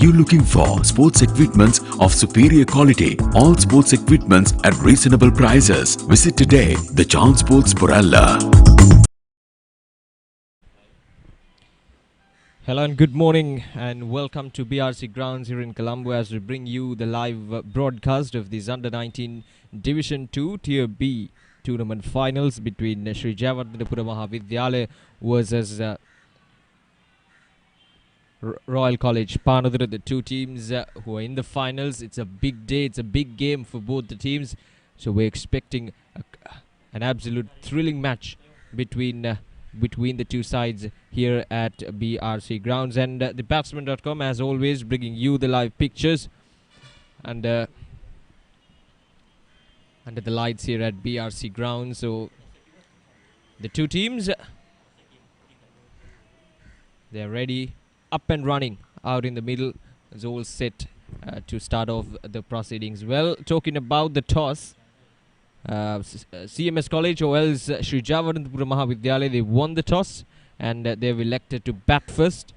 you looking for sports equipments of superior quality? All sports equipments at reasonable prices. Visit today the John Sports Puralla. Hello and good morning and welcome to BRC Grounds here in Colombo as we bring you the live broadcast of this Under-19 Division 2 Tier B tournament finals between Sri Jayawardhanapura Mahavidyalaya versus Royal College Panadura, the two teams who are in the finals. It's a big day, it's a big game for both the teams. So we're expecting an absolute thrilling match between the two sides here at BRC Grounds. And the Batsman.com, as always, bringing you the live pictures and under the lights here at BRC Grounds. So the two teams, they're ready, up and running, out in the middle. It's all set to start off the proceedings. Well, talking about the toss, CMS College or else Sri Jayawardhanapura Mahavidyalaya, they won the toss and they've elected to bat first,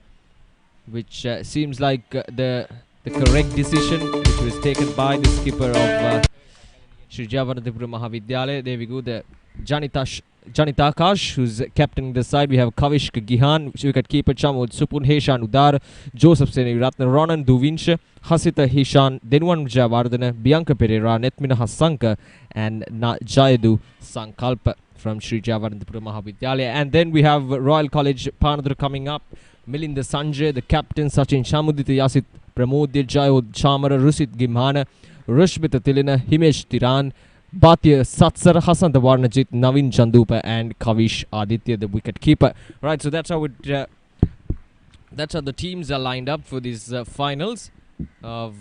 which seems like the correct decision, which was taken by the skipper of Sri Jayawardhanapura Mahavidyalaya. There we go, the Janitakash, who's captaining the side. We have Kavishk Gihan, wicket keeper Chamud Supun, Heshan Udar, Joseph Seni Ratna, Ronan Duvinch, Hasita Hishan, Denwan Jayawardhana, Bianca Pereira, Netmina Hasanka, and Jayadu Sankalpa from Sri Jayawardhanapura Mahavidyalaya. And then we have Royal College Panadura coming up. Milinda Sanjay, the captain, Sachin Shamudita Yasit, Pramodya Jayod Chamara, Rusit Gimhana, Rushmita Tilina, Himesh Tiran, Bhatya Satsar, Hasan Dawarnajit, Navin Chandupa, and Kavish Aditya, the wicket keeper. Right, so that's how the teams are lined up for these finals of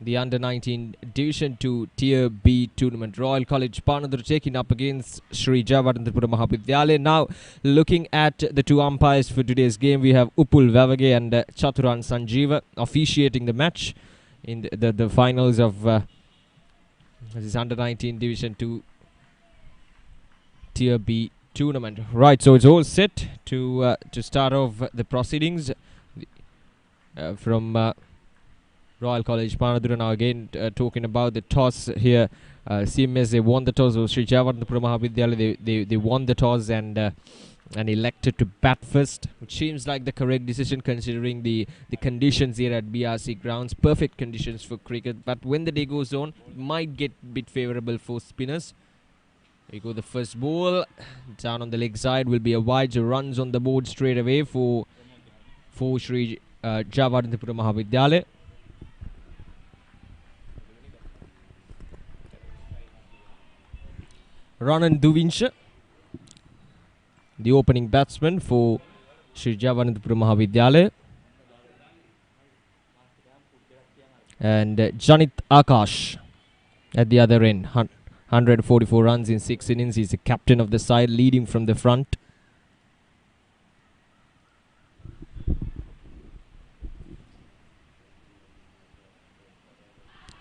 the Under-19 Division 2 Tier B tournament. Royal College Panadura taking up against Sri Jayawardhanapura Mahavidyalaya. Now, looking at the two umpires for today's game, we have Upul Vavage and Chaturan Sanjeeva officiating the match in the finals of this is Under-19 Division 2 Tier B tournament. Right, so it's all set to start off the proceedings from Royal College Panadura. Now again, talking about the toss here, CMS, they won the toss. So Sri Jayawardhanapura Mahavidyalaya, they won the toss and elected to bat first, which seems like the correct decision considering the conditions here at BRC Grounds. Perfect conditions for cricket, but when the day goes on, it might get a bit favourable for spinners. Here we go, the first ball down on the leg side will be a wide. Runs on the board straight away for Sri Jayawardhanapura Mahavidyalaya. Ronan Duvinch, the opening batsman for Sri Jayawardhanapura Mahavidyalaya. And Janit Akash at the other end. 144 runs in 6 innings. He's the captain of the side, leading from the front.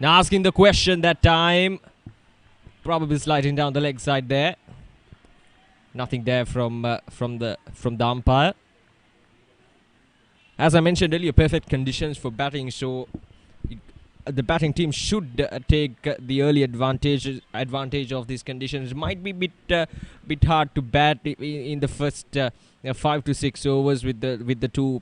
Now asking the question that time. Probably sliding down the leg side there. Nothing there from the umpire. As I mentioned earlier, perfect conditions for batting, so the batting team should take the early advantage of these conditions. It might be bit hard to bat in the first 5 to 6 overs with the two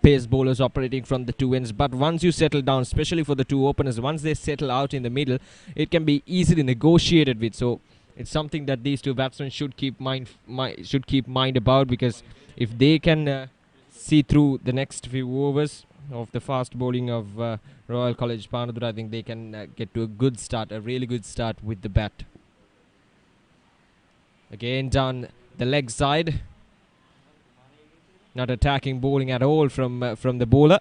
pace bowlers operating from the two ends, but once you settle down, especially for the two openers, once they settle out in the middle, it can be easily negotiated with. So it's something that these two batsmen should keep mind about, because if they can see through the next few overs of the fast bowling of Royal College Panadura, I think they can get to a really good start with the bat. Again down the leg side. Not attacking bowling at all from the bowler.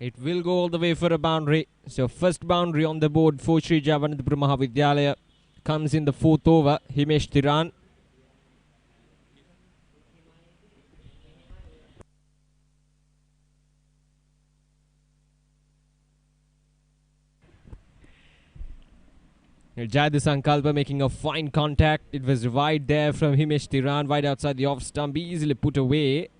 It will go all the way for a boundary. So first boundary on the board for Sri Jayawardhanapura Mahavidyalaya comes in the fourth over. Himesh Thiran. Jayadu Sankalpa making a fine contact. It was wide there from Himesh Thiran, wide outside the off stump, easily put away.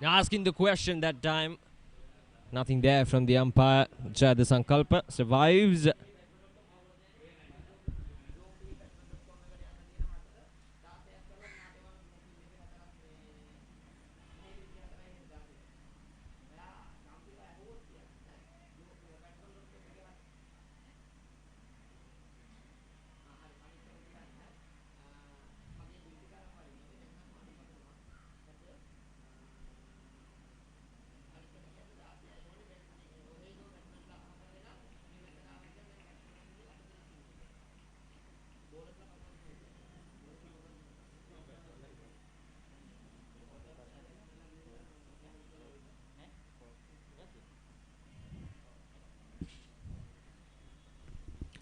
Asking the question that time. Nothing there from the umpire. Jayadu Sankalpa survives.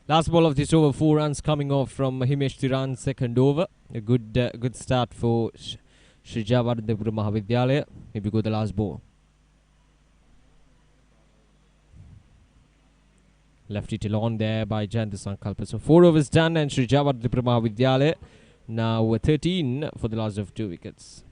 Last ball of this over, 4 runs coming off from Himesh Thiran's second over. A good start for Sri Jayawardhanapura Mahavidyalaya. Here we go, the last ball. Left it alone there by Jayadu Sankalpa. So 4 overs done and Sri Jayawardhanapura Mahavidyalaya now 13 for the loss of 2 wickets.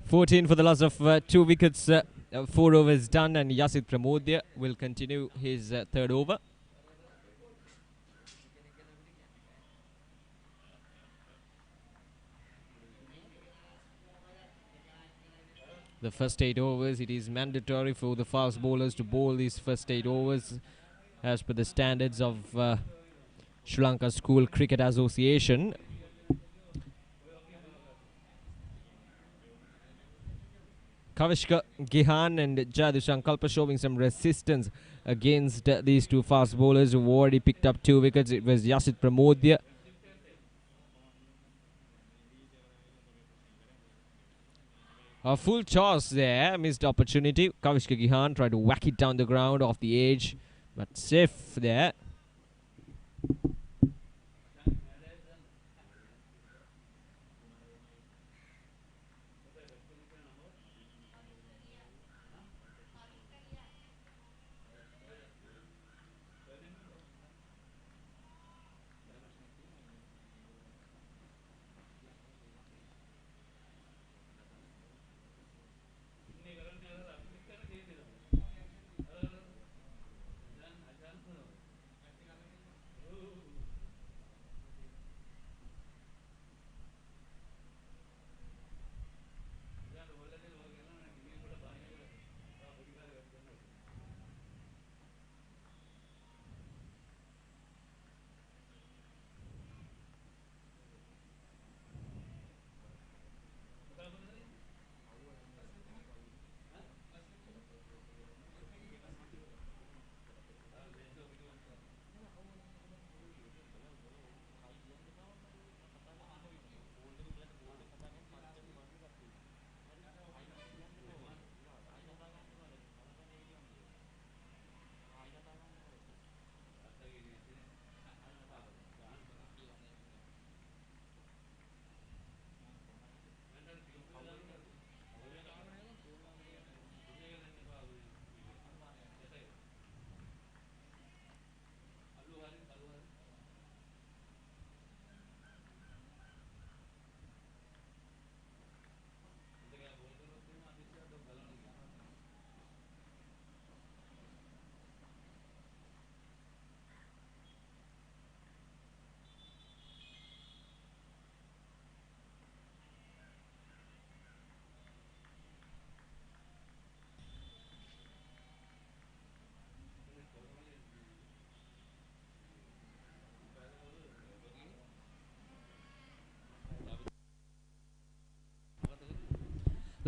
Fourteen for the loss of 2 wickets. 4 overs done and Yasid Pramodya will continue his third over. The first 8 overs, it is mandatory for the fast bowlers to bowl these first 8 overs as per the standards of Sri Lanka School Cricket Association. Kavishka Gihan and Jayadu Sankalpa showing some resistance against these two fast bowlers who already picked up 2 wickets. It was Yasid Pramodya. A full toss there, missed opportunity. Kavishka Gihan tried to whack it down the ground off the edge, but safe there.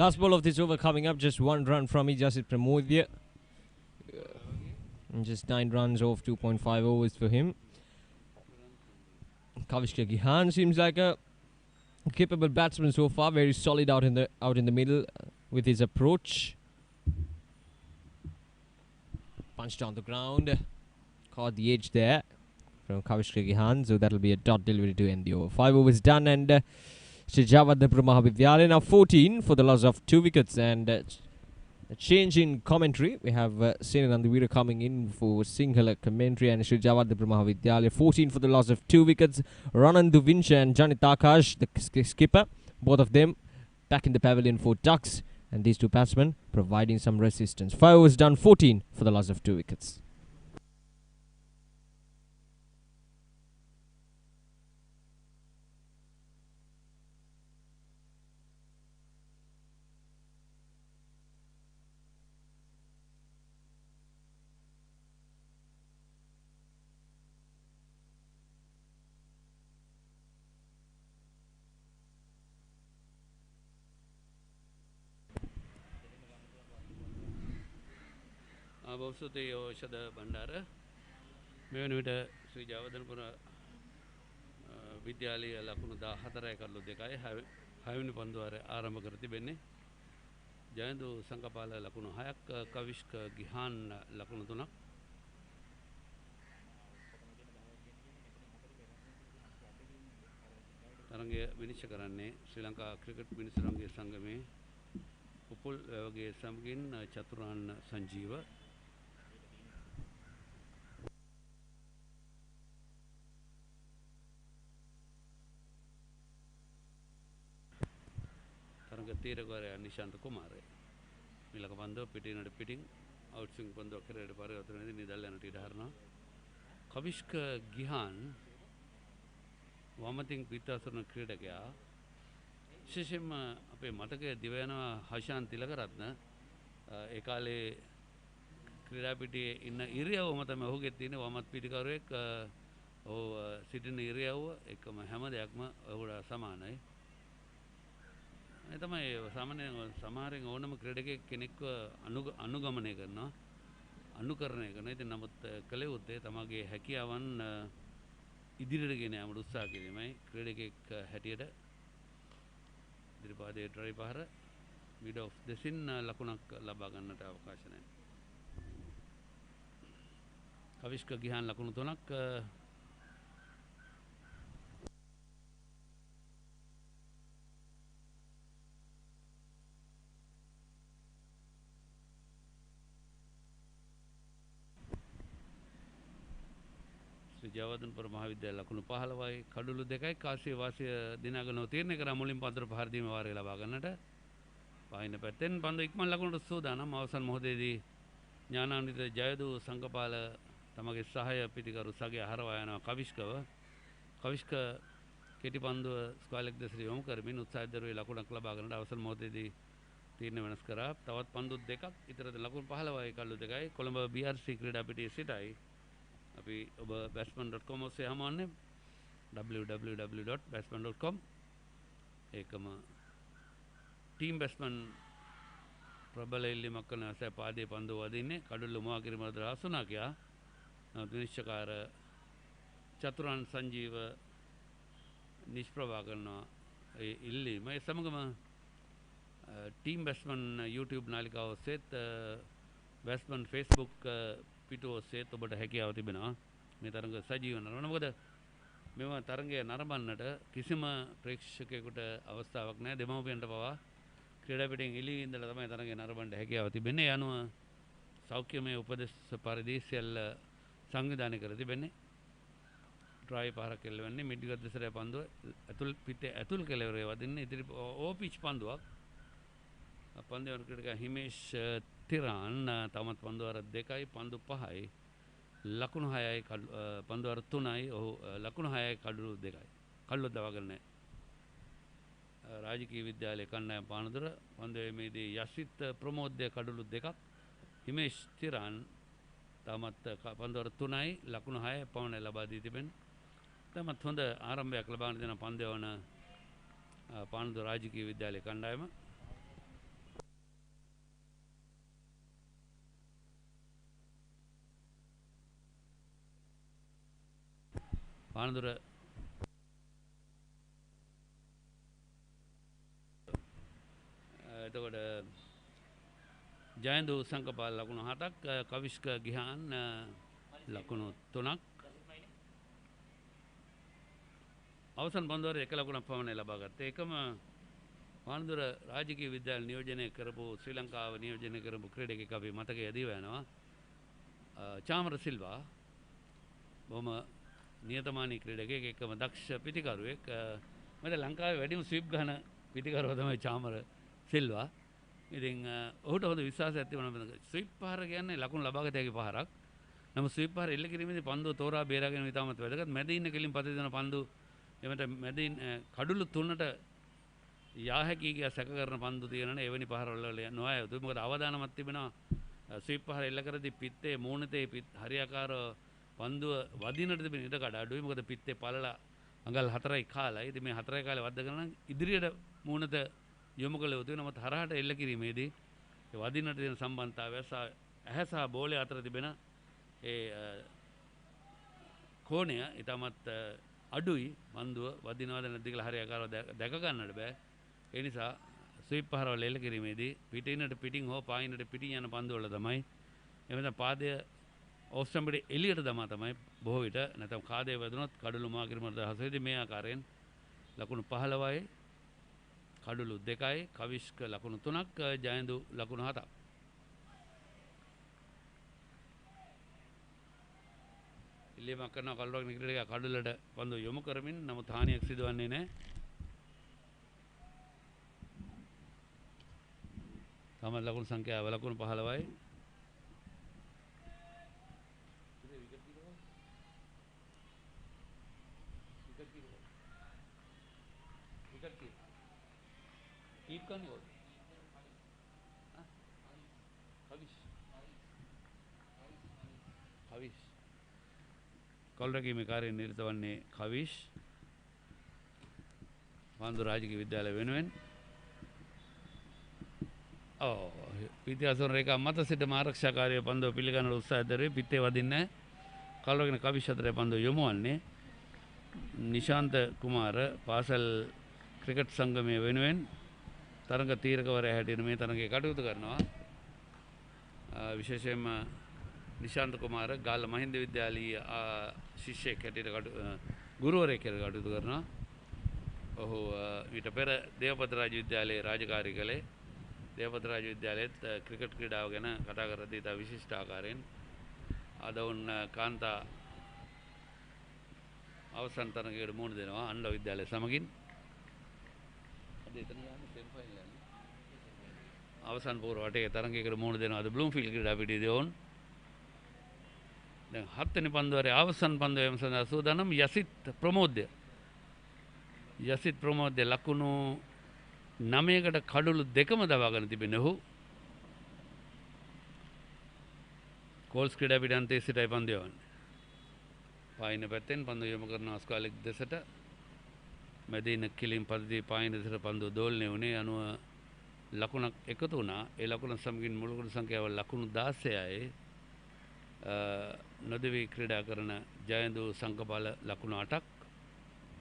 Last ball of this over coming up, just 1 run from Ijasit Pramodya. And just 9 runs off 2.5 overs for him. Kavishka Gihan seems like a capable batsman so far, very solid out in the middle with his approach. Punched on the ground, caught the edge there from Kavishka Gihan, so that'll be a dot delivery to end the over. 5 overs done, and Jayawardhanapura Mahavidyalaya now 14 for the loss of 2 wickets, and a change in commentary. We have Senanandavira coming in for Sinhala commentary, and Jayawardhanapura Mahavidyalaya 14 for the loss of 2 wickets. Ranandu Vinsha and Janit Akash, the skipper, both of them back in the pavilion for ducks, and these two batsmen providing some resistance. 5 overs done, 14 for the loss of 2 wickets. බෞසුතේ ඖෂධ භණ්ඩාර මේ වන විට ශ්‍රී ජයවර්ධනපුර විද්‍යාලීය ලකුණු 14යි කඩලු 2යි 6වෙනි පන්දුවාරය ආරම්භ කර තිබෙන්නේ. ජයන්තු සංකපාල ලකුණු 6ක්, කවිෂ්ක ගිහාන් ලකුණු 3ක්. තරගය විනිශ්චය කරන්නේ ශ්‍රී ලංකා ක්‍රිකට් මිනිසුන්ගේ සංගමේ උපුල් වගේ සමගින් චතුරාන් සංජීව. තීරකවරයා නිශාන්ත කුමාරය මිලක පන්දුව පිටිනට පිටින් අවුට් ස්විංග් පන්දුවක් කරේට පරිවර්තනයේදී නිදල් යනට ඉඩ හරිනවා. කවිෂ්ක ගිහාන් වමතින් පිටාසරන ක්‍රීඩකයා, විශේෂයෙන්ම අපේ මතකයේ දිව යනවා හෂාන් තිලකරත්න ඒ කාලේ ක්‍රීඩා පිටියේ ඉන්න ඉරියව්වම තමයි ඔහුගේ තියෙන වමත් පිටිකරුවෙක්. ඔහු සිටින ඉරියව්ව එකම හැම දෙයක්ම ඔහුට සමානයි. ඒ තමයි සාමාන්‍යයෙන් සමහරෙන් ඕනම ක්‍රීඩකයෙක් කෙනෙක්ව අනුගමනය කරනවා, අනුකරණය කරනවා. ඉතින් නමුත් කළ යුත්තේ තමගේ හැකියාවන් ඉදිරියට ගෙන යාමට උත්සාහ කිරීමයි. ක්‍රීඩකයෙක් හැටියට ඉදිරිපාදයේ ට්‍රයි පහර මිඩ් ඔෆ් දෙසින් ලකුණක් ලබා ගන්නට අවකාශ නැහැ. කවිෂ්ක ගිහාන් ලකුණු 3ක්. ජයවර්ධනපුර මහාවිද්‍යාලය ලකුණු 15යි කඩලු 2යි. කාසිය වාසිය දිනාගනව තීරණය කරා මුලින් පන්දුර පහර දීම වාරය ලබා ගන්නට. පායින පැත්තෙන් පන්දු ඉක්මන් ලකුණට සූදානම්. අවසන් මොහොතේදී ඥානාන්විත ජයදු සංකපාල තමගේ සහාය පිටිකරු සගය හරවා යනවා කවිෂ්කව. කවිෂ්ක කෙටි පන්දුව ස්ක්වයර් දෙසට යොමු කරමින් උත්සාහ දරුවේ ලකුණක් ලබා ගන්නට අවසන් මොහොතේදී තීරණ වෙනස් කරා. තවත් පන්දු දෙකක් ඉතරද ලකුණු 15යි කඩලු 2යි. කොළඹ BRC ක්‍රීඩා පිටියේ සිටයි අපි ඔබ batsman.com ඔස්සේ හමුවන්නේ www.batsman.com. ඒකම ටීම් බැට්ස්මන් ප්‍රබල ඉල්ලීමක් කරන ඇස පාදයේ පන්දු වදින්නේ කඩුල්ල මුවා කිරීමට රාසුණා කියා. නමුත් විනිශ්චයකාර චතුරාන් සංජීව නිෂ්ප්‍රභා කරනවා ඒ ඉල්ලීම. ඒ සමගම ටීම් බැට්ස්මන් YouTube නාලිකාව ඔස්සේත් බැට්ස්මන් Facebook පිටුව ඔස්සේ ඔබට හැකියාව තිබෙනවා මේ තරඟ සජීව කරනවා. මොකද මෙම තරඟය නරඹන්නට කිසිම ප්‍රේක්ෂකයෙකුට අවස්ථාවක් නැහැ. දෙමව්පියන්ට පවා ක්‍රීඩා පිටින් එළියේ ඉඳලා තමයි තරඟය නරඹන්න හැකියාව තිබෙන්නේ. ඒ අනුව සෞඛ්‍යමය උපදෙස් පරිදි සියල්ල සංවිධානය කර තිබෙන්නේ. ට්‍රයි පහරක් එල්ලවන්නේ මිඩ්ගත් දෙසට පන්දුව ඇතුල් පිටේ ඇතුල් කෙළවරේ වදින්නේ. ඉතිරි ඕ පිච් පන්දුවක්. පන්දු වන ක්‍රීඩක හිමේෂ් තිරාන් තමත් පන්දු වර 2යි පන්දු 5යි ලකුණු 6යි පන්දු වර 3යි. ඔහු ලකුණු 6යි කඩලු 2යි. කඩලු දවාගන්නේ රාජකීය විද්‍යාලයේ කණ්ඩායම පානදුර පන්දුවේදී යසිත් ප්‍රමෝද්‍ය කඩලු 2ක්. හිමේෂ් තිරාන් තමත් පන්දු වර 3යි ලකුණු 6යි පවණ ලබා දී තිබෙනවා. තමත් හොඳ ආරම්භයක් ලබා දෙන පන්දු වන පානදුර රාජකීය විද්‍යාලයේ කණ්ඩායම. පානදුර එතකොට ජයන්දු සංකපාල ලකුණු 7ක් කවිෂ්ක ගිහාන් ලකුණු 3ක් අවසන් පන්දුවර එක ලකුණක් පමණ ලබා ගත්තා. ඒකම පානදුර රාජකීය විද්‍යාල නියෝජනය කරපු ශ්‍රී ලංකාව නියෝජනය කරපු ක්‍රීඩකෙක් අපි මතකයේ ඇදීව යනවා. චාමර සිල්වා බොහොම නියතමානී ක්‍රීඩකයෙක් එක්කම දක්ෂ පිටිකරුවෙක්. මට ලංකාවේ වැඩිම ස්විප් ගහන පිටිකරුවා තමයි චාමර සිල්වා. ඉතින් ඔහුට හොඳ විශ්වාසයක් තිබුණා. ස්විප් පහර කියන්නේ ලකුණු ලබාගත හැකි පහරක්. නමුත් ස්විප් පහර එල්ල කිරීමේදී පන්දුව තෝරා බේරා ගැනීම ඉතාමත් වැදගත්. මැද ඉන්න කෙලින් පතේ දෙන පන්දු එමෙත මැදින් කඩුළු තුනට යා හැකි කියා සැක කරන පන්දු තියෙනනේ එවැනි පහරවල නොආ යුතුයි. මොකද අවදානමක් තිබෙනවා ස්විප් පහර එල්ල කරද්දී පිත්තේ මූණතේ හරියාකාරව පන්දුව වදිනට තිබෙන ඉඩ කඩ අඩුයි. මොකද පිත්තේ පළලා අඟල් 4යි කාලයි. ඉතින් මේ 4යි කාලේ වද්දගෙන නම් ඉදිරියට මූණත යොමු කළ යුතුයි. නමුත් හරහාට එල්ල කිරීමේදී ඒ වදිනට තියෙන සම්බන්ධතාවය ඇහැ සහ බෝලය අතර තිබෙන ඒ කෝණය ඊටමත් අඩුයි. පන්දුව වදිනවද නැද්ද කියලා හරියාකාරව දැක ගන්නට බෑ. ඒ නිසා ස්විප් පහරවල එල්ල කිරීමේදී පිටින්නට පිටින් හෝ පායින්නට පිටින් යන පන්දු වල තමයි එමෙන්න පාදය ඔෆ් ස්ටම්පෙට එළියට දමා තමයි බොහෝ විට නැත්නම් කාදේ වැදුනොත් කඩළු මා කිරීමට හසුවේදී මේ ආකාරයෙන් ලකුණු 15යි කඩළු 2යි කවිෂ්ක ලකුණු 3ක් ජයන්දු ලකුණු 7ක්. ඉල්ලීමක් කරන කල්රොක් නිකරේක කඩළට පන්දු යොමු කරමින් නමුත් හානියක් සිදුවන්නේ නැහැ. තම ලකුණු සංඛ්‍යාව ලකුණු 15යි. Keep going. Kavish. කල්රකීමේ කාර්යයෙන් නිරත වන්නේ කවිෂ්. පානදුර රාජකීය විද්‍යාලය වෙනුවෙන්. පිටියසොන රේඛා මත සිටම ආරක්ෂාකාරී පන්දුව පිළිගන්නට උත්සාහ දරුවේ පිටේ වදින්නේ කල්රකින කවිෂ් අතරේ පන්දුව යොමුවන්නේ නිශාන්ත කුමාර පාසල් ක්‍රිකට් සංගමයේ වෙනුවෙන් තරඟ තීරකවරයා හැටියට මේ තරඟේ කටයුතු කරනවා. විශේෂයෙන්ම නිශාන්ත කුමාර ගාල්ල මහින්ද විද්‍යාලීය ශිෂ්‍යෙක් හැටියට ගුරුවරයෙක් හැටියට කටයුතු කරනවා. ඔහු ඊට පෙර දේවපත රාජ විද්‍යාලයේ රාජකාරී කළේ. දේවපත රාජ විද්‍යාලයේත් ක්‍රිකට් ක්‍රීඩාව ගැන කතා කරද්දී තා විශිෂ්ට ආකාරයෙන් අද වුන් කාන්තා අවසන් තරඟයකට මුහුණ දෙනවා අන්ඩ විද්‍යාලය සමගින්. අවසන් පූර්ව වටේ තරඟයකට මුහුණ දෙනවා අද බ්ලූම්ෆීල්ඩ් ක්‍රීඩා පිටියේදී ඔවුන්. දැන් 7 වෙනි පන්දුවරේ අවසන් පන්දුවේම සඳහා සූදානම් යසිත් ප්‍රමෝද්‍ය. යසිත් ප්‍රමෝද්‍ය ලකුණු 9කට කඩළු 2ම දවාගෙන තිබෙන ඔහු කෝල්ස් ක්‍රීඩා පිටාන්තයේ සිටයි පන්දු යවන්නේ. පායින පැත්තෙන් පන්දු යොමු කරන අස්කාලික් දෙසට මැදින කිලින් පරිදි පායින දෙසට පන්දු දෝලණය වුණේ අනුව ලකුණක් එකතු වුණා. ඒ ලකුණ සමගින් මුළු කොට සංඛ්‍යාව ලකුණු 16යි. නොදෙවි ක්‍රීඩා කරන ජයන්දු සංකපාල ලකුණු 8ක්.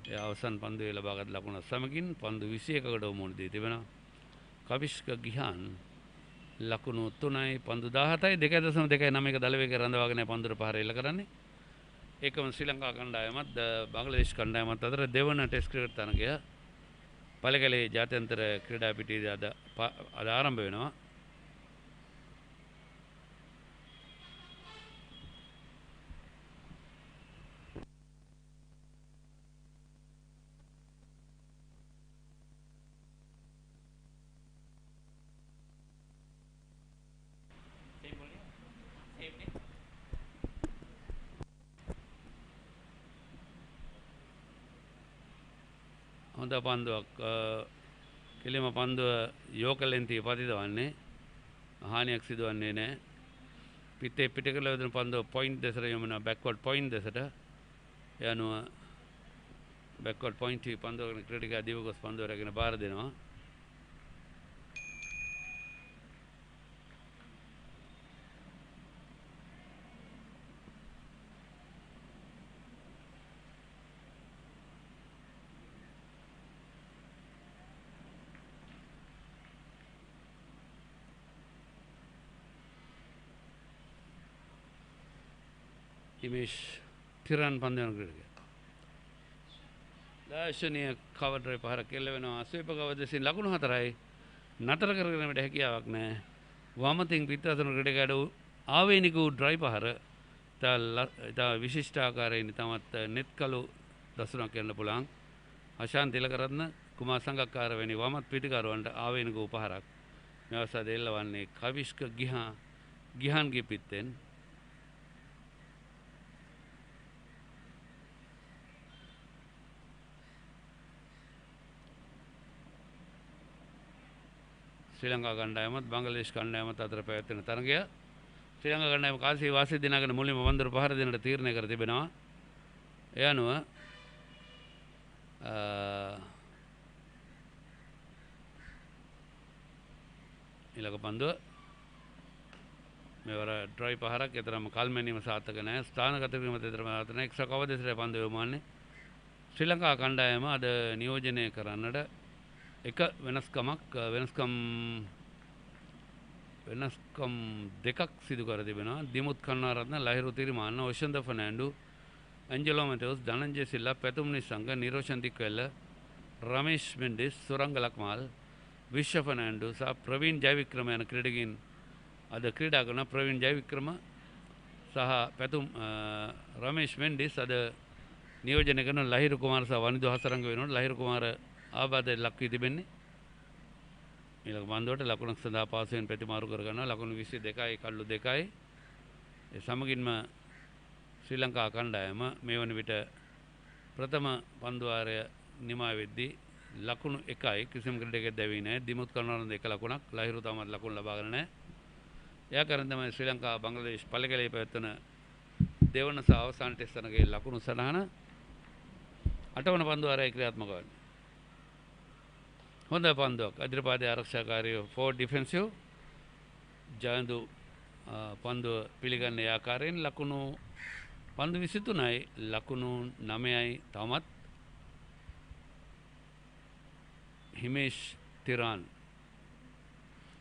ඒ අවසන් පන්දුවේ ලබාගත් ලකුණ සමගින් පන්දු 21කට මුහුණ දී තිබෙනවා. කවිෂ්ක ගිහාන් ලකුණු 3යි පන්දු 17යි 2.29 දල වේගය රඳවාගෙන පන්දුර පහර එල්ල කරන්නේ. ඒකම ශ්‍රී ලංකා කණ්ඩායමත් බංග්ලාදේශ කණ්ඩායමත් අතර දෙවන ටෙස්ට් ක්‍රිකට් තරගය පළකැලේ ජාත්‍යන්තර ක්‍රීඩා පිටියේදී අද ආරම්භ වෙනවා. හොඳ පන්දුවක් කෙලිම පන්දුව යෝකලෙන් තිය පතිතවන්නේ හානියක් සිදුවන්නේ නැහැ. පිටේ පිට කළ යොදන පන්දුව පොයින්ට් දෙසට යොමුනවා බැක්වර්ඩ් පොයින්ට් දෙසට. ඒ අනුව බැක්වර්ඩ් පොයින්ට් පන්දුවකට ක්‍රීඩකයා දිව ගොස් පන්දුව රැගෙන බාර දෙනවා. හිමේෂ් තිරන් පන්දු යන ක්‍රීඩකයා. දර්ශනීය කවර් ඩ්‍රයිව් පහරක් එල්ල වෙනවා. ස්වීපර් කවර් දෙසින් ලකුණු 4යි. නතර කරගෙන වැඩ හැකියාවක් නැහැ. වමතින් පිටතන ක්‍රීඩකයාට ආවේනික වූ ඩ්‍රයිව් පහර තා විශිෂ්ට ආකාරයෙන් තමත් නෙත් කළු දසුනක් යන්න පුළුවන්. අශාන් තිලකරත්න කුමාර සංගක්කාර වැනි වමත් පිටිකරුවන්ට ආවේනික වූ පහරක්. මේ අවස්ථාවේ එල්ලවන්නේ කවිෂ්ක ගිහාන්ගේ පිත්තෙන්. ශ්‍රී ලංකා කණ්ඩායමත් බංග්ලාදේශ කණ්ඩායමත් අතර පැවැත්වෙන තරගය. ශ්‍රී ලංකා කණ්ඩායම කාසිය වාසිය දිනාගෙන මුලින්ම පන්දුර පහර දෙන්නට තීරණය කර තිබෙනවා. ඒ අනුව ඊළඟ පන්දුව මෙවර ඩ්‍රයිව් පහරක් එතරම් කල්මැනීම සාර්ථක නැහැ. ස්ථානගත වීම දෙතරම සාර්ථක නැහැ. එක්ස්ට්‍රා කවර් දෙසට පන්දුව යොමුවන්නේ. ශ්‍රී ලංකා කණ්ඩායම අද නියෝජනය කරන්නට එක වෙනස්කම් දෙකක් සිදු කර තිබෙනවා. දිමුත් කරුණාරත්න, ලහිරු තිරිමාන්න, ඔෂන්ද ෆර්නෑන්ඩු, ඇන්ජලෝ මැතෙවුස්, ධනංජය සිල්ලා, පැතුම් නිසංග, නිරෝෂන් තික්වෙල්ල, රමේෂ් මෙන්ඩිස්, සුරංග ලක්මාල්, විශ්ව ෆර්නෑන්ඩු සහ ප්‍රවීන් ජයවික්‍රම යන ක්‍රීඩකින් අද ක්‍රීඩා කරන. ප්‍රවීන් ජයවික්‍රම සහ පැතුම් රමේෂ් මෙන්ඩිස් අද නියෝජනය කරන. ලහිරු කුමාර සහ වනිදු හසරංග වෙනකොට ලහිරු කුමාර ආබාධයට ලක් වී තිබෙන්නේ. ඊළඟ පන්දුවට ලකුණක් සඳහා පාසුවෙන් ප්‍රතිමාරු කර ගන්නවා. ලකුණු 22යි කල්ලු 2යි. ඒ සමගින්ම ශ්‍රී ලංකා කණ්ඩායම මේ වන විට ප්‍රථම පන්දුවාරය නිමා වෙද්දී ලකුණු 1යි. කිසිම ක්‍රීඩකයෙක් දැවී නැහැ. දිමුත් කරුණාරත්න 1 ලකුණක්. ලහිරු තාමත් ලකුණු ලබාගෙන නැහැ. එයා කරන් තමයි ශ්‍රී ලංකා බංග්ලාදේශ පළකැලේ පැවැත්වෙන දෙවන සහ අවසාන ටෙස්ට් තරගයේ ලකුණු සටහන 8වන පන්දුවාරය ක්‍රියාත්මක වන්නේ. හොඳ පන්දුවක්. අදිරිපාදයේ ආරක්ෂාකාරීව ෆෝර් ඩිෆෙන්සිව්. ජයන්දු පන්දුව පිළිගන්නේ ආකාරයෙන් ලකුණු පන්දු 23යි ලකුණු 9යි. තවමත් හිමේෂ් තිරාන්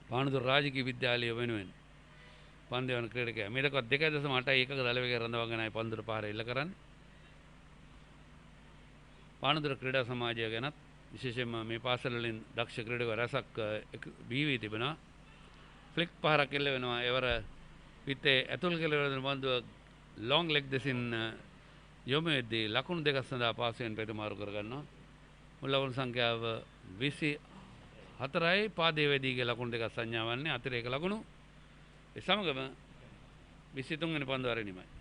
පානදුර රාජකීය විද්‍යාලය වෙනුවෙන් පන්දු යන ක්‍රීඩකයා මේ දක්වා 2.8යි එකක දල වේගය රඳවාගෙනයි පන්දුර පහර එල්ල කරන්නේ. පානදුර ක්‍රීඩා සමාජය ගැනත් විශේෂයෙන්ම මේ පාසල වලින් දක්ෂ ක්‍රීඩකයෝ රැසක් බිහි වී තිබෙනවා. ෆ්ලික් පහරක් එල්ල වෙනවා. එවර පිටේ ඇතුල් කෙළවර දෙන පන්දුව ලොං ලෙග් දෙසින් යොමු වෙද්දී ලකුණු දෙකක් සඳහා පාසයෙන් ප්‍රතිමාරු කර ගන්නවා. මුල් ලකුණු සංඛ්‍යාව 24යි. පාදයේ වේදීගේ ලකුණු දෙකක් සංඥා වන්නේ අතිරේක ලකුණු. ඒ සමගම 23 වෙනි පන්දුවාරය නිමයි.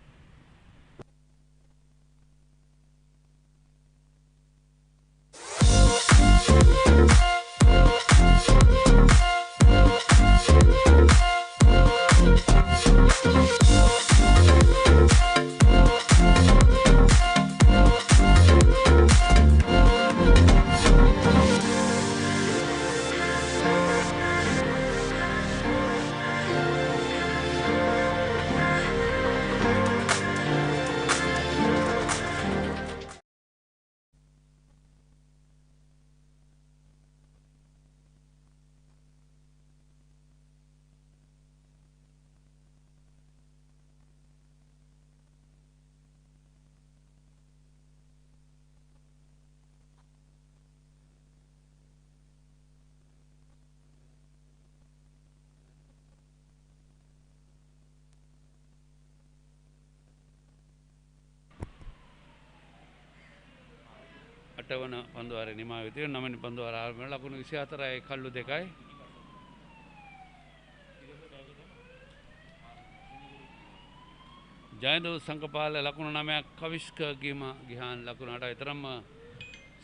අටවන පන්දුවාරය නිමා වෙ තියෙනවා. 9 වෙනි පන්දුවාර ආරම්භ වෙනවා. ලකුණු 24යි කල්ලු 2යි. ජයන්දු සංකපාල ලකුණු 9ක්. කවිෂ්ක ගිහාන් ලකුණු 8යි. තරම්ම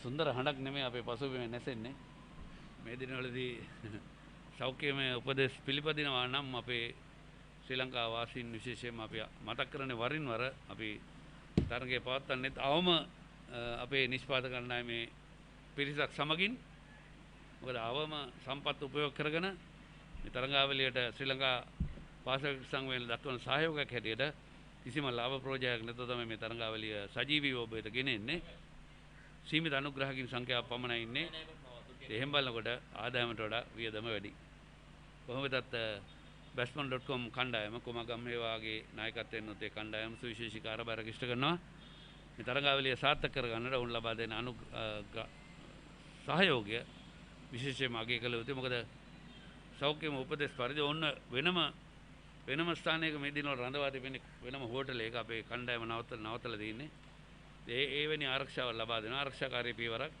සුන්දර හඬක් නෙමෙයි අපේ පසුබිමේ නැසෙන්නේ. මේ දිනවලදී සෞඛ්‍යමය උපදෙස් පිළිපදිනවා නම් අපේ ශ්‍රී ලංකා වාසීන් විශේෂයෙන්ම අපි මතක් කරන්නේ වරින් වර අපි තරගය පවත්වන්නේත් අවම අපේ නිෂ්පාදක කණ්ඩායමේ පිරිසක් සමගින්. මොකද අවම සම්පත් උපයෝග කරගෙන මේ තරගාවලියට ශ්‍රී ලංකා පාසල් සංවේදනය දක්වන සහයෝගයක් හැටියට කිසිම ලාභ ප්‍රයෝජනයක් නැතුව තමයි මේ තරගාවලිය සජීවීව ඔබට ගෙනෙන්නේ. සීමිත අනුග්‍රහකින් සංඛ්‍යාව පමණයි ඉන්නේ. එහෙම බලනකොට ආදායමට වඩා වියදම වැඩි. කොහොම වෙතත් batsman.com කණ්ඩායම කුමගම් හේවාගේ නායකත්වයෙන් උත් ඒ කණ්ඩායම සුවිශේෂී කාර්යභාරයක් ඉෂ්ට කරනවා. මේ තරඟාවලිය සාර්ථක කරගන්නට ඔවුන් ලබා දෙන සහයෝගය විශේෂයෙන්ම අගය කළ යුතුයි. මොකද සෞඛ්‍යම උපදෙස් පරිදි ඔන්න වෙනම ස්ථානයක මේ දිනවල රඳවා තිබෙන වෙනම හෝටලයක අපේ කණ්ඩායම නවත්තලා තියෙන්නේ. එවැනි ආරක්ෂාව ලබා දෙන ආරක්ෂාකාරී පියවරක්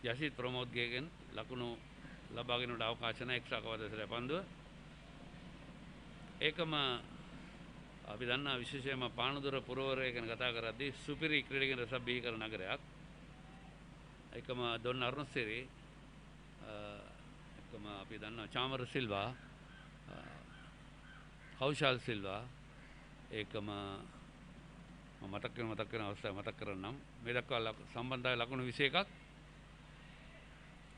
යසිත් ප්‍රමෝද්ගේගෙන් ලකුණු ලබාගෙනට අවකාශ නැහැ එක්ස්ට්‍රා කවදසට පන්දුව. ඒකම අපි දන්නා විශේෂයෙන්ම පානදුර පුරවරය ගැන කතා කරද්දී සුපිරි ක්‍රීඩකයන් රසක් බිහි කරන නගරයක්. ඒකම දොන් අරුණසිරි ඒකම අපි දන්නා චාමර සිල්වා කෞශල් සිල්වා ඒකම මතක් වෙන අවස්ථාව මතක් කරන්නම්. මේ දක්වා සම්බන්ධය ලකුණු 21ක්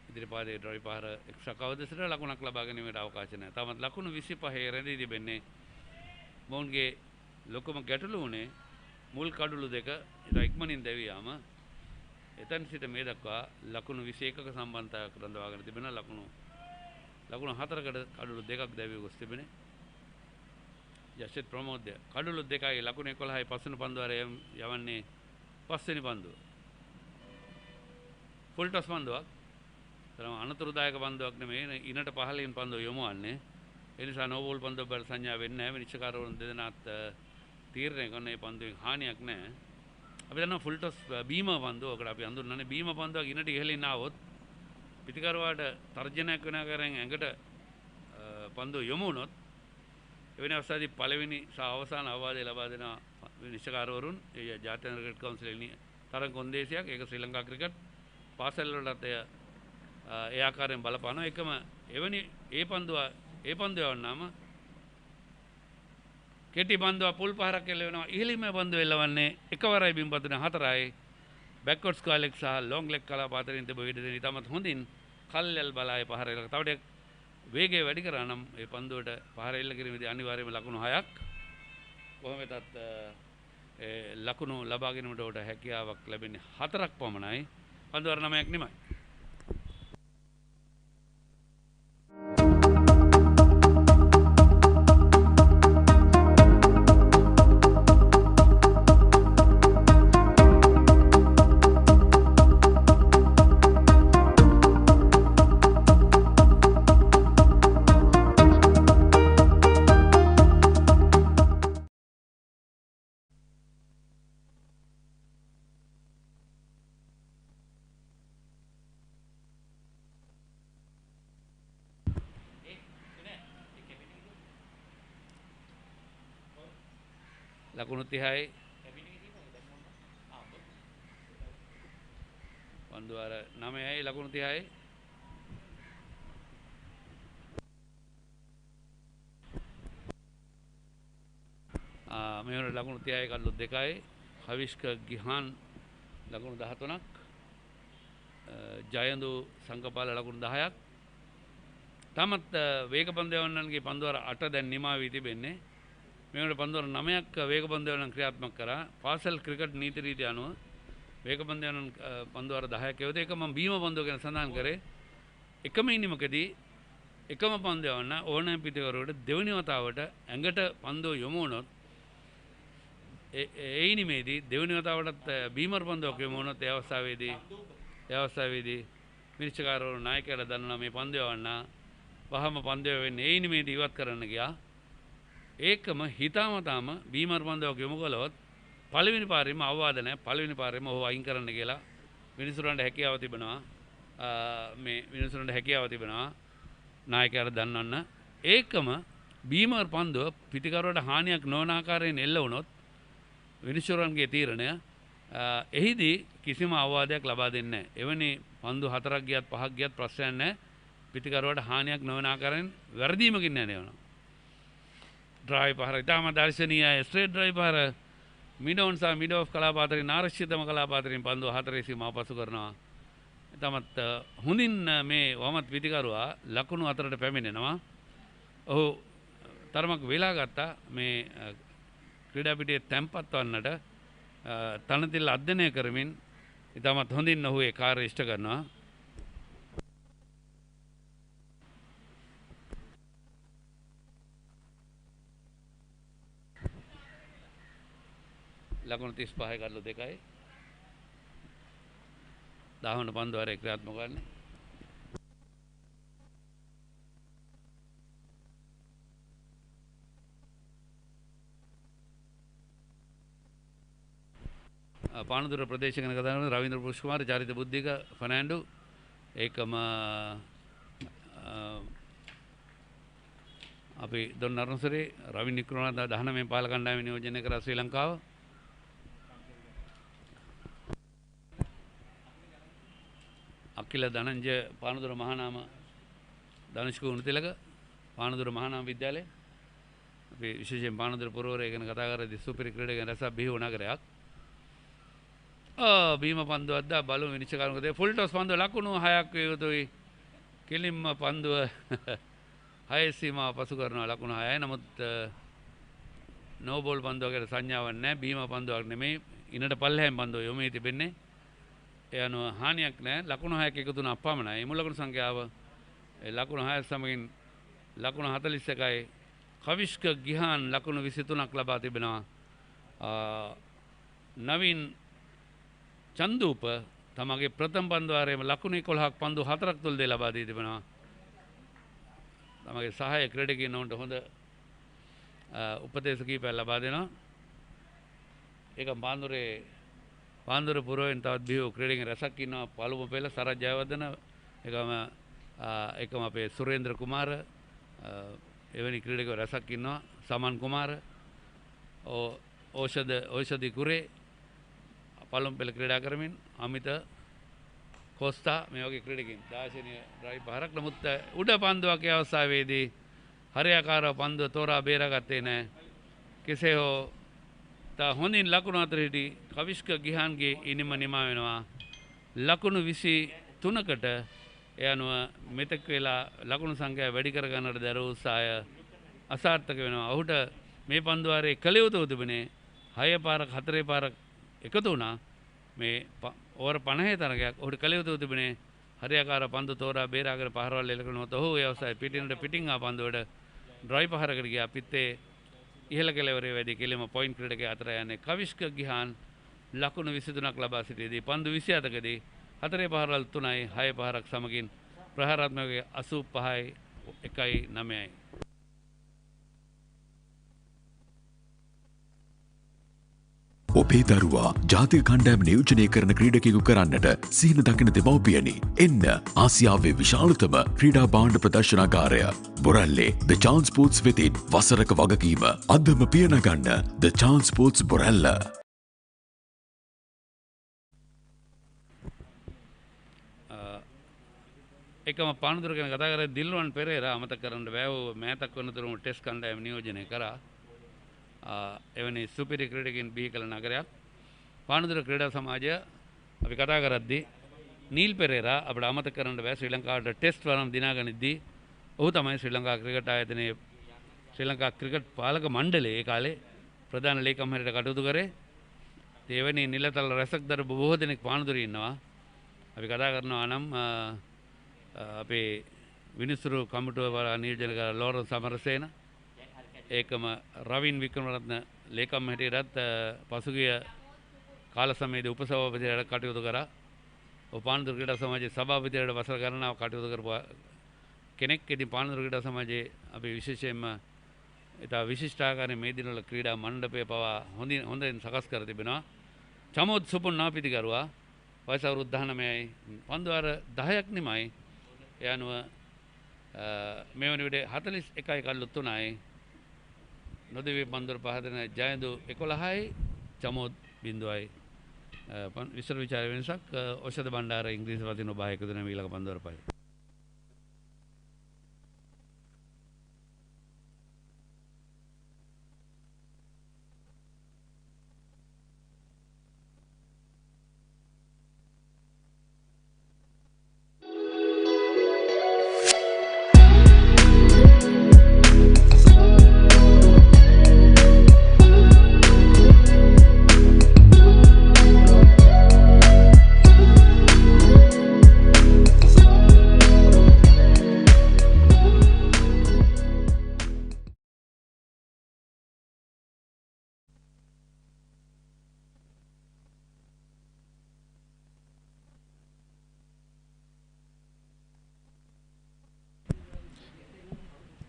ඉදිරිපාදේ ඩ්‍රයි පාර එක්ස්ට්‍රා කවදසට ලකුණක් ලබා ගැනීමට අවකාශ නැහැ. තාමත් ලකුණු 25 රැඳී තිබෙන්නේ. මොවුන්ගේ ලොකුම ගැටලුව උනේ මුල් කඩුළු දෙක ඉක්මනින් දැවියාම එතන සිට මේ දක්වා ලකුණු 21ක සම්බන්ධතාවයක් රඳවාගෙන තිබෙන ලකුණු 4කට කඩුළු දෙකක් දැවී ගොස් තිබෙනේ. යශිත් ප්‍රමෝද්‍ය කඩුළු දෙකයි ලකුණු 11යි පස්වෙනි පන්දුවර යවන්නේ පස්වෙනි පන්දුව. Full toss පන්දුවක්. තරම අනතුරුදායක පන්දුවක් නෙමෙයි ඉනට පහළින් පන්දුව යොමුවන්නේ. ඒ නිසා නෝබෝල් පන්දුව බල සංඥා වෙන්නේ නැහැ. විනිශ්චයකාරවරුන් දෙදෙනාත් තීරණය කරන මේ පන්දුවෙන් හානියක් නැහැ. අපි දන්නවා ෆුල් ටොස් බීම පන්දුව. ඔකට අපි හඳුන්වන්නේ බීම පන්දුවක් ඉනට ඉහළින් ආවොත් පිටිකරුවාට තර්ජනයක් වෙන ආකාරයෙන් ඇඟට පන්දුව යොමු වුණොත් එවැනි අවස්ථාවේදී පළවෙනි සහ අවසාන අවවාදය ලබා දෙන විනිශ්චයකාරවරුන් ඒ ජාත්‍යන්තර ක්‍රිකට් කවුන්සිලේ තරඟ කොන්දේසියක් ඒක ශ්‍රී ලංකා ක්‍රිකට් පාසල් වලටත් ඒ ආකාරයෙන් බලපානවා. එකම එවැනි ඒ පන්දුව යවන්නාම කෙටි පන්දුව පුල් පහරක් එල්ලවෙනවා. ඉහළින්ම පන්දුව එල්ලවන්නේ එකවරයි බිම්පතුන 4යි. බෑක්වර්ඩ් ස්ක්වයර් ලෙග් සහ ලොංග් ලෙග් කලාපාතරින් තිබෙ විදිහ දෙන ඉතාමත් හොඳින් කල්යල් බලායේ පහර එල්ල. තව ටිකක් වේගය වැඩි කරා නම් ඒ පන්දුවට පහර එල්ල කිරීමේදී අනිවාර්යයෙන්ම ලකුණු 6ක් කොහොම වෙතත් ලකුණු ලබා ගැනීමට උඩ හැකියාවක් ලැබෙන්නේ 4ක් පමණයි. පන්දුවර 9ක් නෙමෙයි. ලකුණු 30යි පන්දුවර 9යි ලකුණු 30යි මෙවන ලකුණු 30යි කල්ලු 2යි හවිෂ්ක ගිහාන් ලකුණු 13ක් ජයන්දු සංකපාල ලකුණු 10ක් තමත් වේග පන්දයවන්නන්ගේ පන්දුවර 8 දැන් නිමා වී තිබෙන්නේ. මේකට පන්දුවර 9ක් වේග පන්දයවන්නන් ක්‍රියාත්මක කරා. පාසල් ක්‍රිකට් නීති රීති අනුව වේග පන්දයවන්නන් පන්දුවර 10ක් එවද. ඒක මම බීම පන්දුව ගැන සඳහන් කරේ. එකම ඉනිමකදී එකම පන්දයවන්න ඕනෑම පිටිවරුවට දෙවෙනි වතාවට ඇඟට පන්දුව යොමු වුණොත් ඒ ඉනිමේදී දෙවෙනි වතාවටත් බීමර් පන්දුවක් යොමු වුණොත් ඒ අවස්ථාවේදී විනිශ්චයකාරවරු නායකයාට දන්නවා මේ පන්දයවන්න වහම පන්දය වෙන්නේ ඒ ඉනිමේදී ඉවත් කරන්න ගියා. ඒකම හිතාමතාම බීමර් පන්දුවක් යොමු කළොත් පළවෙනි පාරේම අවවාද නැහැ. පළවෙනි පාරේම ඔහු අයින් කරන්න කියලා මිනිසුරන්ට හැකියාව තිබෙනවා. නායකයාට දන්වන්න. ඒකම බීමර් පන්දුව පිටිකරුවට හානියක් නොවන ආකාරයෙන් එල්ල වුණොත් විනිශ්චයවරුන්ගේ තීරණය එහිදී කිසිම අවවාදයක් ලබා දෙන්නේ නැහැ. එවැනි පන්දු 4ක් ගියත් 5ක් ගියත් ප්‍රශ්නයක් නැහැ. පිටිකරුවට හානියක් නොවන ආකාරයෙන් වැරදීමකින් නැණෙනවා. ඩ්‍රයිව් පහර ඉතාම දර්ශනීයයි. ස්ට්‍රේට් ඩ්‍රයිව් පහර මිඩ් ඔන් සහ මිඩ් ඔෆ් කලාපාතරින් ආරක්ෂිතම කලාපාතරින් පන්දුව 4 සීමාව පසු කරනවා. තමත් හොඳින් මේ වමත් පිටිකරුවා ලකුණු 4ට පැමිණෙනවා. ඔහු තරමක් වෙලා ගත්තා මේ ක්‍රීඩා පිටියේ තැම්පත් වන්නට තනතිල් අධ්‍යයනය කරමින් ඉතාමත් හොඳින් ඔහු ඒ කාර්යය ඉෂ්ට කරනවා. ලකුණු 35 කඩලු 2යි 10 වන පන්දු වාරයේ ක්‍රියාත්මක වන්නේ. පානදුර ප්‍රදේශයක කතා කරන රවීන්ද්‍ර පුෂ්කුමාර, චරිත බුද්ධික, ෆර්නෑන්ඩෝ ඒකම අපි දොන් නරණසරේ රවින් වික්‍රමනාථ 19 පාල කණ්ඩායම නියෝජනය කර ශ්‍රී ලංකාව. අකිල ධනංජය පානදුර මහානාම ධනුෂ්ක උණුතිලක පානදුර මහානාම විද්‍යාලය. අපි විශේෂයෙන් පානදුර පුරවරය ගැන කතා කරද්දී සුපිරි ක්‍රීඩකයන් රැසක් බිහි වුණ නගරයක්. බීම පන්දුව අද්දා බලමු විනිශ්චයකාරකගේ ෆුල් ටොස් පන්දුව ලකුණු 6ක් විය යුතුයි. කෙලින්ම පන්දුව 6 සීමාව පසු කරනවා ලකුණු 6යි. නමුත් නෝ බෝල් පන්දුවකට සංඥාවක් නැහැ. බීම පන්දුවක් නෙමෙයි. ඉනට පල්ලෙහෙන් පන්දුව යොමු වී තිබෙන්නේ. ඒ අනුව හානියක් නැහැ. ලකුණු 6ක් එකතු වුණා පමණයි. මුල් ලකුණු සංඛ්‍යාව ලකුණු 6 සමගින් ලකුණු 41යි. කවිෂ්ක ගිහාන් ලකුණු 23ක් ලබා තිබෙනවා. නවීන් චන්දූප තමගේ ප්‍රථම පන්දු වාරයේම ලකුණු 11ක් පන්දු 4ක් තුල් දෙ ලබා දී තිබෙනවා. තමගේ සහාය ක්‍රීඩකයන් උන්ට හොඳ උපදේශ කීපයක් ලබා දෙනවා. ඒක පාන්දුර පුරවෙන් තවත් බිහි ක්‍රීඩකයන් රැසක් ඉන්නවා. පළමු පෙළ සරත් ජයවර්ධන, එකම අපේ සුරේන්ද්‍ර කුමාර, එවැනි ක්‍රීඩකයෝ රැසක් ඉන්නවා. සමන් කුමාර, ඖෂධි කුරේ පළමු පෙළ ක්‍රීඩා කරමින් අමිත කොස්තා මේ වගේ ක්‍රීඩකයන් දාර්ශනික ඩ්‍රයිව් පහරක්. නමුත් උඩ පන්දුවක අවස්ථාවේදී හරියාකාරව පන්දුව තෝරා බේරාගත්තේ නැහැ. කෙසේ හෝ තා හොඳින් ලකුණු අතර සිටි කවිෂ්ක ගිහාන්ගේ ඉනිම නිමා වෙනවා ලකුණු 23කට. ඒ අනුව මෙතෙක් වෙලා ලකුණු සංඛ්‍යාව වැඩි කර ගන්නට දරූ උත්සාහය අසාර්ථක වෙනවා. ඔහුට මේ පන්දු වාරයේ කළ යුතු තිබුණේ 6 පාරක් 4 පාරක් එකතු වුණා. මේ ඕවර් 50 තරගයක් ඔහුට කළ යුතු තිබුණේ හරියාකාර පන්දු තෝරා බේරාගෙන පහරවල් එලකනොත් ඔහු ඒ අවස්ථාවේ පිටින් ආ පන්දුවට ඩ්‍රයිව් පහරකට ගියා. පිත්තේ ඉහළ කෙළවරේ වැඩි කෙලිම පොයින්ට් ක්‍රීඩකයා අතර යන්නේ කවිෂ්ක ගිහාන් ලකුණු 23ක් ලබා සිටියේදී පන්දු 27කදී 4 පහරවල් 3යි 6 පහරක් සමගින් ප්‍රහාරාත්මකයේ 85යි 1යි 9යි. ඔබේ දරුවා ජාතික කණ්ඩායම නියෝජනය කරන ක්‍රීඩකයෙකු කරන්නට සිහින දකින දෙමව්පියනි, එන්න ආසියාවේ විශාලතම ක්‍රීඩා භාණ්ඩ ප්‍රදර්ශනාගාරය බොරැල්ලේ ද චාන්ස් ස්පෝර්ට්ස් වෙතින් වසරක වගකීම අදම පියනගන්න ද චාන්ස් ස්පෝර්ට්ස් බොරැල්ල. එකම පානදුර ගැන කතා කරලා දිල්රුවන් පෙරේරා අමතක කරන්න බෑ. මෑතක් වනතුරුම ටෙස්ට් කණ්ඩායම නියෝජනය කරා. එවැනි සුපිරි ක්‍රීඩකයන් බිහි කළ නගරයක් පානදුර ක්‍රීඩා සමාජය. අපි කතා කරද්දී නීල් පෙරේරා අපිට අමතක කරන්න බෑ. ශ්‍රී ලංකාවට ටෙස්ට් වරම් දිනාගනිද්දී ඔහු තමයි ශ්‍රී ලංකා ක්‍රිකට් ආයතනයේ ශ්‍රී ලංකා ක්‍රිකට් පාලක මණ්ඩලයේ ඒ කාලේ ප්‍රධාන ලේකම් හැටියට කටයුතු කරේ. එවැනි නිලතල රැසක් දරපු බොහෝ දෙනෙක් පානදුරේ ඉන්නවා. අපි කතා කරනවා නම් අපේ විනිසුරු කමිටුව නියෝජනය කර ලෝරන්ස් සමරසේන, ඒකම රවින් වික්‍රමරත්න ලේකම් හැටියටත් පසුගිය කාල සමයේදී උපසභාපතිවරයාට කටයුතු කරා. පානදුර ක්‍රීඩා සමාජයේ සභාපතිවරයාට වසර ගණනාවක් කටයුතු කරපු කෙනෙක්. ඉතින් පානදුර ක්‍රීඩා සමාජයේ අපි විශේෂයෙන්ම ඉතා විශිෂ්ට ආකාරයෙන් මේ දිනවල ක්‍රීඩා මණ්ඩපය පවා හොඳින් සකස් කර තිබෙනවා. චමෝද් සුපුන් නාපිතිකරුවා වයස අවුරුදු 19යි, පන්දු වාර 10ක් නිමයි. ඒ අනුව මේ වන විට 41යි කල්ලු 3යි. නොදෙවි පන්දුර පහදෙන ජයදු 11යි, චමෝද් 0යි. විස්තර විචාර වෙනසක් ඖෂධ භණ්ඩාර ඉංග්‍රීසි වතින් ඔබ එකතු වෙන ඊළඟ පන්දුවර පයි.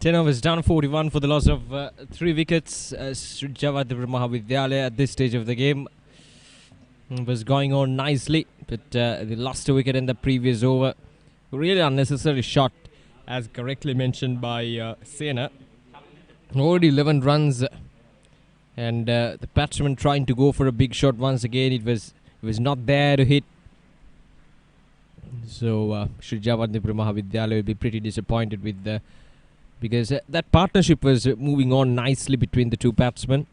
10 overs down 41 for the loss of 3 wickets. Sri Jayawardhanapura Mahavidyalaya at this stage of the game was going on nicely, but they lost a wicket in the previous over. Really unnecessary shot, as correctly mentioned by Sena. Already 11 runs, and the batsman trying to go for a big shot once again. It was not there to hit. So Sri Jayawardhanapura Mahavidyalaya will be pretty disappointed with because that partnership was moving on nicely between the two batsmen.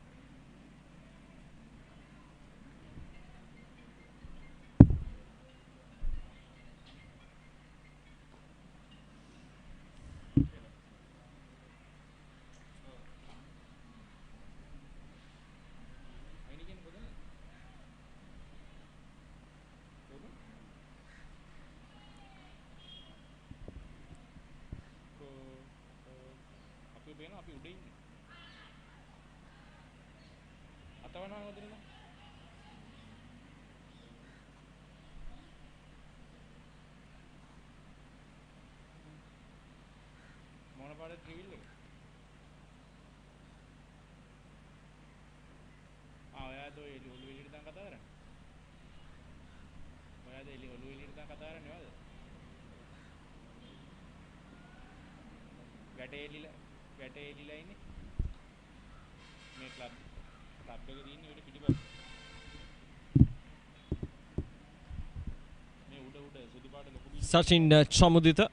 Sachin Chamudita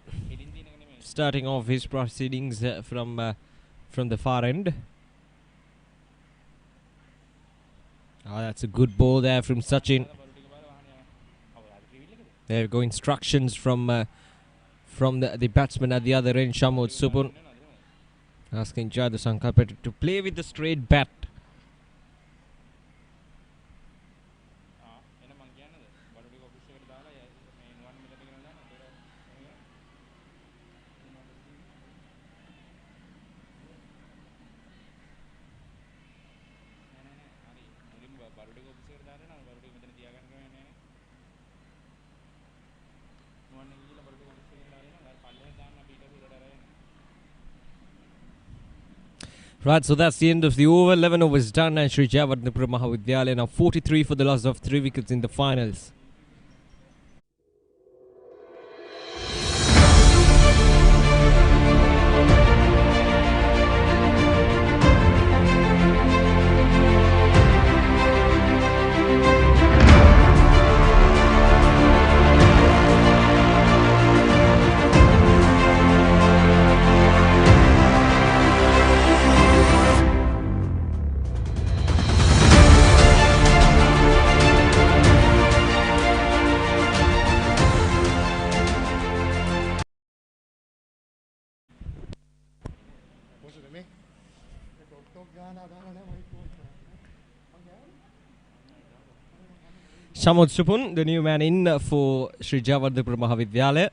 starting off his proceedings from the far end. That's a good ball there from Sachin. There go instructions from the batsman at the other end, Shamud Supun, asking Jayawardene Sankalpa to play with the straight bat. Right, so that's the end of the over. 11 overs done, and Sri Jayawardhanapura Mahavidyalaya now 43 for the loss of 3 wickets in the finals. Shamud Supun, the new man in for Sri Jayawardhanapura Mahavidyalaya.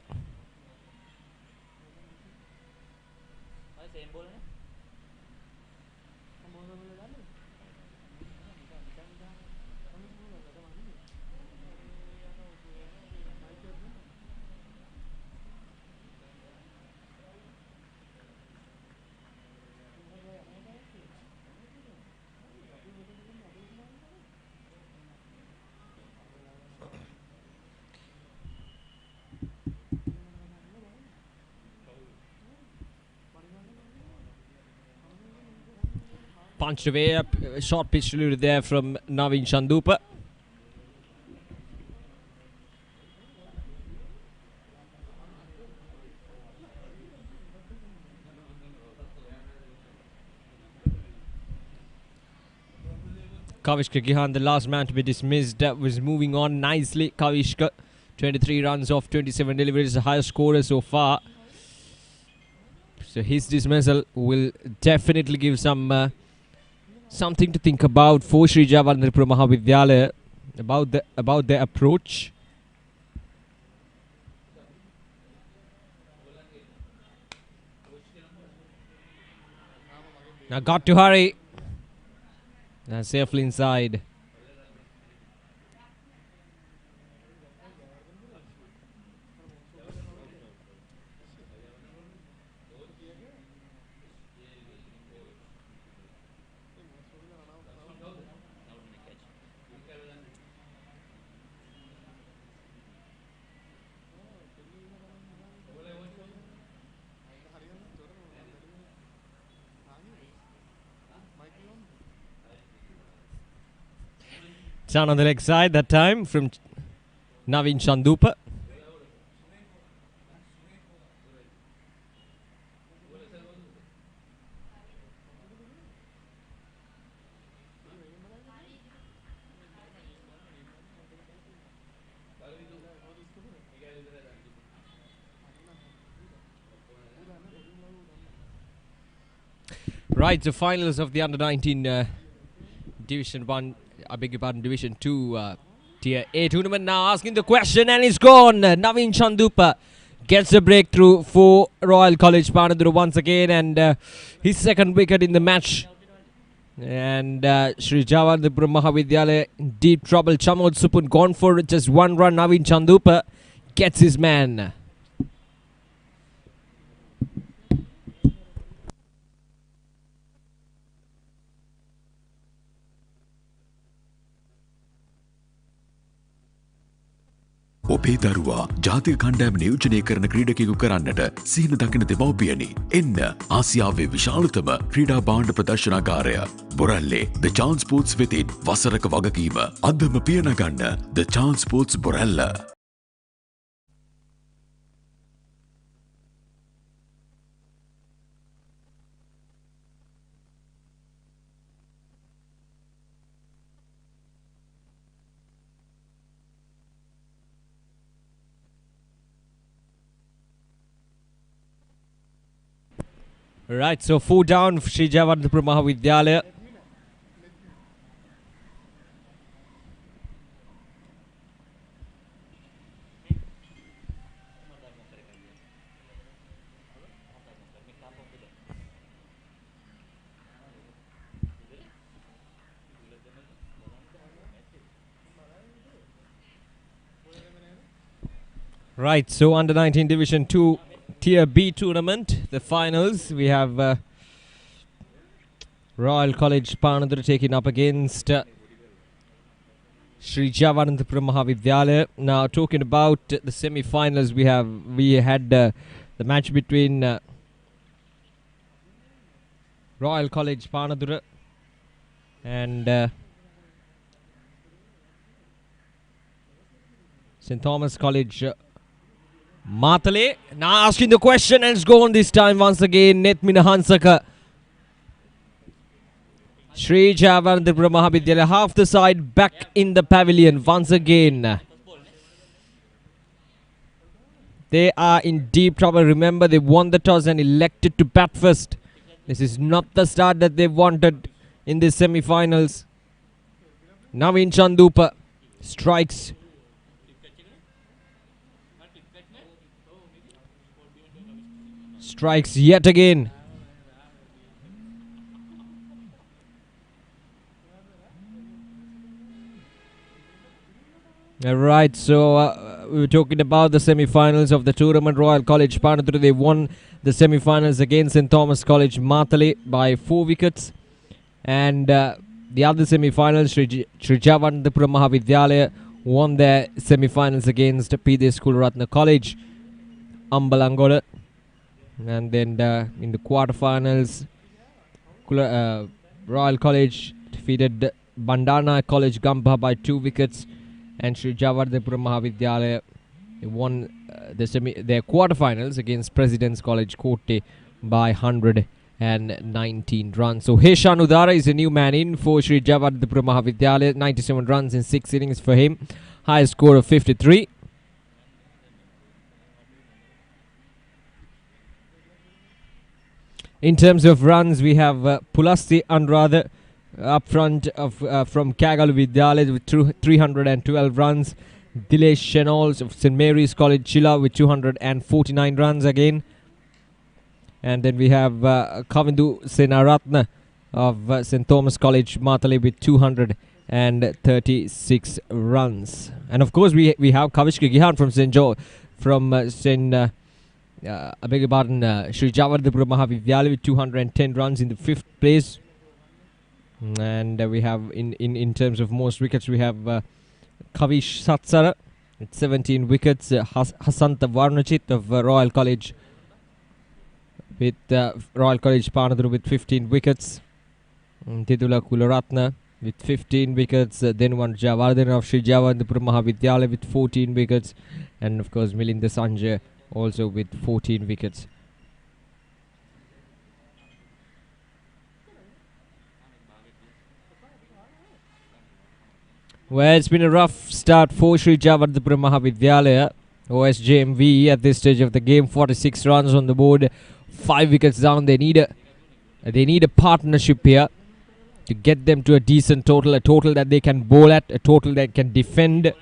Punched away, a short pitch delivery there from Naveen Chandupa. Kavishka Gihan, the last man to be dismissed, was moving on nicely. Kavishka, 23 runs off 27 deliveries, the highest scorer so far. So his dismissal will definitely give some something to think about for Sri Jayawardhanapura Mahavidyalaya about their approach. Now got to hurry. And safely inside. Shot on the leg side that time from Navin Chandupa. Right, the finals of the under-19 Division 1, I beg your pardon, Division 2 Tier A tournament now. Asking the question and it's gone. Navin Chandupa gets a breakthrough for Royal College Panadura once again, and his second wicket in the match. And Sri Jayawardhanapura Mahavidyalaya in deep trouble. Chamod Supun gone for just one run. Navin Chandupa gets his man. ඔබේ දරුවා ජාතික කණ්ඩායම නියෝජනය කරන ක්‍රීඩකයෙකු කරන්නට සිහින දකින දෙමව්පියනි එන්න ආසියාවේ විශාලතම ක්‍රීඩා භාණ්ඩ ප්‍රදර්ශනාගාරය බොරැල්ලේ The Chance Sports වෙතින් වසරක වගකීම අදම පියනගන්න The Chance Sports Borella. Right, so 4 down for Sri Jayawardhanapura Mahavidyalaya. Right, so under 19 Division 2 Tier B tournament, the finals. We have Royal College Panadura taking up against Sri Jayawardhanapura Mahavidyalaya. Now talking about the semi-finals, we had the match between Royal College Panadura and St. Thomas College Matale. Now asking the question and it's gone this time once again. Netmina Hansaka. Sri Jayawardhanapura Mahavidyalaya half the side back in the pavilion once again. They are in deep trouble. Remember, they won the toss and elected to bat first. This is not the start that they wanted in the semi-finals. Navin Chandupa strikes. Strikes yet again. Alright, so we were talking about the semi-finals of the tournament. Royal College Panadura, they won the semi-finals against St. Thomas College Matale by 4 wickets. And the other semi-finals, Sri Jayawardhanapura Mahavidyalaya won their semi-finals against P.D. School Ratna College, Ambalangola. And then in the quarterfinals, Royal College defeated Bandana College Gamba by 2 wickets, and Sri Jayawardhanapura Mahavidyalaya won their quarterfinals against President's College Kotte by 119 runs. So Heshan Udara is a new man in for Sri Jayawardhanapura Mahavidyalaya. 97 runs in 6 innings for him. Highest score of 53. In terms of runs, we have Pulasti Anurada up front from Kagalu Vidyalaya with 312 runs. Dilesh Shenols of St. Mary's College Chilla with 249 runs again. And then we have Kavindu Senaratna of St. Thomas College Matale with 236 runs. And of course we have Kavishka Gihan from I beg your pardon, Sri Jayawardhanapura Mahavidyalaya with 210 runs in the 5th place. And we have, in terms of most wickets, we have Kavish Satsara with 17 wickets. Hasanta Varnachit of Royal College with Royal College Panadura with 15 wickets. Tidula Kularatna with 15 wickets. Then one Jayawardhanapura of Sri Jayawardhanapura Mahavidyalaya with 14 wickets. And of course Milinda Sanjay also with 14 wickets. Well, it's been a rough start for Sri Jayawardhanapura Mahavidyalaya. OSJMV at this stage of the game, 46 runs on the board, 5 wickets down. They need a partnership here to get them to a decent total, a total that they can bowl at, a total that can defend.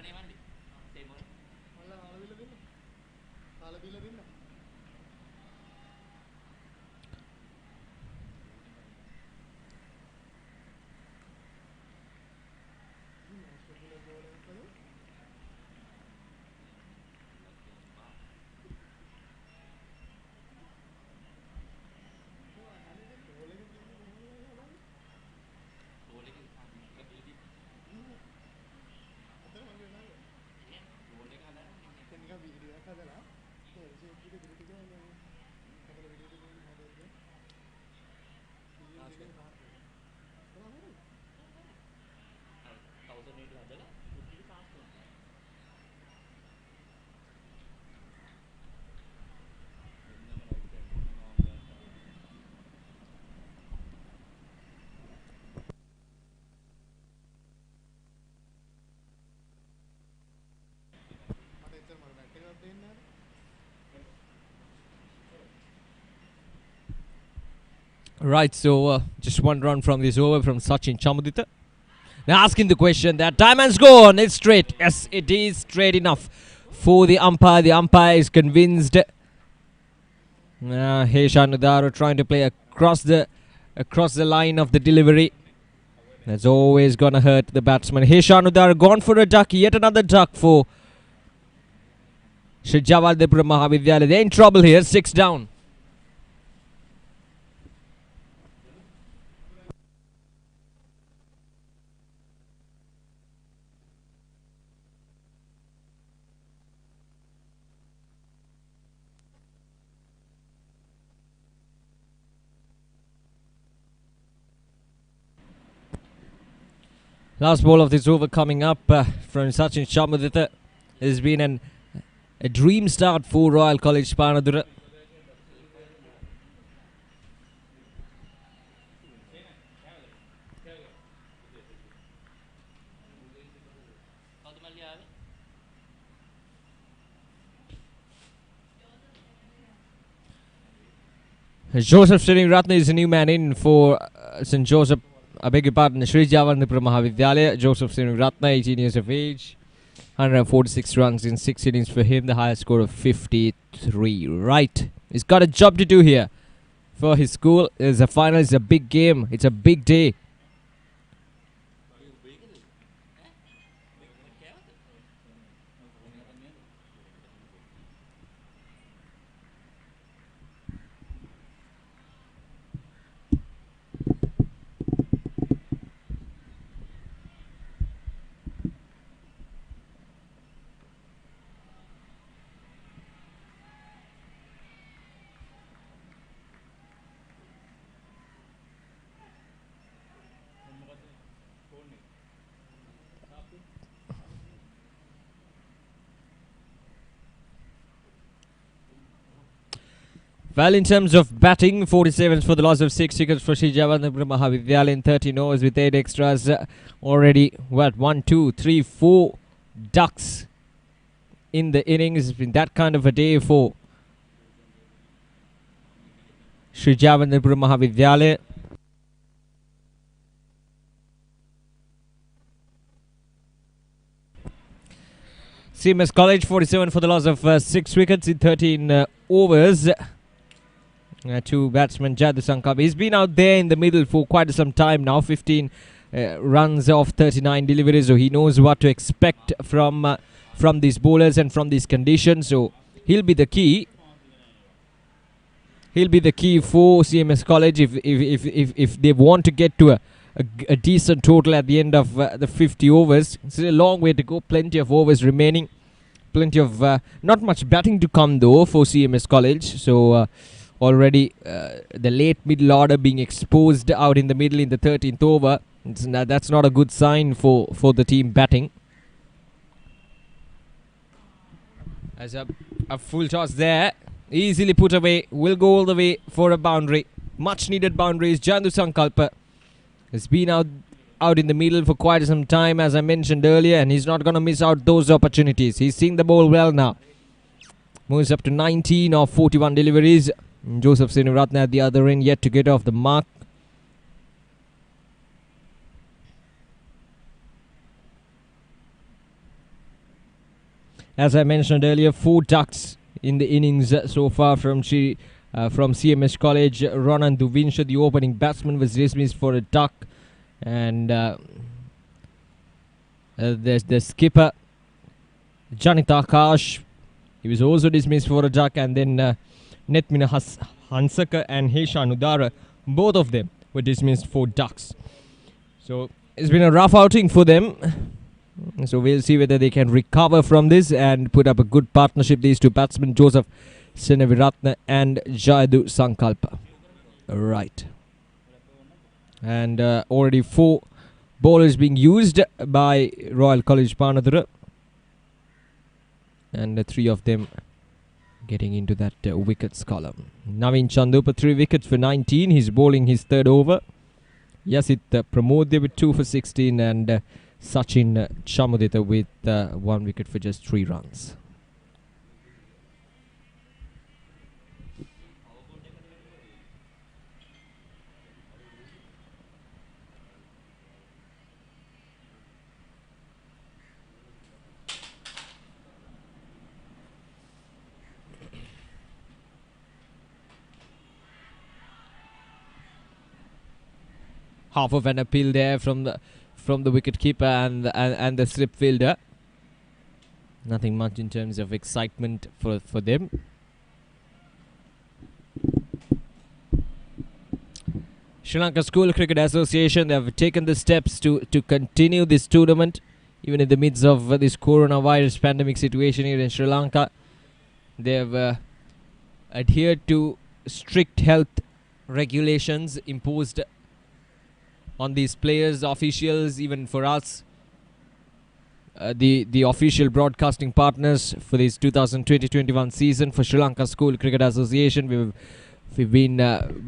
Right, so just one run from this over from Sachin Chamudita. Now asking the question, that time has gone. It's straight. Yes, it is straight enough for the umpire. The umpire is convinced. Heshan Udaro trying to play across the line of the delivery. That's always gonna hurt the batsman. Heshan Udaro gone for a duck. Yet another duck for Sri Jayawardhanapura Mahavidyalaya. They're in trouble here. 6 down. Last ball of this over coming up from Sachin Chamudita. It has been a dream start for Royal College Panadura. Joseph Sriniratne is a new man in for St. Joseph. I beg your pardon, Sri Jayawardhanapura Mahavidyalaya. Joseph Sriniratne, 18 years of age. 146 runs in 6 innings for him. The highest score of 53. Right. He's got a job to do here for his school. It's a final. It's a big game. It's a big day. Well, in terms of batting, 47s for the loss of 6 wickets for Sri Jayawardhanapura Mahavidyalaya in 13 overs with 8 extras. Already, 1, 2, 3, 4 ducks in the innings. It's been that kind of a day for Sri Jayawardhanapura Mahavidyalaya. CMS College, 47 for the loss of 6 wickets in 13 overs. To batsman Jadu Sankab. He's been out there in the middle for quite some time now. 15 runs off 39 deliveries, so he knows what to expect from these bowlers and from these conditions. So he'll be the key. He'll be the key for CMS College if they want to get to a decent total at the end of the 50 overs. It's a long way to go. Plenty of overs remaining. Plenty of not much batting to come though for CMS College. So. Already the late middle order being exposed out in the middle in the 13th over. That's not a good sign for the team batting. As a full toss there, easily put away, will go all the way for a boundary. Much needed boundaries. Jandu Sankalpa has been out in the middle for quite some time, as I mentioned earlier, and he's not going to miss out those opportunities. He's seeing the ball well now. Moves up to 19 of 41 deliveries. Joseph Seniratne at the other end, yet to get off the mark. As I mentioned earlier, 4 ducks in the innings so far from CMS College. Ronan Duvinsha, the opening batsman, was dismissed for a duck. And there's the skipper, Janita Akash. He was also dismissed for a duck. And then Netmina Hansaka and Heshan Udara, both of them were dismissed for ducks. So it's been a rough outing for them. So we'll see whether they can recover from this and put up a good partnership, these two batsmen, Joseph Seneviratne and Jayadu Sankalpa. Right. And already 4 bowlers being used by Royal College Panadura. And 3 of them getting into that wickets column. Naveen Chandupa, 3 wickets for 19. He's bowling his 3rd over. Yasit Pramodya with 2 for 16 and Sachin Chamudita with 1 wicket for just 3 runs. Half of an appeal there from the wicket keeper and the slip fielder. Nothing much in terms of excitement for them. Sri Lanka School Cricket Association, they have taken the steps to continue this tournament even in the midst of this coronavirus pandemic situation here in Sri Lanka. They have adhered to strict health regulations imposed on these players, officials, even for us, the official broadcasting partners for this 2020-21 season for Sri Lanka School Cricket Association. We've been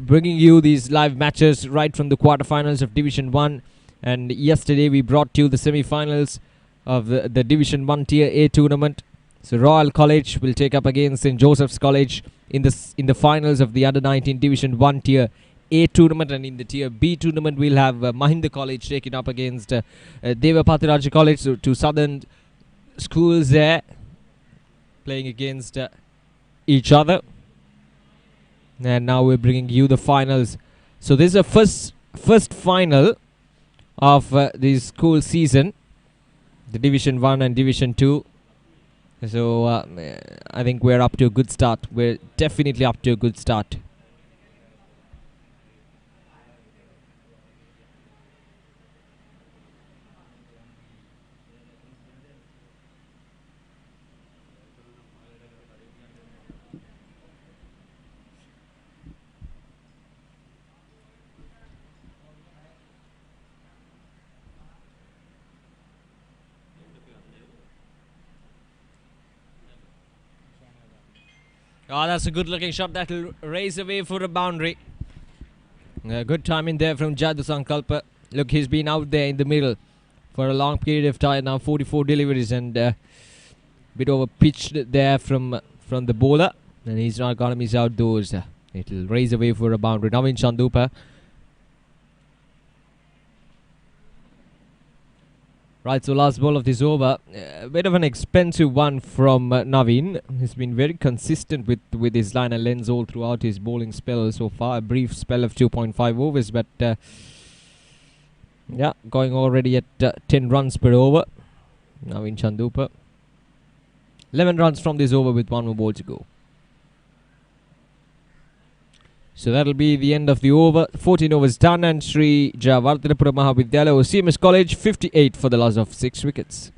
bringing you these live matches right from the quarterfinals of Division 1, and yesterday we brought you the semi-finals of the Division 1 Tier A tournament. So Royal College will take up against St. Joseph's College in the finals of the Under-19 Division 1 Tier A tournament, and in the Tier B tournament we'll have Mahinda College taking up against Devapatiraja College. So 2 southern schools there playing against each other. And now we're bringing you the finals. So this is the first final of the school season, the Division 1 and Division 2. So I think we're up to a good start. We're definitely up to a good start. Oh, that's a good looking shot that will raise away for a boundary. Good timing there from Jadu Sankalpa. Look, he's been out there in the middle for a long period of time now, 44 deliveries, and bit over pitched there from the bowler, and he's not going to miss out those. It'll raise away for a boundary. Naveen Chandupa. Right, so last ball of this over, a bit of an expensive one from Naveen. He's been very consistent with his line and lens all throughout his bowling spell so far. A brief spell of 2.5 overs, but yeah, going already at 10 runs per over. Naveen Chandupa. 11 runs from this over with 1 more ball to go. So that'll be the end of the over. 14 overs done, and Sri Jayawardhanapura Mahavidyalaya or CMS College 58 for the loss of 6 wickets.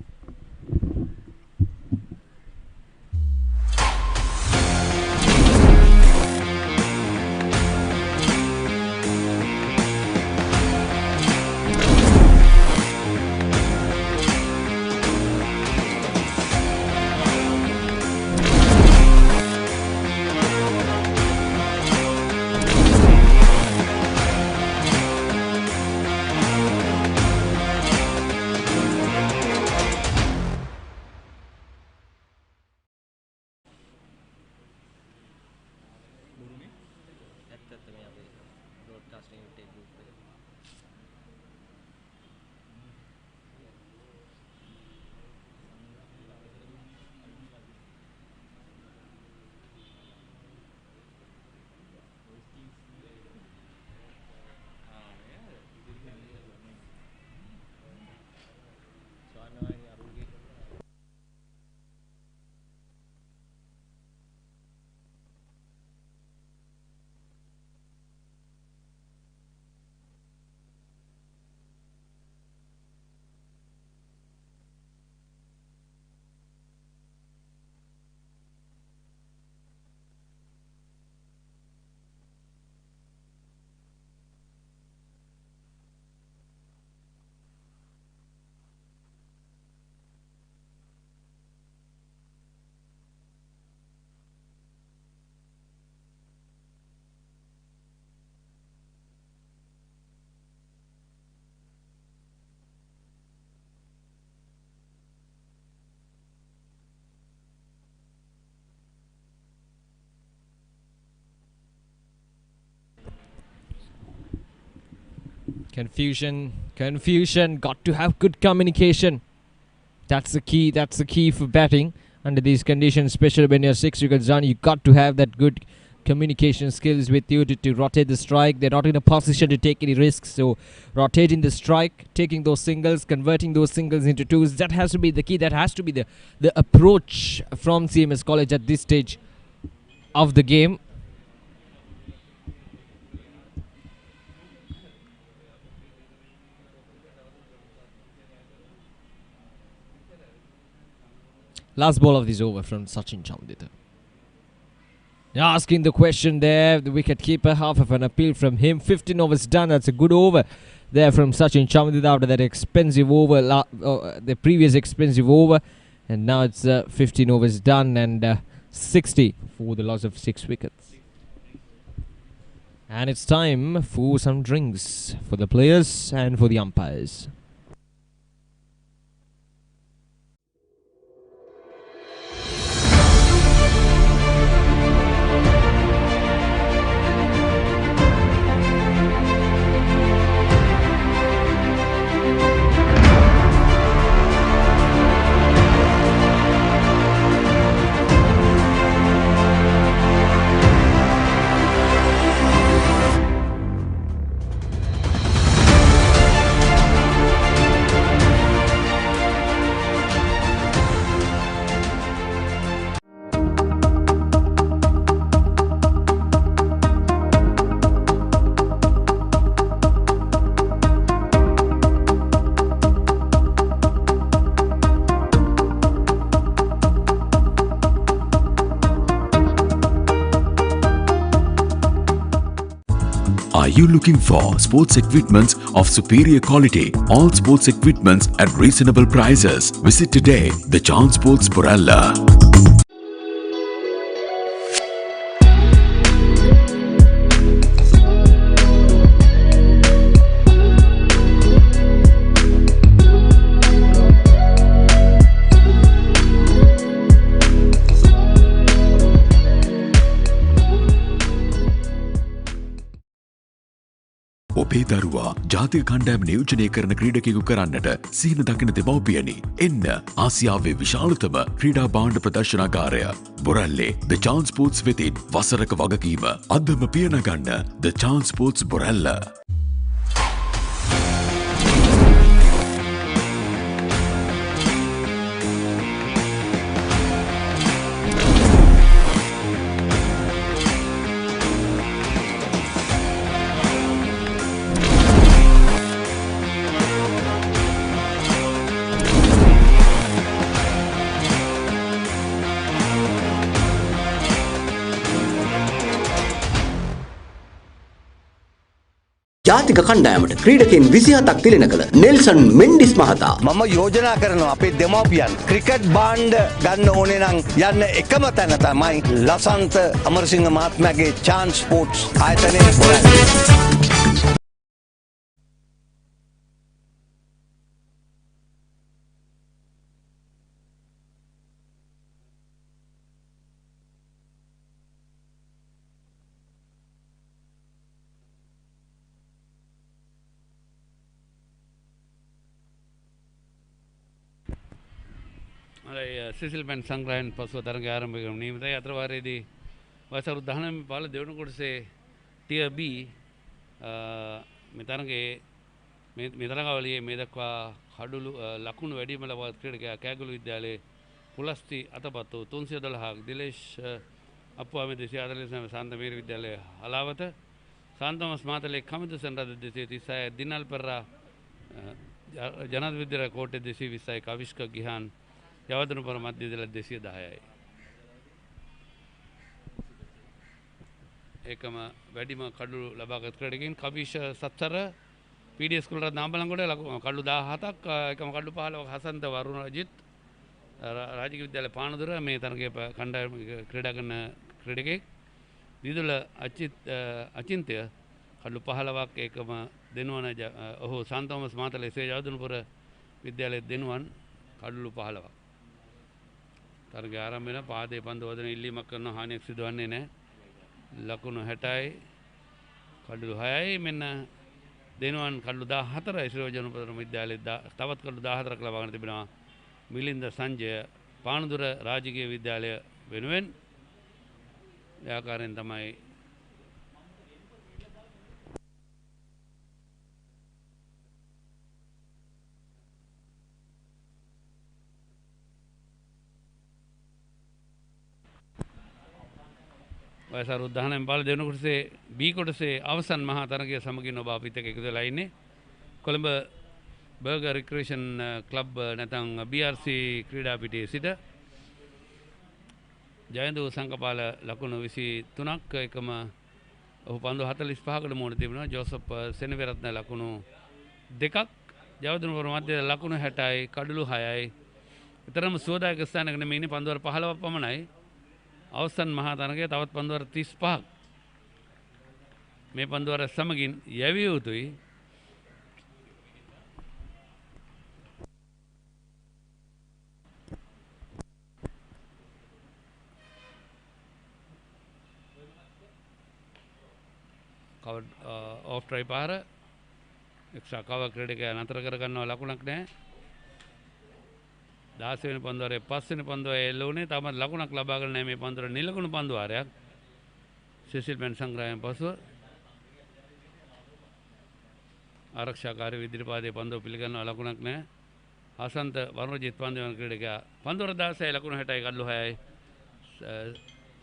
Confusion. Got to have good communication. That's the key. That's the key for batting under these conditions, especially when you're 6 wickets down. You got to have that good communication skills with you to rotate the strike. They're not in a position to take any risks, so rotating the strike, taking those singles, converting those singles into twos, that has to be the key. That has to be the approach from CMS College at this stage of the game. Last ball of this over from Sachin Chamdita. Asking the question there, the wicket keeper, half of an appeal from him. 15 overs done. That's a good over there from Sachin Chamdita after that expensive over, the previous expensive over. And now it's 15 overs done and 60 for the loss of 6 wickets. And it's time for some drinks for the players and for the umpires. Are you looking for sports equipments of superior quality? All sports equipments at reasonable prices. Visit today the Chance Sports Borella. ඔබේ දරුවා ජාතික කණ්ඩායම නියෝජනය කරන ක්‍රීඩකයෙකු කරන්නට සීන දකින දෙමව්පියනි. එන්න ආසියාවේ විශාලතම ක්‍රීඩා භාණ්ඩ ප්‍රදර්ශනාගාරය බොරැල්ලේ The Chance Sports වෙතින් වසරක වගකීම අදම පියනගන්න The Chance Sports බොරැල්ල. ජාතික කණ්ඩායමට ක්‍රීඩකයන් 27ක් තිලෙන කළ නෙල්සන් මෙන්ඩිස් මහතා මම යෝජනා කරනවා අපේ දෙමව්පියන් ක්‍රිකට් භාණ්ඩ ගන්න ඕනේ නම් යන්න එකම තැන තමයි ලසන්ත අමරසිංහ මහත්මයාගේ චාන්ස් ස්පෝර්ට්ස් ආයතනයේ බොරැල්ලේ. සිසිල්පැන් සංග්‍රහයෙන් පසුව තරග ආරම්භ කරන නියමිතයි. අතර වාරයේදී වයස අවුරුදු 19 පාල දෙවන කොටසේ ටියර් B මේ තරගාවලියේ මේ දක්වා කඩුළු ලකුණු වැඩිම ලබා ක්‍රීඩකයා කෑගොළු විද්‍යාලයේ පුලස්ති අතපත් වූ 312ක් දිලේෂ් අප්පුවාමේ 249 සාන්තමීර විද්‍යාලයේ හලාවත සාන්තෝමස් මාතලේ කමිදු සෙන්රද 236 දිනල් පෙරා ජනාධිපති විද්‍යාලය කෝට්ටේ 220යි කවිෂ්ක ගිහාන් යවදනුපුර මධ්‍ය විද්‍යාලය 210යි. ඒකම වැඩිම කඩුළු ලබාගත් ක්‍රීඩකයන් කවිෂ සත්තර පීඩීඑස් කුල රත්න අම්බලන්ගොඩ කඩුළු 17ක් එකම කඩුළු 15ක් හසන්ත වරුණ අජිත් රාජකීය විද්‍යාලය පානදුර මේ තරගයේ කණ්ඩායම ක්‍රීඩා කරන ක්‍රීඩකෙක් දිදුල අචින්තය කඩුළු 15ක් ඒකම දෙනුවන ඔහු සාන්තෝමස් මාතලේ යවදනුපුර විද්‍යාලයේ දෙනුවන් කඩුළු 15ක්. තරගය ආරම්භ වෙන පාදයේ පන්දු වදන ඉල්ලීමක් කරන හානියක් සිදුවන්නේ නැහැ. ලකුණු 60යි කඩුළු 6යි මෙන්න දෙනුවන් කඩලු 14යි ශ්‍රී ජනපද විද්‍යාලයේ තවත් කඩලු 14ක් ලබා ගන්න තිබෙනවා. මිලින්ද සංජය පානදුර රාජකීය විද්‍යාලය වෙනුවෙන් ඒ ආකාරයෙන් තමයි වයස අවුරුදු 19 බාල දෙවන කොටසේ B කොටසේ අවසන් මහා තරගය සමගින් ඔබ අපිත් එක්ක එකතු වෙලා ඉන්නේ. කොළඹ බර්ගර් රික්‍රියේෂන් ක්ලබ් නැත්නම් BRC ක්‍රීඩා පිටියේ සිට ජයන්තු සංකපාල ලකුණු 23ක් එකම ඔහු පන්දු 45කට මුහුණ තිබෙනවා. ජෝසප් සෙනවිරත්න ලකුණු 2ක්, ජයවර්ධනපුර මැද ලකුණු 60යි, කඩලු 6යි. විතරම සුවදායක ස්ථානයක නෙමෙයි ඉන්නේ, පන්දුවර 15ක් පමණයි. අවසන් මහා තරගයේ තවත් පන්දුවර 35ක් මේ පන්දුවර සමගින් යැවිය යුතුයි. කවර් ඔෆ් ට්‍රයි පාර එක්ස්ට්‍රා කවර් ක්‍රීඩකයා නතර කර ගන්නවා, ලකුණක් නැහැ. 16 වෙනි පන්දුවරේ 5 වෙනි පන්දුවේ එල්ල වුණේ. තාමත් ලකුණක් ලබා ගන්න නැහැ මේ පන්දුවර. නිලකුණු පන්දුවාරයක් සිසිල් පෙන් සංග්‍රහයෙන් පසුව ආරක්ෂාකාරී විදිරපාදයේ පන්දුව පිළිගන්නවා, ලකුණක් නැහැ. හසන්ත වරුණජිත් පන්දුවන ක්‍රීඩකයා පන්දුවර 16යි, ලකුණු 60යි, කඩලු 6යි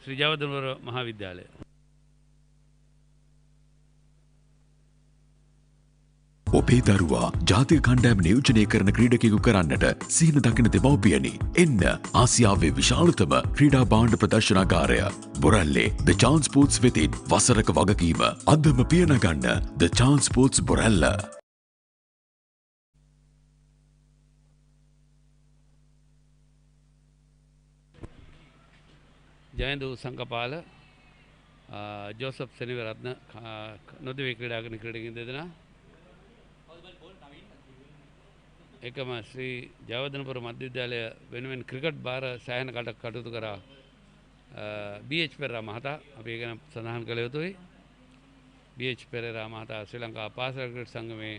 ශ්‍රී ජයවර්ධනපුර මහාවිද්‍යාලය. ඔබේ දරුවා ජාතික කණ්ඩායම නියෝජනය කරන ක්‍රීඩකයෙකු කරන්නට සිහින දකින දෙමව්පියනි, එන්න ආසියාවේ විශාලතම ක්‍රීඩා භාණ්ඩ ප්‍රදර්ශනාගාරය බොරැල්ලේ ද චාන්ස් ස්පෝර්ට්ස් වෙතින් වසරක වගකීම අදම පියනගන්න ද chance sports Borella. Jayanthu Sankapala Joseph Seneviratne නොදෙවි ක්‍රීඩා කරන ක්‍රීඩකින් දෙදෙනා එකම ශ්‍රී ජයවර්ධනපුර මධ්‍ය විද්‍යාලය වෙනුවෙන් ක්‍රිකට් බාර සෑහෙන කටයුතු කරා BH පෙරේරා මහතා. අපි ඒ ගැන සඳහන් කළ යුතුයි. BH පෙරේරා මහතා ශ්‍රී ලංකා පාසල් ක්‍රිකට් සංගමේ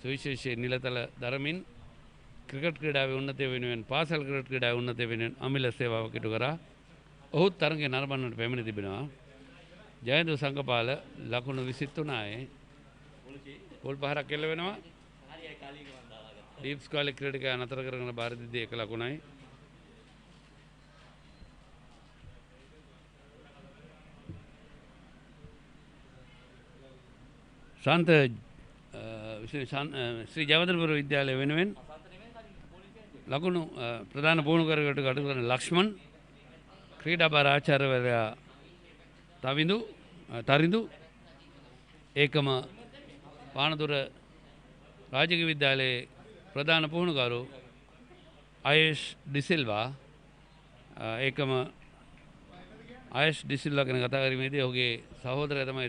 සුවිශේෂී නිලතල දරමින් ක්‍රිකට් ක්‍රීඩාවේ උන්නතය වෙනුවෙන් පාසල් ක්‍රිකට් ක්‍රීඩාවේ උන්නතය වෙනුවෙන් අමිල සේවාවක් ඉටු කරා. ඔහුත් තරගය නරඹන්නට පැමිණ තිබෙනවා. ජයන්තු සංකපාල ලකුණු 23යි. ගෝල් පහරක් එල්ල වෙනවා. ඩීප්ස් කාලේ ක්‍රීඩකයා නතර කරගෙන බාර දෙද්දී 1 ලකුණයි. ශාන්ත ශ්‍රී ජයවර්ධනපුර විද්‍යාලය වෙනුවෙන් ලකුණු ප්‍රධාන පුහුණුකරකට කටයුතු කරන ලක්ෂ්මන්, ක්‍රීඩා බාර ආචාර්යවරයා තරිඳු, ඒකම පානදුර රාජකීය විද්‍යාලයේ ප්‍රධාන පුහුණුකරු ආයේෂ් ඩිසිල්වා, ඒකම ආයේෂ් ඩිසිල්වා ගැන කතා කිරීමේදී ඔහුගේ සහෝදරයා තමයි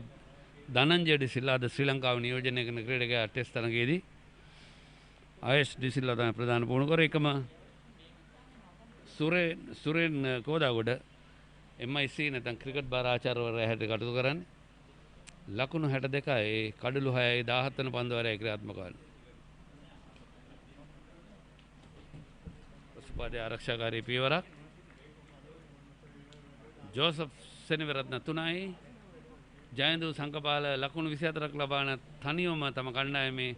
ධනංජය ඩිසිල්වා. අද ශ්‍රී ලංකාව නියෝජනය කරන ක්‍රීඩකයා ටෙස්ට් තරගයේදී ආයේෂ් ඩිසිල්වා තමයි ප්‍රධාන පුහුණුකරු. ඒකම සුරේන් කෝදාගොඩ MIC නැත්නම් ක්‍රිකට් බාර ආචාර්යවරයා හැටියට කටයුතු කරන්නේ. ලකුණු 62යි, කඩලු 6යි, 17 වන පන්දුවරය ක්‍රියාත්මක වන්නේ. පසුපාදේ ආරක්ෂාකාරී පියවරක්. ජෝසප් සෙනවිරත්න 3යි, ජයන්තු සංකපාල ලකුණු 24ක් ලබාන තනියම තම කණ්ඩායමේ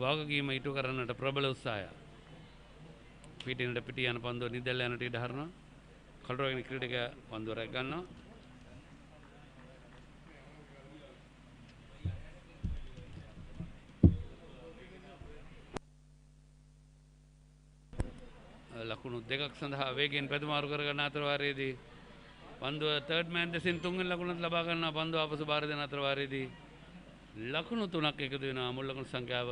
වගකීම ඉටු කරන්නට ප්‍රබල උත්සාහයක්. පිටිනට පිටි යන පන්දුව නිදැල්ල යනට ඉඩ හරිනවා. කළුරගෙන ක්‍රීඩකයා පන්දුව රැක ගන්නවා. ලකුණු 2ක් සඳහා වේගයෙන් පැතුමාරු කරගන්න අතර වාරයේදී පන්දුව තර්ඩ් මෑන් දෙසින් 3 වෙනි ලකුණත් ලබා ගන්නවා. පන්දුව අපසු බාර දෙන අතර වාරයේදී ලකුණු 3ක් එකතු වෙනවා. මුල් ලකුණු සංඛ්‍යාව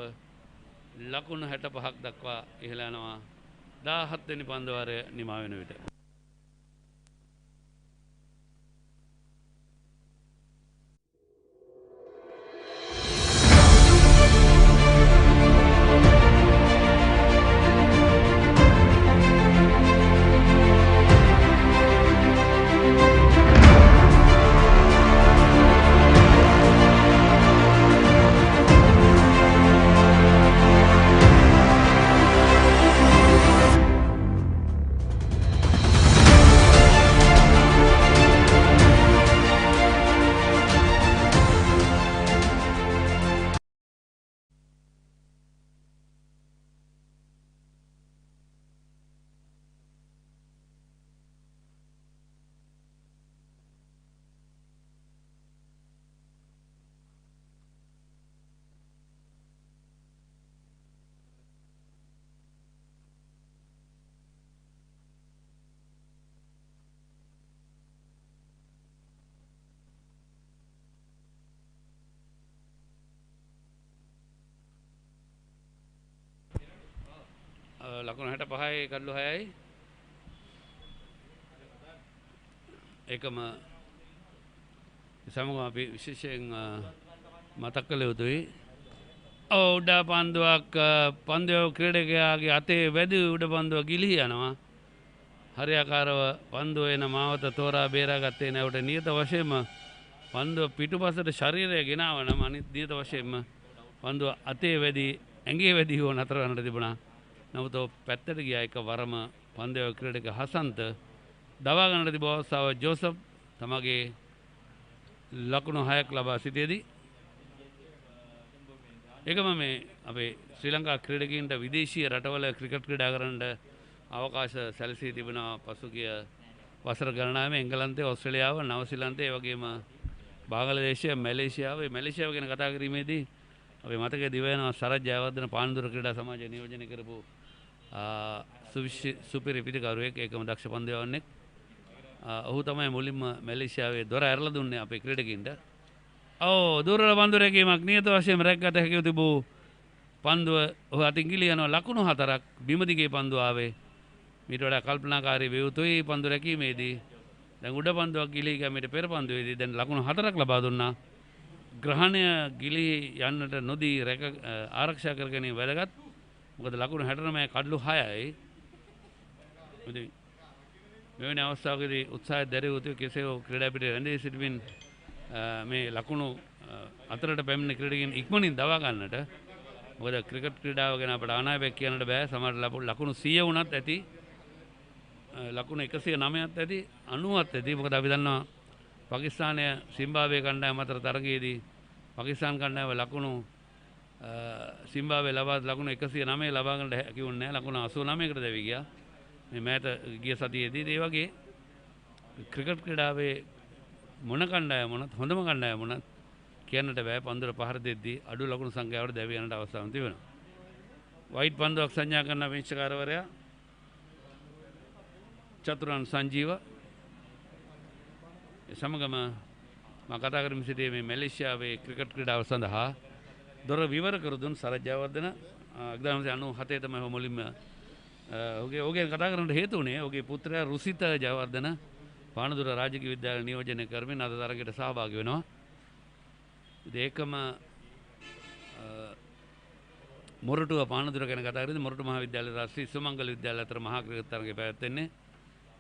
ලකුණු 65ක් දක්වා ඉහළ යනවා. 17 වෙනි පන්දුවාරය නිමා වෙන විට ලකුණු 65යි කඩලු 6යි. ඒකම සමග අපි විශේෂයෙන් මතක් කළ යුතුයි. උඩ පන්දුවක් පන්දු ක්‍රීඩකයාගේ අතේ වැදි උඩ පන්දුව ගිලිහි යනවා. හරියාකාරව පන්දුව එන මාවත තෝරා බේරාගත්තේ නැවට නියත වශයෙන්ම පන්දුව පිටුපසට ශරීරය ගෙනාව නම් අනිත් නියත වශයෙන්ම පන්දුව අතේ වැදි ඇඟේ වැදි හෝ නතර කරන්නට තිබුණා. නමුත් පැත්තට ගියා එක වරම පන්දු ක්‍රීඩක හසන්ත දවා ගන්නට තිබූ අවස්ථාව ජෝසප් තමගේ ලකුණු 6ක් ලබා සිටියේදී ඒකම මේ අපේ ශ්‍රී ලංකා ක්‍රීඩකයන්ට විදේශීය රටවල ක්‍රිකට් ක්‍රීඩා කරන්නට අවකාශ සැලසී තිබෙනවා පසුගිය වසර ගණනාවේ එංගලන්තයේ ඕස්ට්‍රේලියාව නවසීලන්තයේ වගේම බංග්ලාදේශය මැලේසියාව ගැන කතා කිරීමේදී අපේ මතකයේ දිව යනවා සරත් ජයවර්ධන පානදුර ක්‍රීඩා සමාජය නියෝජනය කරපු සුපිරි පිටිකරුවෙක් ඒකම දක්ෂ පන්දුවන්නෙක්. ඔහු තමයි මුලින්ම මැලේසියාවේ දොර ඇරලා දුන්නේ අපේ ක්‍රීඩකින්ට. දුර්වල පන්දු රැකීමක් නියත වශයෙන් රැකගත හැකිව තිබූ පන්දුව ඔහු අතින් ගිලී යනවා. ලකුණු 4ක් බිම දිගේ පන්දුව ආවේ. මීට වඩා කල්පනාකාරී විය යුතුයි පන්දු රැකීමේදී. දැන් උඩ පන්දුවක් ගිලී ගියා මීට පෙර පන්දුවේදී දැන් ලකුණු 4ක් ලබා දුන්නා. ග්‍රහණය ගිලී යන්නට නොදී ආරක්ෂා කර ගැනීම වැදගත්. මොකද ලකුණු 69 කඩලු 6යි. ඉතින් මෙවැනි අවස්ථාවකදී උත්සාහය දැරිය යුතුයි කෙසේ හෝ ක්‍රීඩා පිටේ රැඳී සිටමින් මේ ලකුණු අතරට පැමිණෙන ක්‍රීඩකයන් ඉක්මනින් දවා ගන්නට. මොකද ක්‍රිකට් ක්‍රීඩාව ගැන අපට ආනායපයක් කියන්නට බෑ. සමහර ලකුණු 100 වුණත් ඇති, ලකුණු 109ක් ඇති, 90ක් ඇති. මොකද අපි දන්නවා පාකිස්තානය සිම්බාබ්වේ කණ්ඩායම අතර තරගයේදී පාකිස්තාන කණ්ඩායම ලකුණු සිම්බාබ්වේ ලබා ලකුණු 109 ලබා ගන්නට හැකි වුණේ නැහැ. ලකුණු 89කට දැවි ගියා. මේ මෑත ගිය සතියේදී ඒ වගේ ක්‍රිකට් ක්‍රීඩාවේ මොන කණ්ඩායම වුණත් හොඳම කණ්ඩායම වුණත් කියන්නට බෑ පන්දුර පහර දෙද්දී අඩු ලකුණු සංඛ්‍යාවට දැවී යන්නට අවස්ථාවක් තිබෙනවා. වයිට් පන්දුවක් සංඥා කරන විනිශ්චයකාරවරයා චතුරන් සංජීව සමගම මම කතා කරමින් සිටියේ මේ මැලේසියාවේ ක්‍රිකට් ක්‍රීඩාව සඳහා දොර විවර කර දුන් සරත් ජයවර්ධන 1997 තමයි ඔහු මුලින්ම ඔහුගේ කතා කරන්නට හේතු වුණේ ඔහුගේ පුත්‍රයා රුසිත ජයවර්ධන පානදුර රාජකීය විද්‍යාලය නියෝජනය කරමින් අද තරගයට සහභාගී වෙනවා. ඒකම මොරටුව පානදුර ගැන කතා කරද්දී මොරටු මහාවිද්‍යාලය රාජ්‍ය සුමංගල විද්‍යාලය අතර මහා ක්‍රිකට් තරගය පැවැත්වෙන්නේ.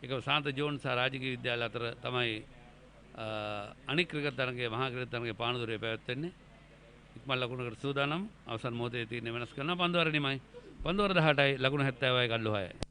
ඒක සාන්ත ජෝන් සහ රාජකීය විද්‍යාලය අතර තමයි අනික් ක්‍රිකට් තරගයේ මහා ක්‍රිකට් තරගයේ පානදුරේ පැවැත්වෙන්නේ. ඉක්මන් ලකුණකට සූදානම් අවසන් මොහොතේ තීරණය වෙනස් කරන පන්දුවර නිමයි. පන්දුවර 18යි ලකුණු 70යි කඩලු 6යි.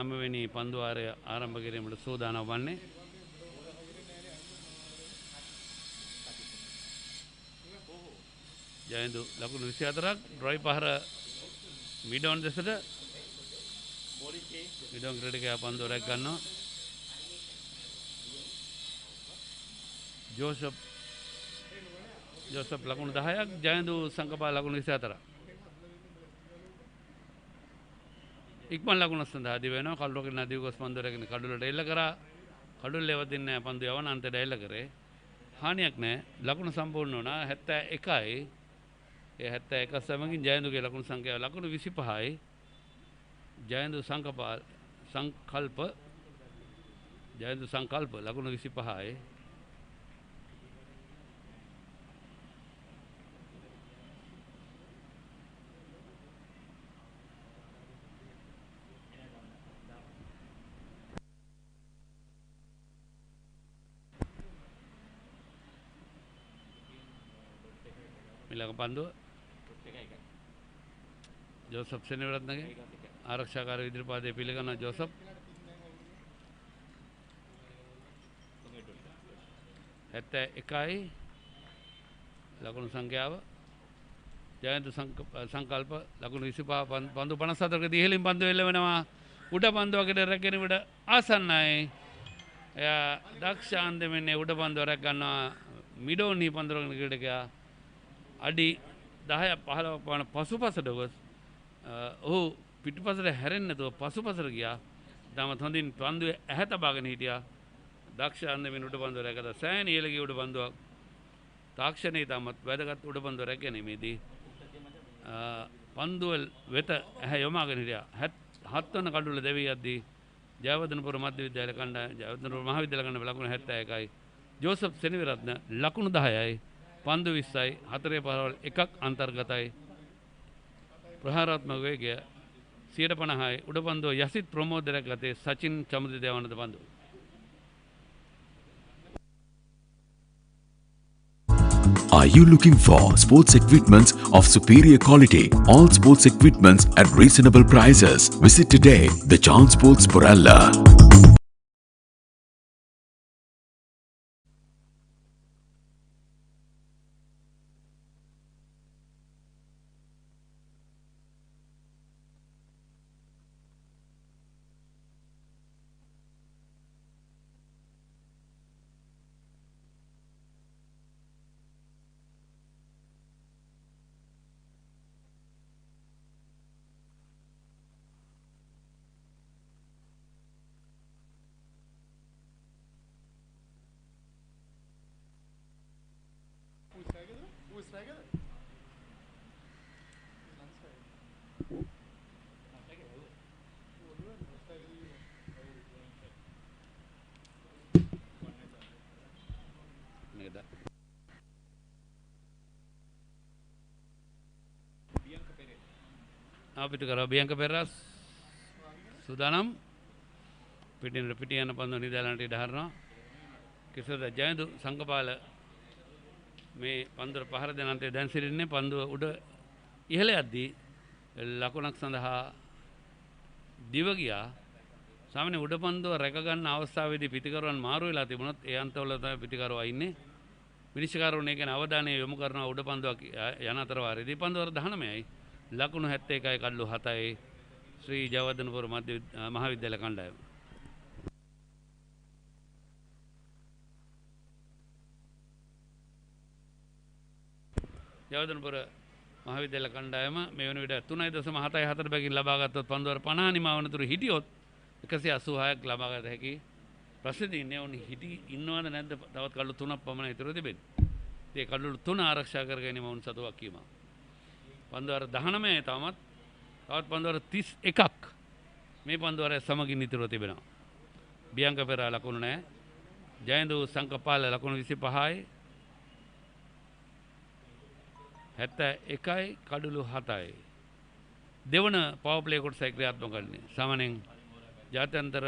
නවවෙනි පන්දුවාරය ආරම්භ කිරීමට සූදානම් වන්නේ. ජයන්තු ලකුණු 24ක් ඩ්‍රයිව් පහර මිඩෝන් දෙසට මිඩෝන් ක්‍රීඩකයා පන්දුව රැක ගන්නවා. ජෝසප් ලකුණු 10ක් ජයන්තු සංකපා ලකුණු 24ක්. ඉක්මන් ලකුණ සඳහා දී වෙනවා. කඩුලක නදී ගොස් පන්දුව රැගෙන කඩුලට එල්ල කරා. කඩුල ලෙවදින්නේ නැහැ. පන්දුව යවන අන්තයට එල්ල කරේ. හානියක් නැහැ. ලකුණ සම්පූර්ණ වුණා 71යි. ඒ 71 සමගින් ජයන්තුගේ ලකුණු සංඛ්‍යාව ලකුණු 25යි. ජයන්තු සංකල්ප ලකුණු 25යි. මිලක පන්දුව ජෝසප් සෙනවිරත්නගේ ආරක්ෂාකාර ඉදිරිපාදයේ පිළිගන්න ජෝසප් 71යි ලකුණු සංඛ්‍යාව ජයන්ත සංකල්ප ලකුණු 25 පන්දු 54කදී ඉහළින් පන්දු එල්ල වෙනවා උඩ පන්දුවකට රැගෙන විට ආසන්නයි එයා දක්ෂ අන්දමනේ උඩ පන්දුව රැක ගන්නවා මිඩෝනි පන්දුරගෙන ක්‍රීඩකයා අඩි 10 15 පමණ පසුපසට ගොස් ඔහු පිටුපසට හැරෙන්නේ නැතුව පසුපසට ගියා. තාමත් හොඳින් පන්දුවේ ඇහැ තබාගෙන හිටියා. දක්ෂ අන්දමින් උඩ පන්දුව රැකලා සෑහෙන ඉහළ ගිය උඩ පන්දුවක්. තාක්ෂණයේ තාමත් වැදගත් උඩ පන්දුව රැකගැනීමේදී පන්දුව වෙත ඇහැ යොමාගෙන හිටියා. 7 වන කඩුල දෙවි යද්දී ජයවර්ධනපුර මධ්‍ය විද්‍යාලය කණ්ඩායම ජයවර්ධනපුර මහාවිද්‍යාලය කණ්ඩායම ලකුණු 71යි. ජෝසප් සෙනවිරත්න ලකුණු 10යි. පන්දු 20යි. 4 පහරවල් එකක් අන්තර්ගතයි. ප්‍රහාරාත්මක වේගය 50යි. උඩ පන්දුව යසිත් ප්‍රමෝදයක් ගතේ සචින් චමුදිදේවනද පන්දුව. Are you looking for sports equipments of superior quality? All sports equipments at reasonable prices. Visit today the Chance Sports Poralla. අපිට කරා බියංක පෙරස් සූදානම් පිටියන පන්දු නිදාලන්ට ඉඩ හරනවා. කිසද ජයන්තු සංකපාල මේ පන්දුර පහර දෙන අන්තයේ දැන් සිටින්නේ පන්දුව උඩ ඉහළ යද්දී ලකුණක් සඳහා දිව ගියා. සාමාන්‍ය උඩ පන්දුව රැක ගන්න අවස්ථාවේදී පිටිකරුවන් මාරු වෙලා තිබුණොත් ඒ අන්තවල තමයි පිටිකරුවා ඉන්නේ. විනිශ්චයකාරවරුන් ඒ කියන්නේ අවධානය යොමු කරන උඩ පන්දුවක් යන අතර වාරයේදී පන්දුව 19යි. ලකුණු 71යි කඩලු 7යි ශ්‍රී ජයවර්ධනපුර මධ්‍ය මහාවිද්‍යාල කණ්ඩායම. ජයවර්ධනපුර මහාවිද්‍යාල කණ්ඩායම මේ වන විට 3.74 බැගින් ලබා ගත්තොත් පන්දුවර 50 නිමා වනතුරු හිටියොත් 186ක් ලබා ගත හැකි. ප්‍රශ්නේ තියෙන්නේ උන් ඉන්නවද නැද්ද තවත් කඩලු 3ක් පමණ ඉතුරු තිබෙන්නේ. ඒ කඩලු 3 ආරක්ෂා කර ගැනීම උන් සතුවක් කීම. පන්දුවර 19යි තවත් පන්දුවර 31ක් මේ පන්දුවර සමගින් ඉතුරුව තිබෙනවා. බියංක පෙරා ලකුණු නැහැ. ජයන්තු සංකපාල ලකුණු 25යි 71යි කඩලු 7යි. දෙවන පවර් ප්ලේ කොටසයි ක්‍රියාත්මක කරන්නේ. සාමාන්‍යයෙන් ජාත්‍යන්තර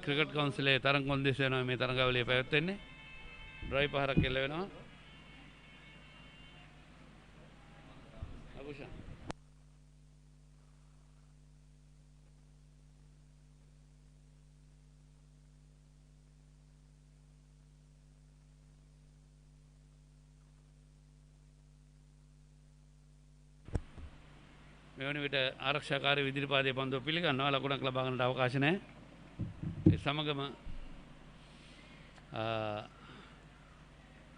ක්‍රිකට් කවුන්සිලේ තරඟ කොන්දේශ වෙනවා මේ තරඟාවලිය පැවැත්වෙන්නේ. ඩ්‍රයිව් පහරක් කෙල්ල වෙනවා. මෙවැනි විට ආරක්ෂාකාරී විදිරිපාදයේ පන්දුව පිළිගන්නවා. ලකුණක් ලබා ගන්නට අවකාශ නැහැ. ඒ සමගම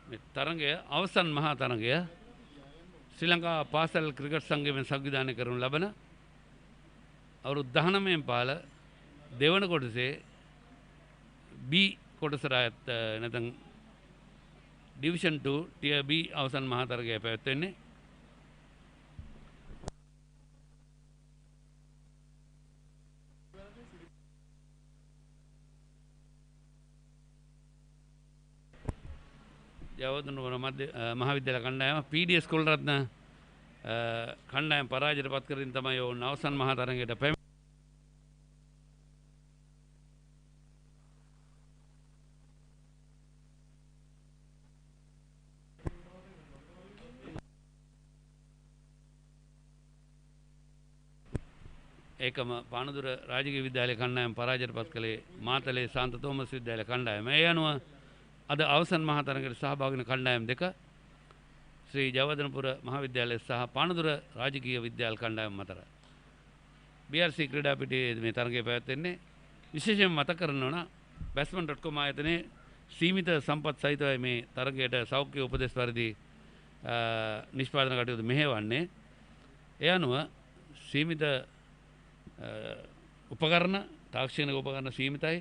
මේ තරඟය අවසන් මහා තරඟය ශ්‍රී ලංකා පාසල් ක්‍රිකට් සංගමයෙන් සංවිධානය කරනු ලබන අවුරුදු 19න් පාල දෙවන කොටසේ B කොටසට අයත් නැත්නම් ඩිවිෂන් 2 ටියර් B අවසන් මහා තරඟය පැවැත්වෙන්නේ. ජයවර්ධනපුර මහාවිද්‍යාල කණ්ඩායම PDS කුලරත්න කණ්ඩායම පරාජයට පත් කරමින් තමයි ඔවුන් අවසන් මහා තරඟයට පැමිණෙන්නේ. ඒකම පානදුර රාජකීය විද්‍යාලය කණ්ඩායම පරාජයට පත් කළේ මාතලේ සාන්ත තෝමස් විද්‍යාලය කණ්ඩායම. ඒ අනුව අද අවසන් මහා තරඟයට සහභාගී වන කණ්ඩායම් දෙක ශ්‍රී ජයවර්ධනපුර මහාවිද්‍යාලය සහ පානදුර රාජකීය විද්‍යාල කණ්ඩායම අතර BRC ක්‍රීඩා පිටියේ මේ තරගය පැවැත්වෙන්නේ. විශේෂයෙන් මතක් කරනවා නම් batsman.com ආයතනයේ සීමිත සම්පත් සහිතව මේ තරගයට සෞඛ්‍ය උපදෙස් පරිදි නිෂ්පාදන කටයුතු මෙහෙවන්නේ. ඒ අනුව සීමිත උපකරණ තාක්ෂණික උපකරණ සීමිතයි.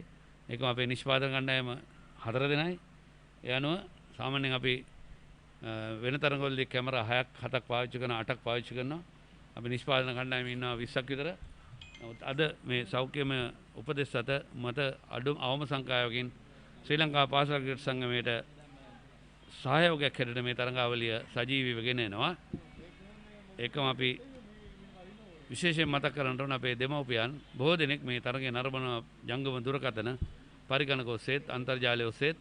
ඒකම අපේ නිෂ්පාදන කණ්ඩායම 4 දෙනයි. ඒ අනුව සාමාන්‍යයෙන් අපි වෙන තරඟවලදී කැමරා 6ක් 7ක් පාවිච්චි කරන 8ක් පාවිච්චි කරනවා. අපි නිෂ්පාදන කණ්ඩායමේ ඉන්නවා 20ක් විතර. නමුත් අද මේ සෞඛ්‍යමය උපදෙස් මත අවම සංඛ්‍යාවකින් ශ්‍රී ලංකා පාසල් ක්‍රිකට් සංගමයට සහයෝගයක් හැටියට මේ තරඟාවලිය සජීවීව ගෙන එනවා. ඒකම අපි විශේෂයෙන් මතක් කරන්න ඕන අපේ දෙමව්පියන් බොහෝ දෙනෙක් මේ තරගයේ නරඹන ජංගම දුරකථන පරිගණක ඔස්සේත් අන්තර්ජාලය ඔස්සේත්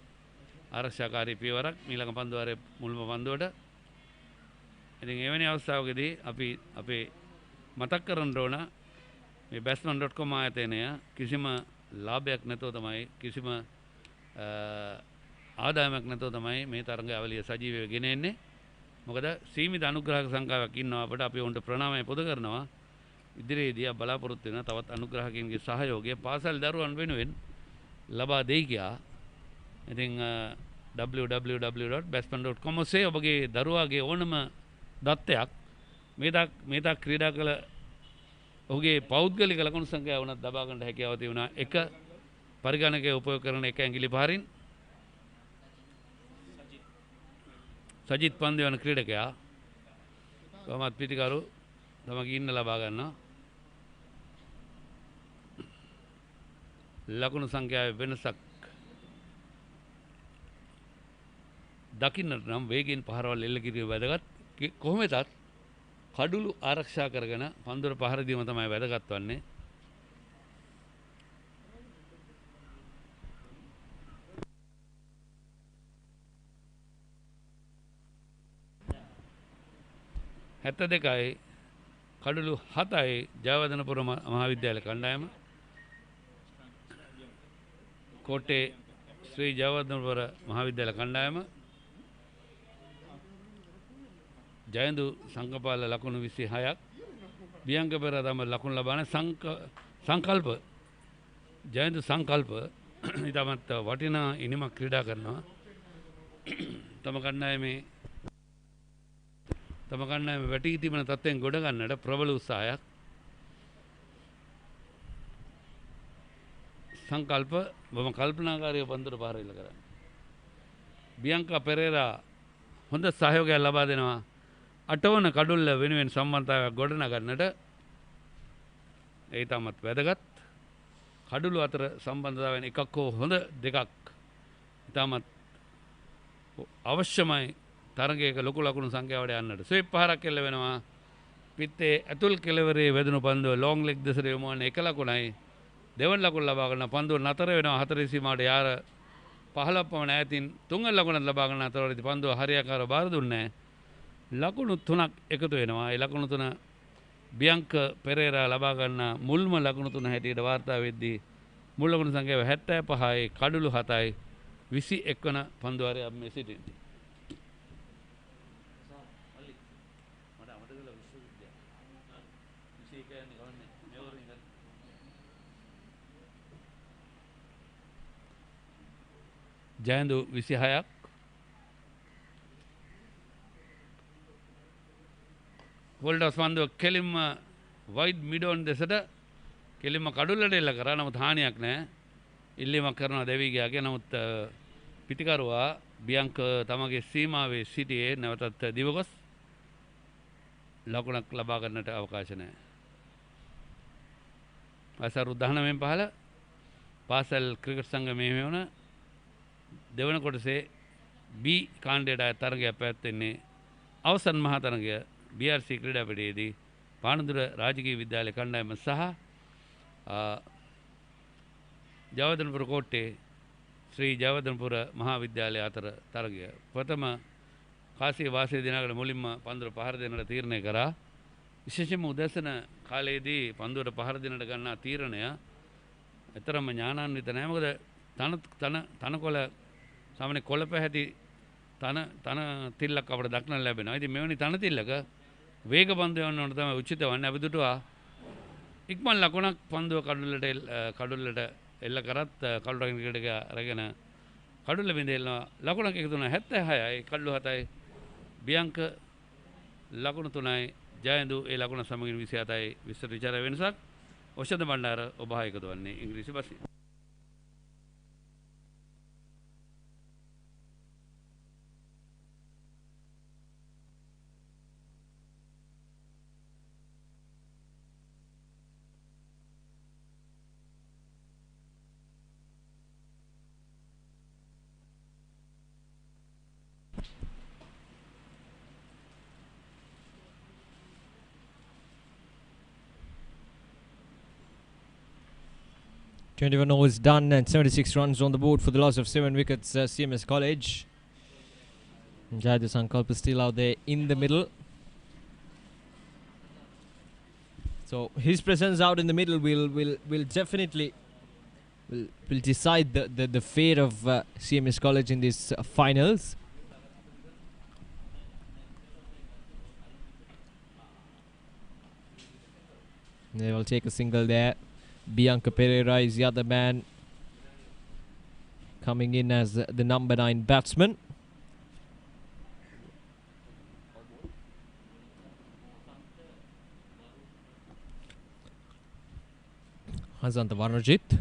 ආරක්ෂාකාරී පියවරක් ඊළඟ පන්දුවාරයේ මුල්ම පන්දුවට. ඉතින් එවැනි අවස්ථාවකදී අපි අපේ මතක් කරන්න ඕන මේ batsman.com ආයතනය කිසිම ලාභයක් නැතුව තමයි කිසිම ආදායමක් නැතුව තමයි මේ තරඟාවලිය සජීවීව ගෙන එන්නේ. මොකද සීමිත අනුග්‍රහක සංඛ්‍යාවක් ඉන්නවා අපිට. අපි උන්ට ප්‍රණාමය පුද කරනවා. ඉදිරියේදී බලාපොරොත්තු වෙන තවත් අනුග්‍රහකයන්ගේ සහයෝගය පාසල් දරුවන් වෙනුවෙන් ලබා දෙයි කියා. ඉතින් www.batsman.com ඔස්සේ ඔබගේ දරුවාගේ ඕනම දත්තයක් මේදා ක්‍රීඩා කළ ඔහුගේ පෞද්ගලික ලකුණු සංඛ්‍යාව වුණත් ලබා ගන්න හැකියාව තිබුණා. එක පරිගණකයේ උපයෝග කරන එක ඇඟිලි පහරින් සජිත් පන්දු යන ක්‍රීඩකයා කොහොමත් පිටිකරු තමගේ ඉන්න ලබා ගන්නවා. ලකුණු සංඛ්‍යාවේ වෙනසක් දකින්නට නම් වේගයෙන් පහරවල් එල්ල කිරීම වැදගත්. කොහොම වෙතත් කඩුළු ආරක්ෂා කරගෙන පන්දුර පහර දීම තමයි වැදගත් වන්නේ. හැත්ත දෙකයි කඩුළු 7යි ජයවර්ධනපුර මහාවිද්‍යාල කණ්ඩායම. කෝට්ටේ ශ්‍රී ජයවර්ධනපුර මහාවිද්‍යාල කණ්ඩායම. ජයන්දු සංකපාල ලකුණු 26ක්. බියංක පෙරේරා තම ලකුණු ලබන සංකල්ප ජයන්දු සංකල්ප ඉතාමත් වටිනා ඉනිමක් ක්‍රීඩා කරනවා. තම කණ්ඩායමේ වැටී තිබෙන තත්ත්වයෙන් ගොඩ ගන්නට ප්‍රබල උත්සාහයක්. සංකල්ප බොහොම කල්පනාකාරීව පන්දුර පහර එල්ල කරන්නේ. බියංකා පෙරේරා හොඳ සහයෝගයක් ලබා දෙනවා. අටවන කඩුල්ල වෙනුවෙන් සම්බන්ධතාවයක් ගොඩනගන්නට. ඒ තමත් වැදගත්. කඩුළු අතර සම්බන්ධතාවයන් එකක් හෝ හොඳ දෙකක් ඉතාමත් අවශ්‍යමයි තරගයක ලොකු ලකුණු සංඛ්‍යාවට යන්නට. ස්වීප් පහරක් එල්ල වෙනවා. පිත්තේ ඇතුල් කෙළවරේ වැදුණු පන්දුව ලොං ලෙග් දෙසට යොමු වන එක ලකුණයි. දෙවන ලකුණ ලබා ගන්න පන්දුව නතර වෙනවා. හතරේ සීමාවට යාර 15ක් පමණ ඈතින් තුන්වෙනි ලකුණ ලබා ගන්න අතරවලදී පන්දුව හරියාකාරව බාර දුන්නේ ලකුණු 3ක් එකතු වෙනවා. ඒ ලකුණු 3 බියංක පෙරේරා ලබා ගන්න මුල්ම ලකුණු 3 හැටියට වාර්තා වෙද්දී මුල් ලකුණු සංඛ්‍යාව 75යි කඩුළු 7යි 21 වන පන්දුවාරය අපි මේ සිටින්නේ. ජයන්දු 26ක්. වෝල්ඩස් පන්දුව කෙලින්ම වයිඩ් මිඩෝන් දෙසට කෙලින්ම කඩුල්ලට එල්ල කරා. නමුත් හානියක් නැහැ. ඉල්ලීමක් කරනවා දෙවිගයාගේ. නමුත් පිටිකරුවා බියංක තමගේ සීමාවේ සිටියේ නැවතත් දිවගොස් ලකුණක් ලබා ගන්නට අවකාශ නැහැ. අසරු 19 පහළ පාසල් ක්‍රිකට් සංගමයේ මෙවන දෙවන කොටසේ B කාණ්ඩයට තරගයක් පැවැත්වෙන්නේ. අවසන් මහා තරගය BRC ක්‍රීඩා පිටියේදී පානදුර රාජකීය විද්‍යාලය කණ්ඩායම සහ ජයවර්ධනපුර කෝට්ටේ ශ්‍රී ජයවර්ධනපුර මහාවිද්‍යාලය අතර තරගය. ප්‍රථම කාසිය වාසය දිනකට මුලින්ම පන්දුර පහර දෙන්නට තීරණය කරා. විශේෂයෙන්ම උදැසන කාලයේදී පන්දුවට පහර දෙන්නට ගන්නා තීරණය එතරම්ම ඥානාන්විත නැහැ. මොකද තනකොළ සාමාන්‍ය කොළ පැහැති තන තිල්ලක් අපට දක්නට ලැබෙනවා. ඉතින් මෙවැනි තන තිල්ලක වේග පන්දු යවන්න ඕන තමයි උචිත වන්නේ. අපි දුටුවා ඉක්මන් ලකුණක් පන්දුව කඩුල්ලට එල්ල කරත් කඩුල්ල ක්‍රිකට් එක අරගෙන කඩුල්ල බින්දෙල්නවා. ලකුණක් එකතු වුණා 76යි කඩුල්ල 7යි බියංක ලකුණු 3යි ජයන්දු ඒ ලකුණ සමගින් 27යි විස්තර විචාර වෙනසක්. ඔෂධ බණ්ඩාර ඔබ හා එකතු වන්නේ ඉංග්‍රීසි භාෂාවෙන්. Twenty-one overs done and 76 runs on the board for the loss of 7 wickets. CMS College. Jayadu Sankalp is still out there in the middle. So his presence out in the middle will definitely will decide the fate of CMS College in these finals. They will take a single there. Bianca Pereira is the other man coming in as the number 9 batsman. Hasanta Varnajit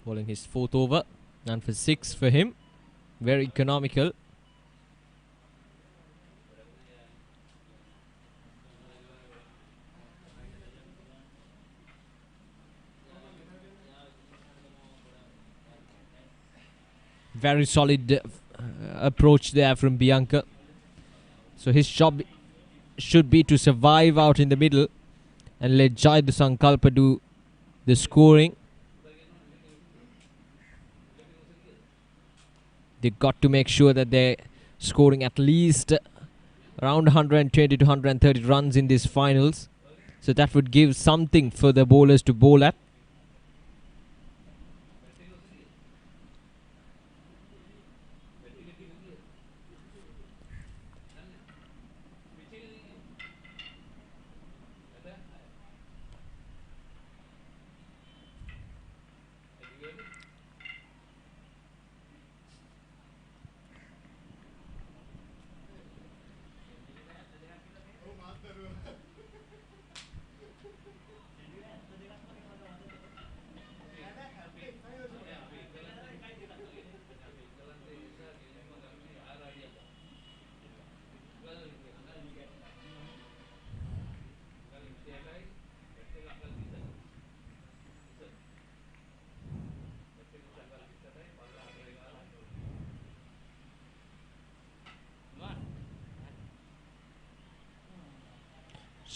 bowling his 4th over and for 6 for him. Very economical. Very solid approach there from Bianca. So his job should be to survive out in the middle and let Jayadu Sankalpa do the scoring. They got to make sure that they're scoring at least around 120 to 130 runs in these finals. So that would give something for the bowlers to bowl at.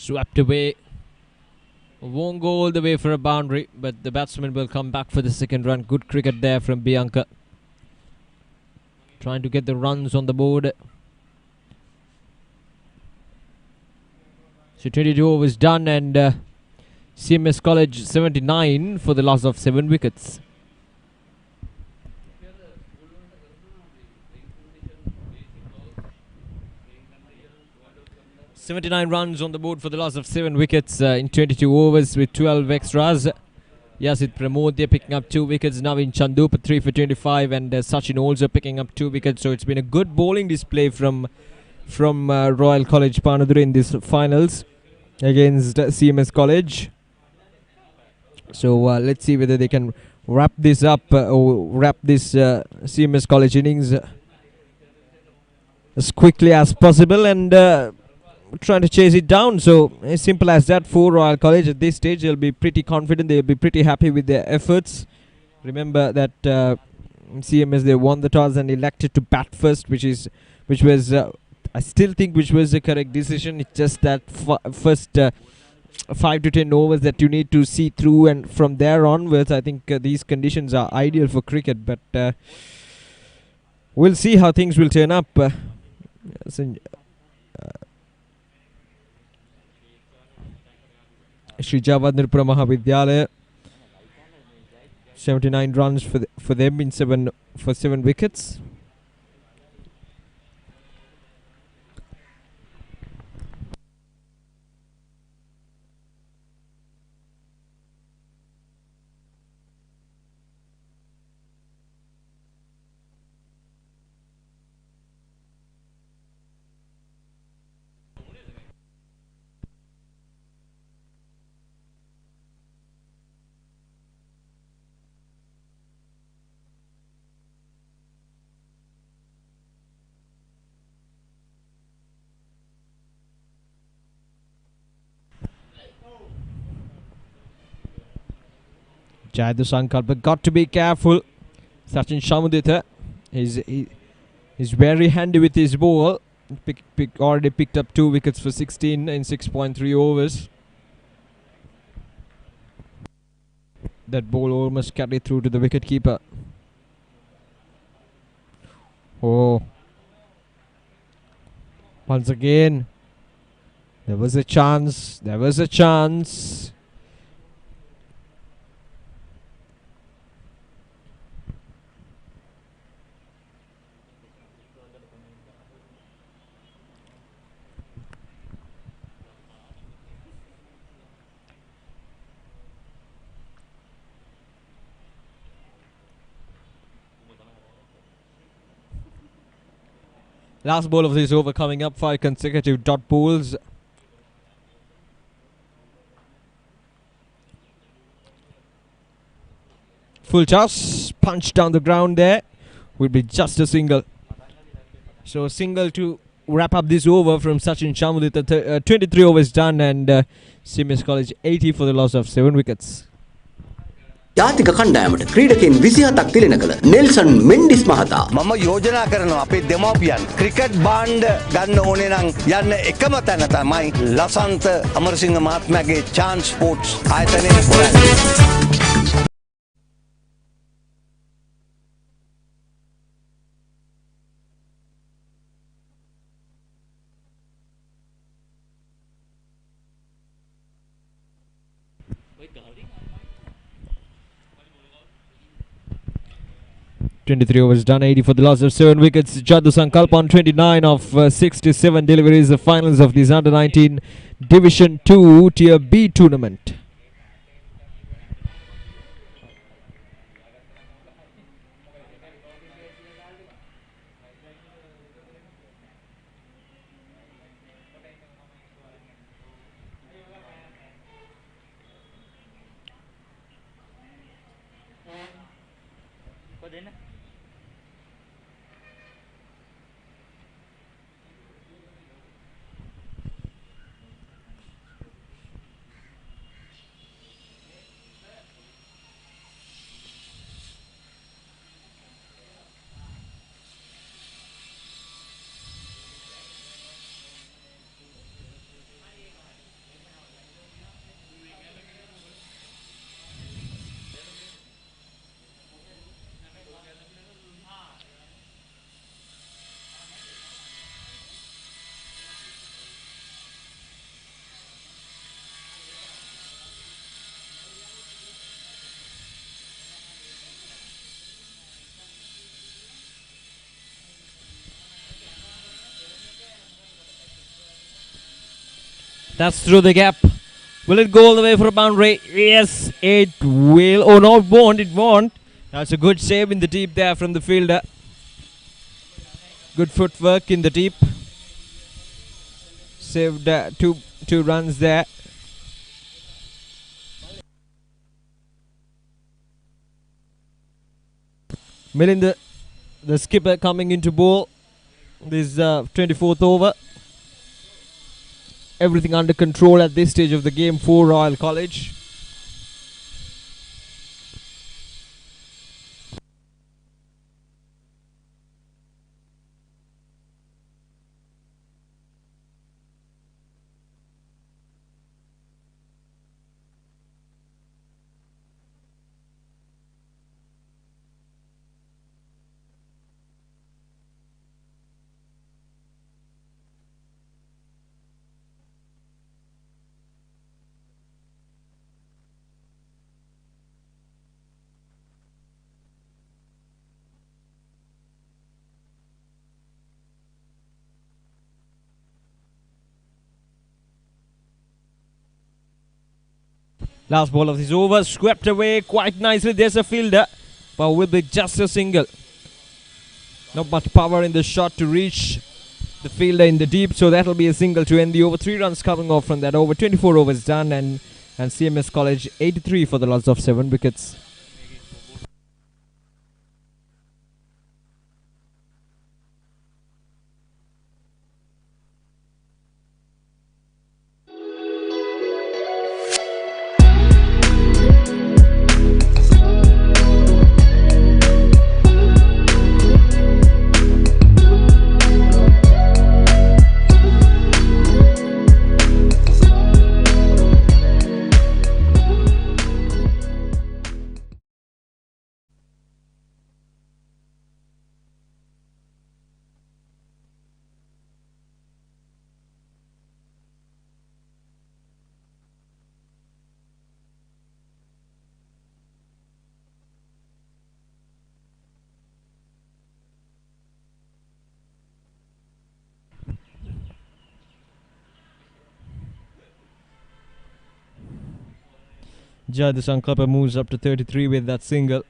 Swept away. Won't go all the way for a boundary, but the batsman will come back for the second run. Good cricket there from Bianca. Trying to get the runs on the board. So 22 overs done and CMS College 79 for the loss of 7 wickets. .79 runs on the board for the loss of 7 wickets in 22 overs with 12 extras. Yasid Pramod there picking up 2 wickets. Navin Chandup 3 for 25 and Sachin also picking up 2 wickets. So it's been a good bowling display from Royal College Panadura in these finals against CMS College. So let's see whether they can wrap this up or wrap this CMS College innings as quickly as possible and trying to chase it down. So as simple as that for Royal College at this stage. They'll be pretty confident, they'll be pretty happy with their efforts. Remember that CMS, they won the toss and elected to bat first, which was I still think which was the correct decision. It's just that first 5 to 10 overs that you need to see through, and from there onwards I think these conditions are ideal for cricket, but we'll see how things will turn up. Sri Jayawardhanapura Mahavidyalaya, 79 runs for them in 7 wickets. Jayadu Sankalpa got to be careful. Sachin Shamudita is very handy with his ball. Already picked up 2 wickets for 16 in 6.3 overs. That ball almost carried through to the wicketkeeper. Oh. Once again, there was a chance. There was a chance. Last ball of this over coming up, 5 consecutive dot balls. Full toss, punch down the ground there. Will be just a single. So a single to wrap up this over from Sachin Shamudita. 23 overs done and CMS College 80 for the loss of 7 wickets. ජාතික කණ්ඩායමට ක්‍රීඩකයන් 27ක් තිලන කළ Nelson Mendis මහතා මම යෝජනා කරනවා අපේ දෙමව්පියන් cricket බාණ්ඩ ගන්න ඕනේ නම් යන්න එකම තැන තමයි ලසන්ත අමරසිංහ මහත්මයාගේ chance sports ආයතනයේ පොරන්නේ. .23 overs done, 80 for the loss of 7 wickets. Jayadu Sankalpa on 29 of 67 deliveries. The finals of this under-19 Division 2 Tier B tournament. That's through the gap. Will it go all the way for a boundary? Yes, it will. Oh no, it won't. It won't. That's a good save in the deep there from the fielder. Good footwork in the deep. Saved two runs there. Milind, the skipper, coming into ball. This 24th over. Everything under control at this stage of the game for Royal College. Last ball of this over, swept away quite nicely. There's a fielder, but will be just a single. Not much power in the shot to reach the fielder in the deep, so that'll be a single to end the over. 3 runs coming off from that over. 24 overs done, and CMS College 83 for the loss of 7 wickets. Jayawardhanapura moves up to 33 with that single.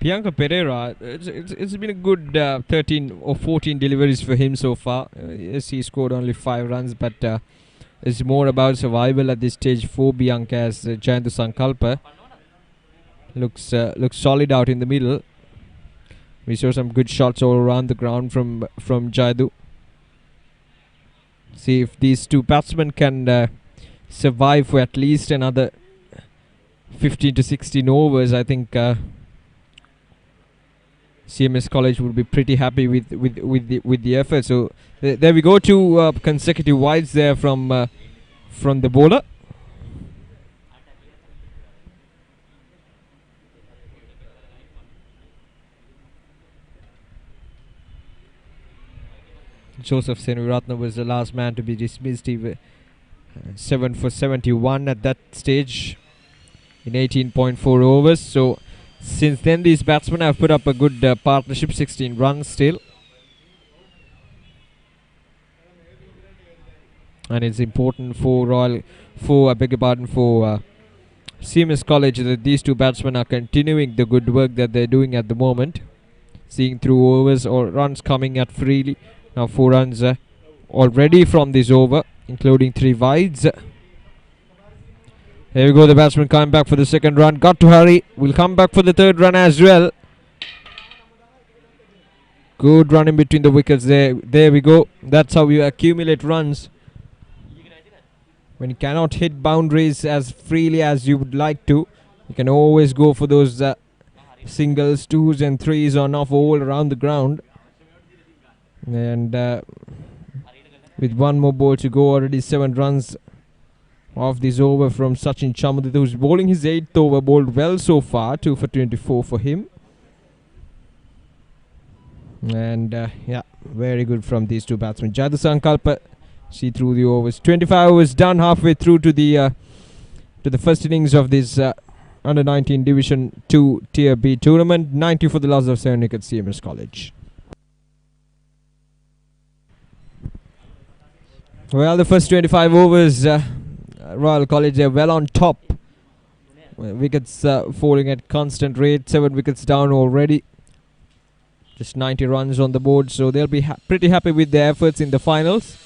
Bianca Pereira, it's been a good 13 or 14 deliveries for him so far. Yes, he scored only 5 runs, but it's more about survival at this stage for Bianca, as Jayawardhanapura looks solid out in the middle. We saw some good shots all around the ground from Jayadu. See if these two batsmen can survive for at least another 15 to 16 overs. I think CMS College would be pretty happy with the effort. So there we go, 2 consecutive wides there from the bowler. Joseph Senuratna was the last man to be dismissed. He 7 for 71 at that stage in 18.4 overs. So since then, these batsmen have put up a good partnership, 16 runs still. And it's important for CMS College that these two batsmen are continuing the good work that they're doing at the moment. Seeing through overs or runs coming at freely. Now 4 runs already from this over, including 3 wides. Here we go, the batsman coming back for the second run. Got to hurry. Will come back for the third run as well. Good run in between the wickets there. There we go. That's how you accumulate runs. When you cannot hit boundaries as freely as you would like to, you can always go for those singles, 2s and 3s on off all around the ground. And with one more ball to go, already 7 runs off this over from Sachin Chamudit, who's bowling his 8th over, bowled well so far, 2 for 24 for him. And yeah, very good from these two batsmen. Jayawardhanapura see through the overs. 25 overs done, halfway through to the first innings of this under 19 Division 2 Tier B tournament. 90 for the loss of 7 wickets, CMS College. Well, the first 25 overs, Royal College, they're well on top. Wickets falling at constant rate. 7 wickets down already. Just 90 runs on the board, so they'll be pretty happy with their efforts in the finals.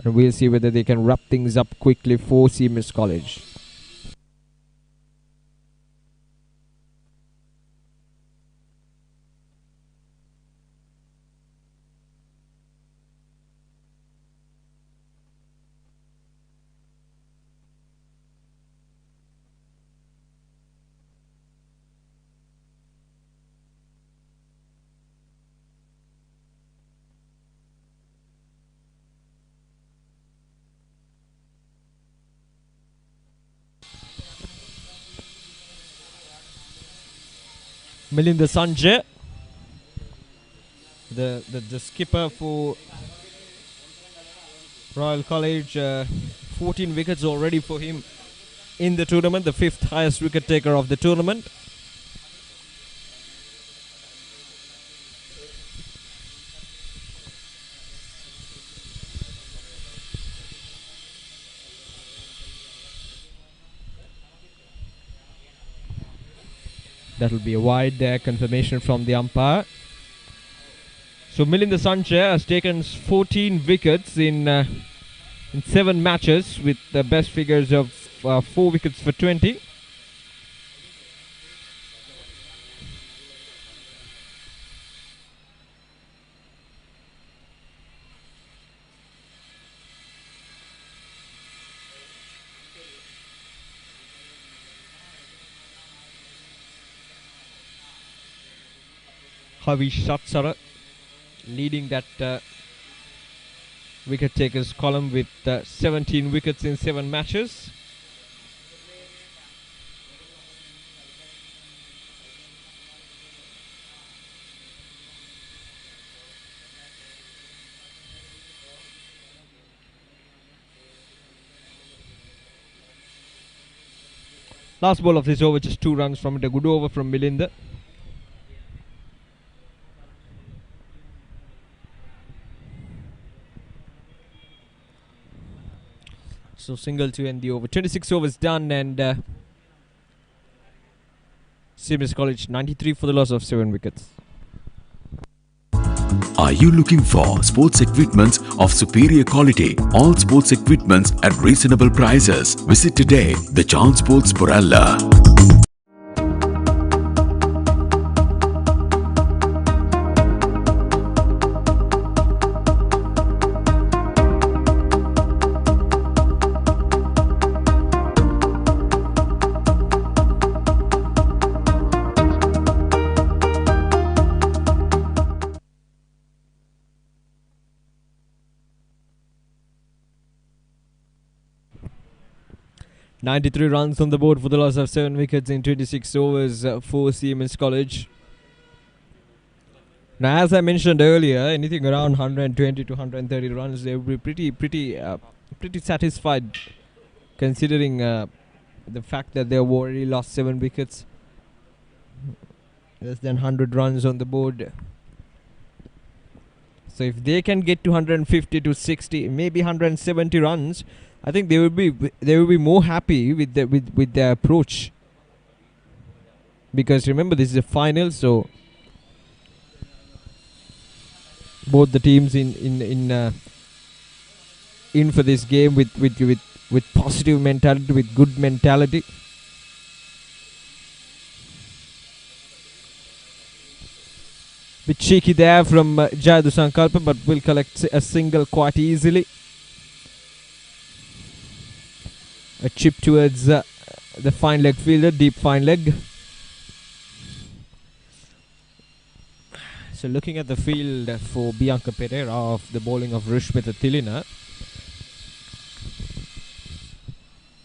And we'll see whether they can wrap things up quickly for CMS College. Milinda Sanjay, the skipper for Royal College, 14 wickets already for him in the tournament, the 5th highest wicket taker of the tournament. That'll be a wide confirmation from the umpire. So Milinda Sanjay has taken 14 wickets in 7 matches, with the best figures of 4 wickets for 20. Havish Satsara leading that wicket takers column with 17 wickets in 7 matches. Last ball of this over, just 2 runs from it. A good over from Milinda. So single to end the over. 26 overs done, and CMS College 93 for the loss of 7 wickets. Are you looking for sports equipments of superior quality? All sports equipments at reasonable prices. Visit today the Chance Sports Poralla. .93 runs on the board for the loss of 7 wickets in 26 overs for CMS College. Now, as I mentioned earlier, anything around 120 to 130 runs, they will be pretty satisfied, considering the fact that they have already lost 7 wickets. Less than 100 runs on the board. So if they can get to 150 to 60, maybe 170 runs, I think they will be more happy with their approach. Because remember, this is a final, so both the teams in for this game with positive mentality, with good mentality. Bit cheeky there from Jayawardhanapura, but will collect a single quite easily. A chip towards the fine leg fielder, deep fine leg. So looking at the field for Bianca Pereira of the bowling of Rushmita Tilina.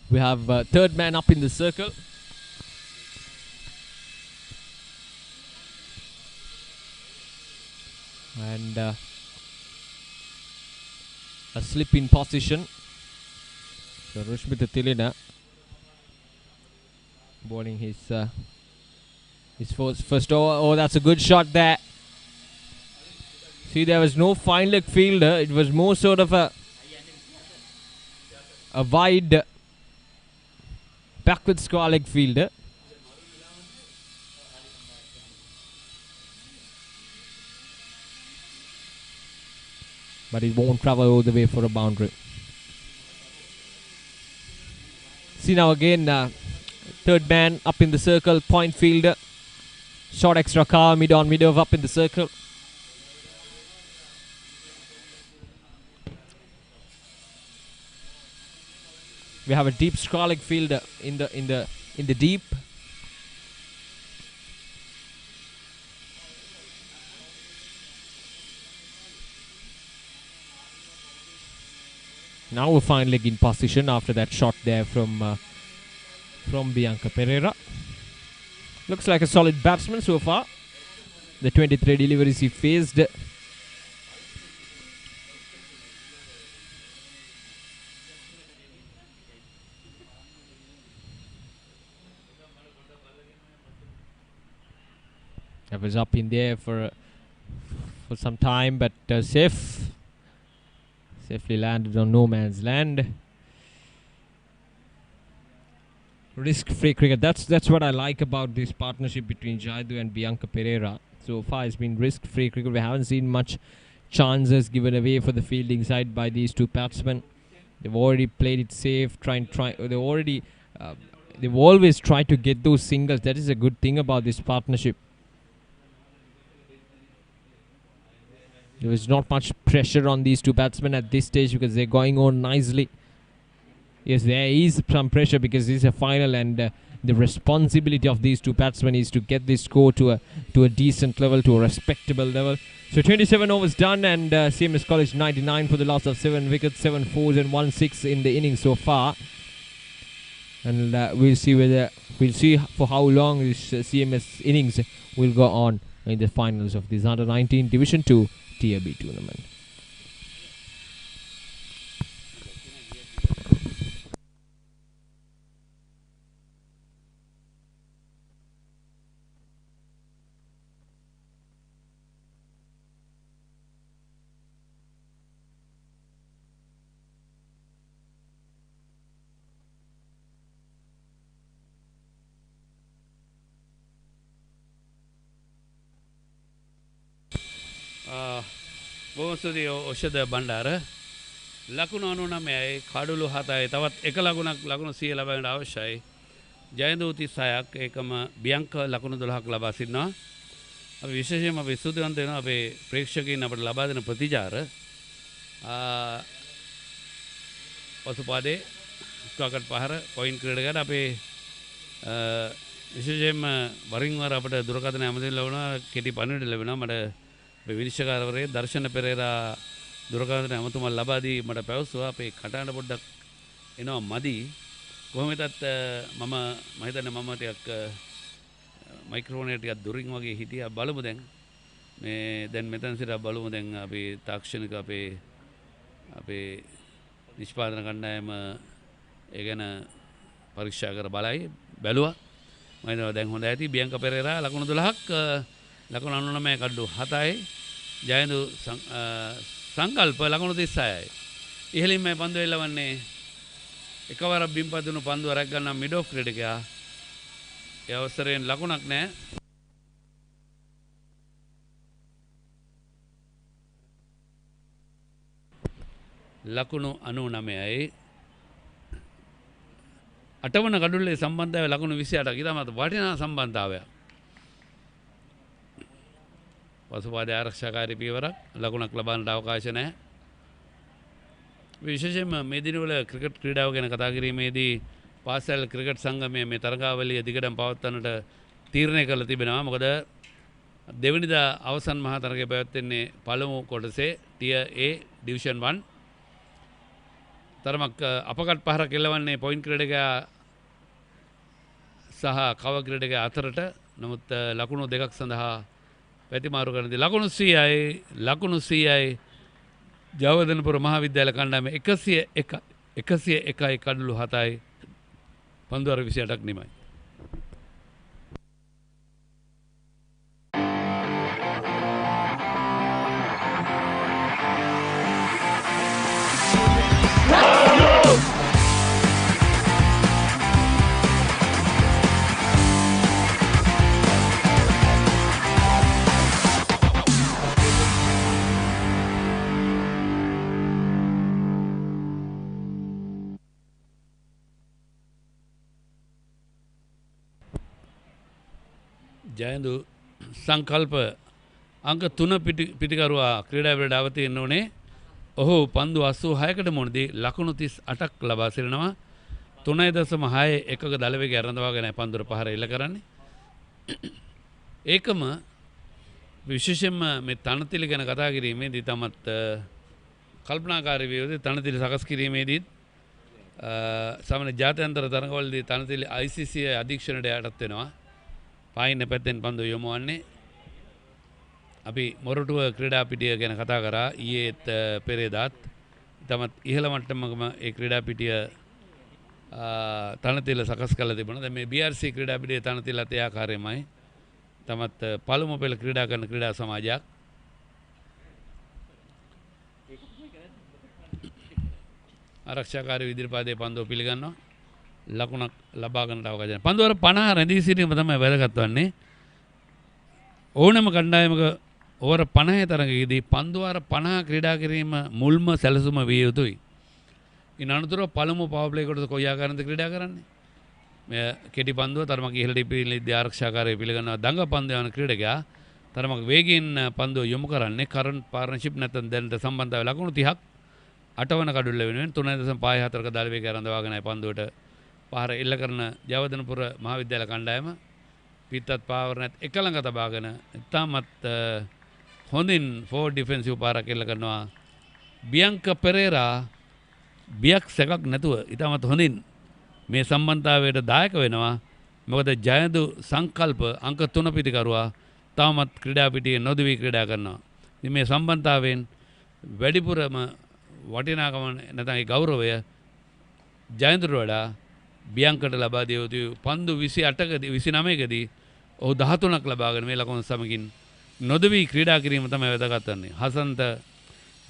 We have third man up in the circle. And a slip in position. So Rushmita Tilina bowling his first over. Oh, that's a good shot there. See, there was no fine leg fielder. It was more sort of a wide backward square leg fielder. But it won't travel all the way for a boundary. See now again, third man up in the circle, point fielder. Short extra car, mid on, mid over up in the circle. We have a deep square leg fielder in the deep. Now a fine leg in position after that shot there from Bianca Pereira. Looks like a solid batsman so far. The 23 deliveries he faced. That was up in there for some time, but safely landed on no man's land. Risk-free cricket. That's what I like about this partnership between Jayadu and Bianca Pereira. So far, it's been risk-free cricket. We haven't seen much chances given away for the fielding side by these two batsmen. They've already played it safe. They've always tried to get those singles. That is a good thing about this partnership. There is not much pressure on these two batsmen at this stage because they're going on nicely. Yes, there is some pressure because this is a final, and the responsibility of these two batsmen is to get this score to a decent level, to a respectable level. So 27 overs done, and CMS College 99 for the loss of 7 wickets, 7 fours and 1 6 in the innings so far. And we'll see for how long this CMS innings will go on in the finals of this Under 19 Division 2 Tier B tournament. බොහොම ස්තුතියි ඔෂද බණ්ඩාර. ලකුණු 99යි කඩුළු 7යි තවත් එක ලකුණක් ලකුණු 100 ලබන්නට අවශ්‍යයි. ජයන්ත 36ක් ඒකම බියංක ලකුණු 12ක් ලබා සිටිනවා. අපි විශේෂයෙන්ම අපි ස්තුතිවන්ත වෙනවා අපේ ප්‍රේක්ෂකයන් අපට ලබා දෙන ප්‍රතිචාර. පසුපාදේ ස්ක්වාකට් පහර පොයින්ට් ක්‍රීඩකයාට අපේ විශේෂයෙන්ම වරින් වර අපට දුරකථන ඇමතුම් ලැබුණා කෙටි පණිවිඩ ලැබුණා. මට අපේ විනිශ්චයකාරවරයා දර්ශන පෙරේරා දුරකථන ඇමතුමක් ලබා දී මට පැවසුවා අපේ කටහඬ පොඩ්ඩක් එනවා මදි. කොහොම වෙතත් මම හිතන්නේ මම ටිකක් මයික්‍රෝෆෝන් එක ටිකක් දුරින් වගේ හිටියා. බලමු දැන් දැන් මෙතන සිට බලමු දැන් අපි තාක්ෂණික අපේ නිෂ්පාදන කණ්ඩායම ඒ ගැන පරීක්ෂා කර බලයි බැලුවා. මම හිතනවා දැන් හොඳ ඇති. බියංක පෙරේරා ලකුණු 12ක් ලකුණු 99 කඩු 7යි. ජයන්තු සංකල්ප ලකුණු 36යි. ඉහළින් මේ පන්දුව එල්ලවන්නේ එකවර බිම්පදුණු පන්දුව රැක් ගන්න මිඩ් ඔෆ් ක්‍රීඩකයා. ඒ අවසරයෙන් ලකුණක් නැහැ. ලකුණු 99යි. අටවන කඩුල්ලේ සම්බන්ධතාවය ලකුණු 28ක්. ඉතාමත් වටිනා සම්බන්ධතාවයක්. පසුපාද ආරක්ෂාකාරී පියවරක් ලකුණක් ලබන්නට අවකාශ නැහැ. විශේෂයෙන්ම මේ දිනවල ක්‍රිකට් ක්‍රීඩාව ගැන කතා කිරීමේදී පාසල් ක්‍රිකට් සංගමය මේ තරගාවලිය දිගටම පවත්වන්නට තීරණය කරලා තිබෙනවා. මොකද දෙවනිදා අවසන් මහා තරගය පැවැත්වෙන්නේ පළමු කොටසේ ටියර් A ඩිවිෂන් 1. තරමක් අපකට් පහරක් එල්ලවන්නේ පොයින්ට් ක්‍රීඩකයා සහ කව ක්‍රීඩකයා අතරට. නමුත් ලකුණු දෙකක් සඳහා පැතිමාරු කරනදී ලකුණු 100යි ජයවර්ධනපුර මහාවිද්‍යාල කණ්ඩායම 101යි කඩලු 7යි පන්දුවර 28ක් නිමයි. ජයන්තු සංකල්ප අංක 3 පිටිකරුවා ක්‍රීඩාවලට අවතීර්ණ වුණේ. ඔහු පන්දු 86කට මුණදී ලකුණු 38ක් ලබා සිටිනවා. 3.61ක දල වේගය අරඳවාගෙන පන්දුර පහර එල්ල කරන්නේ. ඒකම විශේෂයෙන්ම මේ තනතිල ගැන කතා කිරීමේදී තමත් කල්පනාකාරී වේවදී තනතිල සකස් කිරීමේදී සමන ජාත්‍යන්තර තරඟවලදී තනතිල ICC අධීක්ෂණයට යටත් වෙනවා. පායින්න පැත්තෙන් පන්දු යොමුවන්නේ. අපි මොරටුව ක්‍රීඩා පිටිය ගැන කතා කරා ඊයේත් පෙරේදාත්. තමත් ඉහළ මට්ටමකම ඒ ක්‍රීඩා පිටිය තනතිල සකස් කරලා තිබුණා. දැන් මේ BRC ක්‍රීඩා පිටියේ තනතිලත් ඒ ආකාරයමයි. තමත් පළමු පෙළ ක්‍රීඩා කරන ක්‍රීඩා සමාජයක්. ආරක්ෂාකාරී ඉදිරිපාදයේ පන්දුව පිළිගන්නවා. ලකුණක් ලබා ගන්නට අවකාශ නැහැ. පන්දුවර 50 රැඳී සිටීම තමයි වැදගත් වන්නේ. ඕනෑම කණ්ඩායමක ඕවර 50 තරගයේදී පන්දුවර 50 ක්‍රීඩා කිරීම මුල්ම සැලසුම විය යුතුයි. ඉන් අනතුරුව පළමු පවර් ප්ලේ කොටස කොයි ආකාරයෙන්ද ක්‍රීඩා කරන්නේ? මේ කෙටි පන්දුව තරමක ඉහළට ඉපිලෙද්දී ආරක්ෂාකාරය පිළිගන්නවා. දඟ පන්දු යන ක්‍රීඩකයා තරමක වේගයෙන් පන්දුව යොමු කරන්නේ. කරන්ට් පාර්ට්නර්ෂිප් නැත්නම් දැනට සම්බන්ධව ලකුණු 30ක් අටවන කඩුල්ල වෙනුවෙන් 3.54ක දල වේගය අරඳවාගෙනයි පන්දුවට පහර එල්ල කරන ජයවර්ධනපුර මහාවිද්‍යාල කණ්ඩායම. පිටත් පාවර නැත් එක ළඟ තබාගෙන ඉතාමත් හොඳින් ෆෝර් ඩිෆෙන්සිව් පාරක් එල්ල කරනවා. බියංක පෙරේරා බියක් සැකක් නැතුව ඉතාමත් හොඳින් මේ සම්බන්ධතාවයට දායක වෙනවා. මොකද ජයන්තු සංකල්ප අංක 3 පිටිකරුවා තාමත් ක්‍රීඩා පිටියේ නොදවි ක්‍රීඩා කරනවා. ඉතින් මේ සම්බන්ධතාවයෙන් වැඩිපුරම වටිනාකම නැත්නම් ගෞරවය ජයන්තුට වඩා බියංකට ලබා දිය යුතු පන්දු 28කදී 29කදී ඔහු 13ක් ලබාගෙන මේ ලකුණු සමගින් නොදවි ක්‍රීඩා කිරීම තමයි වැදගත් වන්නේ. හසන්ත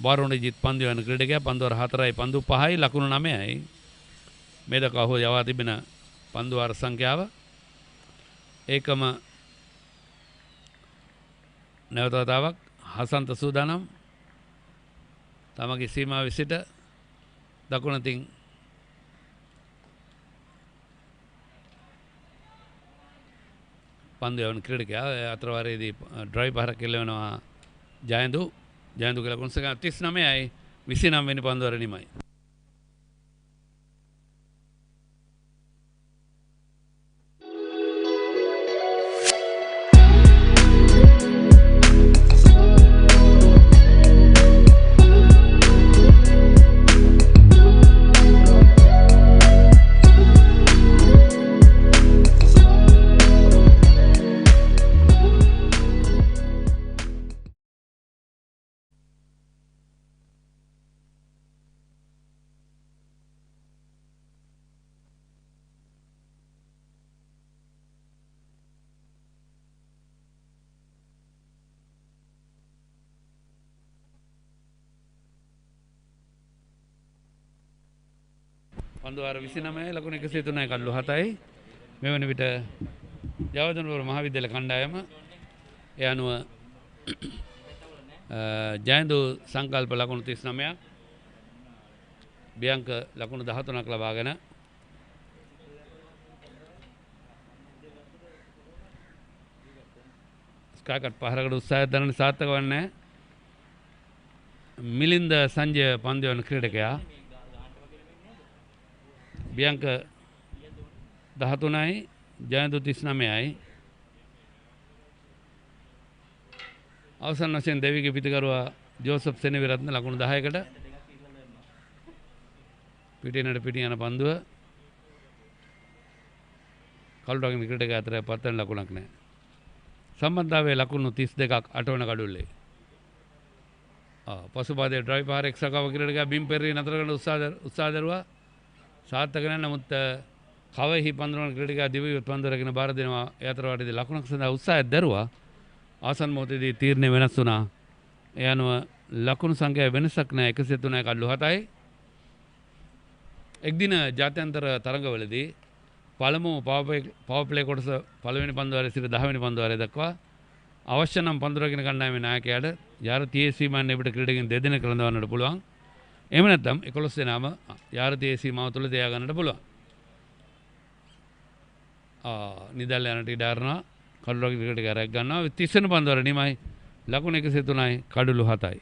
බාරොණජිත් පන්දු යන ක්‍රීඩකයා පන්දුවර 4යි පන්දු 5යි ලකුණු 9යි. මේ දක්වා ඔහු යවා තිබෙන පන්දු වාර සංඛ්‍යාව. ඒකම නැවත වතාවක් හසන්ත සූදානම් තමගේ සීමාව සිට දකුණතින් පන්දු යවන ක්‍රීඩකයා අතරවාරයේදී ඩ්‍රයිව් පහරක් එල්ලවෙනවා ජයන්තු කියලා කුණුසක 39යි 29 වෙනි පන්දුවර නිමයි. පන්දුවාර 29 ලකුණු 103යි කඩලු 7යි මෙවන විට ජයවර්ධනපුර මහාවිද්‍යාල කණ්ඩායම ඒ අනුව ජයන්තු සංකල්ප ලකුණු 39ක් බියංක ලකුණු 13ක් ලබාගෙන ස්කාකට් පහරකට උත්සාහය දරන සාර්ථක වන්නේ මිලින්ද සංජය පන්දු යන ක්‍රීඩකයා බියංක 13යි ජයන්තු 39යි අවසන් වශයෙන් දෙවිගේ පිටිකරුවා ජෝසප් සෙනවිරත්න ලකුණු 10කට පිටිනට පිටින් යන පන්දුව කළුටගින් ක්‍රීඩක අතර පත්තන ලකුණක් නැහැ. සම්බන්ධතාවයේ ලකුණු 32ක් අටවන කඩුල්ලේ. පසුපාදයේ ඩ්‍රයිව් පාර එක්සකව ක්‍රීඩකයා බිම් පෙරී නතර කරන උත්සාහ දරුවා සාර්ථක නැහැ. නමුත් කවෙහි පන්දුරන ක්‍රීඩකයා දිවියුත් පන්දුරගෙන බාර දෙනවා. ඒ අතර වටේදී ලකුණක් සඳහා උත්සාහයක් දරුවා. ආසන්න මොහොතේදී තීරණය වෙනස් වුණා. ඒ අනුව ලකුණු සංඛ්‍යාව වෙනසක් නැහැ. 103යි කඩලු 7යි. එක්දින ජාත්‍යන්තර තරඟවලදී පළමු පවර් ප්ලේ කොටස පළවෙනි පන්දුවාරයේ සිට 10 වෙනි පන්දුවාරය දක්වා අවශ්‍ය නම් පන්දුරගෙන කණ්ඩායමේ නායකයාට යාරතීය සීමාවෙන් එපිට ක්‍රීඩකයන් දෙදෙනෙක් රඳවන්නට පුළුවන්. එහෙම නැත්නම් 11 දෙනාම යාරතීය සීමාව තුළ තියා ගන්නට පුළුවන්. නිදල් යනට ඉඩ අරනවා. කඩුලක ක්‍රීඩකයා රැක් ගන්නවා. 30 වෙනි පන්දුවාර නිමයි ලකුණු 103යි කඩුළු 7යි.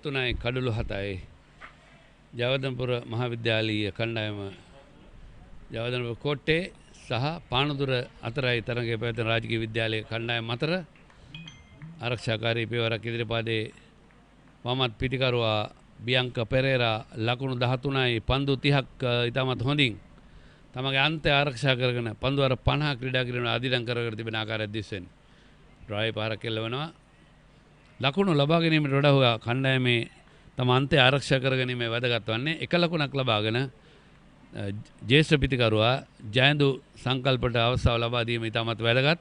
තුනයි කඩුළු 7යි ජයවර්ධනපුර මහාවිද්‍යාලීය කණ්ඩායම ජයවර්ධනපුර කෝට්ටේ සහ පානදුර අතරයි තරගයේ පැවැත්වෙන රාජකීය විද්‍යාලයේ කණ්ඩායම අතර ආරක්ෂාකාරී පියවරක් ඉදිරිපාදේ වමත් පිටිකරුවා බියංක පෙරේරා ලකුණු 13යි පන්දු 30ක් ඉතාමත් හොඳින් තමගේ අන්තය ආරක්ෂා කරගෙන පන්දුවර 50 ක්‍රීඩා කිරීම අධිරං කරගෙන තිබෙන ආකාරයක් දිස්වෙන්නේ. ඩ්‍රයිව් පාරක් එල්ලවනවා. ලකුණු ලබා ගැනීමට වඩා කණ්ඩායමේ තම අන්තය ආරක්ෂා කර ගැනීමේ වැදගත් වන්නේ එක ලකුණක් ලබාගෙන ජ්‍යෙෂ්ඨ පිටිකරුවා ජයන්තු සංකල්පට අවස්ථාව ලබා දීම ඉතාමත් වැදගත්.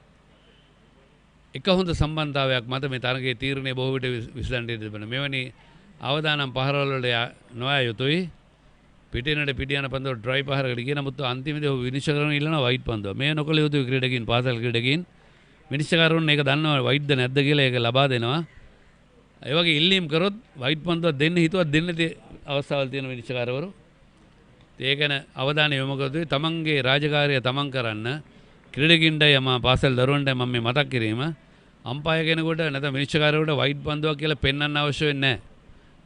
එක හොඳ සම්බන්ධතාවයක් මත මේ තරගයේ තීරණය බොහෝ විට විසඳන්න තිබෙනවා. මෙවැනි අවදානම් පහරවල වලට නොයා යුතුයි. පිටිනට පිට යන පන්දුව ඩ්‍රයිව් පහරකට ගිය නමුත් අන්තිමේදී ඔහු විනිශ්චය කරන ඉල්ලනවා වයිට් පන්දුව. මේ නොකළ යුතු ක්‍රීඩකින් පාසල් ක්‍රීඩකින් විනිශ්චයකරුවන් ඒක දන්නවා වයිට්ද නැද්ද කියලා ඒක ලබා දෙනවා. ඒ වගේ ඉල්ලීම් කරොත් වයිට් පන්දුවක් දෙන්න හිතුවත් දෙන්න අවස්ථාවල් තියෙන විනිශ්චයකාරවරු. ඒක ගැන අවධානය යොමු කරද්දී තමන්ගේ රාජකාරිය තමන් කරන්න ක්‍රීඩකින්ට යම පාසල් දරුවන්ට මම මේ මතක් කිරීම අම්පයර් කෙනෙකුට නැත්නම් විනිශ්චයකාරයෙකුට වයිට් පන්දුවක් කියලා පෙන්වන්න අවශ්‍ය වෙන්නේ නැහැ.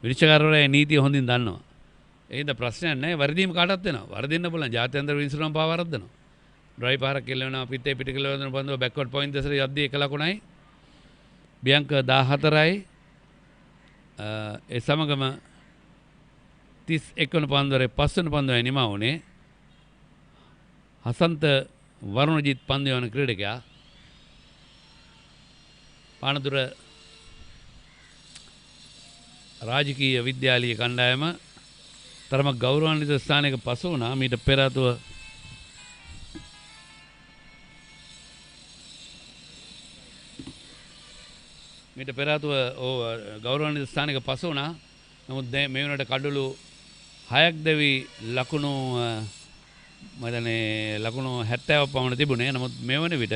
විනිශ්චයකාරවරු ඒ නීතිය හොඳින් දන්නවා. ඒකද ප්‍රශ්නයක් නැහැ. වර්ධීම කාටවත් වෙනවා. වර්ධින්න පුළුවන්. ජාත්‍යන්තර විනිශ්චයම් පාව වරද්දනවා. ඩ්‍රයිව් පාරක් කෙල්ලනවා පිටේ පිටිකලවන පන්දුව බෑක්වර්ඩ් පොයින්ට් දෙසට යද්දී 1 ලකුණයි. බියංක 14යි. ඒ සමගම 31 වන පන්දුවරේ 5 වෙනි පන්දුවයි නිමා වුණේ. හසන්ත වරුණජිත් පන්දු යවන ක්‍රීඩකයා. පානදුර රාජකීය විද්‍යාලීය කණ්ඩායම තරමක් ගෞරවාන්විත ස්ථානයක පසු වුණා. මීට පෙර ආතුව ගෞරවාන්විත ස්ථානයක පසු වුණා. නමුත් මේ වෙනකොට කඩලු 6ක් දෙවි ලකුණු ලකුණු 70ක් පමණ තිබුණේ. නමුත් මේ වන විට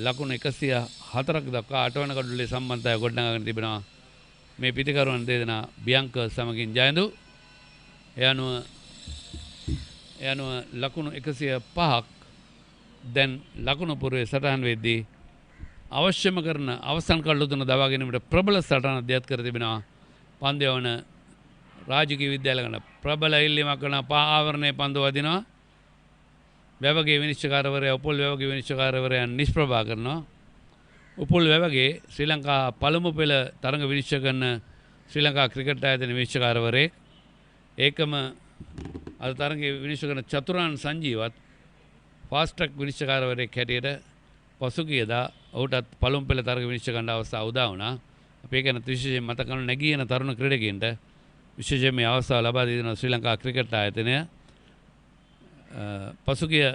ලකුණු 104ක් දක්වා 8 වන කඩලුවේ සම්බන්ධතාවය ගොඩනගාගෙන තිබෙනවා. මේ පිටිකරුවන් දෙදෙනා බියංක සමගින් ජයඳු. ඒ අනුව ලකුණු 105ක් දැන් ලකුණු පුරවේ සටහන් වෙද්දී අවශ්‍යම කරන අවසන් කඩලු තුන දවා ගැනීමට ප්‍රබල සටහනක් දියත් කර තිබෙනවා. පන්දු යවන රාජකීය විද්‍යාලය ගන්න ප්‍රබල ඉල්ලීමක් කරන ආවරණයේ පන්දු වදිනවා. වැවගේ විනිශ්චයකාරවරයා උපුල් වැවගේ විනිශ්චයකාරවරයා නිෂ්ප්‍රභා කරනවා. උපුල් වැවගේ ශ්‍රී ලංකා පළමු පෙළ තරඟ විනිශ්චය කරන ශ්‍රී ලංකා ක්‍රිකට් ආයතන විනිශ්චයකාරවරයෙක්. ඒකම අද තරඟයේ විනිශ්චය කරන චතුරාන් සංජීවත් ෆාස්ට් ට්‍රැක් විනිශ්චයකාරවරයෙක් හැටියට පසුගියදා ඔහුටත් පළමු පෙළ තරඟ විනිශ්චය කරන්න අවස්ථාව උදා වුණා. අපි ඒක ගැන විශේෂයෙන් මතක කරන නැගී යන තරුණ ක්‍රීඩකයන්ට විශේෂයෙන් මේ අවස්ථාව ලබා දෙන ශ්‍රී ලංකා ක්‍රිකට් ආයතනය පසුගිය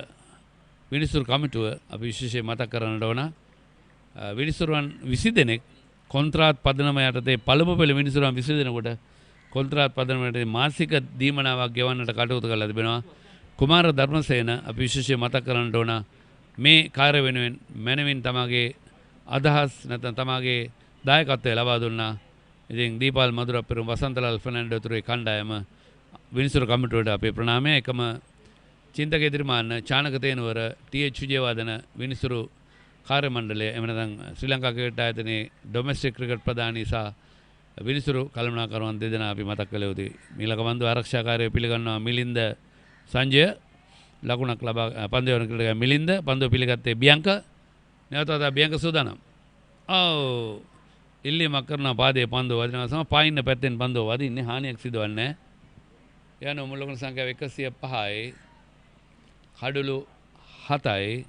විනිසුරු කමිටුව අපි විශේෂයෙන් මතක් කරන්නට ඕන. විනිසුරුවන් 20 දෙනෙක් කොන්ත්‍රාත් පදනම යටතේ පළමු පෙළ විනිසුරුවන් 20 දෙනෙකුට කොන්ත්‍රාත් පදනම යටතේ මාසික දීමනාවක් ගෙවන්නට කටයුතු කරලා තිබෙනවා. කුමාර ධර්මසේන අපි විශේෂයෙන් මතක් කරන්නට ඕන. මේ කාර්ය වෙනුවෙන් මැනවින් තමගේ අදහස් නැත්නම් තමගේ දායකත්වය ලබා දුන්නා. ඉතින් දීපාල් මధుරපෙරුම වසන්තලාල් ෆර්නැන්ඩෝ තුරේ කණ්ඩායම විනිසුරු කමිටුවට අපේ ප්‍රණාමය. එකම චින්තක ඉදිරිමාන්න චානක තේනුවර ටීඑච් විජේවර්ධන විනිසුරු කාර්ය මණ්ඩලය එහෙම නැත්නම් ශ්‍රී ලංකා ක්‍රිකට් ආයතනයේ ඩොමෙස්ටික් ක්‍රිකට් ප්‍රධානී සහ විනිසුරු කළමනාකරුවන් දෙදෙනා අපි මතක් කළ යුතුයි. මීලක බන්දු ආරක්ෂාකාරය පිළිගන්නවා මිලින්ද සංජය. ලකුණක් ලබා පන්දු යවන ක්‍රීඩකයා මිලින්ද. පන්දුව පිළිගත්තේ බියංක. නැවතත් බියංක සූදානම්. ඉල්ලීමක් කරන පාදයේ පන්දුව වදිනවා සම පායින්න පැත්තෙන් පන්දුව වදින්නේ. හානියක් සිදුවන්නේ නැහැ. යන මුල් ලකුණු සංඛ්‍යාව 105යි. කඩලු 7යි.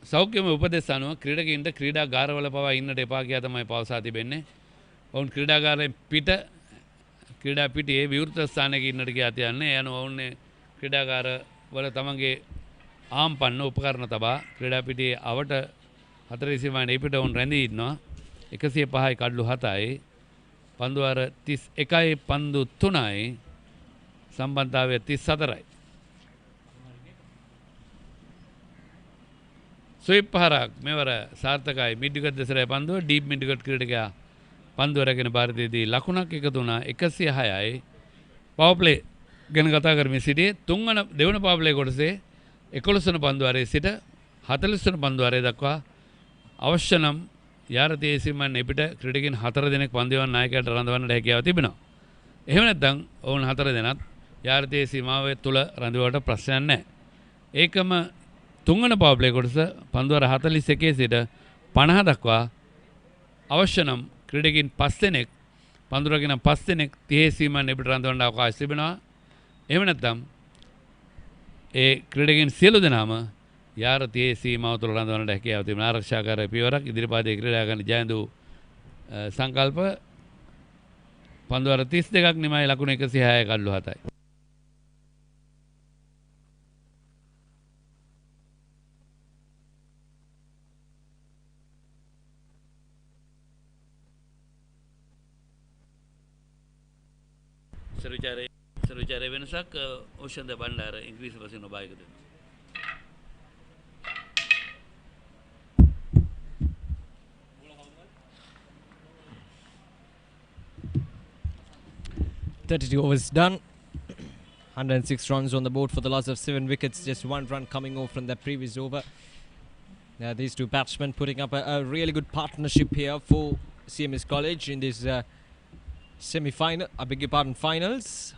සෞඛ්‍යම උපදෙස් අනුව ක්‍රීඩකයින්ට ක්‍රීඩාගාරවල පවා ඉන්නට එපා කියලා තමයි පවසා තිබෙන්නේ. ඔවුන් ක්‍රීඩාගාරයෙන් පිට ක්‍රීඩා පිටියේ විවෘත ස්ථානයක ඉන්නට කියලා තියන්නේ. ඒ අනුව ඔවුන් ක්‍රීඩාගාරවල තමන්ගේ ආම්පන්න උපකරණ තබා ක්‍රීඩා පිටියේ අවට 4 සීමාවේ පිට ඔවුන් රැඳී ඉන්නවා. 105යි කඩලු 7යි. පන්දු අර 31යි පන්දු 3යි. සම්බන්ධතාවය 34යි. ස්වීප් පහරක් මෙවර සාර්ථකයි. මිඩ්විකට් දෙසරයි පන්දුව ඩීප් මිඩ්විකට් ක්‍රීඩකයා පන්දුව රැගෙන ಭಾರತයේදී ලකුණක් එකතු වුණා 106යි. පවර් ප්ලේ ගැන කතා කරමින් සිටියේ දෙවන පවර් ප්ලේ කොටසේ 11 වන පන්දුවාරයේ සිට 40 වන පන්දුවාරය දක්වා අවශ්‍ය නම් යාරතේ සීමන් එපිට ක්‍රීඩකයන් 4 දෙනෙක් පන්දුවන් නායකයාට රඳවන්නට හැකියාව තිබෙනවා. එහෙම නැත්නම් ඔවුන් 4 දෙනාත් යාරතේ සීමාව තුළ රඳවුවට ප්‍රශ්නයක් නැහැ. ඒකම තුන්වන පවර් ප්ලේ කොටස පන්දුවර 41 සිට 50 දක්වා අවශ්‍ය නම් ක්‍රීඩකයන් 5 දෙනෙක් පන්දුරගෙන 5 දෙනෙක් 30 සීමන් එපිට රඳවන්න අවකාශ තිබෙනවා. එහෙම නැත්නම් ඒ ක්‍රීඩකයන් සියලු දෙනාම යාරතේ සීමාව තුළ රඳවන්නට හැකියාව තිබෙන ආරක්ෂාකාර පියවරක් ඉදිරිපාදයේ ක්‍රීඩා කරන ජයඳු සංකල්ප පන්දුවර 32ක් නිමයි ලකුණු 106යි කඩලු 7යි. සරුචාරය වෙනසක් ඕෂන්ද බණ්ඩාර ඉංග්‍රීසි භාෂෙන් ඔබායක දෙනවා. .32 overs done. 106 runs on the board for the loss of 7 wickets. Just 1 run coming off from that previous over. These two batsmen putting up a really good partnership here for CMS College in this semi-final. I beg your pardon, finals.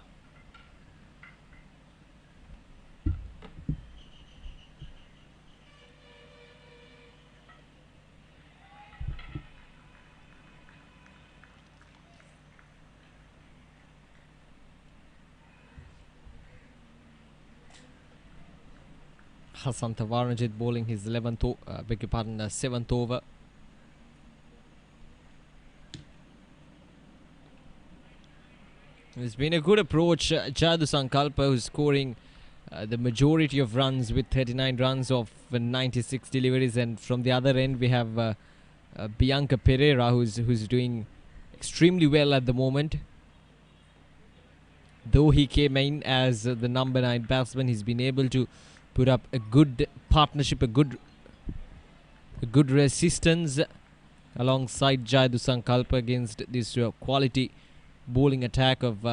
Hasanta Varanajit bowling his 7th over. It's been a good approach. Jayadu Sankalpa, who's scoring the majority of runs with 39 runs of 96 deliveries, and from the other end we have Bianca Pereira, who's doing extremely well at the moment. Though he came in as the number 9 batsman, he's been able to put up a good partnership, a good resistance alongside Jayadu Sankalpa against this quality bowling attack of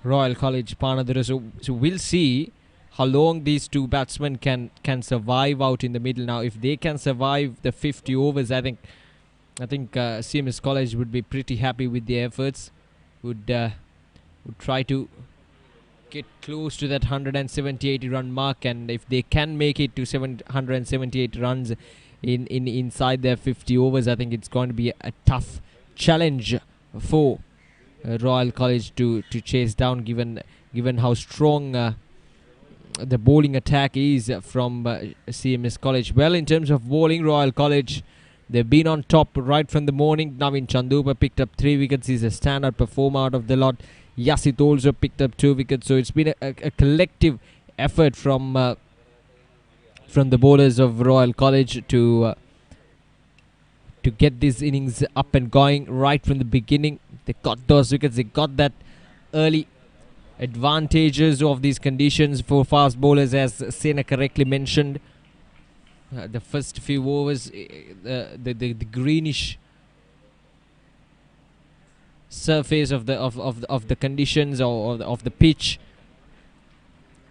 Royal College Panadura. So we'll see how long these two batsmen can survive out in the middle. Now, if they can survive the 50 overs, I think CMS College would be pretty happy with their efforts. Would try to get close to that 170-80 run mark, and if they can make it to 778 runs inside their 50 overs, I think it's going to be a tough challenge for Royal College to chase down, given how strong the bowling attack is from CMS College. Well, in terms of bowling, Royal College, they've been on top right from the morning. Navin Chandupa picked up 3 wickets. He's a standout performer out of the lot. Yasit also picked up 2 wickets. So it's been a collective effort from the bowlers of Royal College to get this innings up and going right from the beginning. They got those wickets. They got that early advantages of these conditions for fast bowlers, as Sena correctly mentioned. The first few overs, the greenish surface of the conditions or of the pitch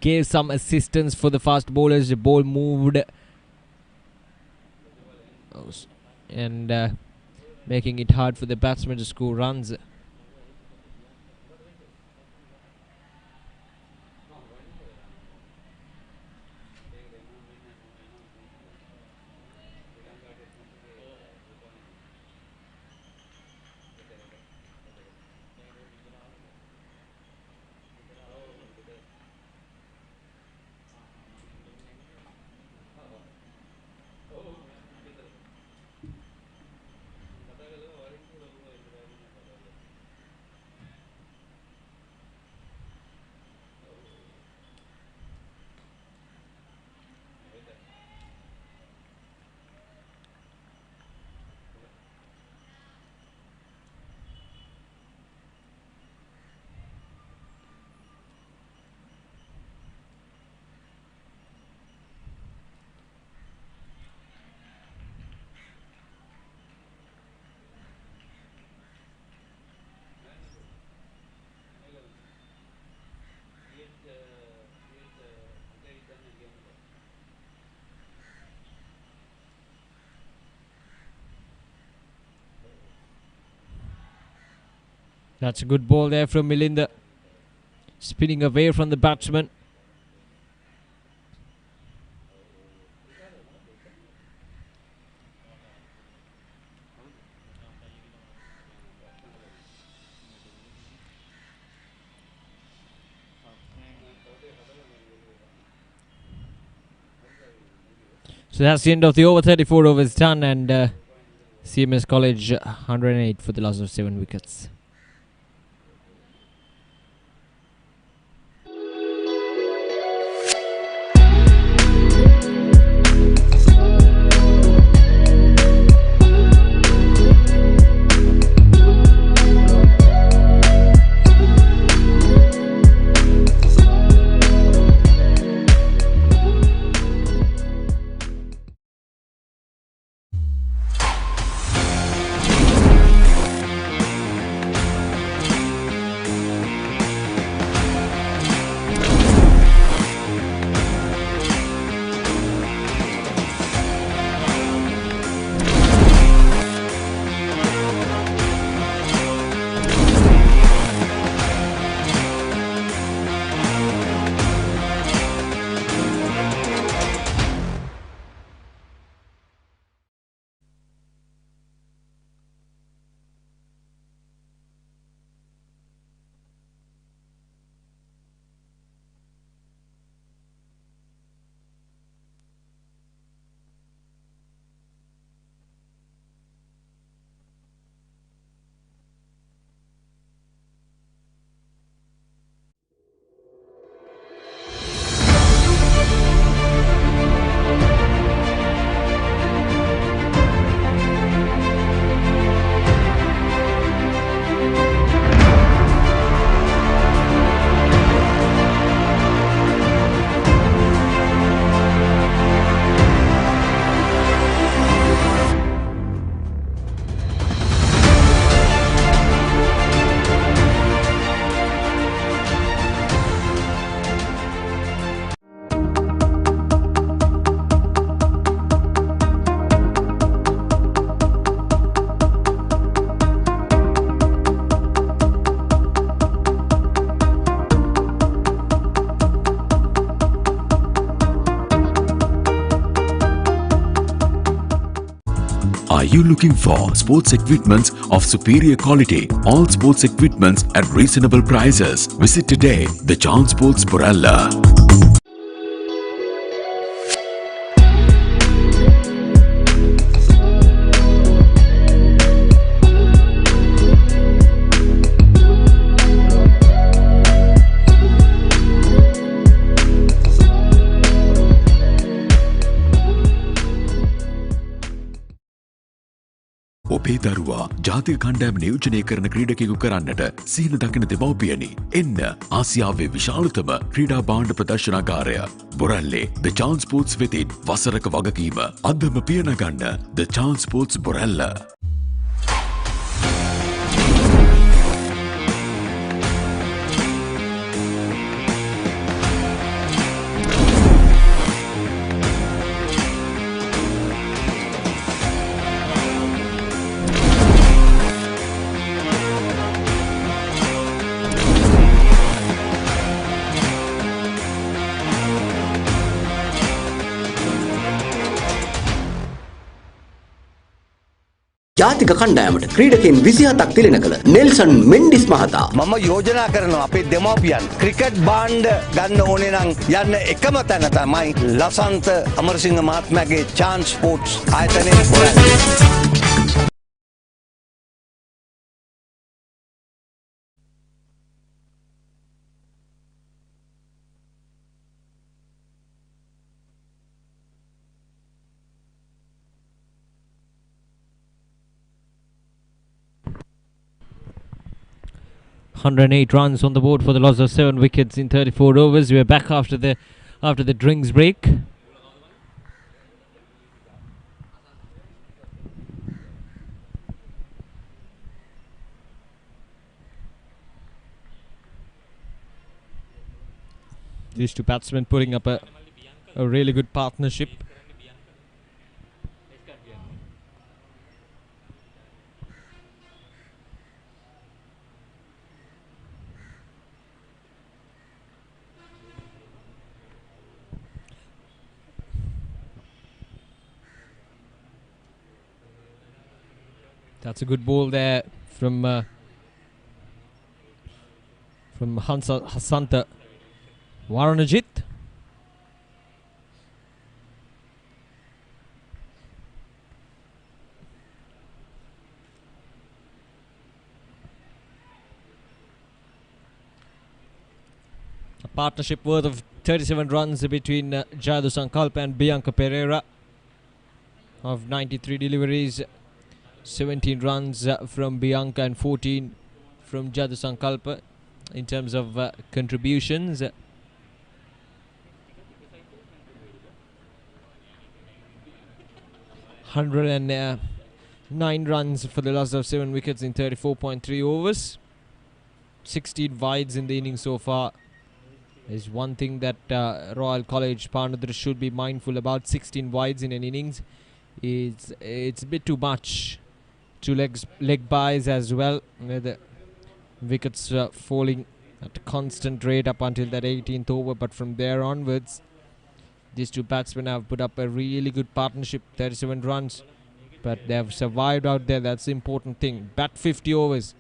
gave some assistance for the fast bowlers. The ball moved and making it hard for the batsmen to score runs. That's a good ball there from Milinda, spinning away from the batsman. So that's the end of the over. 34 overs done, and CMS College 108 for the loss of 7 wickets. you looking for sports equipments of superior quality? All sports equipments at reasonable prices. Visit today the Chance Sports Borella. ඔබේ දරුවා ජාතික කණ්ඩායම නියෝජනය කරන ක්‍රීඩකයෙකු කරන්නට සිහින දකින දෙමව්පියනි. එන්න ආසියාවේ විශාලතම ක්‍රීඩා භාණ්ඩ ප්‍රදර්ශනාගාරය බොරැල්ලේ The Chance Sports වෙතින් වසරක වගකීම අදම පියනගන්න The Chance Sports බොරැල්ල. ජාතික කණ්ඩායමට ක්‍රීඩකයන් 27ක් තිලන කළ නෙල්සන් මෙන්ඩිස් මහතා මම යෝජනා කරනවා අපේ දෙමව්පියන් ක්‍රිකට් බාණ්ඩ ගන්න ඕනේ නම් යන්න එකම තැන තමයි ලසන්ත අමරසිංහ මහත්මයාගේ chance sports ආයතනයේ හොරන්නේ. $108 runs on the board for the loss of 7 wickets in 34 overs. We are back after the drinks break. These two batsmen putting up a really good partnership. That's a good ball there from Hasanta Varanajit. A partnership worth of 37 runs between Jayawardhanapura and Bianca Pereira of 93 deliveries. 17 runs from Bianca and 14 from Jayawardhanapura in terms of contributions. 109 runs for the loss of 7 wickets in 34.3 overs. 16 wides in the innings so far is one thing that Royal College Panadura should be mindful about. 16 wides in an innings. It's a bit too much. 2 leg byes as well. The wickets falling at a constant rate up until that 18th over, but from there onwards, these two batsmen have put up a really good partnership. 37 runs, but they have survived out there. That's the important thing. Bat 50 overs.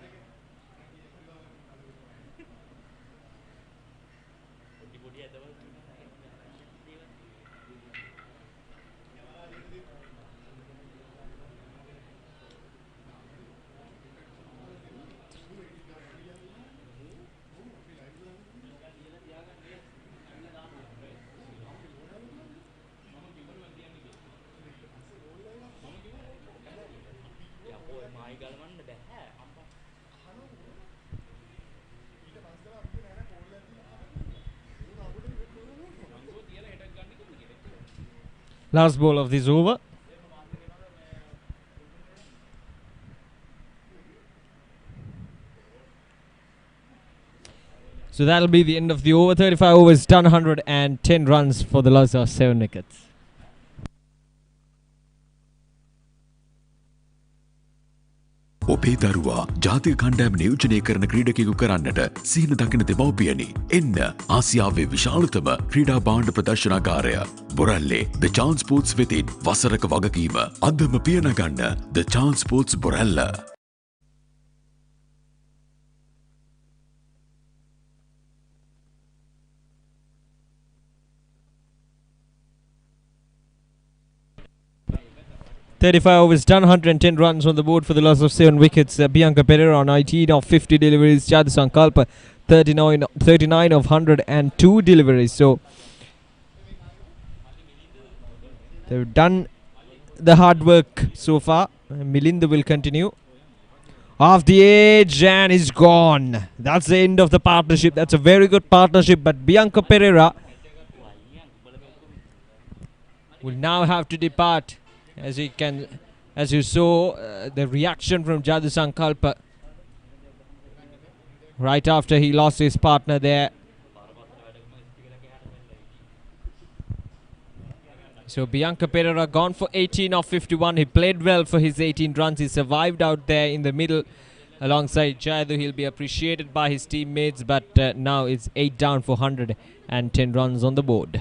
Last ball of this over. So that'll be the end of the over. 35 overs done, 110 runs for the loss of 7 wickets. ඔබේ දරුවා ජාතික කණ්ඩායම නියෝජනය කරන ක්‍රීඩකයෙකු කරන්නට සිහින දකින දෙමව්පියනි. එන්න ආසියාවේ විශාලතම ක්‍රීඩා භාණ්ඩ ප්‍රදර්ශනාගාරය බොරැල්ලේ The Chance Sports වෙතින් වසරක වගකීම අදම පියනගන්න The Chance Sports Borella. .35 overs done, 110 runs on the board for the loss of 7 wickets. Bianca Pereira 19 of 50 deliveries. Jadu Sankalpa 39 of 102 deliveries. So they've done the hard work so far. Milinda will continue. Off the edge and is gone. That's the end of the partnership. That's a very good partnership. But Bianca Pereira will now have to depart. As you saw, the reaction from Jadu Sankalpa right after he lost his partner there. So Bianca Pereira gone for 18 of 51. He played well for his 18 runs. He survived out there in the middle alongside Jayadu. He'll be appreciated by his teammates, but now it's 8 down for 110 runs on the board.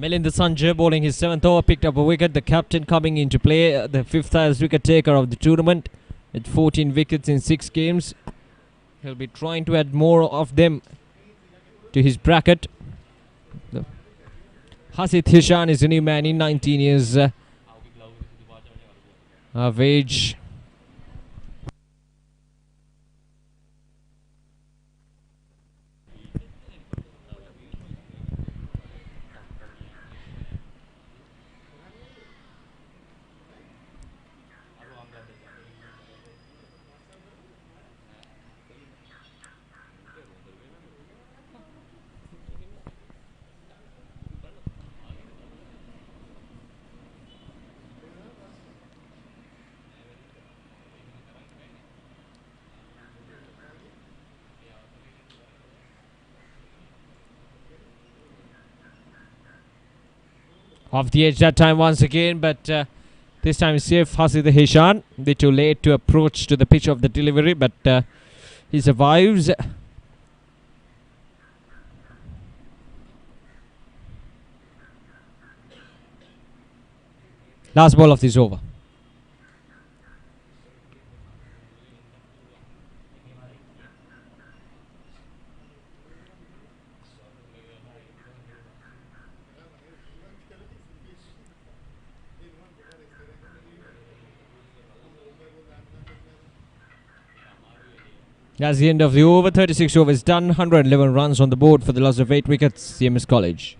Milinda Sanjay bowling his 7th over, picked up a wicket. The captain coming into play, the 5th highest wicket taker of the tournament with 14 wickets in 6 games. He'll be trying to add more of them to his bracket. Hasit Hishan is a new man in 19 years of age. Off the edge that time once again, but this time safe. Hasid Hishan, a bit too late to approach to the pitch of the delivery, but he survives. Last ball of this over. That's the end of the over. 36 overs done. 111 runs on the board for the loss of 8 wickets. CMS College.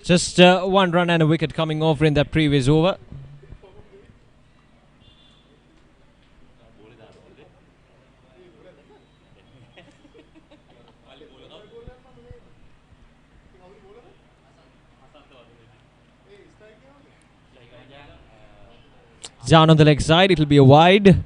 Just one run and a wicket coming over in that previous over. Down on the leg side, it will be a wide.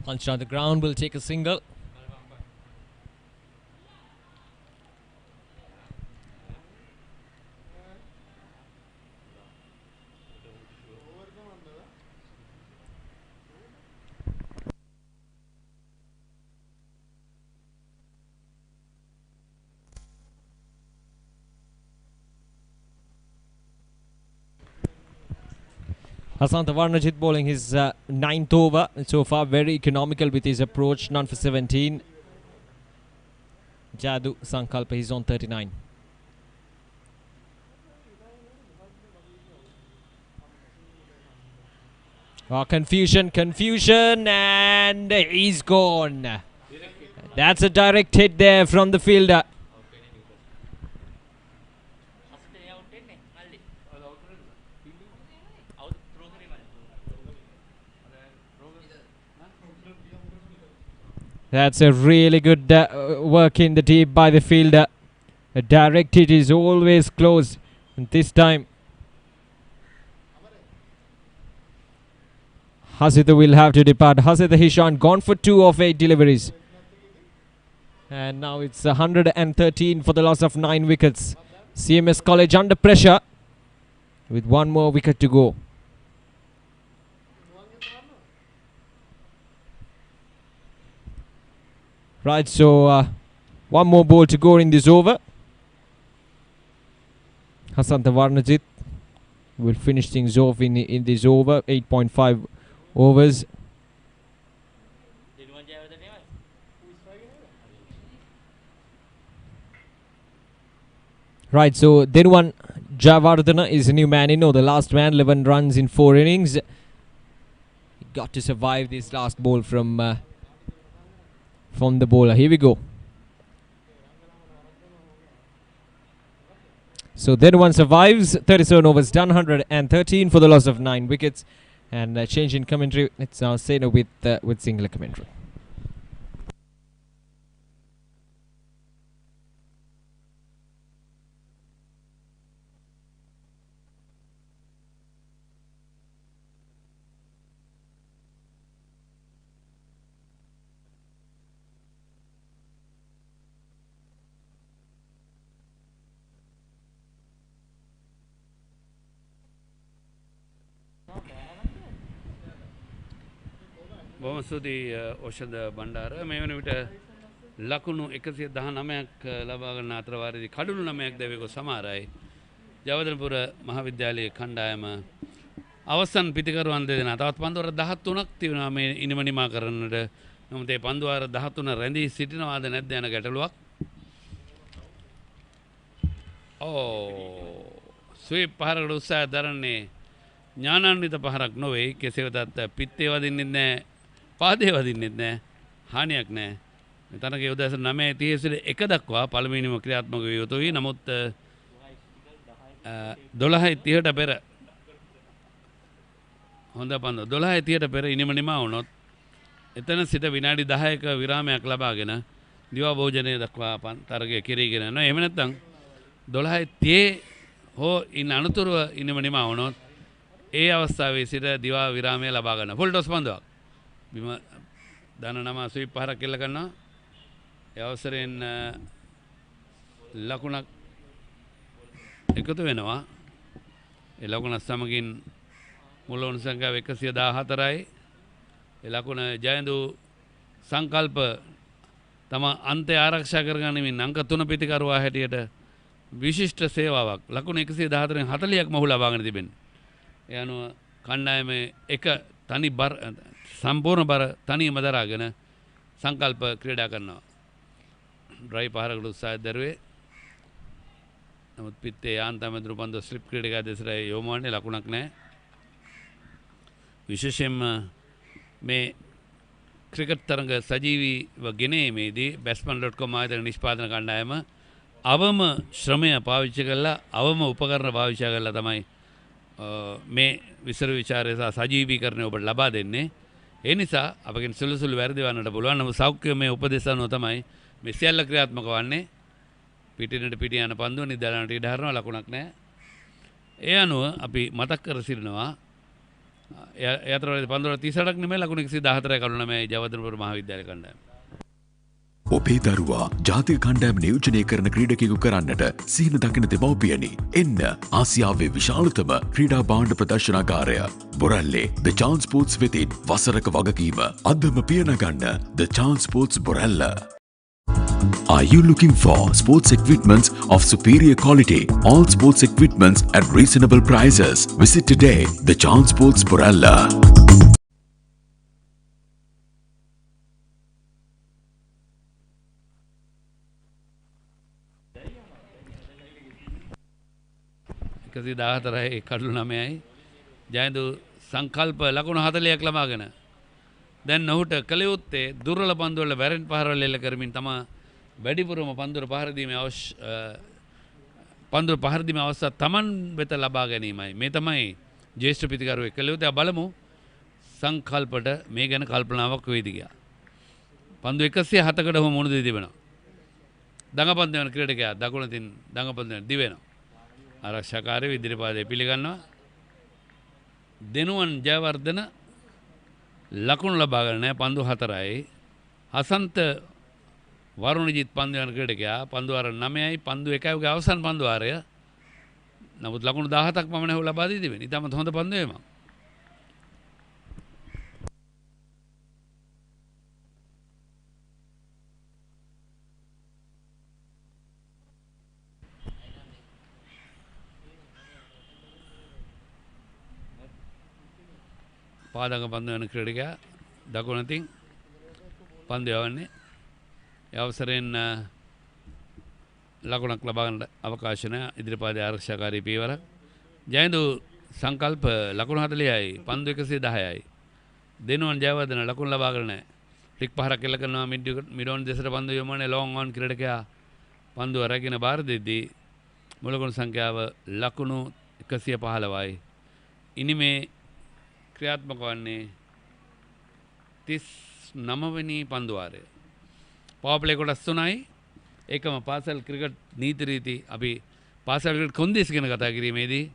Punched on the ground, will take a single. Asantha Varnajit bowling his 9th over. So far very economical with his approach. None for 17. Jadu Sankalpa, he's on 39. Oh, confusion, and he's gone. That's a direct hit there from the fielder. That's a really good work in the deep by the fielder. A direct hit is always close. And this time, Hasitha will have to depart. Hasitha Hishan gone for 2 of 8 deliveries. And now it's 113 for the loss of 9 wickets. CMS College under pressure with 1 more wicket to go. Right, so 1 more ball to go in this over. Asantha Varnajit will finish things off in this over. 8.5 overs. Right, so Denwan Jayawardhana is a new man. The last man, 11 runs in 4 innings. He got to survive this last ball from the bowler. Here we go. So then one survives. 37 overs done. 113 for the loss of 9 wickets. And change in commentary. Let's now say no with singular commentary. බොහොම ස්තුතියි ඕෂධ බණ්ඩාර මේ වන විට ලකුණු 119ක් ලබා ගන්න අතර වාරයේදී කඩුළු 9ක් දැවෙක සමාරයි ජයවර්ධනපුර මහාවිද්‍යාලයේ කණ්ඩායම අවසන් පිටිකරුවන් දෙදෙනා තවත් පන්දුවර 13ක් තිබෙනවා මේ ඉනිමනිමා කරන්නට නමුත් ඒ පන්දුවර 13 රැඳී සිටිනවාද නැද්ද යන ගැටලුවක් ස්වීප් පහරකට උත්සාහ දරන්නේ ඥානාන්විත පහරක් නොවේ කෙසේ වෙතත් පිත්තේ වදින්නෙත් නැහැ පාදේ වදින්නෙත් නැහැ හානියක් නැහැ මෙතනගේ උදෑසන 9:30 1 දක්වා පළමුවෙනිම ක්‍රියාත්මක විය යුතුයි නමුත් 12:30ට පෙර හොඳ පන්දු 12:30ට පෙර ඉනිම නිමා වුණොත් එතන සිට විනාඩි 10ක විරාමයක් ලබාගෙන දිවා භෝජනය දක්වා තරගය කෙරීගෙන යනවා. එහෙම නැත්නම් 12:30 හෝ ඉන් අනතුරුව ඉනිම නිමා වුණොත් ඒ අවස්ථාවේ සිට දිවා විරාමය ලබා ගන්න. ෆුල් ටොස් පන්දුවක්. බිම දන නම ස්වීප් පහරක් කෙල්ල කරනවා. ඒ අවසරයෙන් ලකුණක් එකතු වෙනවා. ඒ ලකුණ සමගින් මුල වුණු සංඛ්‍යාව 114යි. ඒ ලකුණ ජයඳු සංකල්ප තම අන්තය ආරක්ෂා කරගනිමින් අංක 3 පිතිකරුවා හැටියට විශිෂ්ට සේවාවක් ලකුණ 114න් 40ක් මොහු ලබාගෙන තිබෙනවා. ඒ අනුව කණ්ඩායමේ එක තනි බර සම්පූර්ණ බර තනියම දරාගෙන සංකල්ප ක්‍රීඩා කරනවා. ඩ්‍රයි පහරකට උත්සාහය දරුවේ. නමුත් පිත්තේ යාන්තම් ඇතුළු පන්දු ස්ලිප් ක්‍රීඩකයා දෙසට යොමු වන්නේ ලකුණක් නැහැ. විශේෂයෙන්ම මේ ක්‍රිකට් තරඟ සජීවීව ගෙනීමේදී batsman.com ආයතන නිෂ්පාදන කණ්ඩායම අවම ශ්‍රමය පාවිච්චි කරලා අවම උපකරණ පාවිච්චි කරලා තමයි මේ විසරු විචාරය සහ සජීවීකරණය ඔබට ලබා දෙන්නේ. ඒ නිසා අපගෙන් සුළු සුළු වැරදි වන්නට පුළුවන්. නමුත් සෞඛ්‍යමය උපදෙස් අනුව තමයි මේ සියල්ල ක්‍රියාත්මක වන්නේ. පිටිනට පිට යන පන්දුව නිදාලනට ඉඩ හරිනවා ලකුණක් නැහැ. ඒ අනුව අපි මතක් කර සිටිනවා යතරවල පන්දුව 38ක් නෙමෙයි ලකුණු 114යි කරුණ මේ ජයවර්ධනපුර මහාවිද්‍යාලය කණ්ඩායම. ඔබේ දරුවා ජාතික කණ්ඩායම නියෝජනය කරන ක්‍රීඩකයෙකු කරන්නට සිහින දකින දෙමව්පියනි. එන්න ආසියාවේ විශාලතම ක්‍රීඩා භාණ්ඩ ප්‍රදර්ශනාගාරය බොරැල්ලේ The Chance Sports වෙතින් වසරක වගකීම අදම පියනගන්න The Chance Sports Borella. Are you looking for sports equipments of superior quality? All sports equipments at reasonable prices. Visit today The Chance Sports Borella. එකසි 14යි කඩලු 9යි ජයඳු සංකල්ප ලකුණු 40ක් ලබාගෙන දැන් ඔහුට කළ යුත්තේ දුර්වල පන්දු වල වැරෙන් පහරවල එල්ල කරමින් තම වැඩිපුරම පන්දුර පහර දීමේ අවස්ථා තමන් වෙත ලබා ගැනීමයි. මේ තමයි ජ්‍යෙෂ්ඨ පිතිකරුවෙක් කළ යුත්තේ. බලමු සංකල්පට මේ ගැන කල්පනාවක් වෙයිද කියලා. පන්දු 107කට ඔහු මුහුණ දී තිබෙනවා. දඟපන්දු වෙන ක්‍රීඩකයා දකුණතින් දඟපන්දු වෙන දිවෙනවා. ආරක්ෂාකාරී ඉදිරිපාදයේ පිළිගන්නවා. දෙනුවන් ජයවර්ධන ලකුණු ලබා ගන්න නැහැ. පන්දු 4යි. හසන්ත වරුණජිත් පන්දු යන ක්‍රීඩකයා පන්දු වාර 9යි පන්දු 1යි උගේ අවසන් පන්දු වාරය. නමුත් ලකුණු 17ක් පමණ ඔහු ලබා දී තිබෙනවා. ඉතාමත් හොඳ පන්දු වීමක්. පාදක පන්දු යන ක්‍රීඩකයා දකුණතින් පන්දු යවන්නේ. ඒ අවසරයෙන් ලකුණක් ලබා ගන්න අවකාශ නැහැ. ඉදිරිපාදයේ ආරක්ෂාකාරී පියවරක්. ජයඳු සංකල්ප ලකුණු 40යි පන්දු 110යි. දෙනුවන් ජයවර්ධන ලකුණු ලබා ගන්න නැහැ. ටික් පහරක් එල්ල කරනවා මිඩෝන් දෙසට පන්දු යොමුනේ ලොන් ඔන් ක්‍රීඩකයා පන්දුව රැගෙන බාර දෙද්දී මුලකුණු සංඛ්‍යාව ලකුණු 115යි. ඉනිමේ ක්‍රියාත්මක වන්නේ 39 වෙනි පන්දු වාරය. පවර් ප්ලේ කොටස් 3යි. ඒකම පාසල් ක්‍රිකට් නීති රීති අපි පාසල් ක්‍රිකට් කොන්දේසි ගැන කතා කිරීමේදී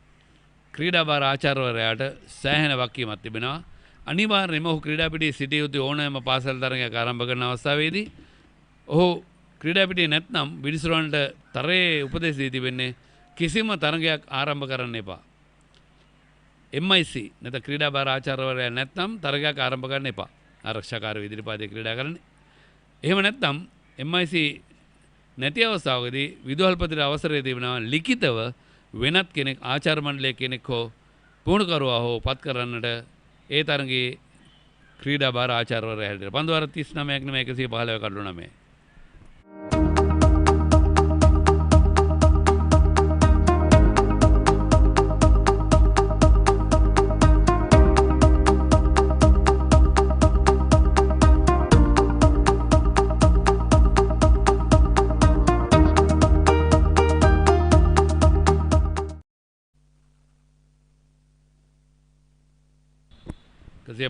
ක්‍රීඩා භාර ආචාර්යවරයාට සෑහෙන වගකීමක් තිබෙනවා. අනිවාර්යයෙන්ම ඔහු ක්‍රීඩා පිටියේ සිටිය යුතු ඕනෑම පාසල් තරගයක් ආරම්භ කරන අවස්ථාවේදී ඔහු ක්‍රීඩා පිටියේ නැත්නම් විනිසුරන්ට තරයේ උපදෙස් දී තිබෙන්නේ කිසිම තරගයක් ආරම්භ කරන්න එපා. MIC නැත්නම් ක්‍රීඩා භාර ආචාර්යවරයා නැත්නම් තරගයක් ආරම්භ කරන්න එපා. ආරක්ෂාකාරී ඉදිරිපාදයේ ක්‍රීඩා කරන්නේ. එහෙම නැත්නම් MIC නැති අවස්ථාවකදී විදුහල්පතිට අවසරය තිබෙනවා ලිඛිතව වෙනත් කෙනෙක් ආචාර්ය මණ්ඩලයේ කෙනෙක් හෝ පුහුණුකරුවා හෝ පත් කරන්නට ඒ තරගයේ ක්‍රීඩා භාර ආචාර්යවරයා හැටියට. පන්දු වාර 39ක් නෙමෙයි 115 කඩලු 9.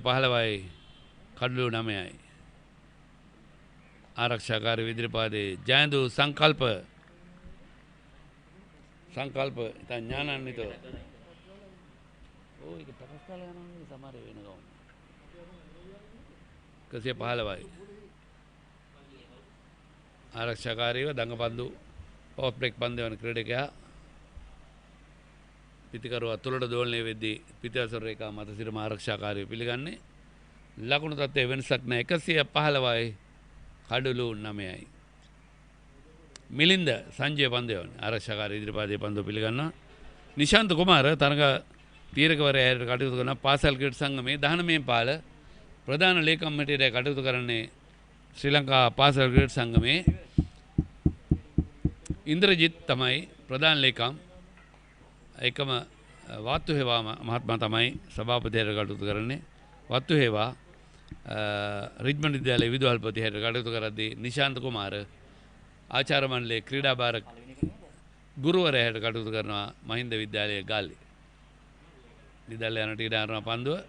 115යි කඩලු 9යි ආරක්ෂාකාරී විදිරපාදේ ජයන්දු සංකල්ප ඉතින් ඥානන්විත ඒක තකස් කාලේ යනවා සමහර වෙන ගමන් 115යි ආරක්ෂාකාරීව දඟපන්දු පවර් බ්‍රේක් පන්දු වන ක්‍රීඩකයා පිතිකරුවා තුලට දෝලනය වෙද්දී පිටිවසර රේඛා මත සිටම ආරක්ෂාකාරීව පිළිගන්නේ ලකුණු තත්ත්වයේ වෙනසක් නැහැ 115යි කඩලු 9යි මිලින්ද සංජය පන්දයන් ආරක්ෂාකාරී ඉදිරිපාදයේ පන්දුව පිළිගන්නවා නිශාන්ත කුමාර තරඟ තීරකවරයා හැරෙට කටයුතු කරන පාසල් ක්‍රීඩා සංගමේ 19 පාල ප්‍රධාන ලේකම් මැටියට කටයුතු කරන්නේ ශ්‍රී ලංකා පාසල් ක්‍රීඩා සංගමේ ඉන්ද්‍රජිත් තමයි ප්‍රධාන ලේකම් එකම වාත්තු හේවා මහත්මයා තමයි සභාපතිවරයා කටයුතු කරන්නේ වාත්තු හේවා රිජ්මන්ඩ් විද්‍යාලයේ විදුහල්පති හැටියට කටයුතු කරද්දී නිශාන්ත කුමාර ආචාර්ය මණ්ඩලයේ ක්‍රීඩා භාර ගුරුවරයා හැටියට කටයුතු කරනවා මහින්ද විද්‍යාලයේ ගාල්ලේ විද්‍යාලය යන ක්‍රීඩාරණ පන්දුව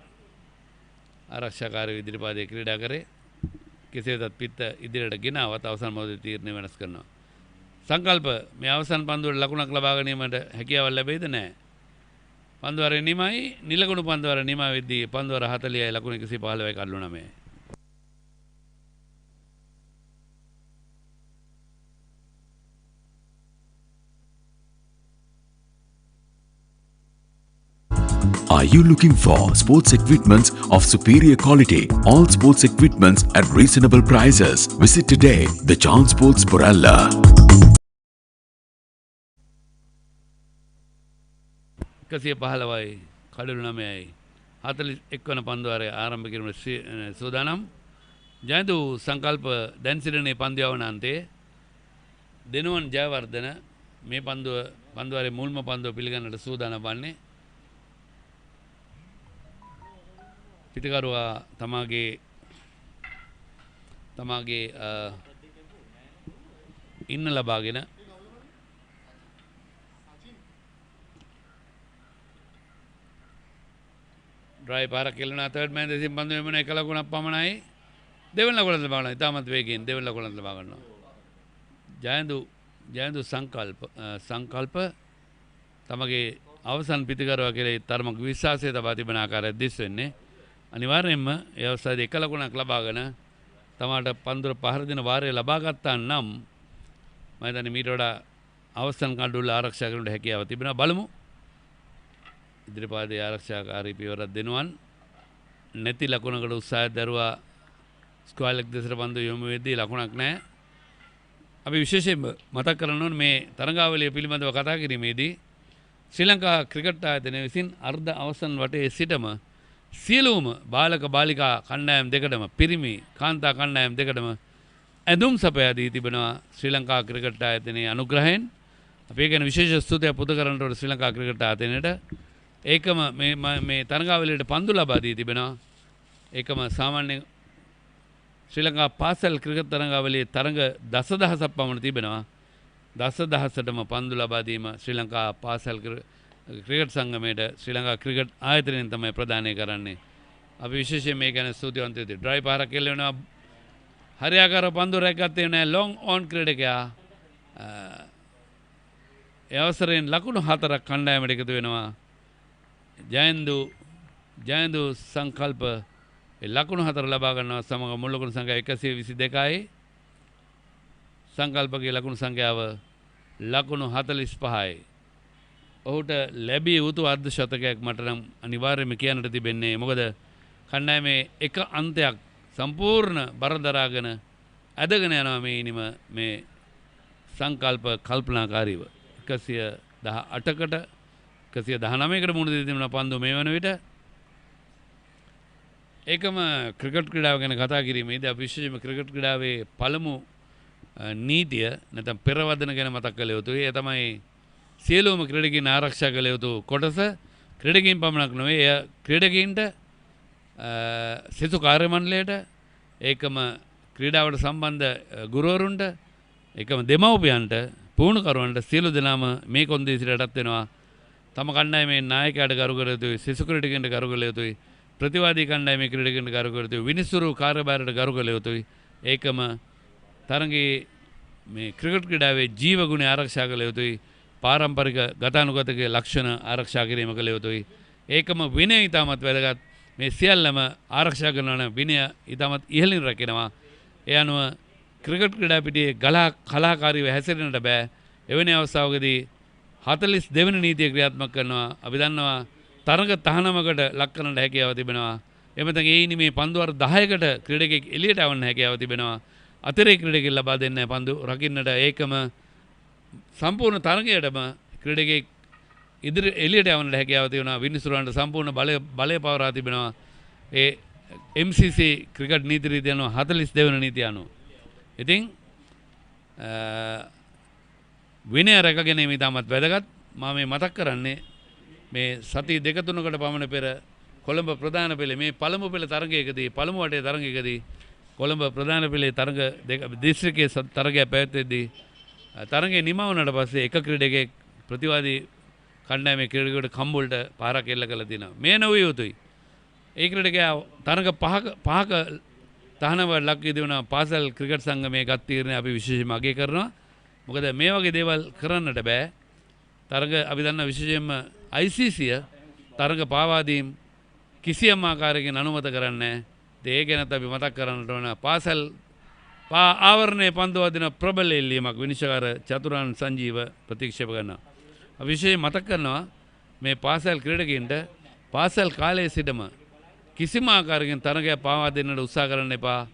ආරක්ෂාකාරී ඉදිරිපාදයේ ක්‍රීඩා කරේ කෙසේ වෙතත් පිට ඉදිරියට ගෙනාවත් අවසන් මොහොතේ තීරණය වෙනස් කරනවා සංකල්ප මේ අවසන් පන්දුවට ලකුණක් ලබා ගැනීමට හැකියාවක් ලැබෙයිද නැහැ පන්දුවරේ නිමයි නිලකුණු පන්දුවර නිම වෙද්දී පන්දුවර 40යි ලකුණු 115යි කඩලු 9යි Are you looking for sports equipments of superior quality? All sports equipments at reasonable prices. Visit today the Chance Sports Boralla. කසිය 15යි කඩලු 9යි 41 වන පන්දුවරේ ආරම්භ කිරීමට සූදානම් ජයන්තු සංකල්ප දැන් සිටිනේ පන්දු යවන අන්තයේ දෙනුවන් ජයවර්ධන මේ පන්දුවරේ මුල්ම පන්දුව පිළිගන්නට සූදානම් වන්නේ පිටිකරුවා තමාගේ ඉන්න ලබාගෙන ඩ්‍රයිව් පාරක් කෙලුණා තර්ඩ් මෑන් දෙසින් පන්දු වෙන එක ලකුණක් පමණයි දෙවෙනි ලකුණත් ලබා ගන්නවා ඉතාමත් වේගයෙන් දෙවෙනි ලකුණත් ලබා ගන්නවා ජයන්තු සංකල්ප තමගේ අවසන් පිටිකරුවා කෙරෙහි තරමක විශ්වාසය තබා තිබෙන ආකාරයක් දිස් වෙන්නේ අනිවාර්යයෙන්ම ඒ අවස්ථාවේ එක ලකුණක් ලබාගෙන තමාට පන්දුර පහර දෙන වාරය ලබා ගත්තා නම් මම හිතන්නේ මීට වඩා අවසන් කණ්ඩුවල ආරක්ෂා කරන්නට හැකියාව තිබෙනවා බලමු ඉදිරිපාදයේ ආරක්ෂාකාරී පියවරක් දෙනුවන් නැති ලකුණකට උත්සාහය දරුවා ස්ක්වයර් එක් දෙසට පන්දු යොමු වෙද්දී ලකුණක් නැහැ අපි විශේෂයෙන්ම මතක් කරන්න ඕනේ මේ තරඟාවලිය පිළිබඳව කතා කිරීමේදී ශ්‍රී ලංකා ක්‍රිකට් ආයතනය විසින් අර්ධ අවසන් වටේ සිටම සියලුම බාලක බාලිකා කණ්ඩායම් දෙකටම පිරිමි කාන්තා කණ්ඩායම් දෙකටම ඇඳුම් සපයා දී තිබෙනවා ශ්‍රී ලංකා ක්‍රිකට් ආයතනයේ අනුග්‍රහයෙන් අපි ඒ ගැන විශේෂ ස්තුතියක් පුද කරන්නට ඕනේ ශ්‍රී ලංකා ක්‍රිකට් ආයතනයට ඒකම මේ තරඟාවලියට පන්දු ලබා දී තිබෙනවා ඒකම සාමාන්‍ය ශ්‍රී ලංකා පාසල් ක්‍රිකට් තරඟාවලියේ තරඟ දසදහසක් පමණ තිබෙනවා දසදහසටම පන්දු ලබා දීම ශ්‍රී ලංකා පාසල් ක්‍රිකට් සංගමයට ශ්‍රී ලංකා ක්‍රිකට් ආයතනයෙන් තමයි ප්‍රදානය කරන්නේ අපි විශේෂයෙන් මේ ගැන ස්තුතිවන්ත වෙනවා ඩ්‍රයිව් පාරක් කෙල්ල වෙනවා හරියාකාර පන්දු රැකගත්තේ නැහැ ලොං ඔන් ක්‍රීඩකයා ඒ අවසරයෙන් ලකුණු 4ක් කණ්ඩායමට එකතු වෙනවා ජයන්තු සංකල්ප ලකුණු 4 ලබා ගන්නවා සමග මුල් ලකුණු සංඛ්‍යාව 122යි සංකල්පගේ ලකුණු සංඛ්‍යාව ලකුණු 45යි ඔහුට ලැබිය යුතු අර්ධ ශතකයක් මට නම් අනිවාර්යයෙන්ම කියන්නට තිබෙන්නේ මොකද කණ්ඩායමේ එක අන්තයක් සම්පූර්ණ බර දරාගෙන ඇදගෙන යනවා මේ ඉනිම මේ සංකල්ප කල්පනාකාරීව 118කට 119කට මුහුණ දී තිබෙන පන්දු මේ වන විට ඒකම ක්‍රිකට් ක්‍රීඩාව ගැන කතා කිරීමේදී අපි විශේෂයෙන්ම ක්‍රිකට් ක්‍රීඩාවේ පළමු නීතිය නැත්නම් පෙරවදන ගැන මතක් කළ යුතුයි ඒ තමයි සියලුම ක්‍රීඩකයන් ආරක්ෂා කළ යුතු කොටස ක්‍රීඩකයන් පමණක් නොවේ එය ක්‍රීඩකයන්ට සිසු කාර්ය මණ්ඩලයට ඒකම ක්‍රීඩාවට සම්බන්ධ ගුරුවරුන්ට ඒකම දෙමව්පියන්ට පුහුණුකරුවන්ට සියලු දෙනාම මේ කොන්දේසියටත් වෙනවා තම කණ්ඩායමේ නායකයාට ගරු කළ යුතුයි සිසු ක්‍රීඩකයන්ට ගරු කළ යුතුයි ප්‍රතිවාදී කණ්ඩායමේ ක්‍රීඩකයන්ට ගරු කළ යුතුයි. විනිසුරු කාර්යභාරයට ගරු කළ යුතුයි. ඒකම තරගයේ මේ ක්‍රිකට් ක්‍රීඩාවේ ජීව ගුණ ආරක්ෂා කළ යුතුයි. පාරම්පරික ගතානුගතික ලක්ෂණ ආරක්ෂා කිරීම කළ යුතුයි. ඒකම විනය ඉතාමත් වැදගත්. මේ සියල්ලම ආරක්ෂා කරනවා නම් විනය ඉතාමත් ඉහළින් රැකෙනවා. ඒ අනුව ක්‍රිකට් ක්‍රීඩා පිටියේ කලාකාරීව හැසිරෙන්නට බෑ. එවැනි අවස්ථාවකදී 42 වෙනි නීතිය ක්‍රියාත්මක කරනවා. අපි දන්නවා තරග තහනමකට ලක් කරන්නට හැකියාව තිබෙනවා. එමෙතන ඒ ඉනිමේ පන්දු වර 10කට ක්‍රීඩකෙක් එළියට આવන්න හැකියාව තිබෙනවා. අතිරේක ක්‍රීඩකෙක් ලබා දෙන්න පන්දු රකින්නට ඒකම සම්පූර්ණ තරගයටම ක්‍රීඩකෙක් ඉදිරි එළියට යවන්නට හැකියාව තියෙනවා. විනිසුරන්ට සම්පූර්ණ බලය පවරා තිබෙනවා. ඒ MCC ක්‍රිකට් නීති රීතිය අනුව 42 වෙනි නීතිය අනුව. ඉතින් විනය රැක ගැනීම ඉතාමත් වැදගත්. මම මේ මතක් කරන්නේ මේ සති දෙක තුනකට පමණ පෙර කොළඹ ප්‍රධාන පෙළේ මේ පළමු පෙළ තරගයකදී පළමු වටේ තරගයකදී කොළඹ ප්‍රධාන පෙළේ තරග දෙක දිස්ත්‍රික්කයේ තරගය පැවැත්වෙද්දී තරගය නිම වුණාට පස්සේ එක ක්‍රීඩකයෙක් ප්‍රතිවාදී කණ්ඩායමේ ක්‍රීඩකයෙකුට කම්බුල්ට පාරක් එල්ල කළා තියෙනවා. මේ නොවිය යුතුයි. ඒ ක්‍රීඩකයා තරග පහක තහනමකට ලක් වී තිබෙනවා. පාසල් ක්‍රිකට් සංගමයේ ගත් තීරණය අපි විශේෂයෙන්ම අගය කරනවා. මොකද මේ වගේ දේවල් කරන්නට බෑ. තරග අපි දන්නා විශේෂයෙන්ම ICC තරග පාවා දීම් කිසියම් ආකාරයකින් අනුමත කරන්නේ නැහැ. ඒ ගැනත් අපි මතක් කරන්නට ඕන. පාසල් ආවරණයේ පන්දු වදින ප්‍රබල එල්ලීමක් විනිශ්චයකාර චතුරාන් සංජීව ප්‍රතික්ෂේප කරනවා. විශේෂයෙන් මතක් කරනවා මේ පාසල් ක්‍රීඩකයන්ට පාසල් කාලයේ සිටම කිසිම ආකාරයකින් තරගයක් පාවා දෙන්නට උත්සාහ කරන්න එපා.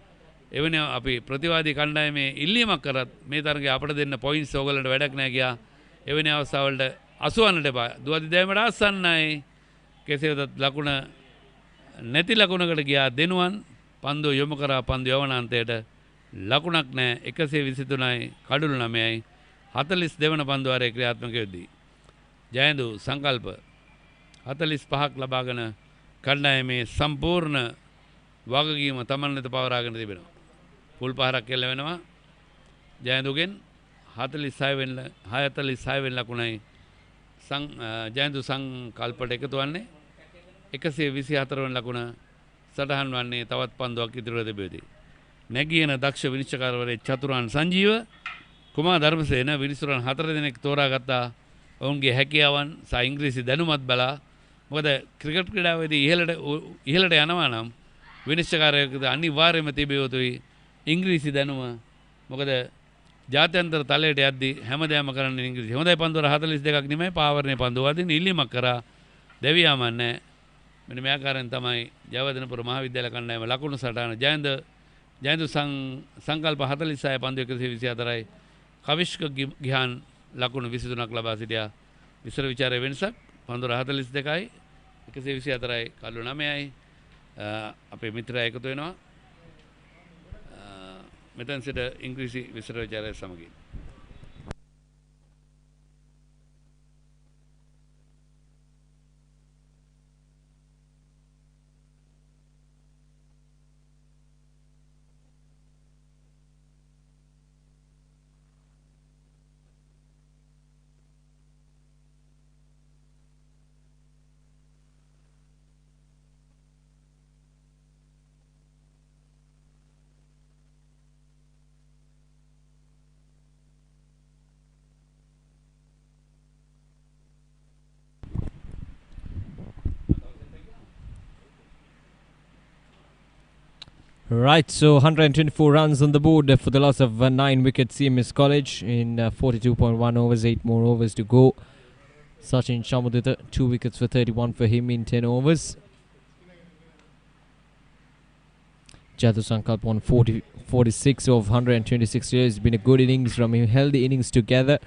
එවැනි අපි ප්‍රතිවාදී කණ්ඩායමේ ඉල්ලීමක් කරත් මේ තරගය අපට දෙන්න පොයින්ට්ස් ඕගලන්ට වැඩක් නැහැ කියා එවැනි අවස්ථාවලට අසුවන්නට එපා. දුවදි දෑමට ආසන්නයි. කෙසේ වෙතත් ලකුණ නැති ලකුණකට ගියා දෙනුවන් පන්දු යොමු කරා පන්දු යවනාන්තයට ලකුණක් නැහැ. 123යි කඩුළු 9යි 42 වන පන්දු වාරයේ ක්‍රියාත්මක වෙද්දී ජයඳු සංකල්ප 45ක් ලබාගෙන කණ්ඩායමේ සම්පූර්ණ වගකීම තමන් වෙත පවරාගෙන තිබෙනවා. පුල් පහරක් එල්ල වෙනවා. ජයඳුගෙන් 46 වෙනි ලකුණයි ජයඳු සංකල්පට එකතු වන්නේ 124 වෙනි ලකුණ සටහන් වන්නේ තවත් පන්දුවක් ඉදිරිව තිබෙදී. නැගියන දක්ෂ විනිශ්චයකාරවරේ චතුරාන් සංජීව කුමාර ධර්මසේන විනිසුරන් 4 දෙනෙක් තෝරාගත්තා. ඔවුන්ගේ හැකියාවන් සහ ඉංග්‍රීසි දැනුමත් බලා මොකද ක්‍රිකට් ක්‍රීඩාවේදී ඉහළට යනවා නම් විනිශ්චයකාරයෙකුට අනිවාර්යයෙන්ම තිබිය යුතුයි ඉංග්‍රීසි දැනුම. මොකද ජාත්‍යන්තර තලයට යද්දී හැමදාම කරන්නේ ඉංග්‍රීසි. හොඳයි පන්දුවර 42ක් නෙමෙයි පාවරණේ පන්දුව වදින ඉල්ලීමක් කරා දෙවියාම නැහැ. මෙන්න මේ ආකාරයෙන් තමයි ජයවර්ධනපුර මහාවිද්‍යාල කණ්ඩායම ලකුණු සටහන ජයන්තු සංකල්ප 46 පන්දු 124යි කවිෂ්ක ගිහාන් ලකුණු 23ක් ලබා සිටියා. විස්තර විචාරයේ වෙනසක් පන්දුර 42යි 124යි කළු 9යි අපේ මිත්‍රයා එකතු වෙනවා. මෙතන සිට ඉංග්‍රීසි විස්තර විචාරය සමගින් Right, so 124 runs on the board for the loss of 9 wickets. CMS College in 42.1 overs, 8 more overs to go. Sachin Shamudita, 2 wickets for 31 for him in 10 overs. Jatu Sankalp on 46 of 126 years. It's been a good innings from him. Held the innings together.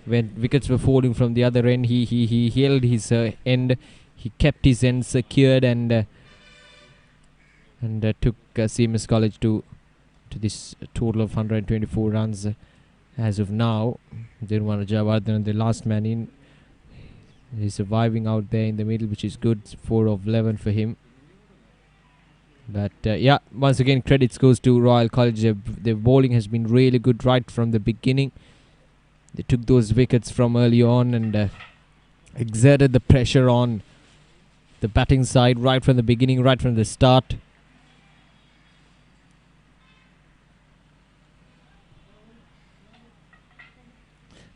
When wickets were falling from the other end, he held his end. He kept his end secured and took CMS College to this total of 124 runs as of now. Jayawardhanapura, the last man in, he's surviving out there in the middle, which is good. 4 of 11 for him. But yeah, once again credits goes to Royal College. Their bowling has been really good right from the beginning. They took those wickets from early on and exerted the pressure on the batting side right from the beginning, right from the start.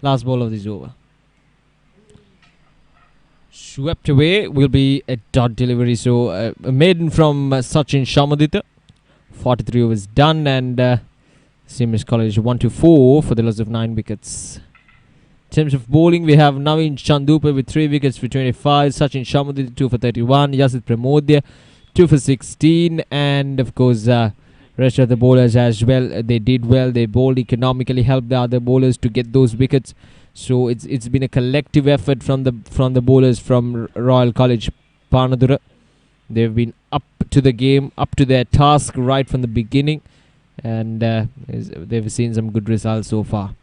Last ball of this over. Swept away will be a dot delivery. So a maiden from Sachin Shamadita. 43 overs done, and Seamers College 1-4 for the loss of 9 wickets. In terms of bowling, we have Naveen Chandupa with 3 wickets for 25, Sachin Shamadita 2 for 31, Yasit Pramodia 2 for 16, and of course rest of the bowlers as well. They did well. They bowled economically, helped the other bowlers to get those wickets. So it's been a collective effort from the bowlers from Royal College Panadura. They've been up to the game, up to their task right from the beginning, and they've seen some good results so far.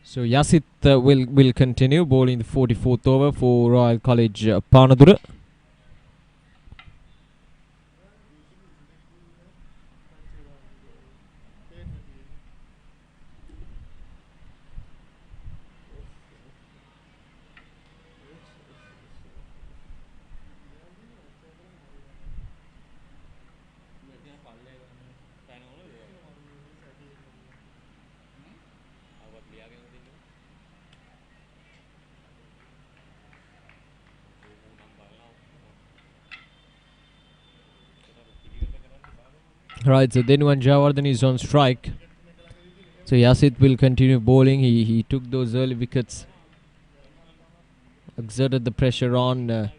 So Yasit will continue bowling the 44th over for Royal College Panadura. Right, so then when Jayawardhan is on strike, so Yasit will continue bowling. He took those early wickets, exerted the pressure on.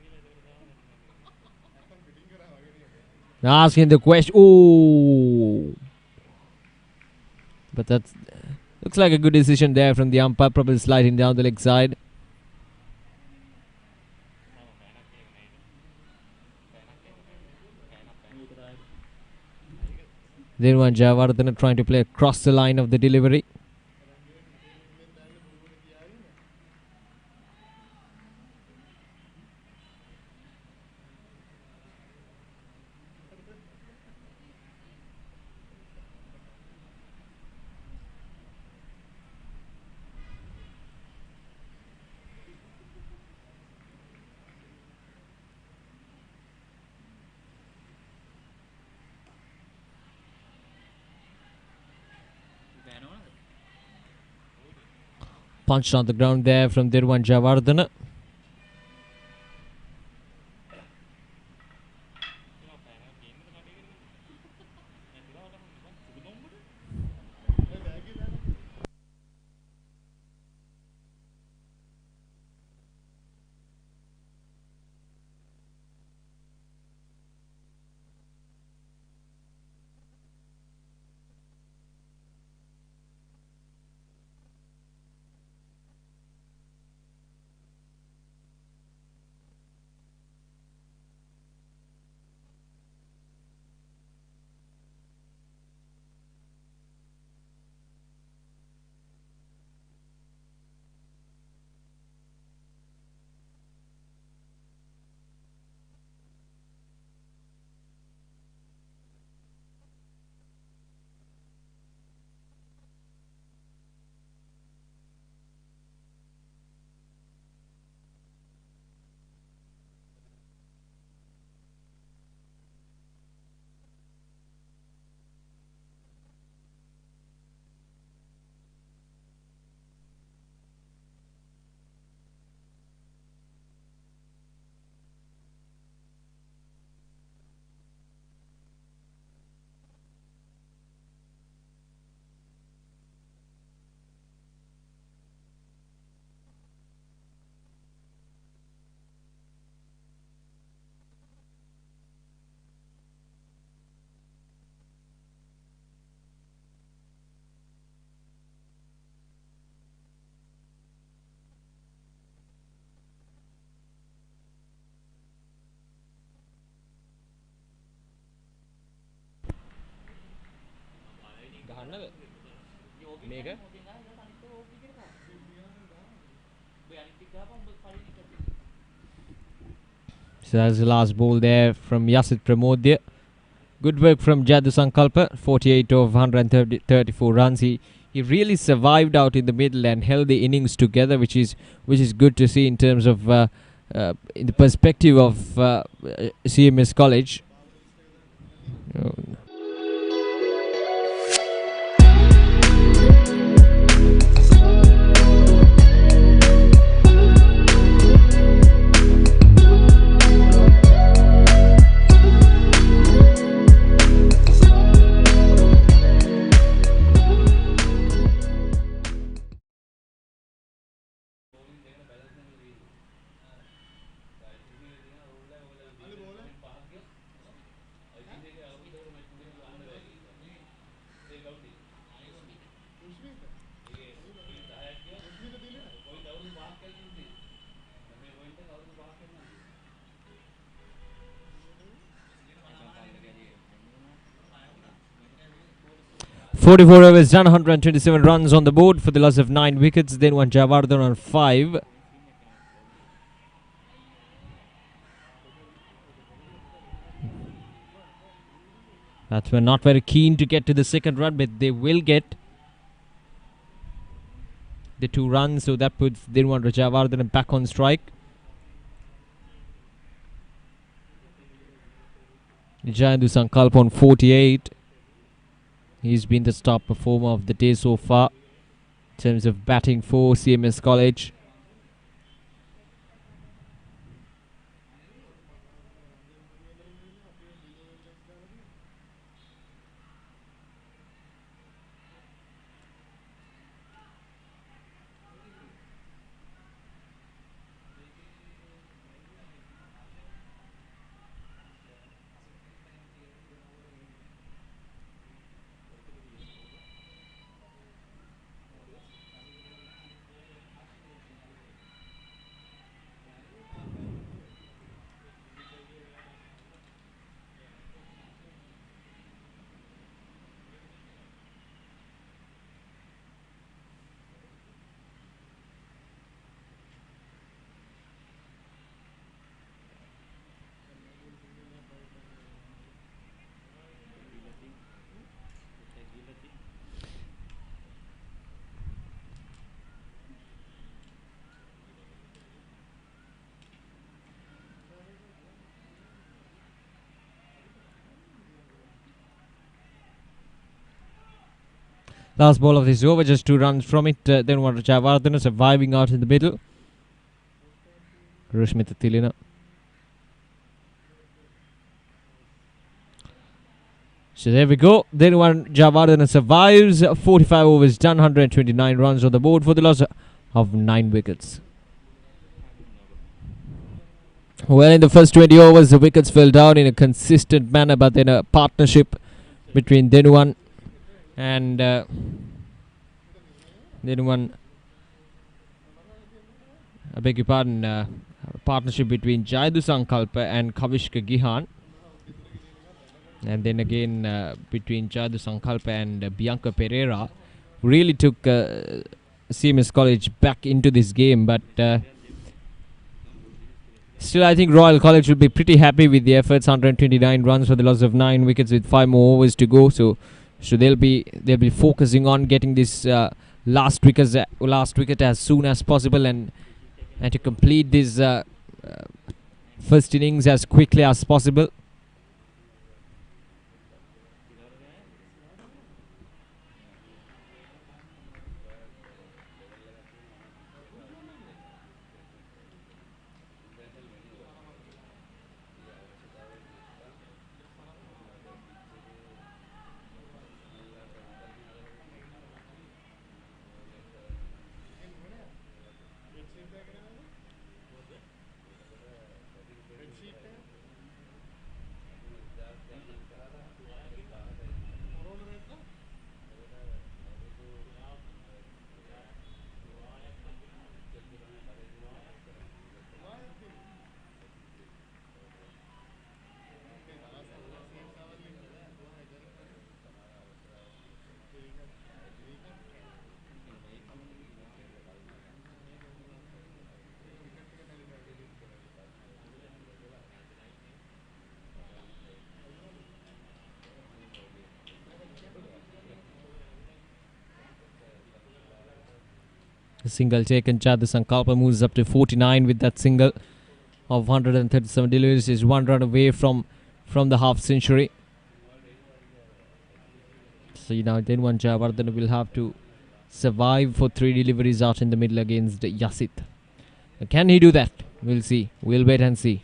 Asking the question. Oh, but that looks like a good decision there from the umpire, probably sliding down the leg side. Then one Jayawardhan trying to play across the line of the delivery. Punched on the ground there from Dirwan Jayawardhan. So that's the last ball there from Yasit Pramodia. Good work from Jadu Sankalpa, 48 of 134 runs. He really survived out in the middle and held the innings together, which is good to see in terms of in the perspective of CMS College. 44 overs done, 127 runs on the board for the loss of 9 wickets. Then one Jayawardhan on 5. Batsman not very keen to get to the second run, but they will get the 2 runs, so that puts Dinwan Jayawardhan back on strike. Jayadu Sankalp on 48. He's been the star performer of the day so far in terms of batting for CMS College. Last ball of this over, just 2 runs from it. Then one Jayawardhan surviving out in the middle. Rushmita Tilina. So there we go. Then one Jayawardhan survives. 45 overs done, 129 runs on the board for the loss of 9 wickets. Well, in the first 20 overs, the wickets fell down in a consistent manner, but then a partnership between Denuwan and Denuwan, I beg your pardon, a partnership between Jayadu Sankalpa and Kavishka Gihan. And then again between Jayadu Sankalpa and Bianca Pereira really took CMS College back into this game, but still I think Royal College will be pretty happy with the efforts. 129 runs for the loss of 9 wickets with 5 more overs to go, so they'll be focusing on getting this last wicket as soon as possible and to complete this first innings as quickly as possible. A single taken. Jadu Sankalpa moves up to 49 with that single of 137 deliveries. Is 1 run away from the half century. So now then one Jayawardhana will have to survive for 3 deliveries out in the middle against Yasit. Can he do that? We'll see. We'll wait and see.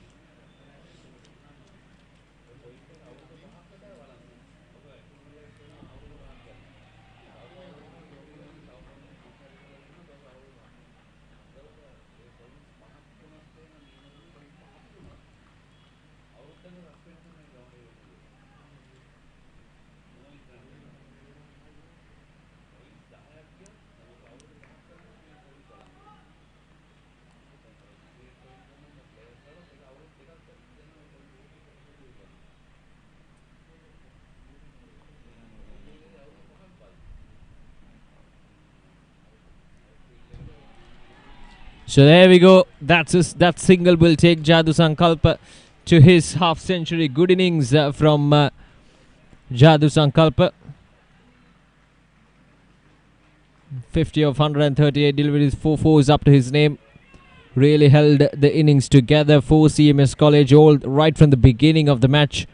So there we go. That single will take Jadu Sankalpa to his half century. Good innings from Jadu Sankalpa. 50 of 138 deliveries, 4 fours up to his name. Really held the innings together for CMS College all right from the beginning of the match.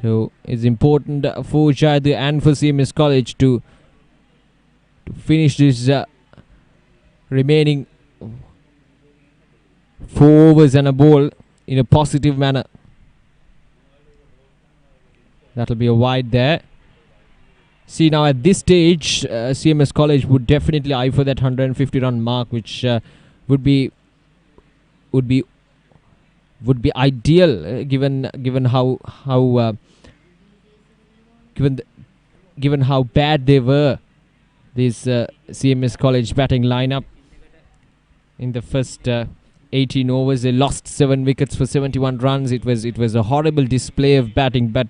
So it's important for Jadu and for CMS College to finish this remaining 4 overs and a ball in a positive manner. That'll be a wide there. See, now at this stage, CMS College would definitely eye for that 150 run mark, which would be ideal given how bad they were, this CMS College batting lineup. In the first 18 overs, they lost 7 wickets for 71 runs. It was a horrible display of batting, but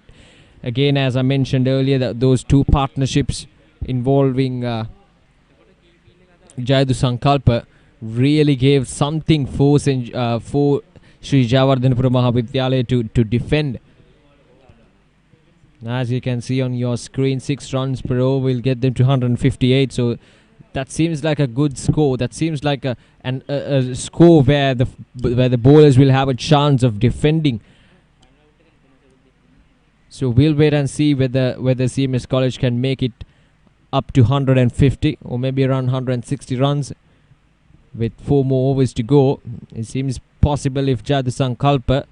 again, as I mentioned earlier, those 2 partnerships involving Jadu Sankalpa really gave something for Sri Jayawardhanapura Mahavidyalaya to defend. As you can see on your screen, 6 runs per over will get them to 158. So that seems like a good score. That seems like a score where the bowlers will have a chance of defending. So we'll wait and see whether CMS College can make it up to 150 or maybe around 160 runs with 4 more overs to go. It seems possible if Jadu Sankalpa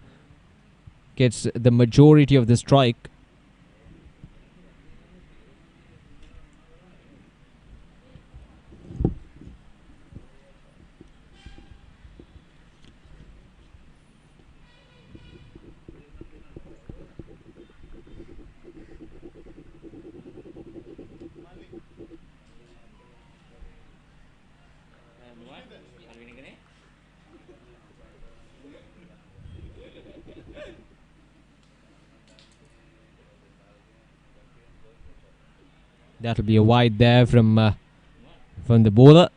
gets the majority of the strike. That'll be a wide there from the bowler.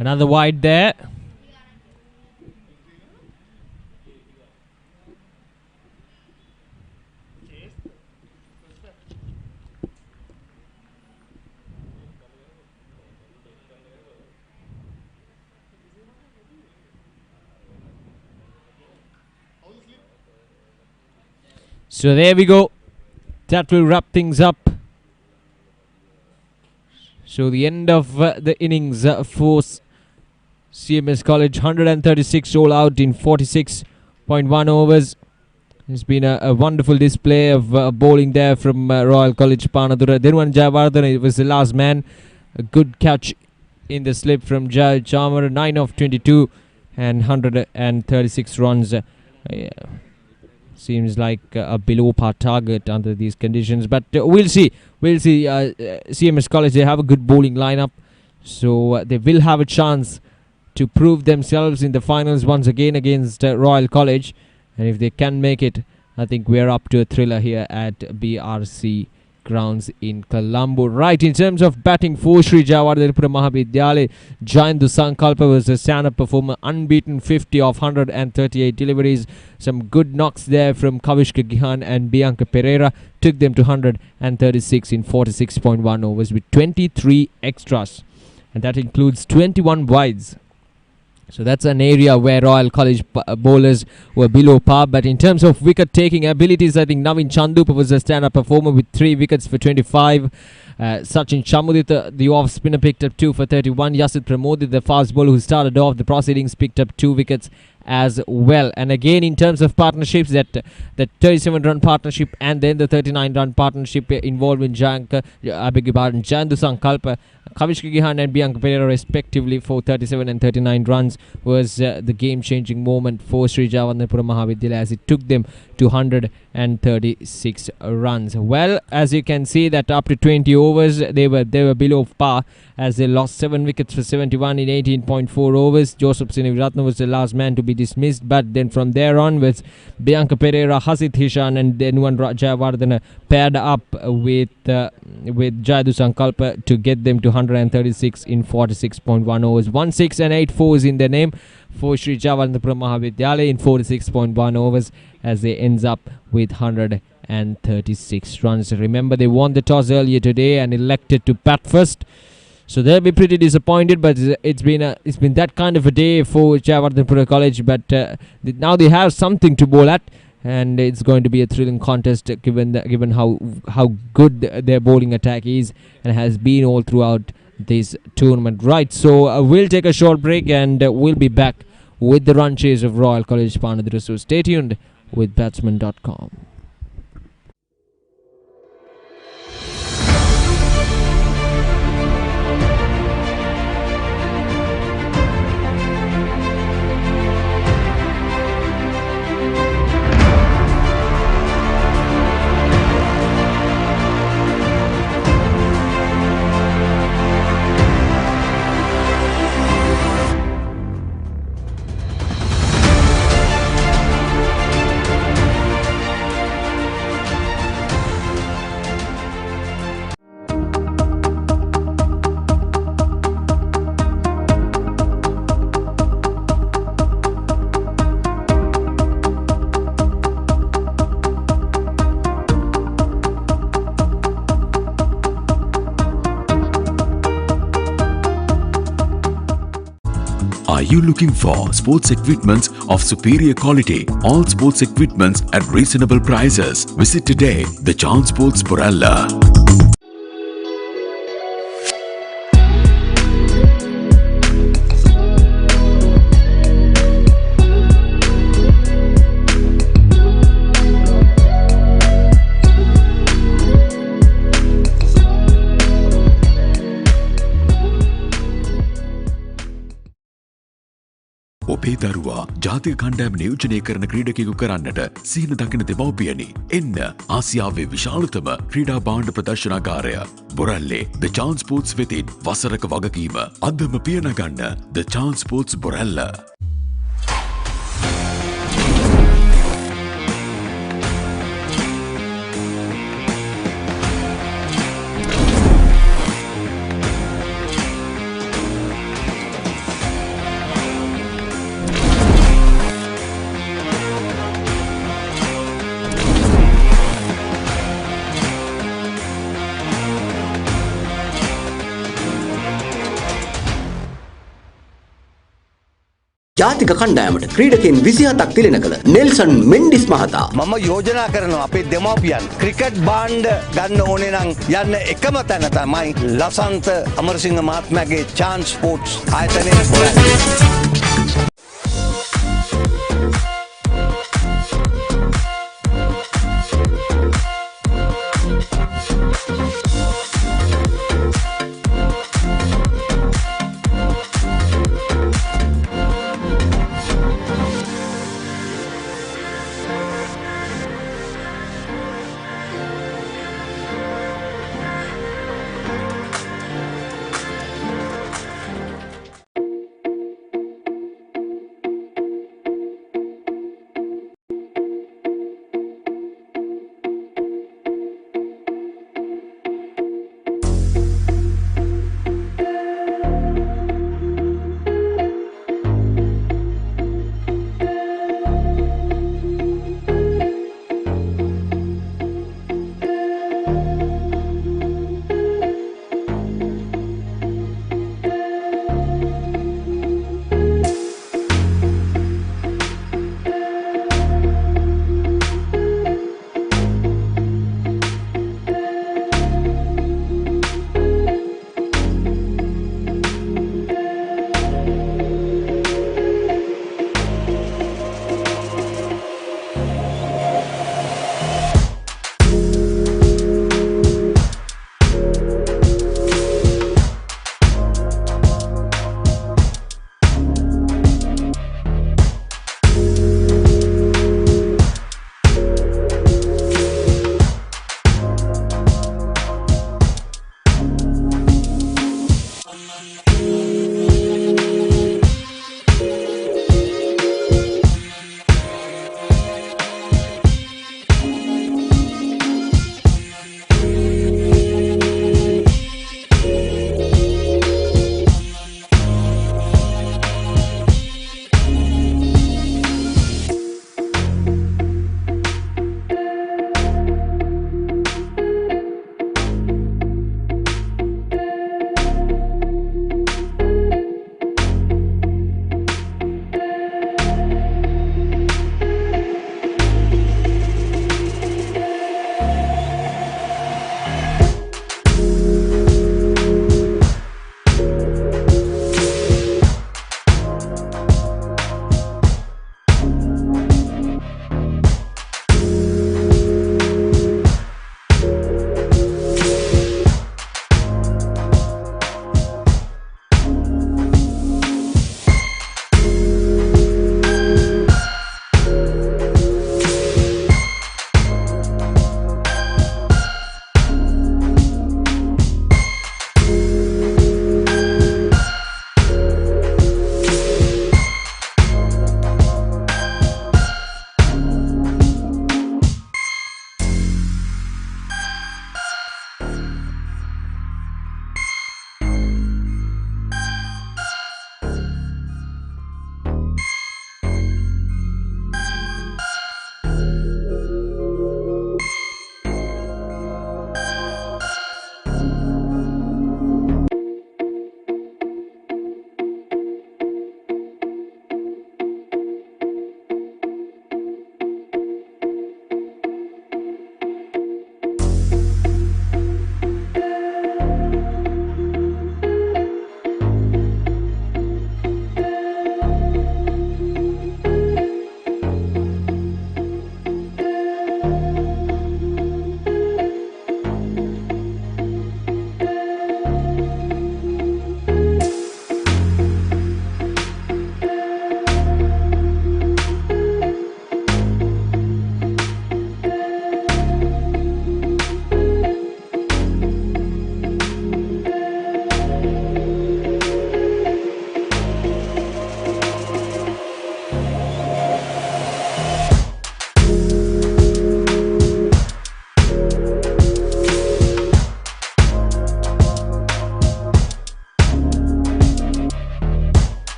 Another wide there. So there we go. That will wrap things up. So the end of the innings for CMS College, 136 all out in 46.1 overs. It's been a wonderful display of bowling there from Royal College Panadura. Then one Jayawardhana, it was the last man. A good catch in the slip from Jai Chamar, 9 of 22 and 136 runs. Seems like a below par target under these conditions, but we'll see. CMS College, they have a good bowling lineup, so they will have a chance to prove themselves in the finals once again against Royal College. And if they can make it, I think we're up to a thriller here at BRC grounds in Colombo. Right, in terms of batting for Sri Jayawardhanapura Mahavidyalaya, Jayandu Sankalpa was a stand-up performer, unbeaten 50 of 138 deliveries. Some good knocks there from Kavishka Gihan and Bianca Pereira took them to 136 in 46.1 overs with 23 extras, and that includes 21 wides. So that's an area where Royal College bowlers were below par. But in terms of wicket-taking abilities, I think Navin Chandupa was a stand-up performer with 3 wickets for 25. Sachin Chamudita, the off-spinner, picked up 2 for 31. Yasid Pramodi, the fast bowler who started off the proceedings, picked up 2 wickets as well. And again, in terms of partnerships, that 37-run partnership and then the 39-run partnership involving Jayandu Sankalpa, Kavishka Gihan and Bianca Pereira respectively for 37 and 39 runs was the game-changing moment for Sri Jayawardhanapura Mahavidyalaya as it took them to 136 runs. Well, as you can see that up to 20 overs they were below par as they lost 7 wickets for 71 in 18.4 overs. Joseph Siniviratna was the last man to be dismissed, but then from there onwards Bianca Pereira, Hasit Hishan and Denuwan Jayawardena paired up with Jayandu Sankalpa to get them to 136 in 46.1 overs. 1 6 and 8 4s in their name for Sri Jayawardhanapura Mahavidyalaya in 46.1 overs as they ends up with 136 runs. Remember, they won the toss earlier today and elected to bat first, so they'll be pretty disappointed. But it's been that kind of a day for Jayawardhanapura College. But now they have something to bowl at, and it's going to be a thrilling contest given how good their bowling attack is and has been all throughout this tournament. Right, so we'll take a short break and we'll be back with the run chase of Royal College Panadura. So stay tuned with Batsman.com. Are you looking for sports equipments of superior quality? All sports equipments at reasonable prices. Visit today the Chance Sports Borella. ඔබේ දරුවා ජාතික කණ්ඩායම නියෝජනය කරන ක්‍රීඩකයෙකු කරන්නට සීන දකින දෙමව්පියනි. එන්න ආසියාවේ විශාලතම ක්‍රීඩා භාණ්ඩ ප්‍රදර්ශනාගාරය බොරැල්ලේ The Chance Sports වෙතින් වසරක වගකීම අදම පියනගන්න The Chance Sports බොරැල්ල. ජාතික කණ්ඩායමට ක්‍රීඩකයන් 27ක් තිලෙන කළ නෙල්සන් මෙන්ඩිස් මහතා මම යෝජනා කරනවා අපේ දෙමව්පියන් ක්‍රිකට් බාණ්ඩ ගන්න ඕනේ නම් යන්න එකම තැන තමයි ලසන්ත අමරසිංහ මහත්මයාගේ chance sports ආයතනයේ බොරැල්ල.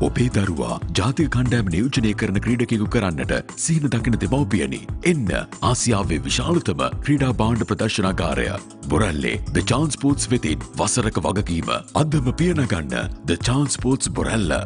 ඔබේ දරුවා ජාතික කණ්ඩායම නියෝජනය කරන ක්‍රීඩකයෙකු කරන්නට සීන දකින දෙමව්පියනි. එන්න ආසියාවේ විශාලතම ක්‍රීඩා භාණ්ඩ ප්‍රදර්ශනාගාරය බොරැල්ලේ ද චාන්ස් ස්පෝර්ට්ස් වෙතින් වසරක වගකීම අදම පියනගන්න ද චාන්ස් ස්පෝර්ට්ස් බොරැල්ල.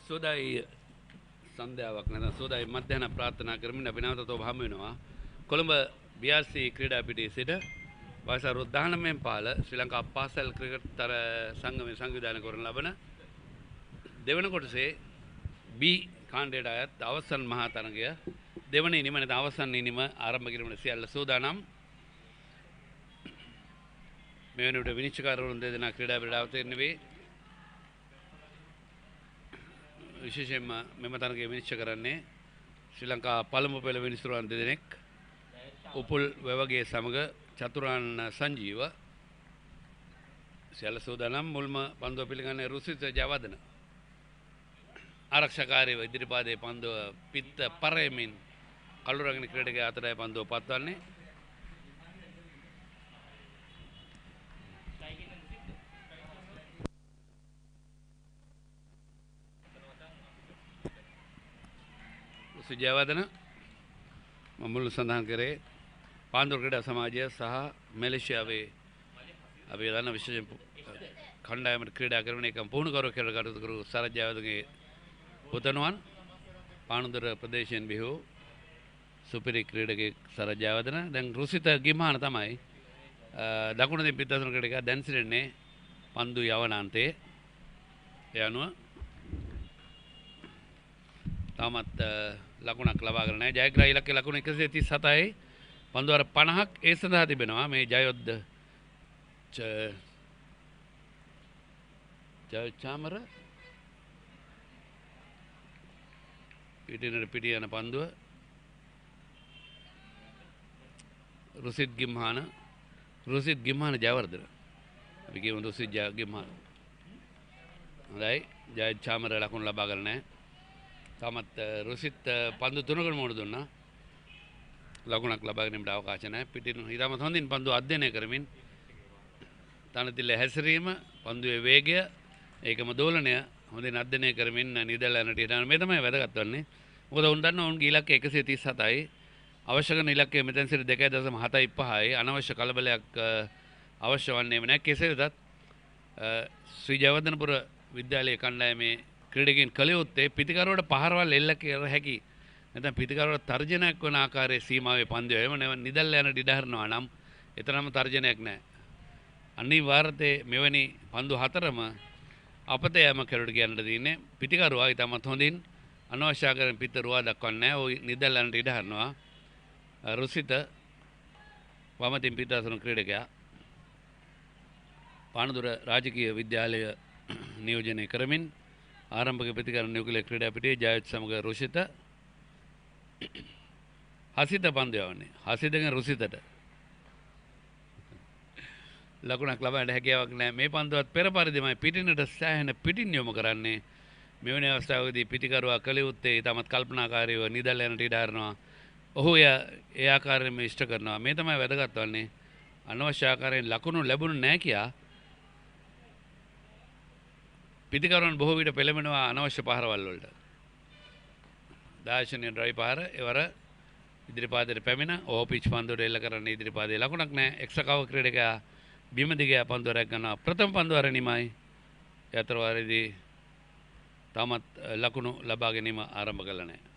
සෝදායි සන්ධ්‍යාවක් නැත්නම් සෝදායි මධ්‍යහන ප්‍රාර්ථනා කරමින් අපි නැවතත් ඔබ හමු වෙනවා කොළඹ BRC ක්‍රීඩා පිටියේ සිට වයස 19 පාල ශ්‍රී ලංකා පාසල් ක්‍රිකට් තර සංගමයේ සංවිධානය කරන ලබන දෙවන කොටසේ B කාණ්ඩයට අයත් අවසන් මහා තරගය දෙවන ඉනිම නැත්නම් අවසන් ඉනිම ආරම්භ කිරීමට සියල්ල සූදානම්. මේ වෙනුවට විනිශ්චයකාරවරුන් දෙදෙනා ක්‍රීඩා පිටට අවතීර්ණ වේ. විශේෂයෙන්ම මෙම තරගය විනිශ්චය කරන්නේ ශ්‍රී ලංකා පළමු පෙළ විනිසුරුවන් දෙදෙනෙක් උපුල් වැවගේ සමග චතුරාන් සංජීව සියල්ල සූදානම්. මුල්ම පන්දුව පිළිගන්නේ රුසිත ජයවර්ධන. ආරක්ෂකාරීව ඉදිරිපාදයේ පන්දුව පිත්ත පරයමින් කළු රංගන ක්‍රීඩකයා අතරයි පන්දුව පත්වන්නේ. ජයවර්ධන මුළු සඳහන් කරේ පාන්දුර ක්‍රීඩා සමාජය සහ මැලේසියාවේ අපි දන්න විශේෂ කණ්ඩායමට ක්‍රීඩා කරන එක පුහුණුකරුවෙක් කියලා කටයුතු කරු සරත් ජයවර්ධනගේ පුතණුවන් පාන්දුර ප්‍රදේශයෙන් බිහි සුපිරි ක්‍රීඩකෙක් සරත් ජයවර්ධන. දැන් රුසිත ගිම්හාන තමයි දකුණු දින් පිටතන ක්‍රීඩකයා දැන් සිටින්නේ පන්දු යවනාන්තයේ. ඒ අනුව තාමත් ලකුණක් ලබා ගන්න නැහැ. ජයග්‍රහී ඉලක්කය ලකුණ 137යි. පන්දු වර 50ක් ඒ සඳහා තිබෙනවා. මේ ජයොද්ද චාමර පිටිනට පිටි යන පන්දුව රුසිත් ගිම්හාන ජයවර්ධන. අපි කියමු රුසිත් ගිම්හාන. හොඳයි. ජය චාමර ලකුණ ලබා ගන්න නැහැ. තාමත් රුසිත් පන්දු 3කට මොහොත දුන්නා. ලකුණක් ලබා ගැනීමට අවකාශ නැහැ. පිටින් ඊටමත් හොඳින් පන්දු අධ්‍යයනය කරමින් තනතිල හැසිරීම, පන්දුවේ වේගය, ඒකම දෝලනය හොඳින් අධ්‍යයනය කරමින් නිදැල්ලනට යන මේ තමයි වැදගත් වන්නේ. මොකද උන් දන්නවා උන්ගේ ඉලක්කය 137යි. අවශ්‍ය කරන ඉලක්කය මෙතෙන් සිට 2.75යි. අනවශ්‍ය කලබලයක් අවශ්‍ය වන්නේම නැහැ. කෙසේ වෙතත් ශ්‍රී ජයවර්ධනපුර විද්‍යාලයේ කණ්ඩායමේ ක්‍රීඩකයන් කළ යුත්තේ පිටිකරුවට පහරවල් එල්ල කර හැකි නැත්නම් පිටිකරුවට තර්ජනයක් වන ආකාරයේ සීමාවේ පන්දුව එම නිදල්ල යන ඉඩහරනවා නම් එතරම් තර්ජනයක් නැහැ. අනිවාර්යයෙන් මෙවැනි පන්දු හතරම අපත යෑම කරුට කියන්නට තියෙන්නේ පිටිකරුවා ඊටමත් හොඳින් අනවශ්‍ය ආකාරයෙන් පිටරුවා දක්වන්නේ නැහැ. ওই නිදල්ල යන ඉඩහරනවා. රුසිත වමතින් පිටාසන ක්‍රීඩකයා පානදුර රාජකීය විද්‍යාලය නියෝජනය කරමින් ආරම්භක ප්‍රතිකරණ නියුක්ලියර් ක්‍රීඩා පිටියේ ජයත් සමග රුසිත හසිත පන්දු යවන්නේ. හසිතගෙන් රුසිතට ලකුණක් ලබන්න හැකියාවක් නැහැ. මේ පන්දුවත් පෙර පරිදිමයි පිටිනට සෑහෙන පිටින් යොමු කරන්නේ. මෙවැනි අවස්ථාවකදී පිටිකරුවා කළ යුත්තේ ඊටමත් කල්පනාකාරීව නිදල් යනට ඉඩ හරිනවා. ඔහු ඒ ආකාරයෙන්ම ඉෂ්ට කරනවා. මේ තමයි වැදගත් වන්නේ. අනවශ්‍ය ආකාරයෙන් ලකුණු ලැබුණු නැහැ කියා පිටිකරුවන් බොහෝ විට පෙළඹෙනවා අනවශ්‍ය පහරවල් වලට. දාර්ශනික ඩ්‍රයිව් පහර එවර ඉදිරිපාදයට පැමිණ ඕපිච් පන්දුවට එල්ල කරන්නේ ඉදිරිපාදයේ ලකුණක් නැහැ. එක්සකව ක්‍රීඩකයා බිම දිගේ පන්දුව රැක් ගන්නවා. ප්‍රථම පන්දුව අරණිමයි. ඒ අතර වාරයේදී තාමත් ලකුණු ලබා ගැනීම ආරම්භ කළා නැහැ.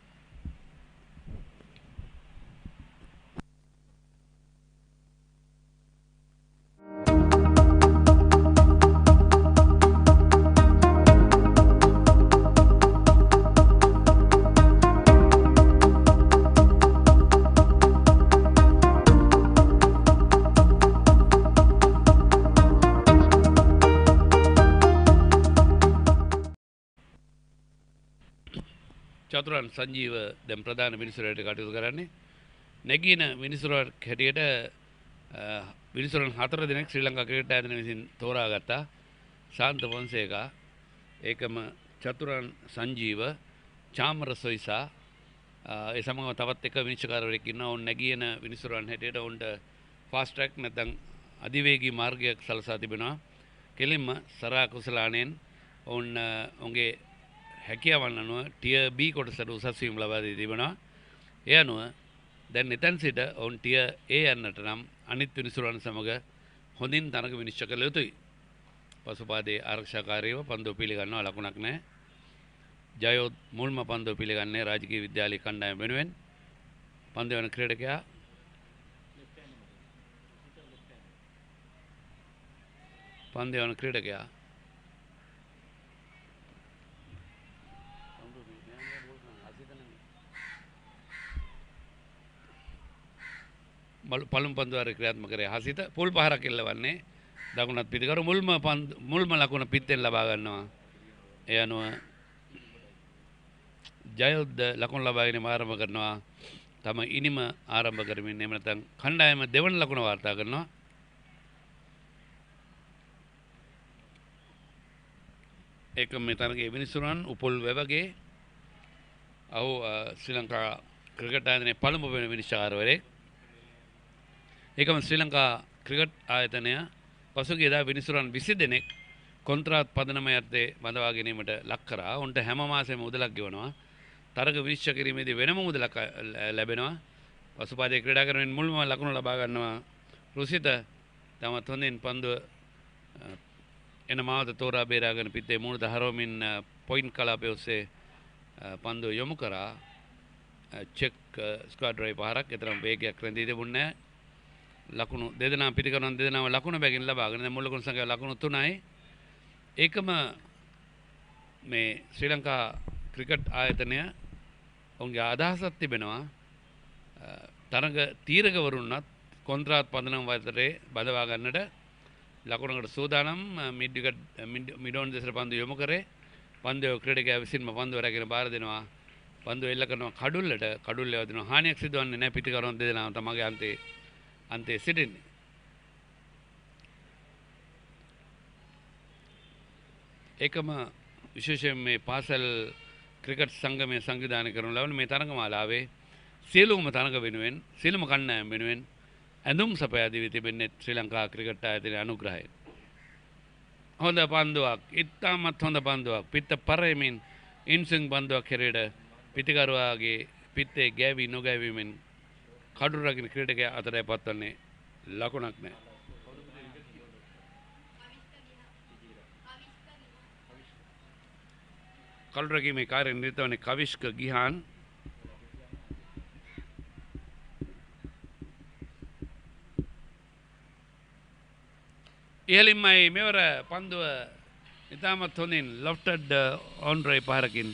චතුරන් සංජීව දැන් ප්‍රධාන විනිසුරුවන්ට කටයුතු කරන්නේ. නැගින විනිසුරුවක් හැටියට විනිසුරුවන් 4 දෙනෙක් ශ්‍රී ලංකා ක්‍රිකට් ආයතනය විසින් තෝරාගත්තා. ශාන්ත ෆොන්සේකා, ඒකම චතුරන් සංජීව, චාමර සොයිසා, ඒ සමගම තවත් එක විනිශ්චයකාරවරයෙක් ඉන්නවා. ඔවුන් නැගින විනිසුරුවන් හැටියට ඔවුන්ට ෆාස්ට් ට්‍රැක් නැත්නම් අධිවේගී මාර්ගයක් සලසා තිබෙනවා. කෙලින්ම සරා කුසලාණෙන් ඔවුන් ඔවුන්ගේ හැකියාවන් අනුව ටියර් B කොටසට උසස් වීම ලබා දී තිබෙනවා. ඒ අනුව දැන් එතෙන් සිට ඔවුන් ටියර් A යන්නට නම් අනිත් විනිසුරුවන් සමග හොඳින් තරඟ විනිශ්චය කළ යුතුයි. පසුපාදේ ආරක්ෂාකාරීව පන්දුව පිළිගන්නවා, ලකුණක් නැහැ. ජයෝත් මුල්ම පන්දුව පිළිගන්නේ රාජකීය විද්‍යාලය කණ්ඩායම වෙනුවෙන්. පන්දු යන ක්‍රීඩකයා පන්දු යන ක්‍රීඩකයා පළමු පන්දුවාරේ ක්‍රියාත්මක කරේ හසිත පුල් පහරක් එල්ලවන්නේ දකුණත් පිටිකරු මුල්ම ලකුණ පිත්තෙන් ලබා ගන්නවා. ඒ අනුව ජයොද්ද ලකුණ ලබා ගැනීම ආරම්භ කරනවා. තම ඉනිම ආරම්භ කරමින් එහෙම නැත්නම් කණ්ඩායම දෙවන ලකුණ වාර්තා කරනවා. ඒකම මේ තරගයේ විනිසුරුවන් උපුල් වැවගේ ඔහු ශ්‍රී ලංකා ක්‍රිකට් ආයතනයේ පළමු වෙන විනිශ්චයකාරවරයෙක්. ඒකම ශ්‍රී ලංකා ක්‍රිකට් ආයතනය පසුගියදා විනිසුරුවන් 20 දෙනෙක් කොන්ත්‍රාත් පදනම යටතේ බඳවා ගැනීමට ලක් කරා. උන්ට හැම මාසෙම මුදලක් ගෙවනවා. තරග විනිශ්චය කිරීමේදී වෙනම මුදලක් ලැබෙනවා. පසුපාදේ ක්‍රීඩා කරමින් මුල්ම ලකුණු ලබා ගන්නවා. රුසිත තමත් හොඳින් පන්දුව එන මාවත තෝරා බේරාගෙන පිටේ මුහුණට හරවමින් පොයින්ට් කලාපය ඔස්සේ පන්දුව යොමු කරා. චෙක් ස්ක්වාඩ් ඩ්‍රයිව් පහරක් ඒතරම් වේගයක් රැඳී තිබුණේ නැහැ. ලකුණු දෙදෙනා පිටිකරන දෙදෙනාම ලකුණු බැගින් ලබාගෙන දැන් මුල් ලකුණු සංඛ්‍යාව ලකුණු 3යි. ඒකම මේ ශ්‍රී ලංකා ක්‍රිකට් ආයතනය ඔවුන්ගේ අදහසක් තිබෙනවා තරඟ තීරකවරුන්වත් කොන්ත්‍රාත් පදනම වලට බදවා ගන්නට. ලකුණකට සූදානම් මිඩෝන් දෙසට පන්දු යොමු කරේ. පන්දුව ක්‍රීඩකයා විසින්ම පන්දුව රැගෙන බාර දෙනවා. පන්දුව එල්ල කරනවා කඩුල්ලට. කඩුල්ල යවදිනවා. හානියක් සිදුවන්නේ නැහැ. පිටිකරන දෙදෙනාම තමගේ අන්තයේ සිටින්නේ. ඒකම විශේෂයෙන් මේ පාසල් ක්‍රිකට් සංගමය සංවිධානය කරනු ලබන මේ තරඟමාලාවේ සියලුම තරඟ වෙනුවෙන් සියලුම කණ්ඩායම් වෙනුවෙන් ඇඳුම් සපයා දී තිබෙන්නේ ශ්‍රී ලංකා ක්‍රිකට් ආයතනයේ අනුග්‍රහයෙන්. හොඳ පන්දුවක්, ඉතාමත් හොඳ පන්දුවක්. පිට පරෙමින් ඉන්සිං පන්දුවක් හැරෙඩ පිටිකරුවාගේ පිටේ ගෑවි නොගෑවීමෙන් කඩුර රකින්න ක්‍රීඩකයා අතරේ පත්වන්නේ ලකුණක් නැහැ. කඩුර රකීමේ කාර්යයෙන් නිරත වන්නේ කවිෂ්ක ගිහාන්. ඉහළින්මයි මෙවර පන්දුව ඉතාමත් හොඳින් ලොෆ්ටඩ් ඔන් ඩ්‍රයිව් පහරකින්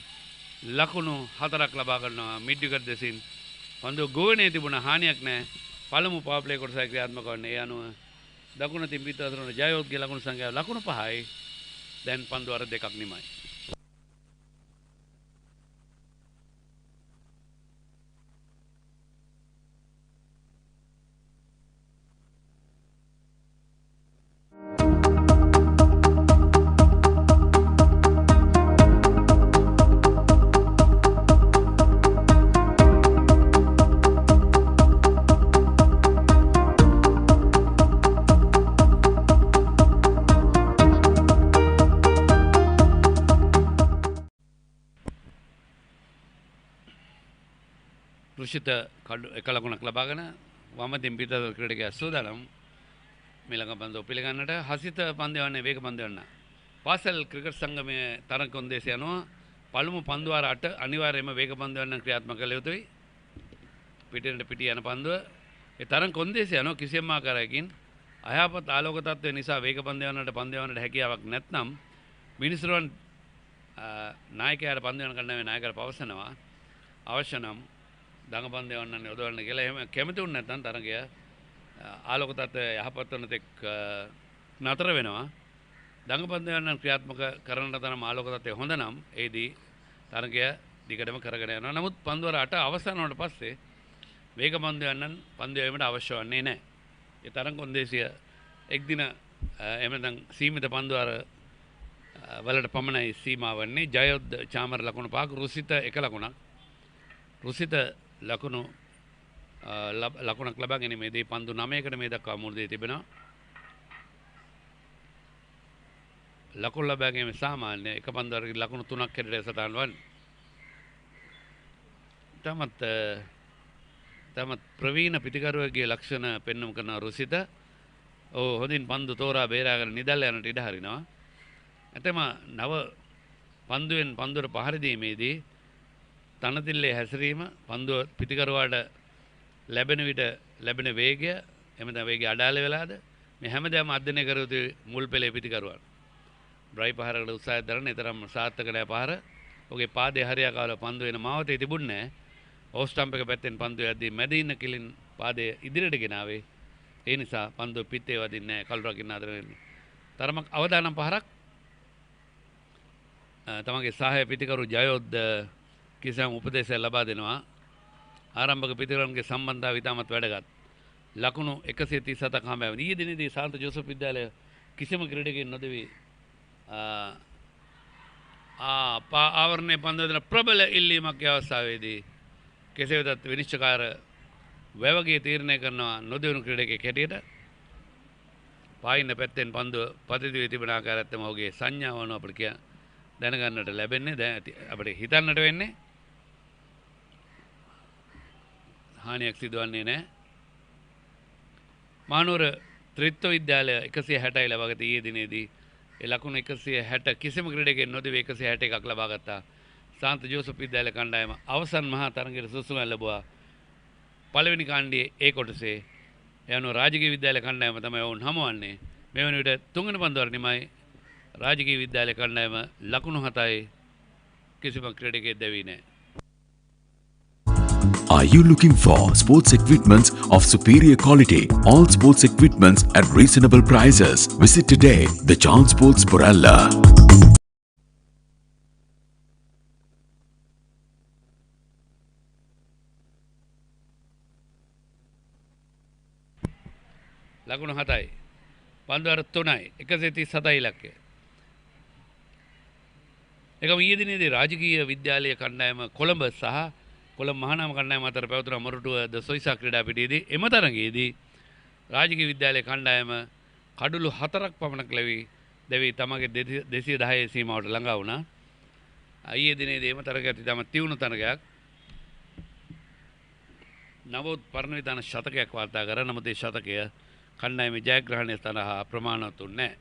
ලකුණු 4ක් ලබා ගන්නවා මිඩ් විකට් දෙසින්. පන්දුව ගෝවනේ තිබුණ හානියක් නැහැ. පළමු පවර් ප්ලේ කොටසයි ක්‍රියාත්මක වන්නේ. ඒ අනුව දකුණ තින් පිට අතර ජයෝත්ගේ ලකුණු සංඛ්‍යාව ලකුණු 5යි. දැන් පන්දුව අර දෙකක් නිමයි. රුෂිත එක ලකුණක් ලබාගෙන වමතින් පිටත ක්‍රීඩකයා සූදානම් මේ ළඟ පන්දුව පිළිගන්නට. හසිත පන්දු යවන්නේ වේග පන්දු යන්න. පාසල් ක්‍රිකට් සංගමයේ තරඟ කොන්දේසි යනවා. පළමු පන්දු වාර 8 අනිවාර්යයෙන්ම වේග පන්දු යන්න ක්‍රියාත්මක කළ යුතුයි. පිටින් පිටි යන පන්දුව ඒ තරඟ කොන්දේසි යනවා. කිසියම් ආකාරයකින් අයහපත් ආලෝක තත්ත්වය නිසා වේග පන්දු යවන්නට හැකියාවක් නැත්නම් මිනිසුරුවන් නායකයාට පන්දු යන කණ්ඩායමේ නායකයාට පවසනවා අවශ්‍ය නම් දඟපන්දු යවන්න යොදවන්න කියලා. එහෙම කැමති වුණ නැත්නම් තරගය ආලෝක තත්ත්වය යහපත් වන තෙක් නතර වෙනවා. දඟපන්දු යවන්න ක්‍රියාත්මක කරන තරම ආලෝක තත්ත්වය හොඳ නම් ඒදී තරගය දිගටම කරගෙන යනවා. නමුත් පන්දුවර 8 අවසන් වුණාට පස්සේ වේග පන්දු යන්නන් පන්දු යෑමට අවශ්‍ය වන්නේ නැහැ. ඒ තරම් කොන්දේසිය එක් දින එහෙම නැත්නම් සීමිත පන්දුවර වලට පමණයි සීමා වන්නේ. ජයොද්ද චාමර ලකුණු 5ක්, රුසිත 1 ලකුණක්. රුසිත ලකුණක් ලබා ගැනීමේදී පන්දු 9කට මේ දක්වා මුහුණ දී තිබෙනවා. ලකුණු ලබා ගැනීම සාමාන්‍ය එක පන්දුවරක ලකුණු 3ක් හැටියට සටහන් වන්නේ. තමත් ප්‍රවීණ පිටිකරුවෙකුගේ ලක්ෂණ පෙන්වුම් කරන රුසිත හොඳින් පන්දු තෝරා බේරාගෙන නිදල් යනට ඉඩ හරිනවා. ඇතම නව පන්දුවෙන් පන්දුවට පහර දීමේදී තනතිල්ලේ හැසිරීම පන්දුව පිටිකරුවාට ලැබෙන විට ලැබෙන වේගය එමෙතන වේගය අඩාල වෙලාද මේ හැමදේම අධ්‍යයනය කර යුතු මුල් පෙළේ පිටිකරුවා. බ්‍රයි පහරකට උත්සාහය දරන තරම් සාර්ථක නැහැ පහර. ඔහුගේ පාදයේ හරියාකාරව පන්දු වෙන මාවතේ තිබුණේ නැහැ. ඕෆ් ස්ටම්ප් එක පැත්තෙන් පන්දු යද්දී මැද ඉන්න කිලින් පාදයේ ඉදිරියට ගෙනාවේ. ඒ නිසා පන්දුව පිටේ වදින්නේ නැහැ. කළු රකින්න අතර වෙන්නේ. තරමක් අවදානම් පහරක්. තමගේ සහාය පිටිකරු ජයොද්ද කිසියම් උපදේශයක් ලබා දෙනවා. ආරම්භක පිටිකරුන්ගේ සම්බන්ධතාවය ඉතාමත් වැදගත්. ලකුණු 137ක් හම්බ වෙනවා. ඊයේ දිනේදී සාන්ත ජෝසප් විද්‍යාලය කිසිම ක්‍රීඩකයෙක් නොදෙවි ආවරණයේ පන්දු දෙන ප්‍රබල ඉල්ලීමක් අවස්ථාවේදී කෙසේ වෙතත් විනිශ්චයකාර වැවගේ තීරණය කරනවා නොදෙවුණු ක්‍රීඩකයෙක් හැටියට. පායින්න පැත්තෙන් පන්දුව පතිත වී තිබෙන ආකාරයත් තමයි ඔහුගේ සංඥාවන අපිට දැනගන්නට ලැබෙන්නේ. දැන් අපිට හිතන්නට වෙන්නේ හානියක් සිදුවන්නේ නැහැ. මානුවර ත්‍රිත්ව විද්‍යාලය 160යි ලබාගත ඊයේ දිනේදී ඒ ලකුණු 160 කිසිම ක්‍රීඩකයෙක් නොදෙවි 161ක් ලබා ගත්තා. සාන්ත ජෝසප් විද්‍යාලය කණ්ඩායම අවසන් මහා තරගයේ සුසුම ලැබුවා. පළවෙනි කාණ්ඩයේ ඒ කොටසේ යන රාජකීය විද්‍යාලය කණ්ඩායම තමයි වුන් හමුවන්නේ. මේ වෙන විට තුන්වෙනි පන්දුවර නිමයි රාජකීය විද්‍යාලය කණ්ඩායම ලකුණු 7යි කිසිම ක්‍රීඩකයෙක් දෙවි නැහැ. Are you looking for sports equipments of superior quality? All sports equipments at reasonable prices. Visit today the Chance Sports Boralla. ලකුණු 7යි. පන්දුවර 3යි. 137 ඉලක්කය. එකම ඊයේ දිනේදී රාජකීය විද්‍යාලය කණ්ඩායම කොළඹ සහ කොළඹ මහානාම කණ්ඩායම අතර පැවතුන මොරටුව ද සොයිසා ක්‍රීඩා පිටියේදී එම තරගයේදී රාජකීය විද්‍යාලය කණ්ඩායම කඩුළු 4ක් පමණක් දෙවි තමගේ 210 සීමාවට ළඟා වුණා. ඊයේ දිනේදී එම තරගයත් ඉතාම තියුණු තරගයක්. නවෝත් පරණ විධාන ශතකයක් වාර්තා කරා. නමුත් ඒ ශතකය කණ්ඩායමේ ජයග්‍රහණය සඳහා ප්‍රමාණවත් වුණේ නැහැ.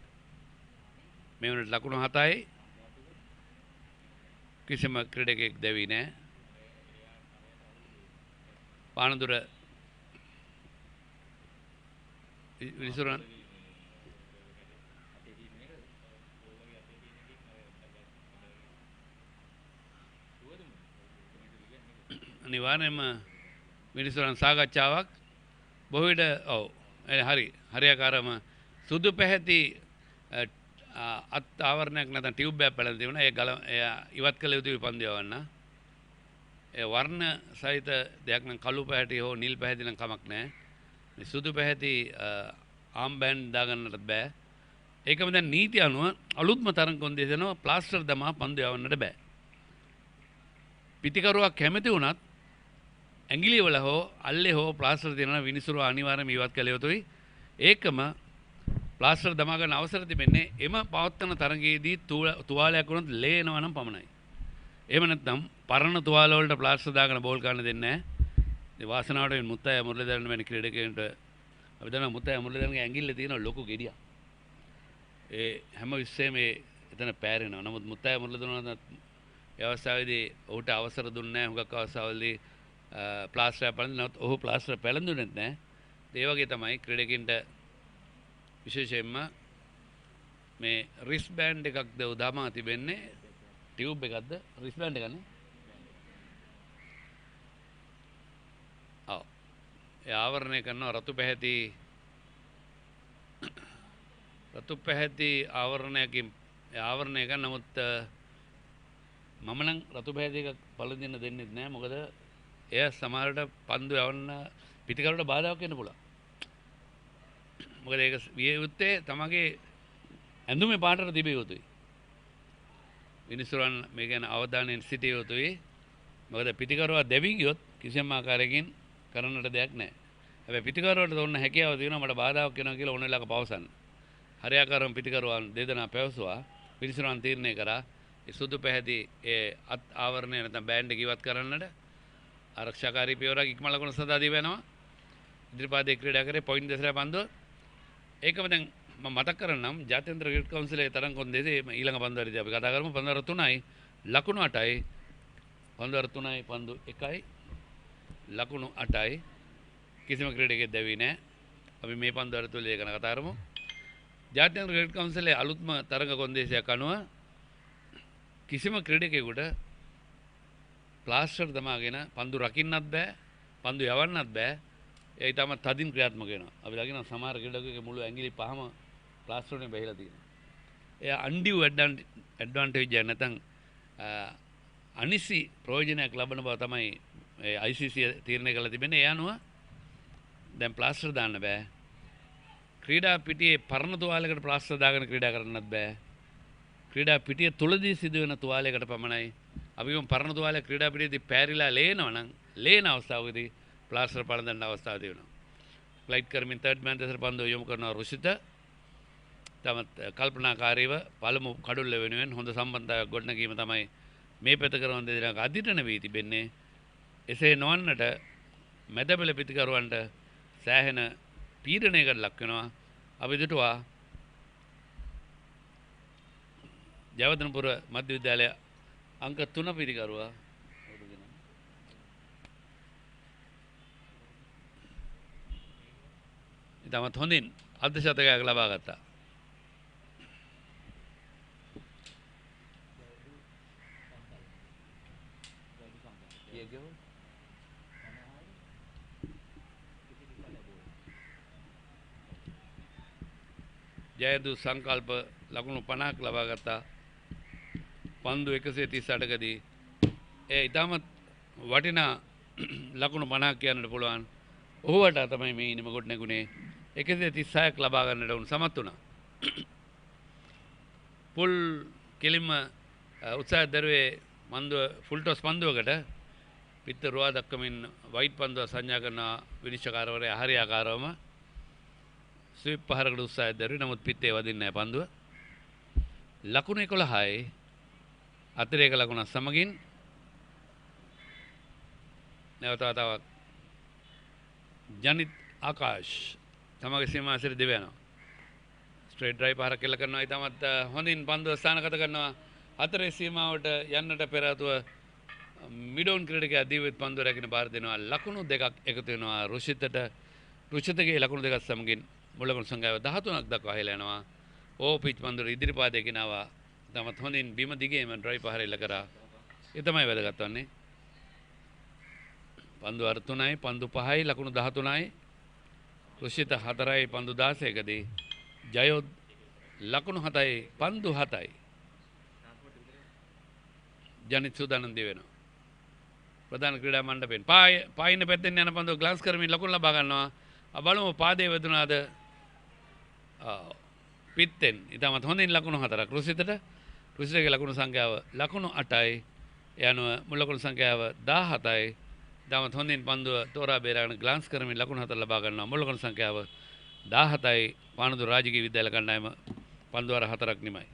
මේ වුණත් ලකුණු 7යි කිසිම ක්‍රීඩකයෙක් දෙවි නැහැ. පානදුර විනිසුරන් අනිවාර්යයෙන්ම විනිසුරන් සාකච්ඡාවක් බොහෝ විට හරියාකාරම සුදු පැහැති අත් ආවරණයක් නැත්නම් ටියුබ් එකක් පැලලා තිබුණා. ඒ ඉවත් කළ යුතුයි පන්දු යවන්න. ඒ වර්ණ සහිත දෙයක් නම් කළු පැහැති හෝ නිල් පැහැති නම් කමක් නැහැ. මේ සුදු පැහැති ආම් බෑන්ඩ් දාගන්නට බෑ. ඒකම දැන් නීති අනුව අලුත්ම තරඟ කොන්දේසනවා ප්ලාස්ටර් දමා පන්දු යවන්නට බෑ. පිටිකරුවා කැමති වුණත් ඇඟිලි වල හෝ අල්ලේ හෝ ප්ලාස්ටර් දෙනවා විනිසුරුව අනිවාර්යයෙන්ම ඉවත් කළ යුතුයි. ඒකම ප්ලාස්ටර් දමා ගන්න අවසර තිබෙන්නේ එම පවත්වන තරගයේදී තුවාලයක් වුණත් ලේ එනවා නම් පමණයි. එහෙම නැත්නම් පරණ තුවාල වලට ප්ලාස්ටර් දාගෙන බෝල් ගන්න දෙන්නේ නැහැ. ඒ වාසනාවට මුත්තය මුරලිදරන් වැනි ක්‍රීඩකයන්ට අපි දන්නවා මුත්තය මුරලිදරන්ගේ ඇඟිල්ලේ තියෙන ලොකු ගෙඩියක්. ඒ හැම විශ්සෙම එතන පෑරෙනවා. නමුත් මුත්තය මුරලිදරන් ඒ අවස්ථාවේදී ඔහුට අවසර දුන්නේ නැහැ. හුඟක් අවස්ථාවලදී ප්ලාස්ටර් පැලඳුනොත් ඔහු ප්ලාස්ටර් පැලඳුනේ නැහැ. ඒ වගේ තමයි ක්‍රීඩකින්ට විශේෂයෙන්ම මේ රිස් බෑන්ඩ් එකක්ද උදාමා තිබෙන්නේ. ටියුබ් එකක්ද රිස් බෑන්ඩ් එකනේ. ඒ ආවරණය කරනවා රතු පැහැති ආවරණයකින් ආවරණය කරන නමුත් මම නම් රතු පැහැති එකක් පළඳින්න දෙන්නෙත් නෑ. මොකද එය සමහරට පන්දු යවන්න පිටිකරුවට බාධාවක් වෙන්න පුළුවන්. මොකද ඒක විය යුත්තේ තමගේ ඇඳුමේ පාටට තිබිය යුතුයි. මිනිස්සුන් මේ ගැන අවධානයෙන් සිටිය යුතුයි. මොකද පිටිකරුවා දෙවි ගියොත් කිසියම් ආකාරයකින් කරන්නට දෙයක් නැහැ. හැබැයි පිටිකරුවට තෝරන හැකියාව තියෙනවා මට බාධාවක් වෙනවා කියලා ඕන වෙලාවක පවසන්න. හරියාකාරව පිටිකරුවන් දෙදෙනා පැවසුවා. මිනිස්සුන් තීරණය කරා ඒ සුදු පැහැති ඒ අත් ආවරණය නැත්නම් බෑන්ඩ් එක ඉවත් කරන්නට ආරක්ෂාකාරී පියවරක් ඉක්ම ලකුණු සඳහා දී වෙනවා. ඉදිරිපාදේ ක්‍රීඩා කරේ පොයින්ට් දෙසරයි පන්දුව. ඒකම දැන් මම මතක් කරන්නම් ජාත්‍යන්තර ක්‍රිකට් කවුන්සිලේ තරඟ කොන්දේසේ ඊළඟ පන්දුවේදී අපි කතා කරමු. පන්දුවර 3යි ලකුණු 8යි. පන්දුවර 3යි පන්දු 1යි ලකුණු 8යි. කිසිම ක්‍රීඩකයෙක් දැවි නැහැ. අපි මේ පන්දුවර තුල ඒක ගැන කතා කරමු. ජාත්‍යන්තර ක්‍රිකට් කවුන්සිලේ අලුත්ම තරඟ කොන්දේසයක් අනුව කිසිම ක්‍රීඩකයෙකුට ප්ලාස්ටර් දමාගෙන පන්දු රකින්නත් බෑ, පන්දු යවන්නත් බෑ. ඒ ඊටම තදින් ක්‍රියාත්මක වෙනවා. අපි දකිනවා සමහර ක්‍රීඩකයෙකුගේ මුළු ඇඟිලි පහම ප්ලාස්ටර් වලින් බැහැලා තියෙනවා. එයා අන්ඩිව් ඇඩ්වාන්ටේජ් එක නැත්නම් අනිසි ප්‍රයෝජනයක් ලබන බව තමයි ICC තීරණය කළා තිබෙන්නේ. ඒ අනුව දැන් ප්ලාස්ටර් දාන්න බෑ. ක්‍රීඩා පිටියේ පරණ තුවාලයකට ප්ලාස්ටර් දාගෙන ක්‍රීඩා කරන්නත් බෑ. ක්‍රීඩා පිටිය තුලදී සිදුවෙන තුවාලයකට පමණයි. අපි වම් පරණ තුවාලය ක්‍රීඩා පිටියේදී පෑරිලා ලේනවා නම් ලේන අවස්ථාවකදී ප්ලාස්ටර් පළඳන අවස්ථාව තියෙනවා. ෆ්ලයිට් කරමින් තර්ඩ් මෑන් දෙසට පන්දුව යොමු කරනවා රුෂිත. තමත් කල්පනාකාරීව පළමු කඩුල්ල වෙනුවෙන් හොඳ සම්බන්ධතාවයක් ගොඩනගීම තමයි මේ පැත කරන දෙයක් අදිටන වී තිබෙන්නේ. එසේ නොවන්නට මැදපෙළ පිටිකරුවන්ට සෑහෙන පීඩනයකට ලක් වෙනවා. අපි දුටුවා ජයවර්ධනපුර මධ්‍ය විද්‍යාලය අංක 3 පිටිකරුවා ඉතාමත් හොඳින් අර්ධ ශතකයක් ලබා ගත්තා. ජයදු සංකල්ප ලකුණු 50ක් ලබා ගත්තා. පන්දු 138කදී ඒ ඉතාමත් වටිනා ලකුණු 50ක් කියන්නට පුළුවන්. ඔහුවට තමයි මේ ඉනිම කොට නැගුණේ 136ක් ලබා ගන්නට උන් සමත් වුණා. පුල් කෙලින්ම උත්සාහ දරුවේ පන්දුව ෆුල් ටොස් පන්දුවකට පිට රුවා දක්වමින් වයිට් පන්දුව සංඥා කරන විනිශ්චයකාරවරයා හරියාකාරවම ස්විප් පහරකට උත්සාහ දරුවේ. නමුත් පිටේ වදින්නේ නැහැ පන්දුව. ලකුණු 11යි අතිරේක ලකුණ සමගින් නැවත වතාවක් ජනිත් ආකාශ් තමගේ සීමාසිර දෙව යනවා. ස්ට්‍රේට් ඩ්‍රයිව් පහරක් කෙල කරනවා. ඊටමත් හොඳින් පන්දුව ස්ථානගත කරනවා. හතරේ සීමාවට යන්නට පෙර ආතුව මිඩෝන් ක්‍රීඩකයා දීවිත් පන්දුව රැගෙන බාර දෙනවා. ලකුණු දෙකක් එකතු වෙනවා රුෂිතගේ ලකුණු දෙකක් සමගින් මුල් ලකුණු සංඛ්‍යාව 13ක් දක්වා හෙලා යනවා. ඕ පිච් පන්දුව ඉදිරිපාදයේ ගෙනාවා. ඊටමත් හොඳින් බිම දිගේම ඩ්‍රයිව් පහර එල්ල කරා. ඒ තමයි වැදගත් වන්නේ. පන්දු 3යි පන්දු 5යි ලකුණු 13යි රුෂිත 4යි පන්දු 16කදී ජයොත් ලකුණු 7යි පන්දු 7යි ජනිත් සූදානම් දෙවෙනවා. ප්‍රධාන ක්‍රීඩා මණ්ඩපයෙන් පායින පැත්තෙන් යන පන්දුව ග්ලාන්ස් කරමින් ලකුණු ලබා ගන්නවා. බලමු පාදයේ වැදුනාද පිටෙන්. ඊටමත් හොඳින් ලකුණු 4ක් රුෂිතගේ ලකුණු සංඛ්‍යාව ලකුණු 8යි. යනුව මුල් ලකුණු සංඛ්‍යාව 17යි. ඊටමත් හොඳින් පන්දුව තෝරා බේරාගෙන ග්ලාන්ස් කරමින් ලකුණු 4 ලබා ගන්නවා. මුල් ලකුණු සංඛ්‍යාව 17යි. පානදුර රාජකීය විද්‍යාල කණ්ඩායම පන්දු වර 4ක් නිමයි.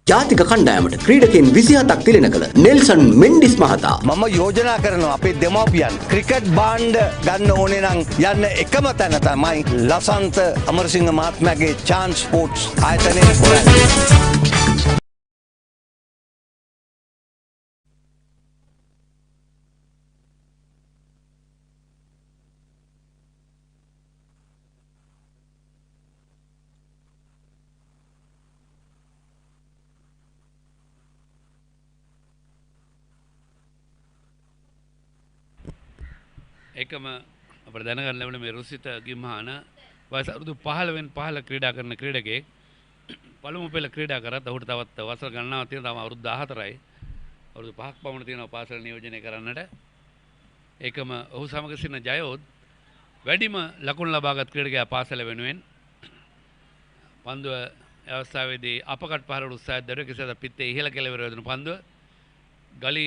ජාතික කණ්ඩායමට ක්‍රීඩකයන් 27ක් තිලන කළ නෙල්සන් මෙන්ඩිස් මහතා මම යෝජනා කරනවා අපේ දෙමව්පියන් ක්‍රිකට් බාණ්ඩ ගන්න ඕනේ නම් යන්න එකම තැන තමයි ලසන්ත අමරසිංහ මහත්මයාගේ chance sports ආයතනයේ හොයන්නේ. එකම අපිට දැනගන්න ලැබෙන මේ රුසිත ගිම්හාන වයස අවුරුදු 15 15 ක්‍රීඩා කරන ක්‍රීඩකයෙක්. පළමු පෙළ ක්‍රීඩා කරත් ඔහුට තවත් වසර ගණනාවක් තියෙනවා. තම අවුරුදු 14යි. අවුරුදු 5ක් පමණ තියෙනවා පාසල නියෝජනය කරන්නට. ඒකම ඔහු සමග සිටින ජයෝද් වැඩිම ලකුණු ලබාගත් ක්‍රීඩකයා පාසල වෙනුවෙන් පන්දුව අවස්ථාවේදී අපකට් පහරවල උත්සාහයක් දරුවේ කෙසේද පිත්තේ ඉහළ කෙළවර යොදන පන්දුව ගලි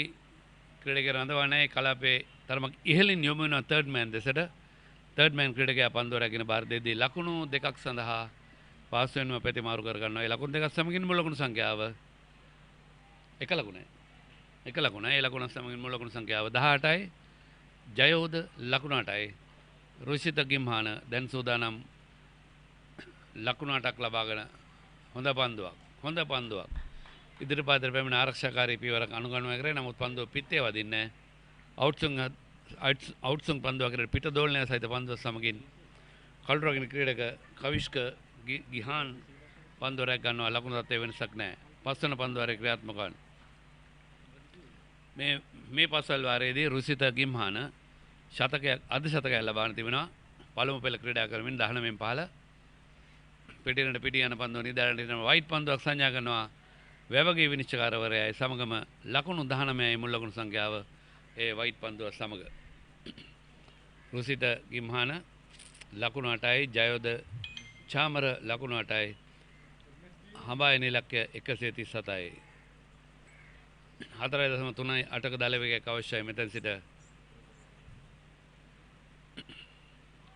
ක්‍රීඩකයා රඳවා නැහැ කලාපේ තරමක් ඉහළින් යොමු වෙන තර්ඩ් මෑන් දෙසට තර්ඩ් මෑන් ක්‍රීඩකයා පන්දුව රැගෙන බාර දෙද්දී ලකුණු දෙකක් සඳහා පාස් වෙනුව ප්‍රතිමාරු කර ගන්නවා. ඒ ලකුණු දෙකක් සමගින් මුල් ලකුණු සංඛ්‍යාව එක ලකුණයි. එක ලකුණයි. ඒ ලකුණ සමගින් මුල් ලකුණු සංඛ්‍යාව 18යි. ජයෝද ලකුණු 8යි. රුෂිත ගිම්හාන දැන් සූදානම් ලකුණු 8ක් ලබාගෙන හොඳ පන්දුවක් ඉදිරිපතට පැමිණ ආරක්ෂාකාරී පියවරක් අනුගමනය කරේ. නමුත් පන්දුව පිත්තේ වදින්නේ අවුට්සුන් පන්දුවකට පිට දෝලනය සහිත පන්දුව සමගින් කළුරගෙන ක්‍රීඩක කවිෂ්ක ගිහාන් පන්දුව රැක ගන්නවා. ලකුණු තත්ත්වයේ වෙනසක් නැහැ. පස්වන පන්දුවරේ ක්‍රියාත්මක වන මේ පස්වල් වාරයේදී රුසිත ගිම්හාන ශතකයක් ලබාන තිබෙනවා. පළමු පෙළ ක්‍රීඩා කරමින් 19න් 15 පිටිනට පිටි යන පන්දුව නිදාරට යන වයිට් පන්දුවක් සංඥා කරනවා වැවගේ විනිශ්චයකාරවරයායි සමගම ලකුණු 19යි මුල් ලකුණු සංඛ්‍යාව ඒ වයිට් පන්දුව සමග. රුසිත ගිම්හාන ලකුණු 8යි. ජයෝද චාමර ලකුණු 8යි. හඹාය නිලක්කය 137යි. 4.38ක දල වේගයක් අවශ්‍යයි. මෙතන සිට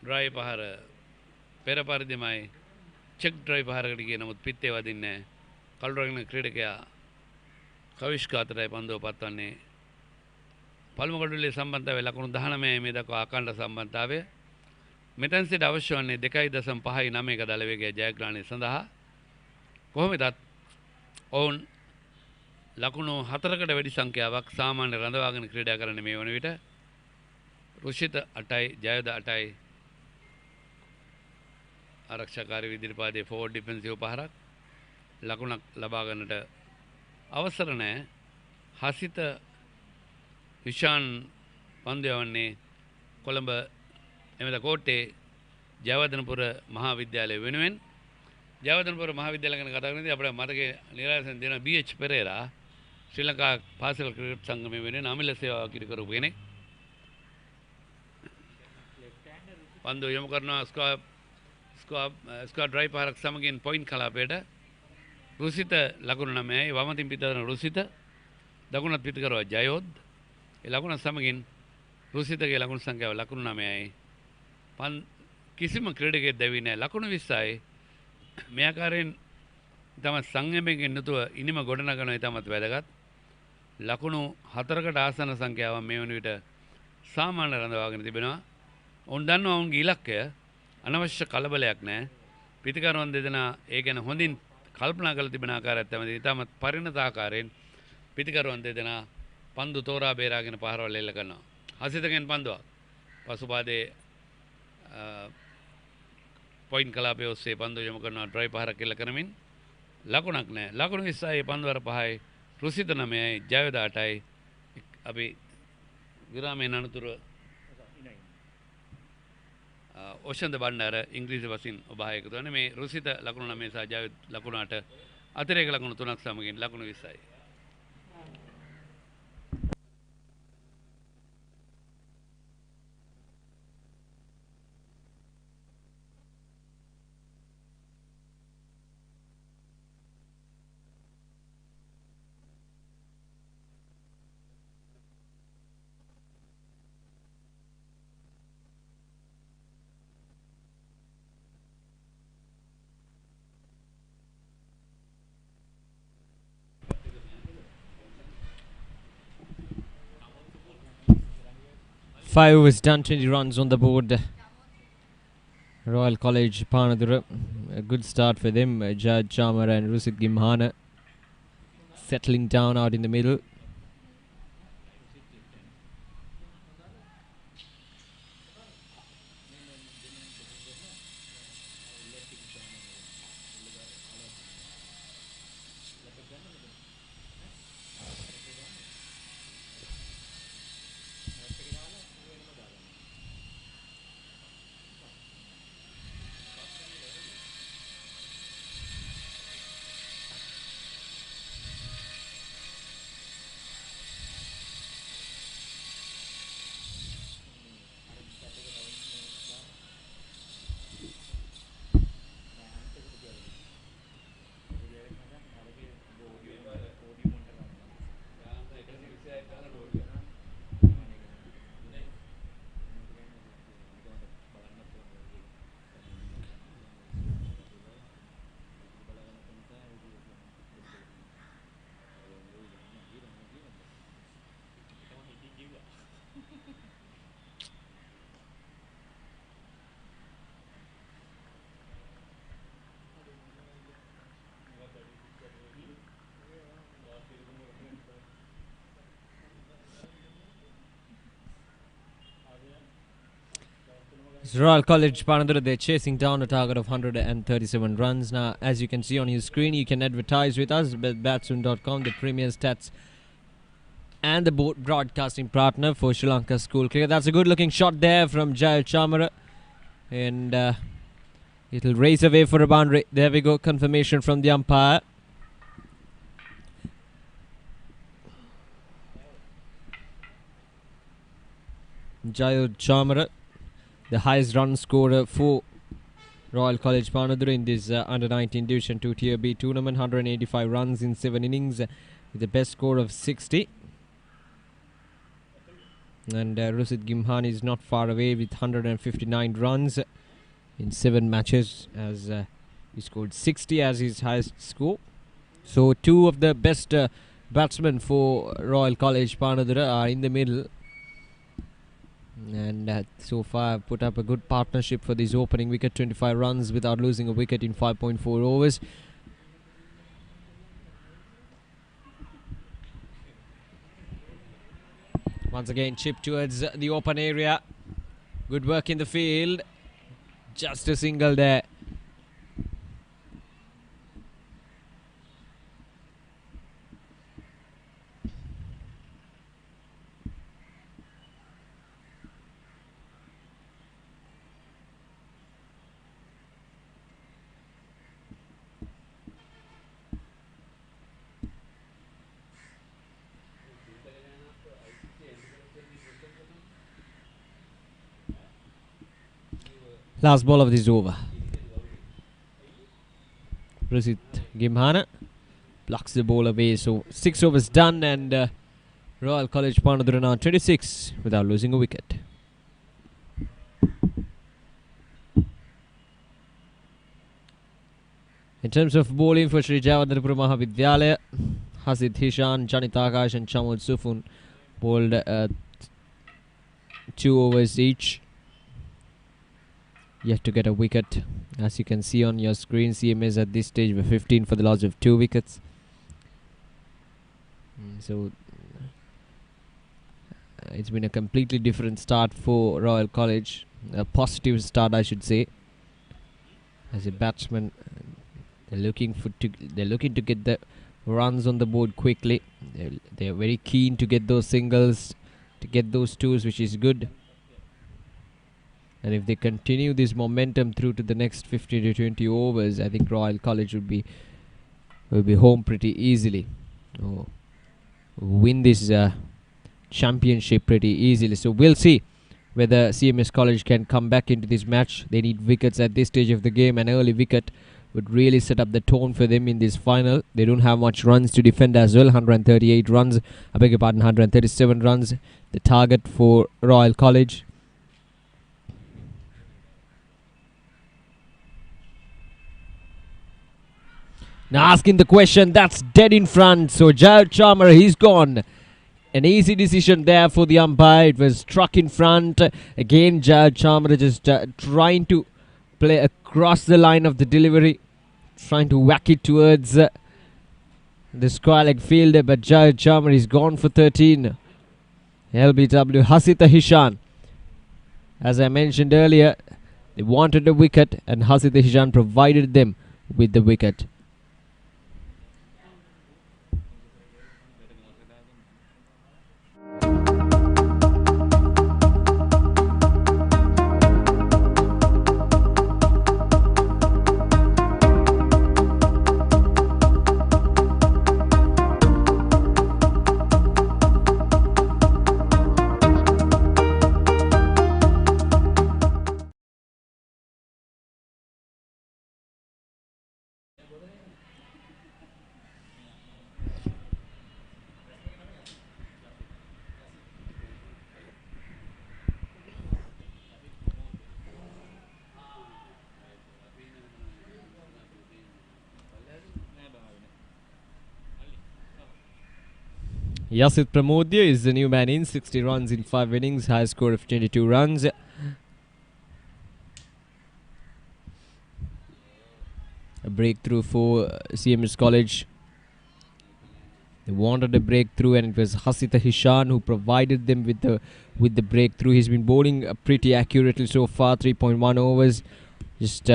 ඩ්‍රයිව් පහර පෙර පරිදිමයි චෙක් ඩ්‍රයිව් පහරකට ගියේ නමුත් පිත්තේ වදින්නේ නැහැ. කළුරගෙන ක්‍රීඩකයා කවිෂ්ක අතරයි පන්දුව පත්වන්නේ. පළමු කඩුල්ලේ සම්බන්ධතාවය ලකුණු 19යි මේ දක්වා අඛණ්ඩ සම්බන්ධතාවය. මෙතන සිට අවශ්‍ය වන්නේ 2.59ක දල වේගයේ ජයග්‍රහණය සඳහා. කොහොමදත් ඔවුන් ලකුණු 4කට වැඩි සංඛ්‍යාවක් සාමාන්‍ය රඳවාගෙන ක්‍රීඩා කරන්නේ මේ වන විට. රුෂිත 8යි ජයෝද 8යි. ආරක්ෂාකාරී ඉදිරිපාදයේ ෆෝවර්ඩ් ඩිෆෙන්සිව් පහරක් ලකුණක් ලබා ගන්නට අවසර නැහැ. හසිත විශාන් පන්දයවන්නේ කොළඹ එමෙද කෝට්ටේ ජයවර්ධනපුර මහාවිද්‍යාලය වෙනුවෙන්. ජයවර්ධනපුර මහාවිද්‍යාලය ගැන කතා කරනදී අපිට මතකයේ නිරාසන දෙන BH පෙරේරා ශ්‍රී ලංකා පාසල් ක්‍රිකට් සංගමයේ වෙනුවෙන් අමිල සේවාවක් ඉටු කරපු කෙනෙක්. පන්දුව යොමු කරනවා ස්ක්වා ඩ්‍රයිව් පහරක් සමගින් පොයින්ට් කලාපයට. රුසිත ලකුණු 9යි. වමතින් පිටදන රුසිත දකුණත් පිට කරවා ජයෝද්. ඒ ලකුණ සමගින් රුසිතගේ ලකුණු සංඛ්‍යාව ලකුණු 9යි. කිසිම ක්‍රීඩකයෙක් දැවි නැහැ. ලකුණු 20යි. මේ ආකාරයෙන් තම සංයමයෙන් යුතුව ඉනිම ගොඩනගන ඉතාමත් වැදගත්. ලකුණු 4කට ආසන්න සංඛ්‍යාවක් මේ වන විට සාමාන්‍ය රඳවාගෙන තිබෙනවා. ඔවුන් දන්නවා ඔවුන්ගේ ඉලක්කය. අනවශ්‍ය කලබලයක් නැහැ. පිටිකරුවන් දෙදෙනා ඒ ගැන හොඳින් කල්පනා කරලා තිබෙන ආකාරයත් තමයි ඉතාමත් පරිණත ආකාරයෙන් පිටිකරුවන් දෙදෙනා පන්දු තෝරා බේරාගෙන පහරවල් එල්ල කරනවා. හසිතගෙන් පන්දුවක් පසුපාදයේ පොයින්ට් කලාපයේ ඔස්සේ පන්දුව යොමු කරනවා. ඩ්‍රයිව් පහරක් එල්ල කරමින් ලකුණක් නැහැ. ලකුණු 20යි. පන්දුවර 5යි. රුසිත 9යි. ජයවද 8යි. අපි විරාමයෙන් අනතුරු ඔෂන්ද බණ්ඩාර ඉංග්‍රීසි වශයෙන් ඔබ එකතු වන්නේ මේ රුසිත ලකුණු 9 සහ ජයවද ලකුණු 8 අතිරේක ලකුණු 3ක් සමගින් ලකුණු 20යි. Five overs done, 20 runs on the board. Royal College Panadura, a good start for them. Jad Chamar and Rusit Gimhana settling down out in the middle. Royal College Panadura, they're chasing down a target of 137 runs. Now, as you can see on your screen, you can advertise with us, Batsman.com, the premier stats and the broadcasting partner for Sri Lanka School Cricket. That's a good looking shot there from Jayawardhanapura, and it'll race away for a boundary. There we go, confirmation from the umpire. Jayawardhanapura, the highest run scorer for Royal College Panadura in this under-19 Division 2 Tier B tournament. 185 runs in 7 innings with the best score of 60. And Rusid Gimhan is not far away with 159 runs in 7 matches, as he scored 60 as his highest score. So two of the best batsmen for Royal College Panadura are in the middle, and so far put up a good partnership for this opening wicket. 25 runs without losing a wicket in 5.4 overs. Once again, chip towards the open area. Good work in the field. Just a single there. Last ball of this over. Rusid Gimhana blocks the ball away. So 6 overs done, and Royal College Panadura now 26 without losing a wicket. In terms of bowling for Sri Jayawardhanapura Mahavidyalaya, Hasid Hishan, Janita Akash and Chamud Sufun bowled 2 overs each. Yet to get a wicket. As you can see on your screen, CMS at this stage were 15 for the loss of 2 wickets. So it's been a completely different start for Royal College. A positive start, I should say. As a batsman, they're looking to get the runs on the board quickly. They're very keen to get those singles, to get those twos, which is good. And if they continue this momentum through to the next 50 to 20 overs, I think Royal College will be home pretty easily. Win this championship pretty easily. So we'll see whether CMS College can come back into this match. They need wickets at this stage of the game. An early wicket would really set up the tone for them in this final. They don't have much runs to defend as well. 138 runs. I beg your pardon, 137 runs. The target for Royal College. Now asking the question, that's dead in front. So Jayawardhanapura, he's gone. An easy decision there for the umpire. It was struck in front. Again, Jayawardhanapura just trying to play across the line of the delivery. Trying to whack it towards the square leg fielder. But Jayawardhanapura is gone for 13. LBW Hasita Hishan. As I mentioned earlier, they wanted a wicket and Hasita Hishan provided them with the wicket. Yasit Pramodya is the new man in. 60 runs in 5 innings, high score of 22 runs. A breakthrough for CMS College. They wanted a breakthrough, and it was Hasita Hishan who provided them with the breakthrough. He's been bowling pretty accurately so far. 3.1 overs, just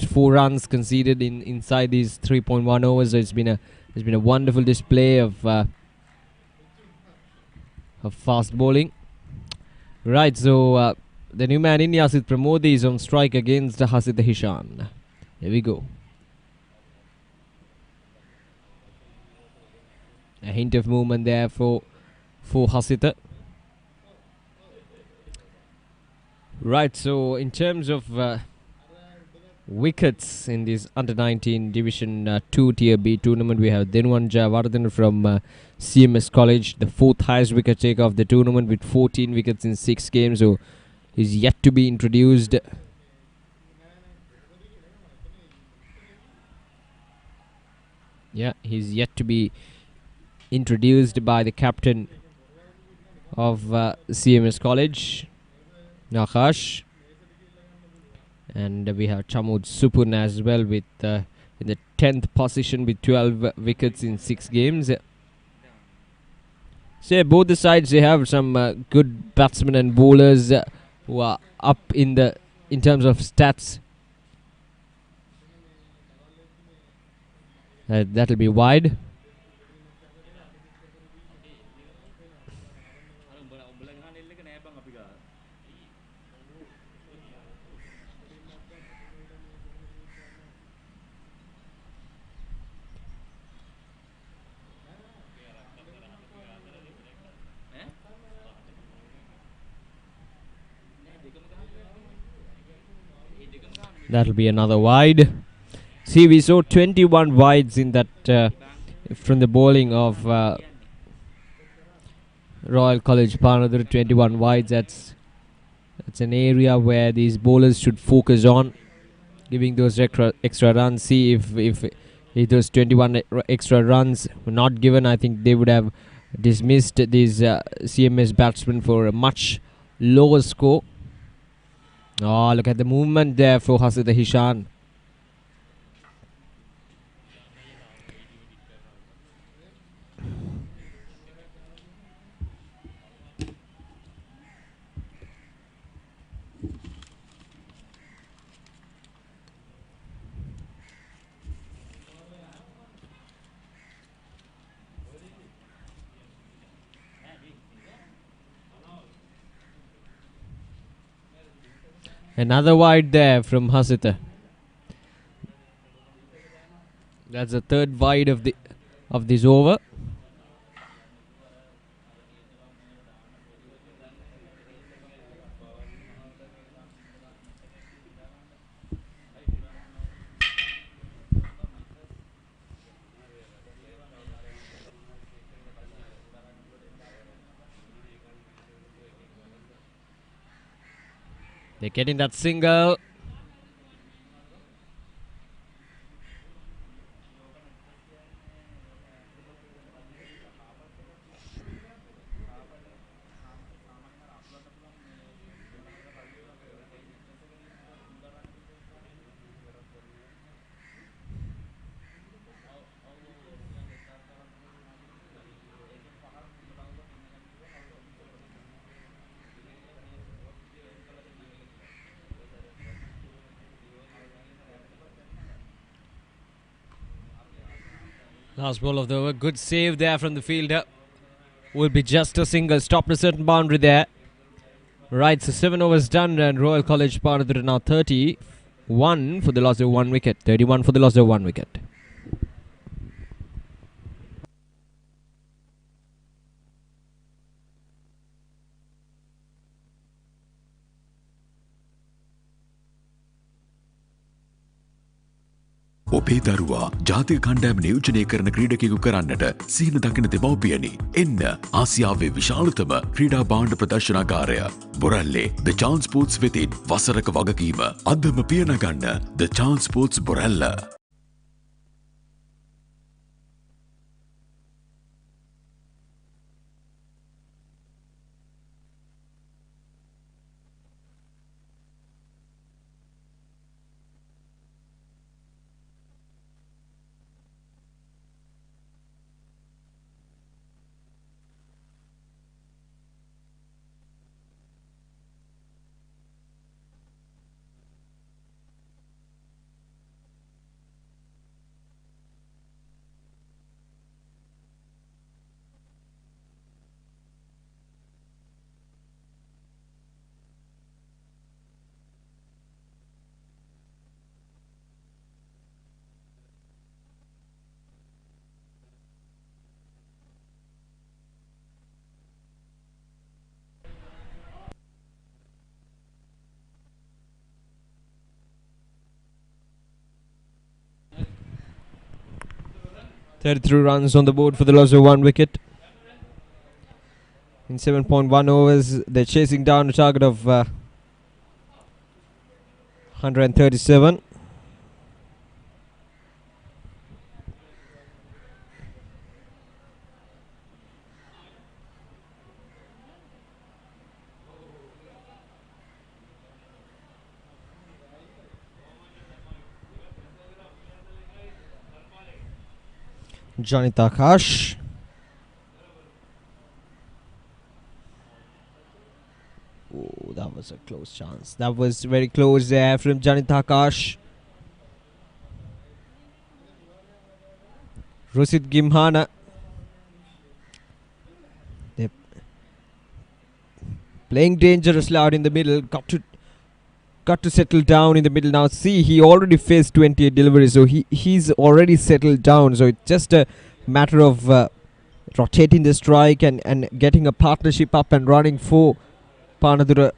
4 runs conceded inside these 3.1 overs. So it's been a wonderful display of fast bowling. Right, so the new man in Yasid Pramodi is on strike against Hasita Hishan. Here we go. A hint of movement there for Hasita. Right, so in terms of wickets in this under-19 Division 2 Tier B tournament, we have Denwan Jayawardhanapura from CMS College, the 4th highest wicket taker of the tournament with 14 wickets in 6 games. So he's yet to be introduced. Yeah, he's yet to be introduced by the captain of CMS College, Nakash. And we have Chamud Supun as well with in the 10th position with 12 wickets in 6 games. So both the sides, they have some good batsmen and bowlers who are up in terms of stats. That'll be wide. That'll be another wide. See, we saw 21 wides in that from the bowling of Royal College Panadura. 21 wides. That's an area where these bowlers should focus on, giving those extra runs. See if those 21 extra runs were not given, I think they would have dismissed these CMS batsmen for a much lower score. Oh, look at the movement there for Hasita Hishan. Another wide there from Hasita. That's the 3rd wide of this over. They're getting that single. Last ball of the over. Good save there from the fielder. Will be just a single. Stopped a certain boundary there. Right, so 7 overs done, and Royal College Panadura now 31 for the loss of 1 wicket. 31 for the loss of 1 wicket. ඔබේ දරුවා ජාතික කණ්ඩෑම නියෝජනය කරන ක්‍රීඩකයෙකු කරන්නට සිහින දකින දෙමව්පියනි. එන්න ආසියාවේ විශාලතම ක්‍රීඩා භාණ්ඩ ප්‍රදර්ශනාගාරය බොරැල්ලේ The Chance Sports වෙතින් වසරක වගකීම අදම පියනගන්න The Chance Sports Borella. 33 runs on the board for the loss of 1 wicket. In 7.1 overs, they're chasing down a target of 137. Janita Akash. Oh, that was a close chance. That was very close there from Janita Akash. Rusit Gimhana. They're playing dangerously out in the middle. Got to settle down in the middle now. See, he already faced 28 deliveries, so he's already settled down. So it's just a matter of rotating the strike and getting a partnership up and running for Panadura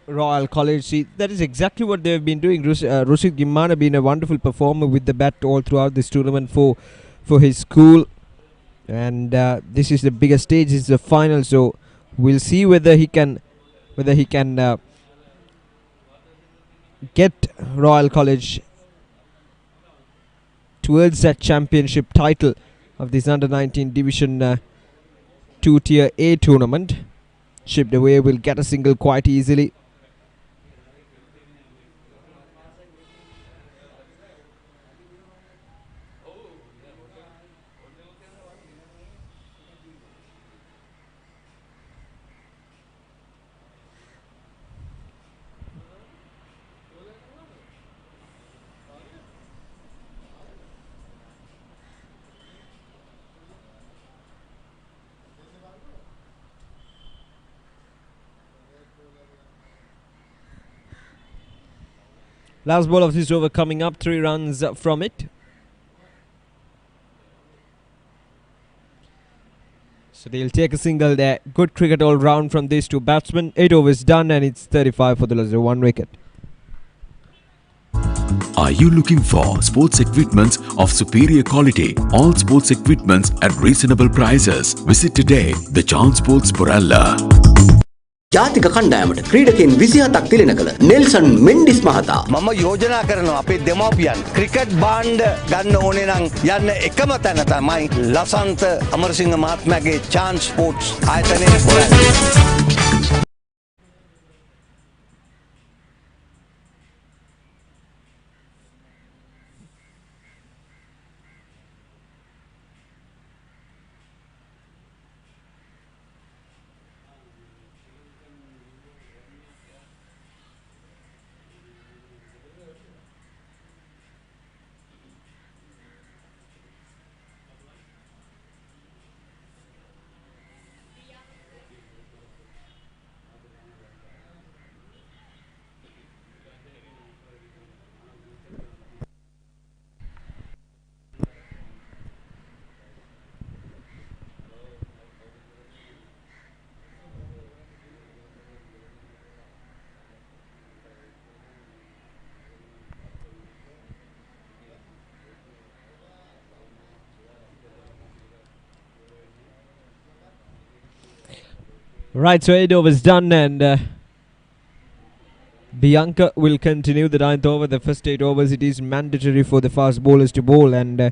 Royal College. See, that is exactly what they've been doing. Rushid Gimana been a wonderful performer with the bat all throughout this tournament for his school, and this is the biggest stage. It's the final, so we'll see whether he can get Royal College towards that championship title of this under-19 Division 2 Tier A tournament. Shipped away, will get a single quite easily. Last ball of this over coming up, 3 runs from it. So they'll take a single there. Good cricket all round from these two batsmen. 8 overs done and it's 35 for the loss of 1 wicket. Are you looking for sports equipment of superior quality? All sports equipments at reasonable prices. Visit today the Chance Sports Borella. ජාතික කණ්ඩායමට ක්‍රීඩකයන් 27ක් තිලෙන කළ Nelson Mendis මහතා මම යෝජනා කරනවා අපේ දෙමව්පියන් cricket බාණ්ඩ ගන්න ඕනේ නම් යන්න එකම තැන තමයි ලසන්ත අමරසිංහ මහත්මයාගේ chance sports ආයතනයේ හොයන්න. Right, so 8 overs done and Bianca will continue the 9th over. The first 8 overs, it is mandatory for the fast bowlers to bowl, and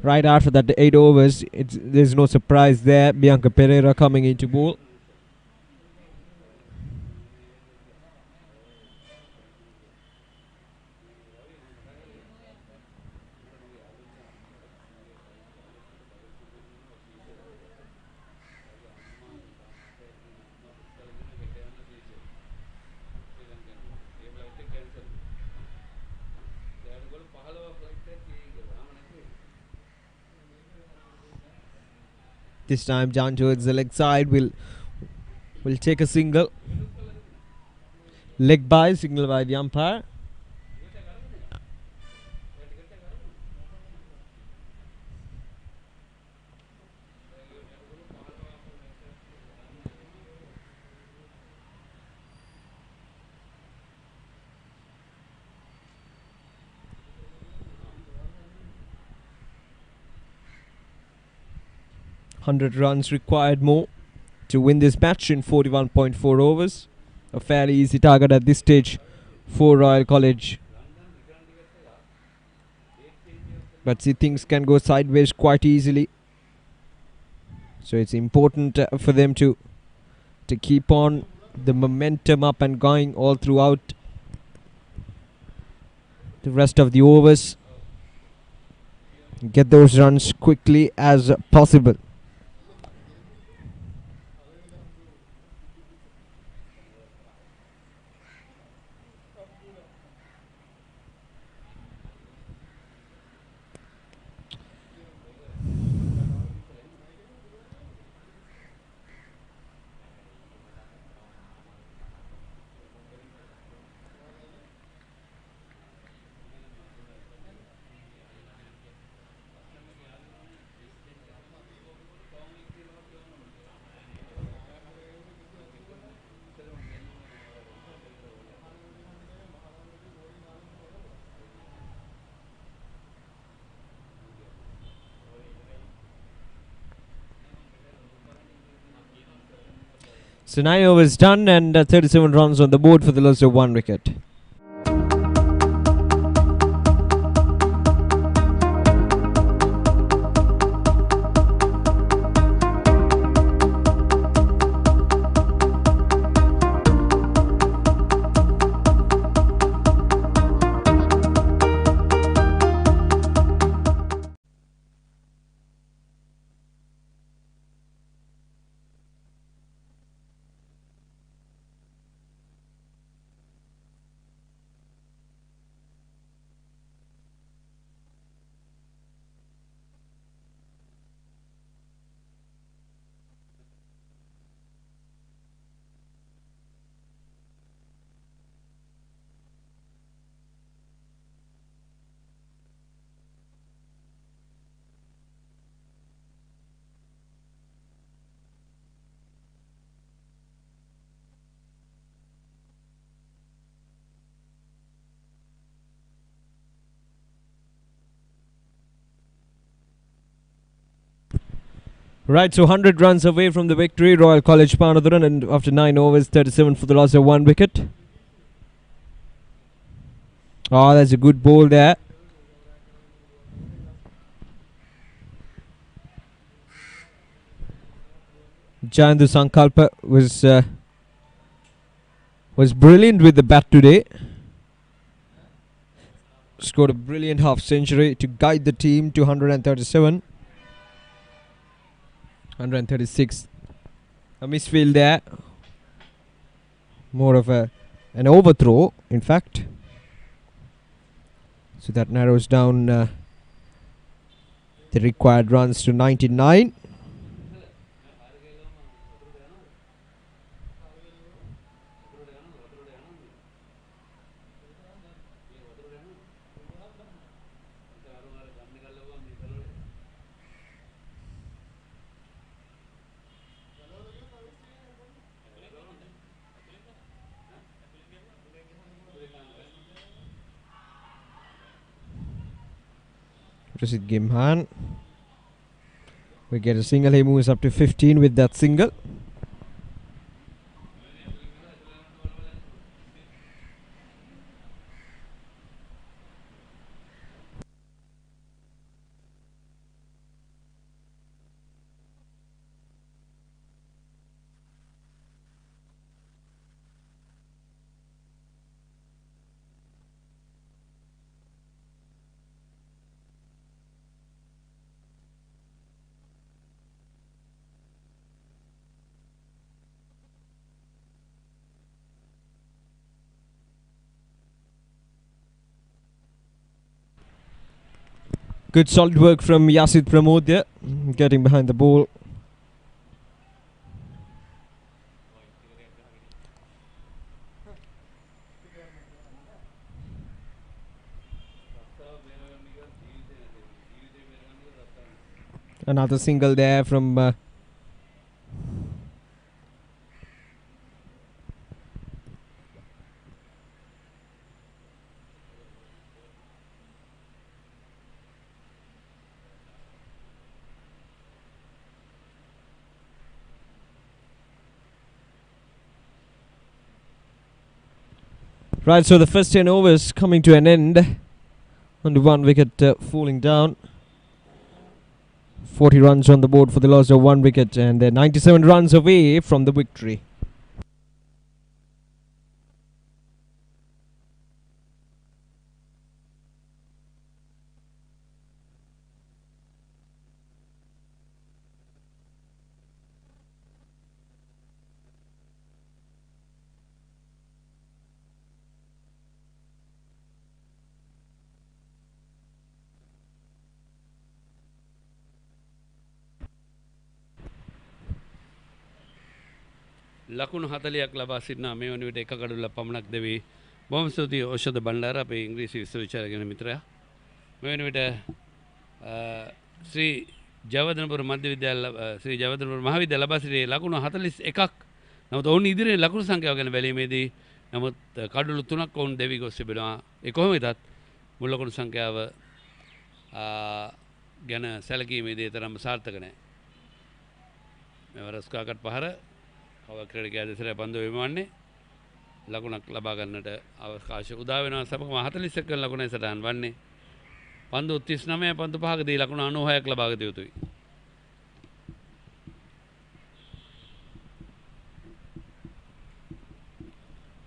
right after that, the 8 overs, there's no surprise there. Bianca Pereira coming in to bowl. This time down towards the leg side, will take a single. Leg by, signal by the umpire. 100 runs required more to win this match in 41.4 overs. A fairly easy target at this stage for Royal College. But see, things can go sideways quite easily. So it's important for them to keep on the momentum up and going all throughout the rest of the overs. Get those runs quickly as possible. So 9 overs done and 37 runs on the board for the loss of 1 wicket. Right, so 100 runs away from the victory, Royal College Panadura, and after 9 overs, 37 for the loss of 1 wicket. Oh, that's a good ball there. Jayandu Sankalpa was brilliant with the bat today. Scored a brilliant half century to guide the team to 137. 136. A misfield there. More of an overthrow, in fact. So that narrows down the required runs to 99. Rashid Gimhan. We get a single. He moves up to 15 with that single. Good solid work from Yasid Pramod there, getting behind the ball. Another single there from Right, so the first 10 overs coming to an end. Only one wicket falling down. 40 runs on the board for the loss of one wicket, and they're 97 runs away from the victory. ලකුණු 40ක් ලබා සිටිනා මේ වන විට එක කඩුල්ලක් පමණක් දෙවි. බොහොම ස්තුතියි ඖෂධ බණ්ඩාර අපේ ඉංග්‍රීසි විශ්වවිද්‍යාලයේ මිත්‍රයා. මේ වන විට ශ්‍රී ජයවර්ධනපුර මධ්‍ය විද්‍යාල ශ්‍රී ජයවර්ධනපුර මහාවිද්‍යාල ලබා සිටියේ ලකුණු 41ක්. නමුත් ඔවුන් ඉදිරියේ ලකුණු සංඛ්‍යාව ගැන බැලීමේදී නමුත් කඩුළු 3ක් ඔවුන් දෙවි ගොස් තිබෙනවා. ඒ කොහොම වෙතත් මුල් ලකුණු සංඛ්‍යාව ගැන සැලකීමේදී තරම් සාර්ථක නැහැ. මෙවර ස්කාකට් පහර ක්‍රීඩකයා දෙසට පන්දු විමවන්නේ ලකුණක් ලබා ගන්නට අවකාශය උදා වෙනවා. සමගම 41 වෙනි ලකුණේ සටහන් වන්නේ පන්දු 39 පන්දු 5කදී ලකුණු 96ක් ලබා ගත යුතුයි.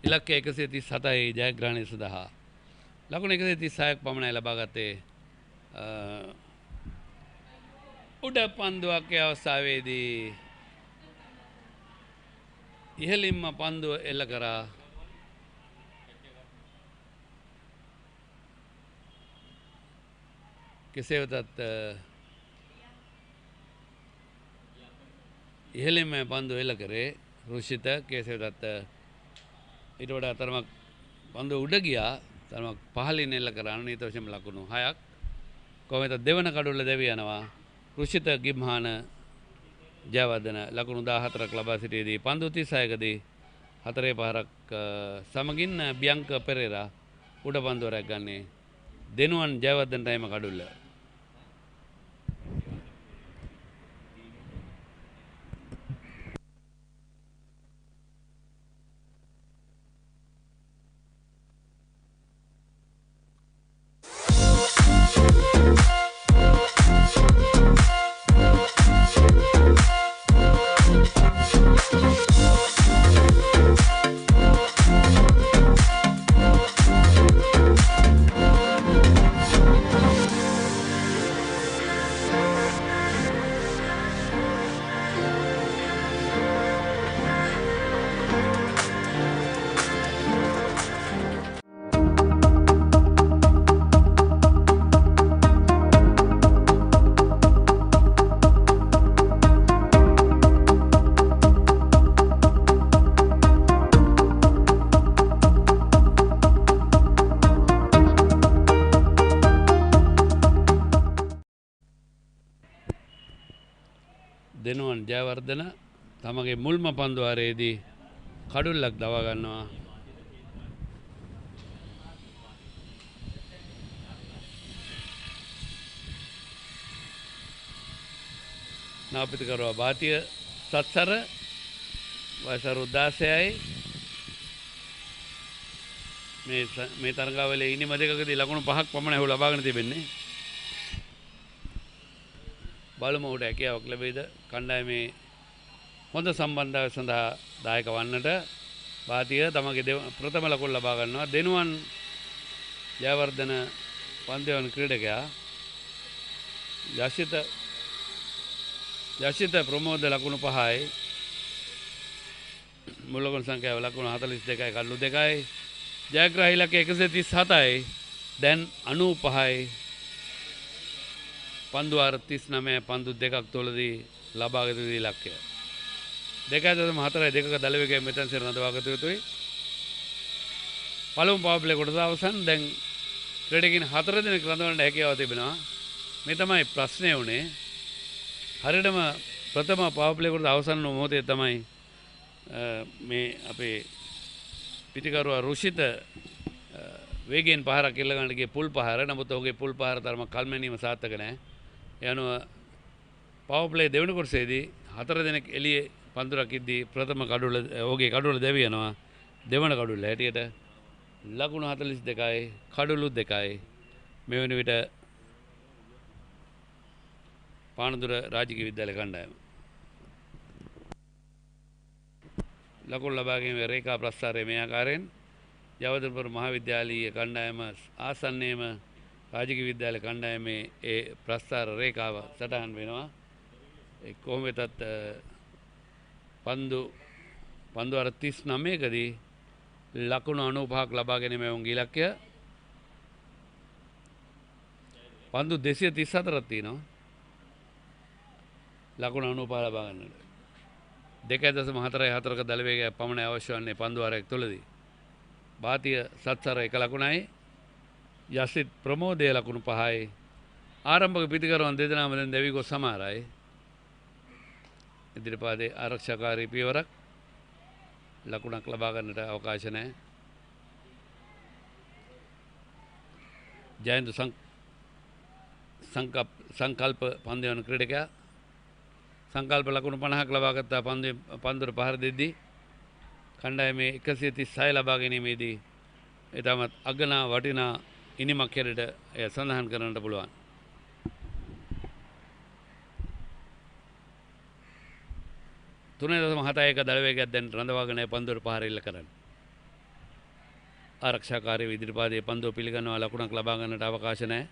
ඉලක්කය 137යි ජයග්‍රහණය සඳහා ලකුණු 136ක් පමණයි ලබා ගත්තේ. උඩ පන්දුවක් අවස්ථාවේදී ඉහළින්ම පන්දුව එල්ල කරා. කෙසේ වෙතත් ඉහළින්ම පන්දුව එල්ල කරේ රුෂිත. කෙසේ වෙතත් ඊට වඩා තරමක් පන්දුව උඩ ගියා. තරමක් පහළින් එල්ල කරා. අනීත වශයෙන් ලකුණු 6ක්. කොහොමද දෙවන කඩුල්ල දෙවි යනවා. රුෂිත ගිම්හාන ජයවර්ධන ලකුණු 14ක් ලබා සිටියේදී පන්දු 36කදී 4 පහරක් සමගින් බියංක පෙරේරා උඩ පන්දුව රැග්ගන්නේ. දෙනුවන් ජයවර්ධනටයිම කඩුල්ල. දෙනුවන් ජයවර්ධන තමගේ මුල්ම පන්දුවාරයේදී කඩුල්ලක් දවා ගන්නවා. නාපිතකරුවා භාතිය සත්සර වයස 16යි. මේ තරගාවලියේ ඉනිම දෙකකදී ලකුණු 5ක් පමණ ඔහු ලබාගෙන තිබෙන්නේ. බලමු ඔහුට හැකියාවක් ලැබෙයිද කණ්ඩායමේ හොඳ සම්බන්ධතාවය සඳහා දායක වන්නට. භාතිය තමගේ ප්‍රථම ලකුණ ලබා ගන්නවා. දෙනුවන් ජයවර්ධන පන්දුවන ක්‍රීඩකයා යශිත ප්‍රමෝද ලකුණු 5යි. මුල් ලකුණු සංඛ්‍යාව ලකුණු 42යි කඩලු 2යි. ජයග්‍රාහී ඉලක්කය 137යි. දැන් 95යි. පන්දු 39 පන්දු දෙකක් තුළදී ලබාගත යුතු ඉලක්කය 2.4යි 2ක දල වේගය මෙතන සිට නදවාගත යුතුයි. පළමු පවර් ප්ලේ කොටස අවසන්. දැන් ක්‍රීඩකින් 4 දෙනෙක් රඳවන්නට හැකියාව තිබෙනවා. මේ තමයි ප්‍රශ්නේ උනේ. හරියටම ප්‍රථම පවර් ප්ලේ කොටස අවසන් වුණ මොහොතේ තමයි මේ අපේ පිටිකරුවා රුෂිත වේගයෙන් පහරක් එල්ල ගන්නට ගියේ පුල් පහර. නමුත් ඔහුගේ පුල් පහර තරම කල්මැනීම සාර්ථක නැහැ. යනුව පවර් ප්ලේ දෙවන කොටසේදී 4 දෙනෙක් එළියේ පන්දුරක් ඉද්දී ප්‍රථම කඩුල ඔහුගේ කඩුල දෙවි යනවා. දෙවන කඩුල හැටියට ලකුණු 42යි කඩලු 2යි මේ වෙන විට පානදුර රාජකීය විද්‍යාල කණ්ඩායම ලකුණු ලබා ගැනීමේ රේඛා ප්‍රස්ථාරයේ මේ ආකාරයෙන් ජයවර්ධනපුර මහාවිද්‍යාලීය කණ්ඩායම ආසන්නයේම රාජකීය විද්‍යාල කණ්ඩායමේ ඒ ප්‍රස්ථාර රේඛාව සටහන් වෙනවා. ඒ කොහොම වෙතත් පන්දු අර 39කදී ලකුණු 95ක් ලබා ගැනීම වුන් ඉලක්කය. පන්දු 234ක් තියෙනවා. ලකුණු 95 ලබා ගන්නට 2.44ක දල වේගයක් පමණ අවශ්‍ය වන්නේ පන්දු ආරයක් තුලදී. භාතිය සත්සර 1 ලකුණයි. යසිත් ප්‍රමෝදයේ ලකුණු 5යි. ආරම්භක පිටිකරුවන් දෙදෙනාම දැන් දෙවි ගොස් සමාරයි. ඉදිරිපාදේ ආරක්ෂාකාරී පියවරක් ලකුණක් ලබා ගන්නට අවකාශ නැහැ. ජයන්ත සංකල්ප පන්දු යන ක්‍රීඩකයා සංකල්ප ලකුණු 50ක් ලබා ගත්තා පන්දුර පහර දෙද්දී කණ්ඩායමේ 136 ලබා ගැනීමේදී එතමත් අගනා වටිනා ඉනිමක් හැරෙට එය සඳහන් කරන්නට පුළුවන්. තුනේ දශම 7ක දල වේගයක් දැන් රඳවාගෙන පන්දුර පහර ඉල්ල කරන්නේ. ආරක්ෂාකාරී ඉදිරිපාදයේ පන්දුව පිළිගන්නවා ලකුණක් ලබා ගන්නට අවකාශ නැහැ.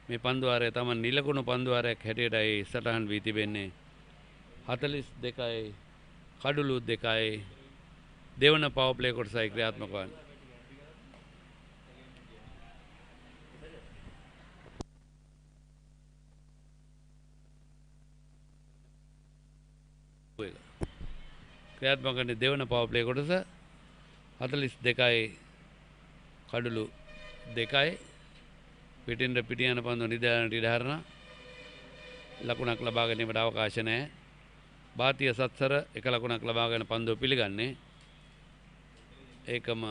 මේ පන්දු ආරය තමයි නිලකුණු පන්දු ආරයක් හැටියටයි සටහන් වී තිබෙන්නේ. 42යි කඩලු 2යි දෙවන පවර් ප්ලේ කොටසයි ක්‍රියාත්මක වන්නේ. ක්‍රියාත්මක කරන දෙවන පවර් ප්ලේ කොටස 42යි කඩලු 2යි පිටින් යන පන්දු නිදානට ඉඩ හරන ලකුණක් ලබා ගැනීමට අවකාශ නැහැ. භාතිය සත්සර 1 ලකුණක් ලබාගෙන පන්දුව පිළිගන්නේ. ඒකම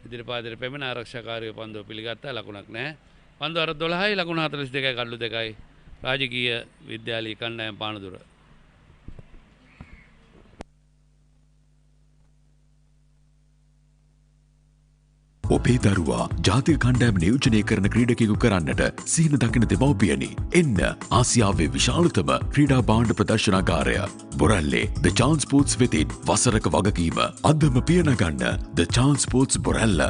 ඉදිරිපාදේ පැමිණ ආරක්ෂාකාරීව පන්දුව පිළිගත්තා ලකුණක් නැහැ. පන්දුව අර 12යි ලකුණු 42යි කඩලු 2යි රාජකීය විද්‍යාලීය කණ්ඩායම පානදුර. ඔබේ දරුවා ජාතික කණ්ඩායම නියෝජනය කරන ක්‍රීඩකයෙකු කරන්නට සිහින දකින දෙමව්පියනි. එන්න ආසියාවේ විශාලතම ක්‍රීඩා භාණ්ඩ ප්‍රදර්ශනාගාරය බොරැල්ලේ ද චාන්ස් ස්පෝර්ට්ස් වෙතින් වසරක වගකීම අදම පියනගන්න ද චාන්ස් ස්පෝර්ට්ස් බොරැල්ල.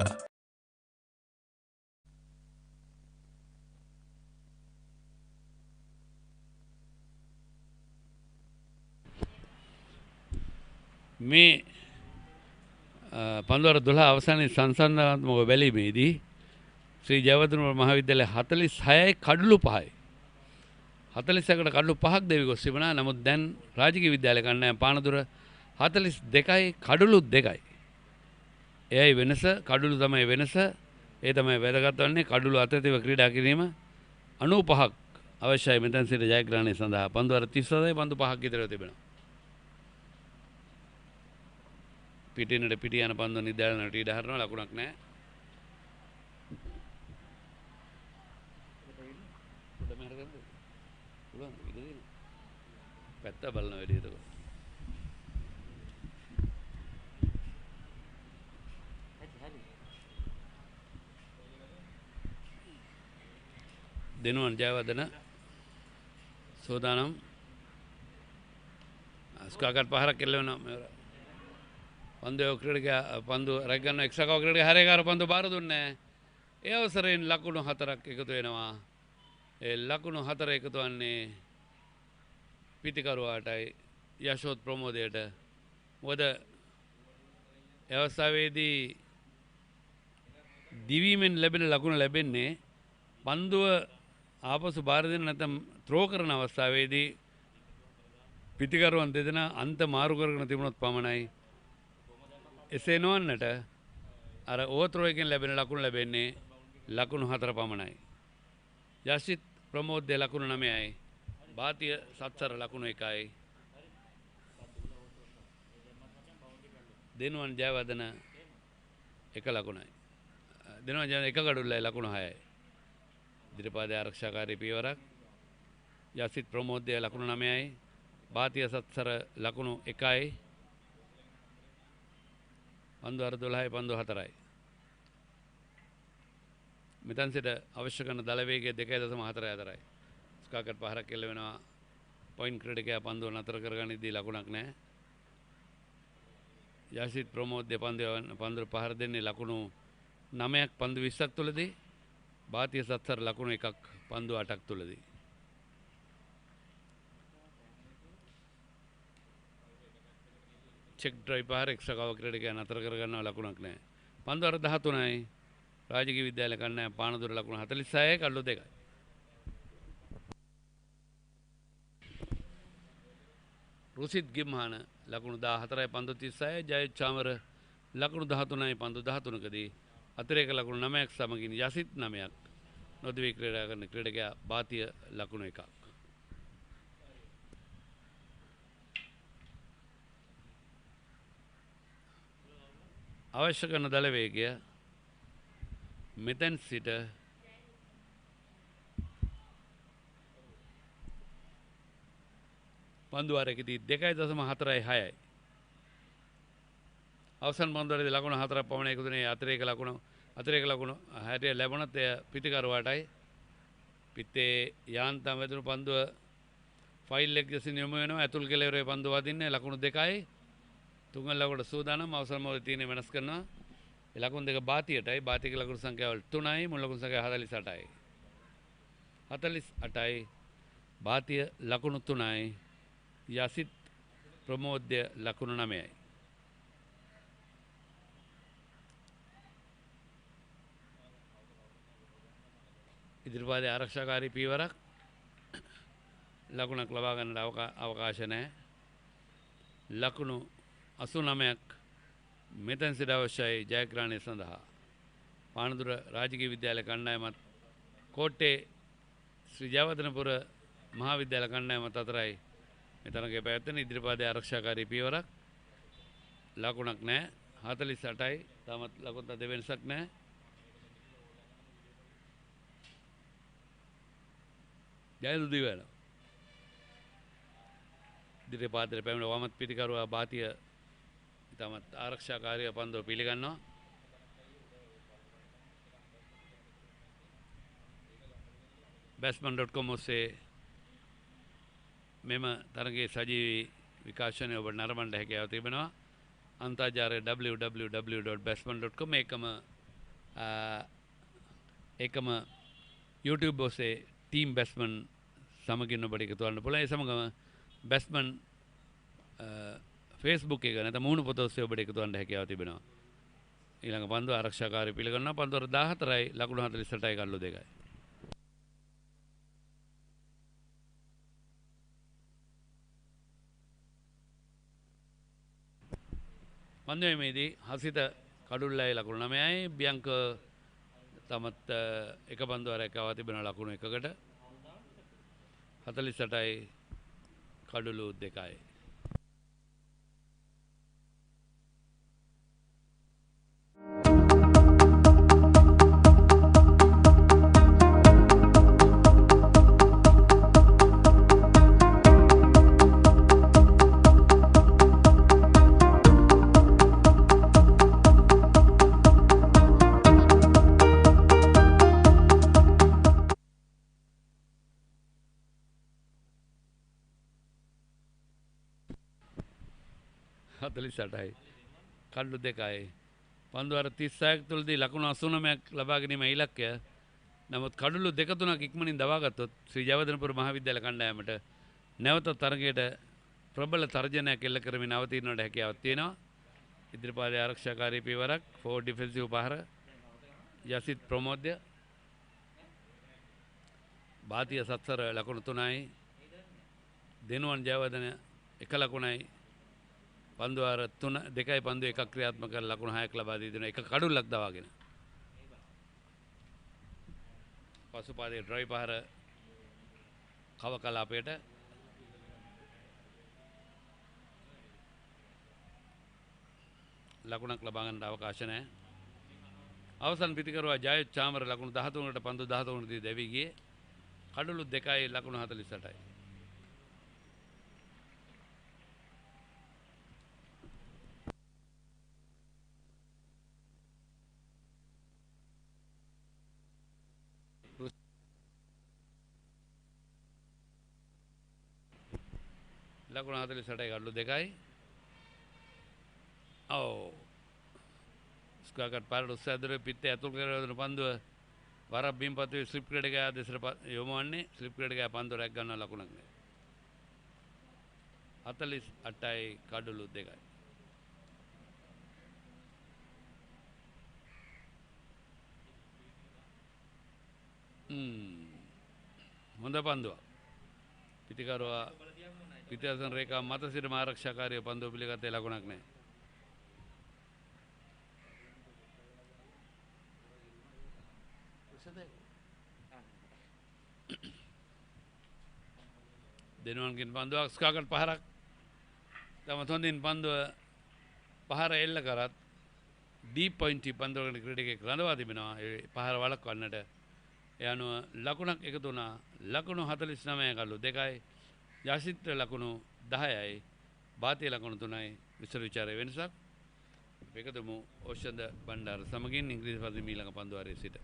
මේ පන්දුවර 12 අවසානයේ සංසන්දනාත්මක බැලීමේදී ශ්‍රී ජයවර්ධනපුර මහාවිද්‍යාලයේ 46යි කඩලු 5යි 46කට කඩලු 5ක් දෙවි ගොස් තිබුණා. නමුත් දැන් රාජකීය විද්‍යාලය කණ්ඩායම පානදුර 42යි කඩලු 2යි. එයයි වෙනස. කඩලු තමයි වෙනස. ඒ තමයි වැදගත් වන්නේ. කඩලු අතතිව ක්‍රීඩා කිරීම 95ක් අවශ්‍යයි මෙතන සිට ජයග්‍රහණය සඳහා. පන්දුවර 37යි පන්දු 5ක් විතර තිබෙනවා. පිටිනට පිටි යන පන්දු නිදානට ඉඩ හරනවා ලකුණක් නැහැ. පැත්ත බලන වැඩි ඒක. දෙනුවන් ජයවර්ධන සෝදානම් ස්කාකට් පහරක් එල්ලවෙනවා මෙවර. පන්දු ක්‍රීඩකයා පන්දු රැගන්න එක්සකව ක්‍රීඩක හැරේකාර පන්දු බාර දුන්නේ. ඒ අවසරයෙන් ලකුණු 4ක් එකතු වෙනවා. ඒ ලකුණු 4 එකතු වන්නේ පිටිකරුවාටයි යශෝත් ප්‍රමෝදයට. මොකද ඒ අවස්ථාවේදී දිවීමෙන් ලැබෙන ලකුණ ලැබෙන්නේ පන්දුව ආපසු බාර දෙන්න නැත්නම් ත්‍රෝ කරන අවස්ථාවේදී පිටිකරුවන් දෙදෙනා අන්ත මාරු කරගෙන තිබුණොත් පමණයි. එසේ නොවන්නට අර ඕවර්ත්‍රෝ එකෙන් ලැබෙන ලකුණු ලැබෙන්නේ ලකුණු 4 පමණයි. යසිත් ප්‍රමෝදයේ ලකුණු 9යි. භාතිය සත්සර ලකුණු 1යි. දෙනුවන් ජයවර්ධන 1 ලකුණයි. දෙනුවන් ජයවර්ධන 1 කඩුල්ලයි ලකුණු 6යි. ඉදිරිපාදේ ආරක්ෂාකාරී පියවරක්. යසිත් ප්‍රමෝදයේ ලකුණු 9යි. භාතිය සත්සර ලකුණු 1යි. පන්දු අර 12යි පන්දු 4යි. මෙතන සිට අවශ්‍ය කරන දල වේගය 2.4 අතරයි. ස්කාකට් පහරක් එල්ල වෙනවා. පොයින්ට් ක්‍රීඩකයා පන්දුව නතර කරගනිද්දී ලකුණක් නැහැ. යසිත් ප්‍රමෝද්‍ය පන්දුව පහර දෙන්නේ ලකුණු 9ක් පන්දු 20ක් තුලදී. භාතිය සත්සර ලකුණු 1ක් පන්දු 8ක් තුලදී. චෙක් ඩ්‍රයිව් පහර එක්ස්ට්‍රා කවර් ක්‍රීඩකයා නතර කරගන්නවා ලකුණක් නැහැ. පන්දු අර 13යි. රාජකීය විද්‍යාලය කණ්ඩායම පානදුර ලකුණු 46යි කඩලු 2යි. රුසිත් ගිම්හාන ලකුණු 14යි පන්දු 36යි. ජයත් චාමර ලකුණු 13යි පන්දු 13කදී අතිරේක ලකුණු 9ක් සමගින් යසිත් 9ක් නොදවි ක්‍රීඩා කරන ක්‍රීඩකයා භාතිය ලකුණු 1ක්. අවශ්‍ය කරන දල වේගය මෙතෙන් සිට පන්දුවාරකදී 2.46යි. අවසන් පන්දුවාරේදී ලකුණු 4ක් පමණ එකතුනේ අතිරේක ලකුණු 60 ලැබුණත් එය පිටිකරුවාටයි. පිටේ යාන්තම් වැදුණු පන්දුව ෆයිල් එක ගැසින් යොමු වෙනවා. ඇතුල් කෙළවරේ පන්දුව වදින්නේ ලකුණු 2යි. තුන්වන ලකුණට සූදානම්. අවසන් මොහොතේ තියෙන වෙනස් කරනවා. ඒ ලකුණු දෙක භාතියටයි. භාතික ලකුණු සංඛ්‍යාවල් 3යි. මුල් ලකුණු සංඛ්‍යාව 48යි. 48යි. භාතිය ලකුණු 3යි. යසිත් ප්‍රමෝද්‍ය ලකුණු 9යි. ඉදිරිපාදේ ආරක්ෂාකාරී පීවරක් ලකුණක් ලබා ගන්නට අවකාශ නැහැ. ලකුණු 89ක් මෙතෙන් සිට අවශ්‍යයි ජයග්‍රහණය සඳහා. පානදුර රාජකීය විද්‍යාලය කණ්ඩායමත් කෝට්ටේ ශ්‍රී ජයවර්ධනපුර මහා විද්‍යාල කණ්ඩායමත් අතරයි මෙතනගේ පැවැත්වෙන ඉදිරිපාදේ ආරක්ෂාකාරී පීවරක්. ලකුණක් නැහැ. 48යි. තාමත් ලකුණු අතර වෙනසක් නැහැ. ජයලු දිවන ඉදිරිපාදේ පැමිණ වමත් පිටිකරුවා භාතිය ඉතාමත් ආරක්ෂාකාරීව පන්දුව පිළිගන්නවා. batsman.com ඔස්සේ මෙම තරගයේ සජීවී විකාශනය ඔබට නරඹන්න හැකියාව තිබෙනවා. අන්තර්ජාලය www.batsman.com ඒකම YouTube ඔස්සේ ටීම් බැස්මන් සමගින් ඔබට එකතු වෙන්න පුළුවන්. ඒ සමගම බැස්මන් Facebook එක නැත්නම් මූණු පොත ඔස්සේ ඔබට එකතු වෙන්න හැකියාව තිබෙනවා. ඊළඟ පන්දුව ආරක්ෂාකාරී පිළිගන්නවා. පන්දුව 14යි ලකුණු 48යි කඩලු 2යි. පන්දුවේදී හසිත කඩුල්ලයි ලකුණු 9යි. බියංක තමත් එක පන්දුවරයක් ආවා තිබෙනවා ලකුණු 1කට. 48යි කඩලු 2යි. කඩලු 2යි. පන්දුව 36ක් තුලදී ලකුණු 89ක් ලබා ගැනීම ඉලක්කය. නමුත් කඩලු 2-3ක් ඉක්මනින් දවා ගත්තොත් ශ්‍රී ජයවර්ධනපුර මහාවිද්‍යාල කණ්ඩායමට නැවත තරගයට ප්‍රබල තර්ජනයක් එල්ල කරමින් අවතීර්ණවට හැකියාවක් තියෙනවා. ඉදිරිපාදේ ආරක්ෂාකාරී පියවරක් ෆෝර් ඩිෆෙන්සිව් පහර යසිත් ප්‍රමෝද්‍ය භාතිය සත්සර ලකුණු 3යි. දෙනුවන් ජයවර්ධන 1 ලකුණයි. පන්දුවාර 2යි පන්දුව 1ක් ක්‍රියාත්මක කර ලකුණු 6ක් ලබා දී දෙනවා. එක කඩුල්ලක් දවාගෙන. පසුපාදේ ඩ්‍රයිව් පහර කව කලාපයට ලකුණක් ලබා ගන්නට අවකාශ නැහැ. අවසන් පිටිකරුවා ජයත් චාමර ලකුණු 13කට පන්දු 13 දී දැවි ගියේ. කඩුළු 2යි ලකුණු 48යි. ලකුණු 48යි කඩලු 2යි. ඔව්. ස්ක්වාකට් පාරට උස්සද්දර පිටේ ඇතුල් කරගෙන පන්දුව වරක් බිම්පතුවේ ස්ලිප් ක්‍රෙඩ් එක දෙසට යොමවන්නේ. ස්ලිප් ක්‍රෙඩ් එක පන්දුව රැක් ගන්න ලකුණක් නෑ. 48යි කඩලු 2යි. හොඳ පන්දුවක්. පිටිකරුවා පිටියසන් රේඛා මත සිට ආරක්ෂාකාරී පන්දුව පිළිගත්තේ ලකුණක් නෑ. දෙනුවන්ගෙන් පන්දුවක් ස්කාකට් පහරක් තමත් හොඳින් පන්දුව පහර එල්ල කරත් ඩීප් පොයින්ට් පන්දුවකට ක්‍රීඩකයෙක් රඳවා තිබෙනවා. ඒ පහර වළක්වන්නට ඒ අනුව ලකුණක් එකතු වුණා. ලකුණු 49 කඩලු 2යි. යසිත්‍ර ලකුණු 10යි. බාතිය ලකුණු 3යි. විස්තර විචාරයේ වෙනසක්. එකතුමු ඕෂන්ද බණ්ඩාර සමගින් ඉංග්‍රීසි පන්දු මීළඟ පන්දුවාරයේ සිට.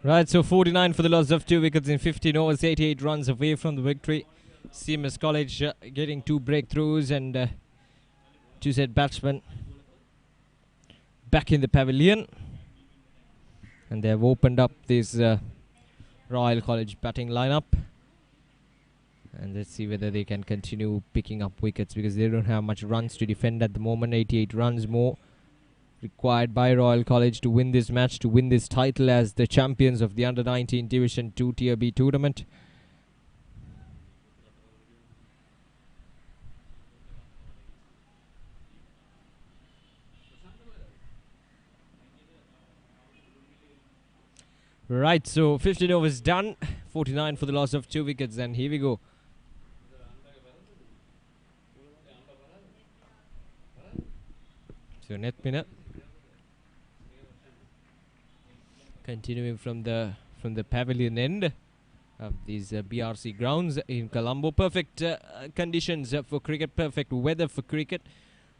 Right, so 49 for the loss of 2 wickets in 15 overs, 88 runs away from the victory. CMS College getting 2 breakthroughs and 2 set batsmen back in the pavilion. And they have opened up this Royal College batting lineup. And let's see whether they can continue picking up wickets because they don't have much runs to defend at the moment. 88 runs more required by Royal College to win this match, to win this title as the champions of the Under-19 Division 2 Tier B tournament. Right, so 15 overs done, 49 for the loss of 2 wickets, and here we go. So net minute. Continuing from the pavilion end of these BRC grounds in Colombo. Perfect conditions for cricket, perfect weather for cricket.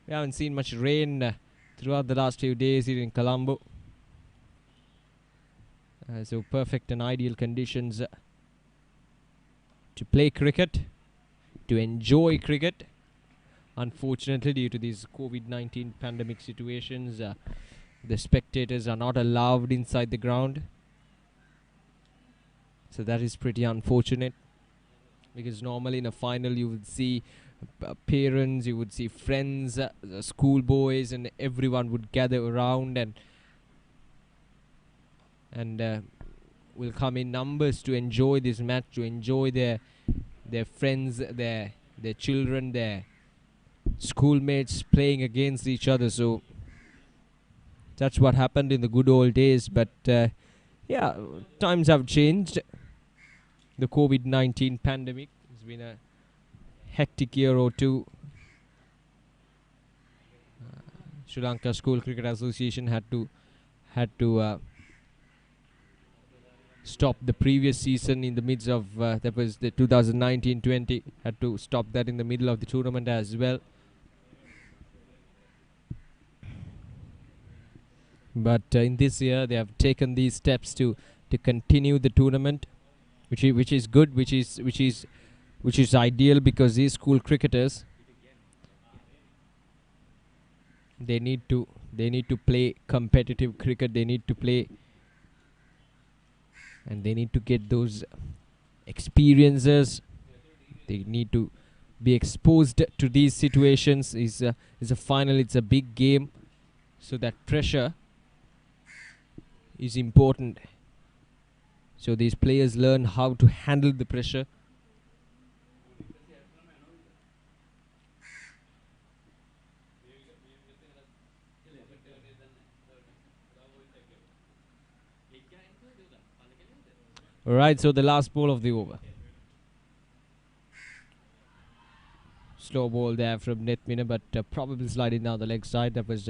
We haven't seen much rain throughout the last few days here in Colombo. So perfect and ideal conditions to play cricket, to enjoy cricket. Unfortunately, due to these COVID-19 pandemic situations, the spectators are not allowed inside the ground. So that is pretty unfortunate, because normally in a final you would see parents, you would see friends, schoolboys, and everyone would gather around and will come in numbers to enjoy this match, to enjoy their friends, their children, their schoolmates playing against each other. So that's what happened in the good old days. But yeah, times have changed. The COVID-19 pandemic has been a hectic year or two. Sri Lanka School Cricket Association had to stop the previous season in the midst of that was the 2019-20. Had to stop that in the middle of the tournament as well. But in this year they have taken these steps to continue the tournament, which is good, which is ideal, because these school cricketers, they need to play competitive cricket. They need to play and they need to get those experiences. They need to be exposed to these situations. Is a final, it's a big game, so that pressure is important. So these players learn how to handle the pressure. Alright, so the last ball of the over. Slow ball there from Netmina, but probably sliding down the leg side. That was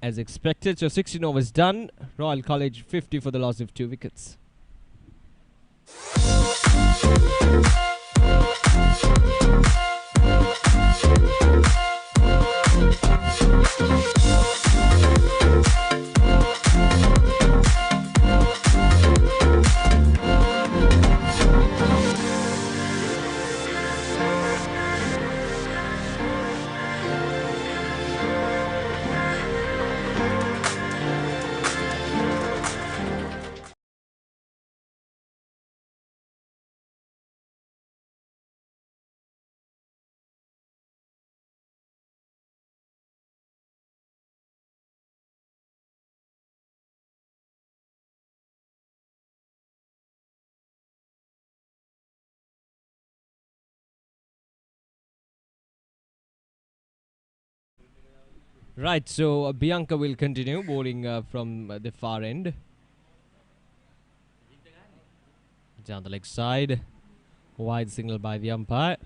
as expected. So 16 overs done. Royal College 50 for the loss of 2 wickets. Right, so Bianca will continue bowling from the far end. Down the leg side. Wide signal by the umpire.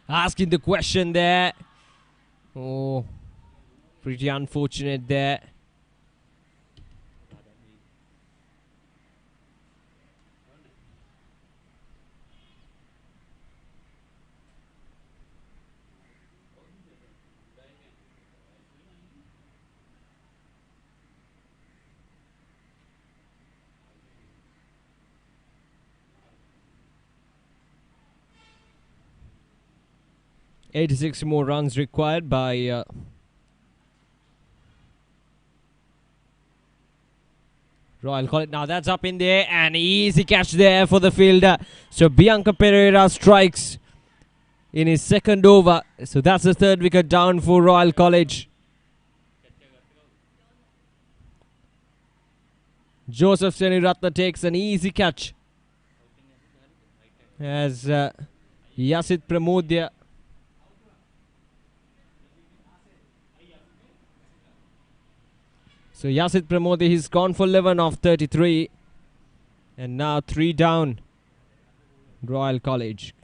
Asking the question there. Oh, pretty unfortunate there. $86 more runs required by Royal College. Now that's up in there, and easy catch there for the fielder. So Bianca Pereira strikes in his second over. So that's the third wicket down for Royal College. Joseph Seniratna takes an easy catch as Yasid Pramodya So Yasid Pramodya, he's gone for 11 of 33. And now 3 down. Royal College.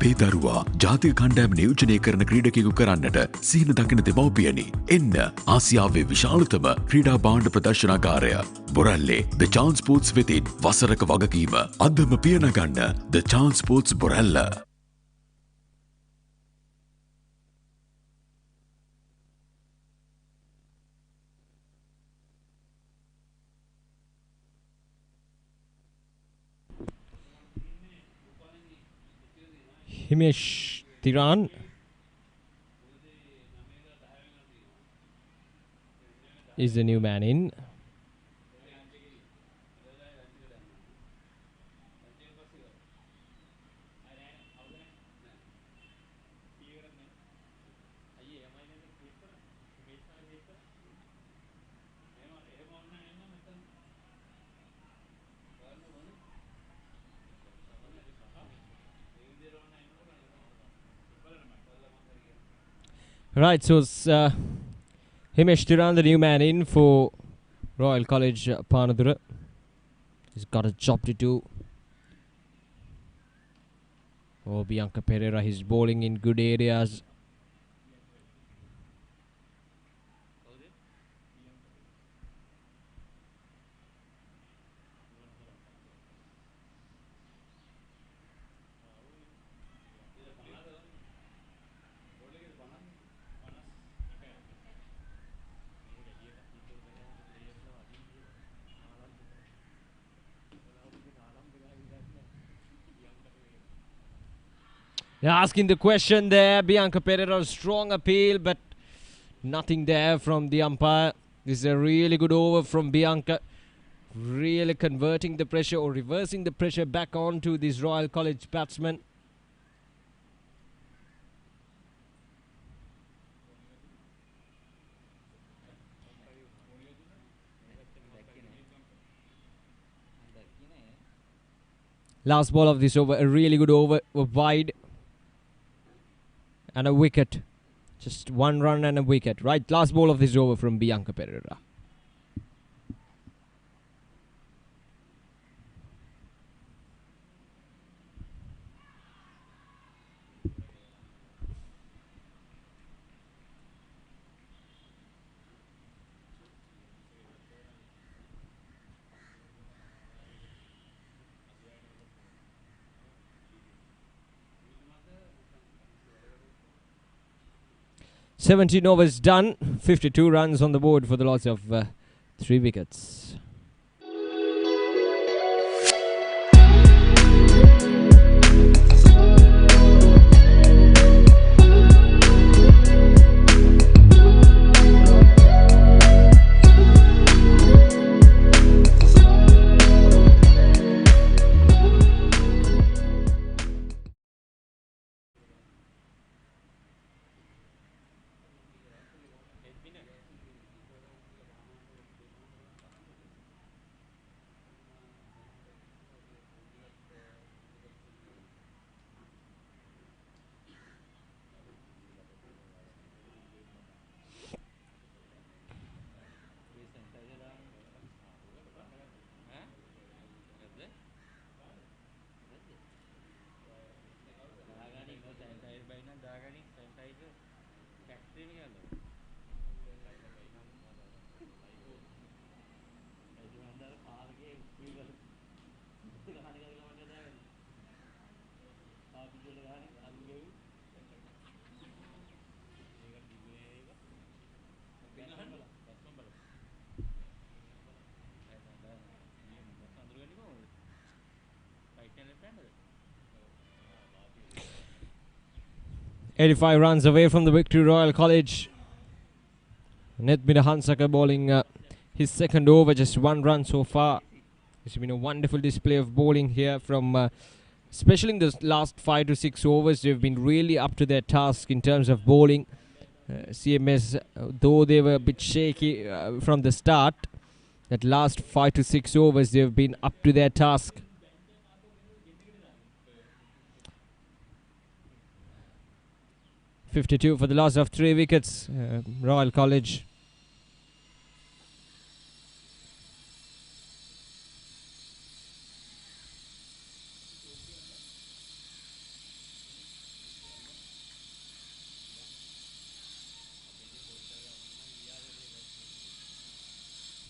ඔබේ දරුවා ජාතික කණ්ඩෑම නියෝජනය කරන ක්‍රීඩකයෙකු කරන්නට සිහින දකින දෙමව්පියනි. එන්න ආසියාවේ විශාලතම ක්‍රීඩා භාණ්ඩ ප්‍රදර්ශනාගාරය බොරැල්ලේ The Chance Sports වෙතින් වසරක වගකීම අදම පියනගන්න The Chance Sports Borella. Himesh Tiran is the new man in. Right, so it's Himesh Tiran, the new man in for Royal College Panadura. He's got a job to do. Oh, Bianca Pereira, he's bowling in good areas. They're asking the question there. Bianca Pereira, strong appeal, but nothing there from the umpire. This is a really good over from Bianca. Really converting the pressure or reversing the pressure back onto this Royal College batsman. Last ball of this over, a really good over, wide. And a wicket. Just one run and a wicket. Right, last ball of this over from Bianca Pereira. "17 overs done, 52 runs on the board for the loss of 3 wickets. "85 runs away from the victory, Royal College. Nethmina Hansaka bowling his second over, just 1 run so far. It's been a wonderful display of bowling here from, especially in the last 5 to 6 overs. They've been really up to their task in terms of bowling. CMS, though they were a bit shaky from the start, that last 5 to 6 overs they've been up to their task. "52 for the loss of 3 wickets, Royal College.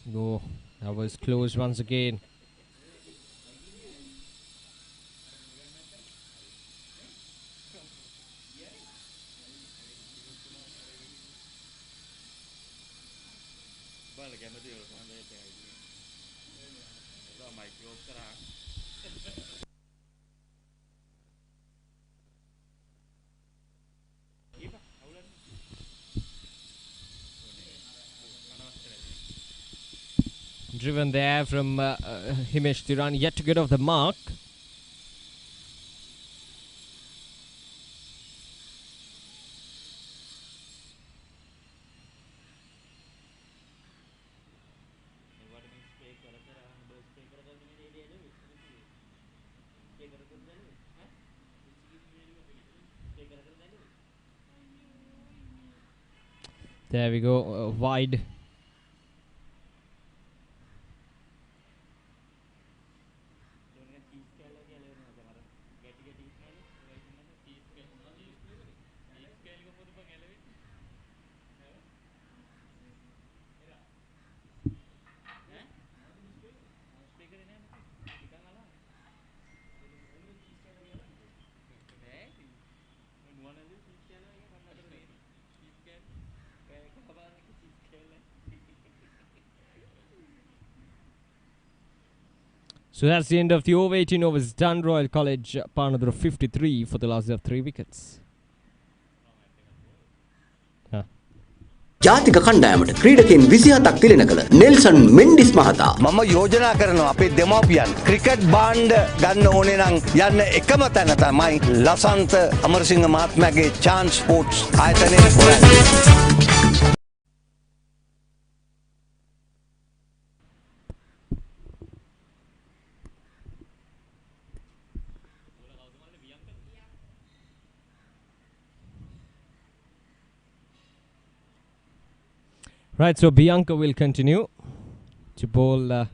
No, that was close once again. Driven there from Himesh Tiran, yet to get off the mark. There we go, wide. So that's the end of the over 18 overs done. Royal College Panadura 53 for the loss of 3 wickets. ජාතික කණ්ඩායමට ක්‍රීඩකයන් 27ක් තිලන කළ Nelson Mendis මහතා මම යෝජනා කරනවා අපේ දෙමාපියන් cricket බාණ්ඩ ගන්න ඕනේ නම් යන්න එකම තැන තමයි ලසන්ත අමරසිංහ මහත්මයාගේ chance sports ආයතනයේ හොරන්නේ. Right, so Bianca will continue to bowl the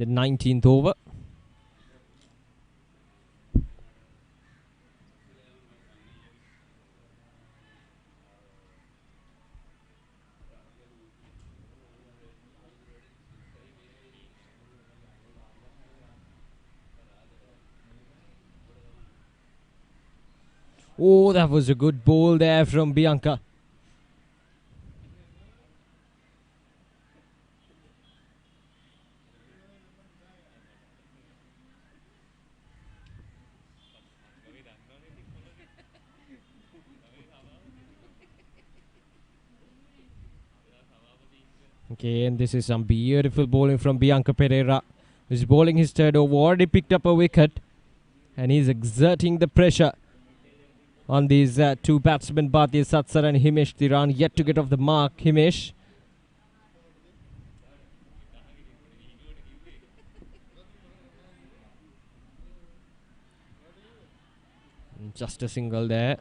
19th over. Oh, that was a good bowl there from Bianca. Okay, and this is some beautiful bowling from Bianca Pereira, who's bowling his third over. Already picked up a wicket, and he's exerting the pressure on these two batsmen, Bhatia Satsar and Himesh Tiran. Yet to get off the mark, Himesh. Just a single there.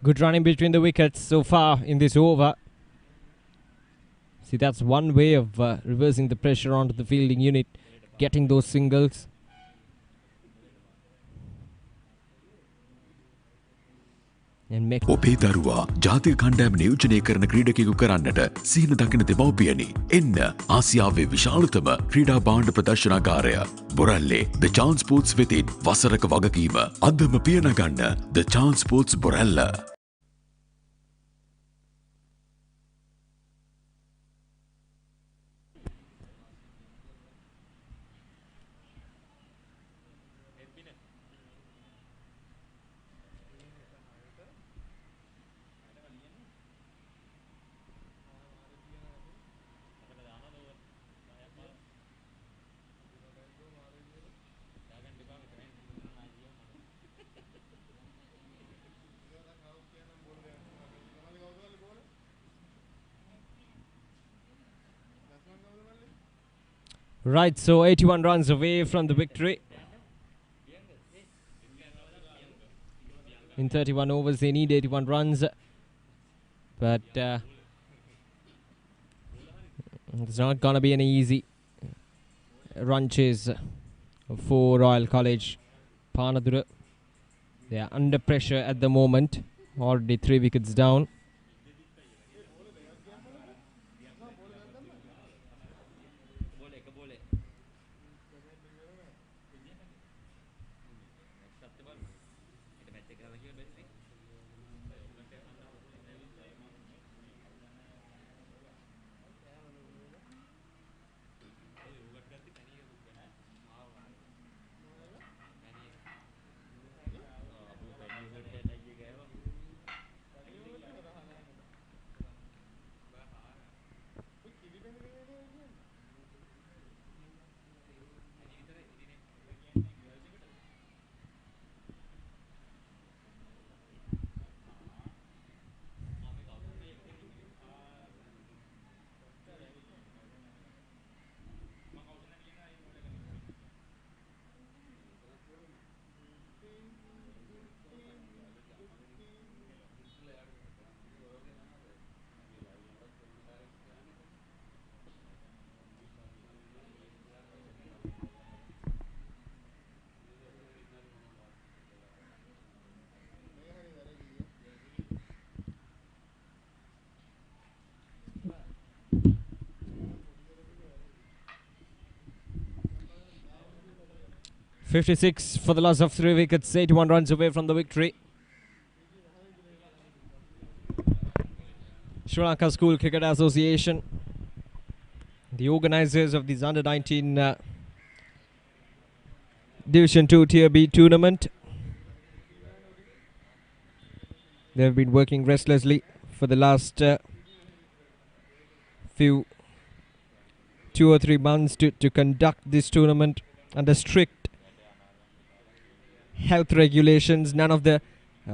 Good running between the wickets so far in this over. See, that's one way of reversing the pressure onto the fielding unit, getting those singles. ඔබේ දරුවා ජාතික කණ්ඩායම නියෝජනය කරන ක්‍රීඩකයෙකු කරන්නට සීන දකින දෙමව්පියනි එන්න ආසියාවේ විශාලතම ක්‍රීඩා භාණ්ඩ ප්‍රදර්ශනාගාරය බොරැල්ලේ The Chance Sports වෙතින් වසරක වගකීම අදම පියනගන්න The Chance Sports Borella. Right, so 81 runs away from the victory. In 31 overs, they need 81 runs. But it's not going to be an easy run chase for Royal College. Panadura, they are under pressure at the moment. Already 3 wickets down. .56 for the loss of 3 wickets, 81 runs away from the victory. Sri Lanka School Cricket Association, the organisers of this under-19 Division 2 Tier B tournament. They have been working restlessly for the last 2 or 3 months to conduct this tournament under strict health regulations. None of the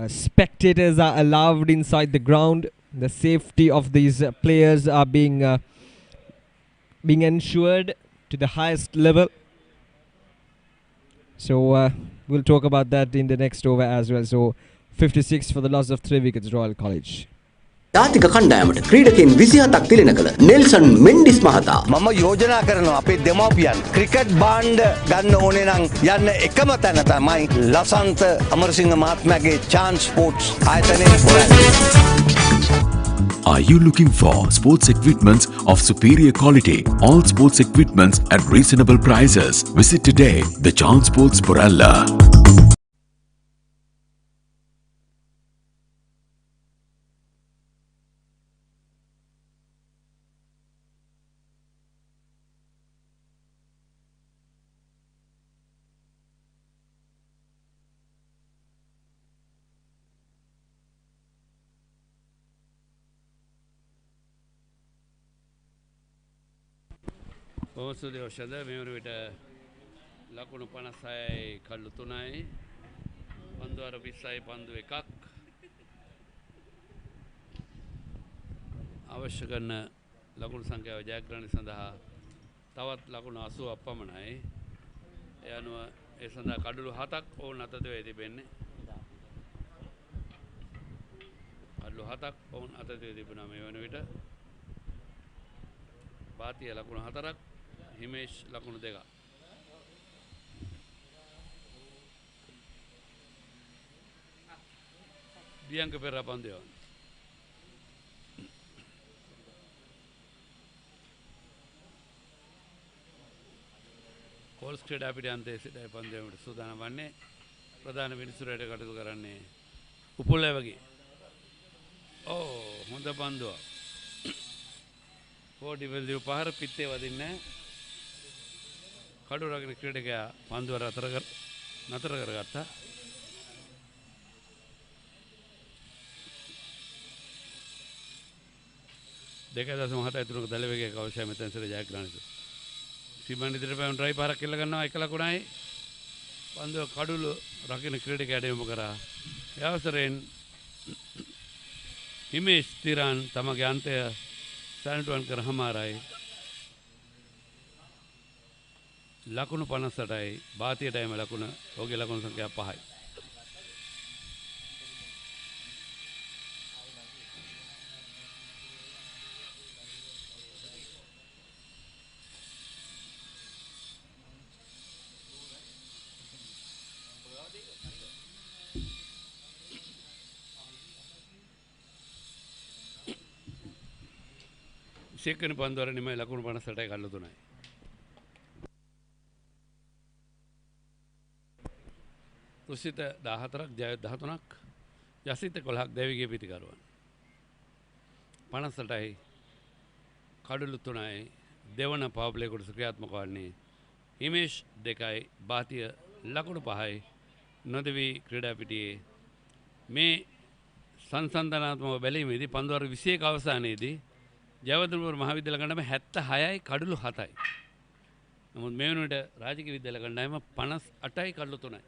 spectators are allowed inside the ground. The safety of these players are being ensured to the highest level. So we'll talk about that in the next over as well. So 56 for the loss of 3 wickets, Royal College. ජාතික කණ්ඩායමට ක්‍රීඩකයන් 27ක් තිලෙන කළ Nelson Mendis මහතා මම යෝජනා කරනවා අපේ දෙමව්පියන් cricket බාණ්ඩ ගන්න ඕනේ නම් යන්න එකම තැන තමයි ලසන්ත අමරසිංහ මහත්මයාගේ chance sports ආයතනයේ හොරන්නේ. Are you looking for sports equipments of superior quality? All sports equipments at reasonable prices. Visit today the Chance Sports Boralla. ඔවසුදේ ඔෂද මෙවර විට ලකුණු 56යි කල්ලු 3යි පන්දු අර 20යි පන්දු එකක් අවශ්‍ය කරන ලකුණු සංඛ්‍යාව ජයග්‍රහණය සඳහා තවත් ලකුණු 80ක් පමණයි. ඒ අනුව ඒ සඳහා කඩලු 7ක් ඕන අතට වේ තිබෙන්නේ. කඩලු 7ක් ඕන අතට වේ තිබුණා මේ වන විට. බාතිය ලකුණු 4ක් හිමේෂ් ලකුණු 2ක්. බියංක පෙරේරා පන්දු යවන. කෝල්ස් ක්‍රීඩා පිටියන්තයේ සිටයි පන්දු යවීමට සූදානම් වන්නේ. ප්‍රධාන විනිසුරයට කටයුතු කරන්නේ උපුල්ලවගේ. හොඳ පන්දුවක්. කෝඩි වෙල්දිව පහර පිත්තේ වදින්නේ කඩු රගන ක්‍රීඩකයා පන්දුව නතර කරගත්තා. දෙක දශම 7.3ක දල වේගයක අවශ්‍යයි මෙතන සිට ජයග්‍රහණය. සිබන් ඉදිරියට පැන ඩ්‍රයිව් පාරක් කෙල්ල ගන්නවා 1 ලකුණයි. පන්දුව කඩුළු රකින්න ක්‍රීඩකයාට යොමු කරා. ඒ අවසරයෙන් හිමේෂ් තිරාන් තමගේ අන්තය සැන්ටුවන් කර හමාරයි. ලකුණු 58යි භාතියටයිම ලකුණ ඔහුගේ ලකුණු සංඛ්‍යාව 5යි. 21 වෙනි පන්දුවර නිමයි ලකුණු 58යි කඩලු 3යි. රුසිත 14ක් ජයවර්ධන 13ක් යසිත 11ක් දෙවිගේ පිටිකරුවන්. 58යි කඩලු 3යි දෙවන පවර් ප්ලේ කොටස ක්‍රියාත්මක වන්නේ. හිමේෂ් 2යි බාතිය ලකුණු 5යි නොදෙවි ක්‍රීඩා පිටියේ මේ සංසන්දනාත්මක බැලීමේදී පන්දුවර 21 අවසානයේදී ජයවර්ධනපුර මහාවිද්‍යාල කණ්ඩායම 76යි කඩලු 7යි. නමුත් මේ වෙනුවට රාජකීය විද්‍යාල කණ්ඩායම 58යි කඩලු 3යි.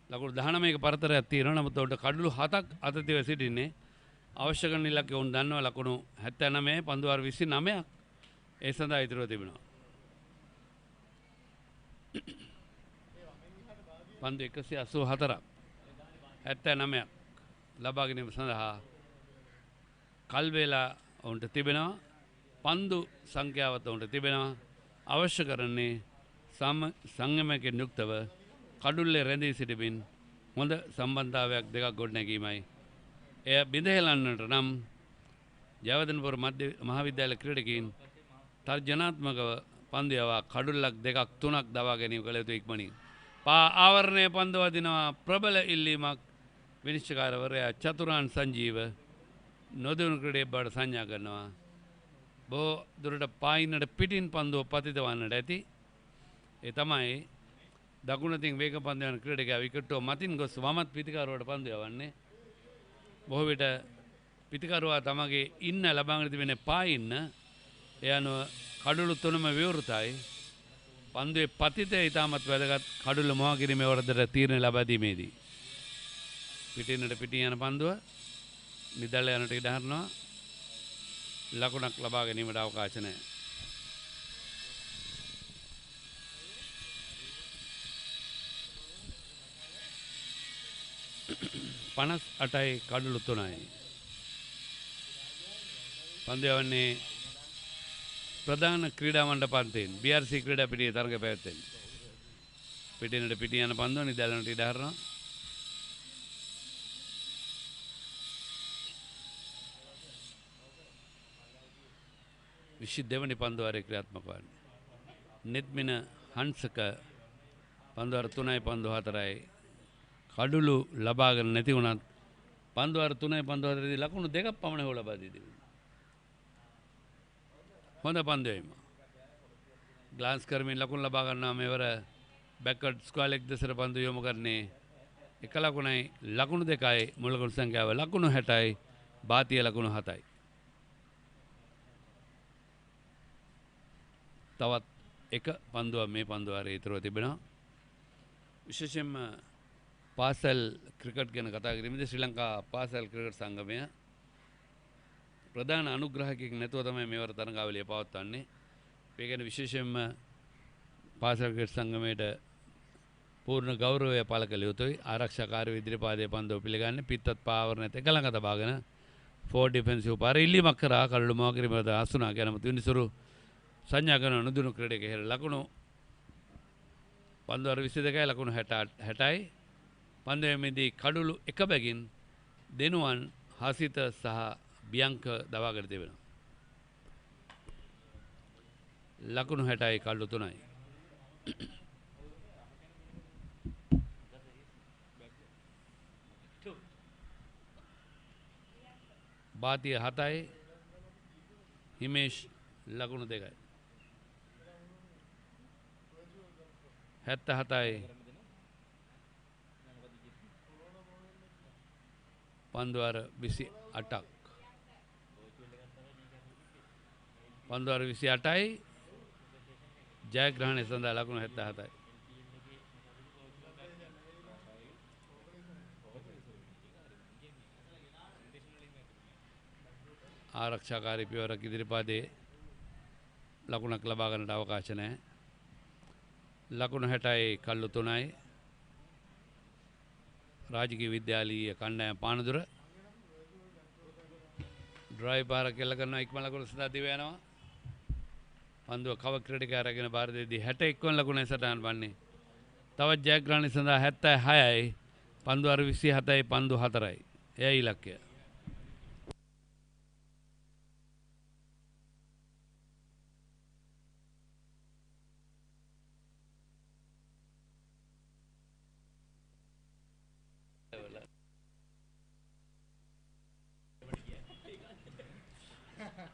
ලකුණු 19ක පරතරයක් තියෙනවා. නමුත් උන්ට කඩලු 7ක් අතතිව සිටින්නේ. අවශ්‍ය කරන ඉලක්කය උන් දන්නවා ලකුණු 79 පන්දුවර 29ක් ඒ සඳහා ඉතුරුව තිබෙනවා. පන්දු 184ක් 79ක් ලබා ගැනීම සඳහා කල් වේලා ඔවුන්ට තිබෙනවා. පන්දු සංඛ්‍යාවත් ඔවුන්ට තිබෙනවා. අවශ්‍ය කරන්නේ සංයමයෙන් යුක්තව කඩුල්ලේ රැඳී සිටමින් හොඳ සම්බන්ධතාවයක් දෙකක් ගොඩනැගීමයි. එය බිඳහෙලන්නට නම් ජයවර්ධනපුර මහාවිද්‍යාල ක්‍රීඩකයින් තර්ජනාත්මකව පන්දු යවා කඩුල්ලක් දෙකක් තුනක් දවා ගැනීම කළ යුතු ඉක්මනින්. පා ආවරණය පන්දු වදිනවා ප්‍රබල ඉල්ලීමක් විනිශ්චයකාරවරයා චතුරාන් සංජීව නොදිනු ක්‍රීඩේ බවට සංඥා කරනවා. බොහෝ දුරට පායින්නට පිටින් පන්දුව පතිත වන්නට ඇති. ඒ තමයි දකුණතින් වේග පන්දු යන ක්‍රීඩකයා විකට්ටුව මතින් ගොස් වමත් පිතිකරුවට පන්දු යවන්නේ. බොහෝ විට පිතිකරුවා තමගේ ඉන්න ලබාගෙන තිබෙන පායින්න ඒ අනුව කඩුළු තුනම විවෘතයි. පන්දුවේ පතිතය ඉතාමත් වැදගත් කඩුල්ල මොහා කිරීමේ වරදට තීරණ ලබා දීමේදී. පිටින්නට පිටින් යන පන්දුව නිදල්ල යනට ඉඩ හරිනවා. ලකුණක් ලබා ගැනීමට අවකාශ නැහැ. පනස් 8යි කඩුළු 3යි. පන්දු යවන්නේ ප්‍රධාන ක්‍රීඩා මණ්ඩපයෙන් BRC ක්‍රීඩා පිටියේ තරග පැවැත්වෙන. පිටිනට පිටින් යන පන්දුව නිදැලනට ඉඩ හරිනවා. දෙවනි පන්දුවාරේ ක්‍රියාත්මක වන්නේ. නෙත්මින හංසක පන්දුවාර 3යි පන්දු 4යි කඩුළු ලබාගෙන නැති වුණත් පන්දුවාර 3යි පන්දු 4දී ලකුණු දෙකක් පමණ හෝ ලබා දී තිබෙනවා. හොඳ පන්දුවීම. ග්ලාන්ස් කරමින් ලකුණු ලබා ගන්නවා මෙවර බැක්වර්ඩ් ස්ක්වයර් ලෙග් දෙසට පන්දු යොමු කරන්නේ. එක ලකුණයි ලකුණු දෙකයි මුල් ලකුණු සංඛ්‍යාව ලකුණු 60යි බාතිය ලකුණු 7යි. තවත් එක පන්දුවක් මේ පන්දුවාරේ ඉතුරුව තිබෙනවා. විශේෂයෙන්ම පාසල් ක්‍රිකට් ගැන කතා කිරීමේදී ශ්‍රී ලංකා පාසල් ක්‍රිකට් සංගමය ප්‍රධාන අනුග්‍රහකයෙක් නැතුව තමයි මේවර තරඟාවලිය පවත්වන්නේ. ඒ කියන්නේ විශේෂයෙන්ම පාසල් ක්‍රිකට් සංගමයට පූර්ණ ගෞරවය පළ කළ යුතුයි. ආරක්ෂාකාරී ඉදිරිපාදයේ පන්දුව පිළිගන්නේ පිත්තත් පාවර නැත එක ළඟ තබාගෙන ෆෝර් ඩිෆෙන්සිව් පාර ඉල්ලීමක් කරා කඩළු මොහා කිරීමට අසුනා කියන තුන්නිසුරු සංඥා කරන නුදුණු ක්‍රීඩකයෙක් හැර ලකුණු පන්දුවර 22යි ලකුණු 60යි පන්දුවේදී කඩුළු එක බැගින් දෙනුවන් හසිත සහ බියංක දවාගෙන තිබෙනවා. ලකුණු 60යි කඩුළු 3යි. බාතිය 7යි හිමේෂ් ලකුණු 2යි. 77යි පන්දුවාර 28ක්. පන්දුවාර 28යි ජයග්‍රහණය සඳහා ලකුණු 77යි. ආරක්ෂාකාරී පියවරක් ඉදිරිපදේ ලකුණක් ලබා ගන්නට අවකාශ නැහැ. ලකුණු 60යි කල්ලු 3යි. රාජකීය විද්‍යාලීය කණ්ඩායම පානදුර ඩ්‍රයිව් පාර කෙල්ල කරනවා ඉක්ම ලකුණු සඳහා දිව යනවා. පන්දුව කව ක්‍රීඩකයා අරගෙන බාර දෙද්දී 61 වන ලකුණේ සටහන් වන්නේ. තවත් ජයග්‍රහණය සඳහා 76යි පන්දුවාර 27යි පන්දු 4යි. එයයි ඉලක්කය.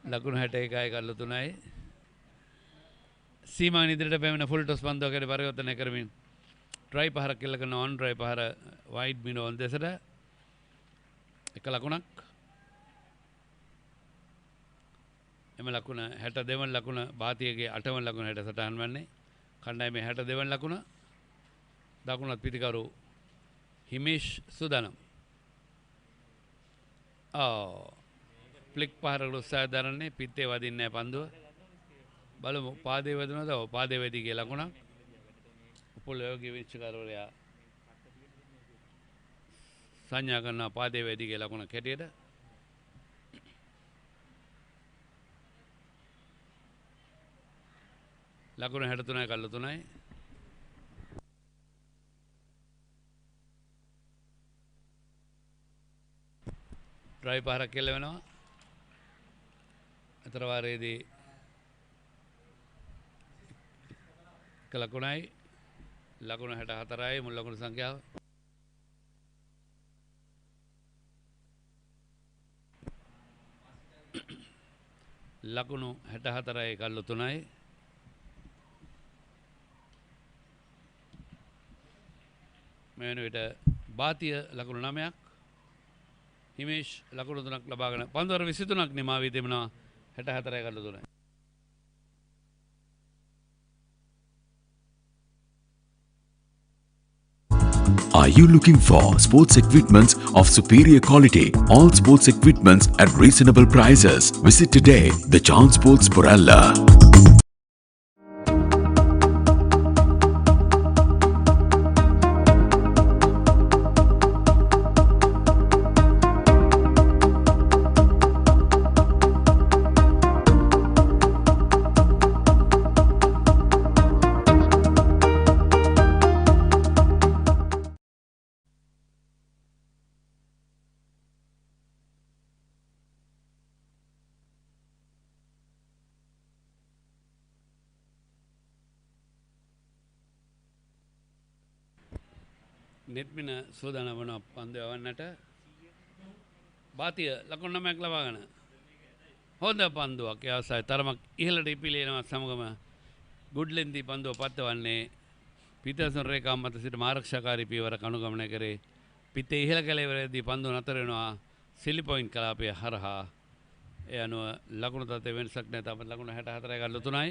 ලකුණු 61යි කල්ලු 3යි. සීමාවෙන් ඉදිරියට පැමිණ ෆුල් ටොස් පන්දුවකට පරිවර්තනය කරමින් ට්‍රයි පහරක් කෙල්ල කරන ඔන් ට්‍රයි පහර වයිඩ් මිඩෝන් දෙසට එක ලකුණක්. එම ලකුණ 62 වන ලකුණ භාතියගේ 8 වන ලකුණ හැට සටහන් වන්නේ. කණ්ඩායමේ 62 වන ලකුණ. දකුණත් පිටිකරු හිමේෂ් සුදානම්. ෆ්ලික් පහරකට උත්සාහ දරන්නේ පිත්තේ වදින්නේ නැහැ පන්දුව. බලමු පාදේ වැදුනද? ඔව් පාදේ වැදී ගිය ලකුණක්. උපලෝකීය විනිශ්චයකාරවරයා සංඥා කරන පාදේ වැදී ගිය ලකුණක් හැටියට. ලකුණු 63යි කල්ලු 3යි. ට්‍රයි පහරක් කෙල්ල වෙනවා. අතර වාරයේදී එක ලකුණයි. ලකුණු 64යි මුල් ලකුණු සංඛ්‍යාව. ලකුණු 64යි කල්ලු 3යි. මේ වෙන විට භාතිය ලකුණු 9ක්. හිමේෂ් ලකුණු 3ක් ලබාගෙන පන්දුවර 23ක් නිමා වී තිබෙනවා. 64යි කල්ලු 3යි. Are you looking for sports equipments of superior quality? All sports equipments at reasonable prices. Visit today the Chance Sports Boralla. නෙත්මින සූදානම් වන පන්දු යවන්නට. භාතිය ලකුණු 9ක් ලබාගෙන හොඳ පන්දුවක්. ඒ අවස්ථාවේ තරමක් ඉහළට ඉපිලෙනවා සමගම ගුඩ්ලෙන්දී පන්දුව පත්වන්නේ පිටර්සන් රේඛා මත සිට ආරක්ෂාකාරී පියවරක් අනුගමනය කරේ. පිටේ ඉහළ කැලේවලදී පන්දුව නතර වෙනවා සිලි පොයින්ට් කලාපය හරහා. ඒ අනුව ලකුණු තත්ත්වයේ වෙනසක් නැත. අපට ලකුණු 64යි කල්ලු 3යි.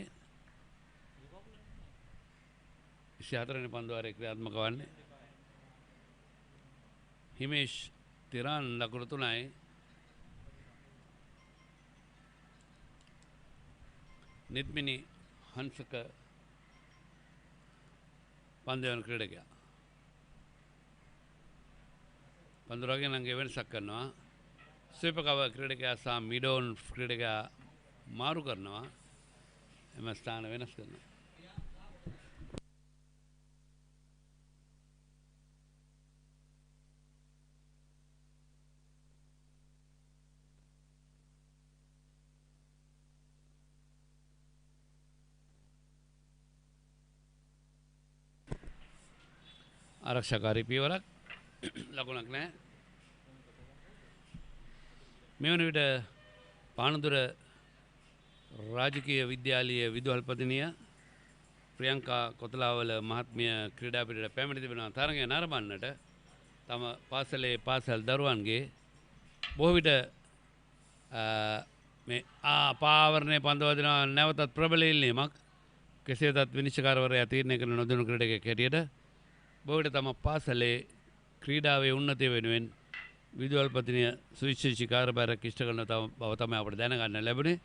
24 වෙනි පන්දුව ආරේ ක්‍රියාත්මක වන්නේ. හිමේෂ් තිරාන් ලකුණු 3යි. නිත්මිනි හංසක පන්දු යන ක්‍රීඩකයා. පන්දුරගෙන අංගේ වෙනසක් කරනවා. ස්වීප කව ක්‍රීඩකයා සහ මිඩෝන් ක්‍රීඩකයා මාරු කරනවා. එම ස්ථාන වෙනස් කරනවා. ආරක්ෂාකාරී පියවරක් ලකුණක් නැහැ. මේ වන විට පානදුර රාජකීය විද්‍යාලීය විදුහල්පතිනිය ප්‍රියංකා කොතලාවල මහත්මිය ක්‍රීඩා පිටට පැමිණ තිබෙනවා තරගය නරඹන්නට. තම පාසලේ පාසල් දරුවන්ගේ බොහෝ විට මේ පාවරණය පන්දවදිනවා නැවතත් ප්‍රබල ඉල්ලීමක්. කෙසේ වෙතත් විනිශ්චයකාරවරයා තීරණය කරන නොදෙනු ක්‍රීඩකයෙක් හැටියට බොහෝවිට තම පාසලේ ක්‍රීඩාවේ උන්නතිය වෙනුවෙන් විදුහල්පතිනිය සුවිශේෂී කාර්යභාරයක් ඉෂ්ට කරන බව තමයි අපට දැනගන්න ලැබුණේ.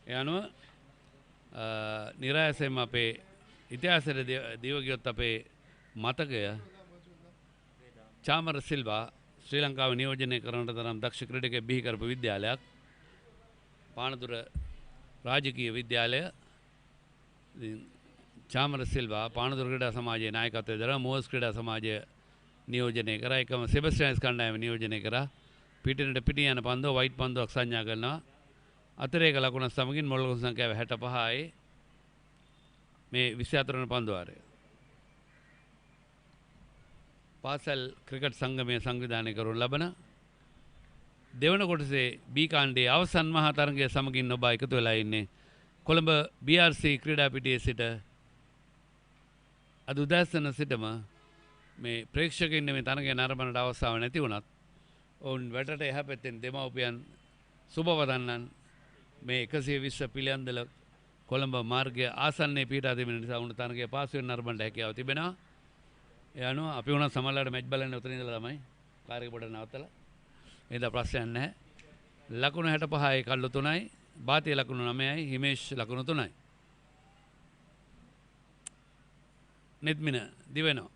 ඒ අනුව නිරායසයෙන්ම අපේ ඉතිහාසයට දිව ගියොත් අපේ මතකය චාමර සිල්වා ශ්‍රී ලංකාව නියෝජනය කරනට තරම් දක්ෂ ක්‍රීඩකයෙක් බිහි කරපු විද්‍යාලයක් පානදුර රාජකීය විද්‍යාලය. චාමර සිල්වා පානදුර ක්‍රීඩා සමාජයේ නායකත්වයේ දරන මෝස් ක්‍රීඩා සමාජය නියෝජනය කරා. එකම සෙබස්ටියන්ස් කණ්ඩායම නියෝජනය කරා. පිටිනට පිටින් යන පන්දුව වයිට් පන්දුවක් සංඥා කරනවා. අතරේක ලකුණ සමගින් මොල් ලකුණු සංඛ්‍යාව 65යි. මේ 24 වන පන්දු වාරය. පාසල් ක්‍රිකට් සංගමය සංවිධානය කරනු ලබන දෙවන කොටසේ B කාණ්ඩයේ අවසන් මහා තරගය සමගින් ඔබ එකතු වෙලා ඉන්නේ කොළඹ BRC ක්‍රීඩා පිටියේ සිට අද උදෑසන සිටම මේ ප්‍රේක්ෂකයින් මේ තරගය නරඹන්නට අවස්ථාවක් නැති වුණත් ඔවුන් වැටට එහා පැත්තෙන් දෙමව්පියන් සුබ වදන්නන් මේ 120 පිළියන්දල කොළඹ මාර්ගය ආසන්නයේ පිහිටා තිබෙන නිසා උණු තරගය පාසුවෙන් නරඹන්නට හැකියාව තිබෙනවා. ඒ අනුව අපි උනත් සමහරවිට මැච් බලන්නේ උතන ඉඳලා තමයි කාර්යය පොඩ නවත්තලා. එදා ප්‍රශ්නයක් නැහැ. ලකුණු 65යි කල්ලු 3යි, බාතිය ලකුණු 9යි, හිමේෂ් ලකුණු 3යි. නෙත්මින දිවෙනවා.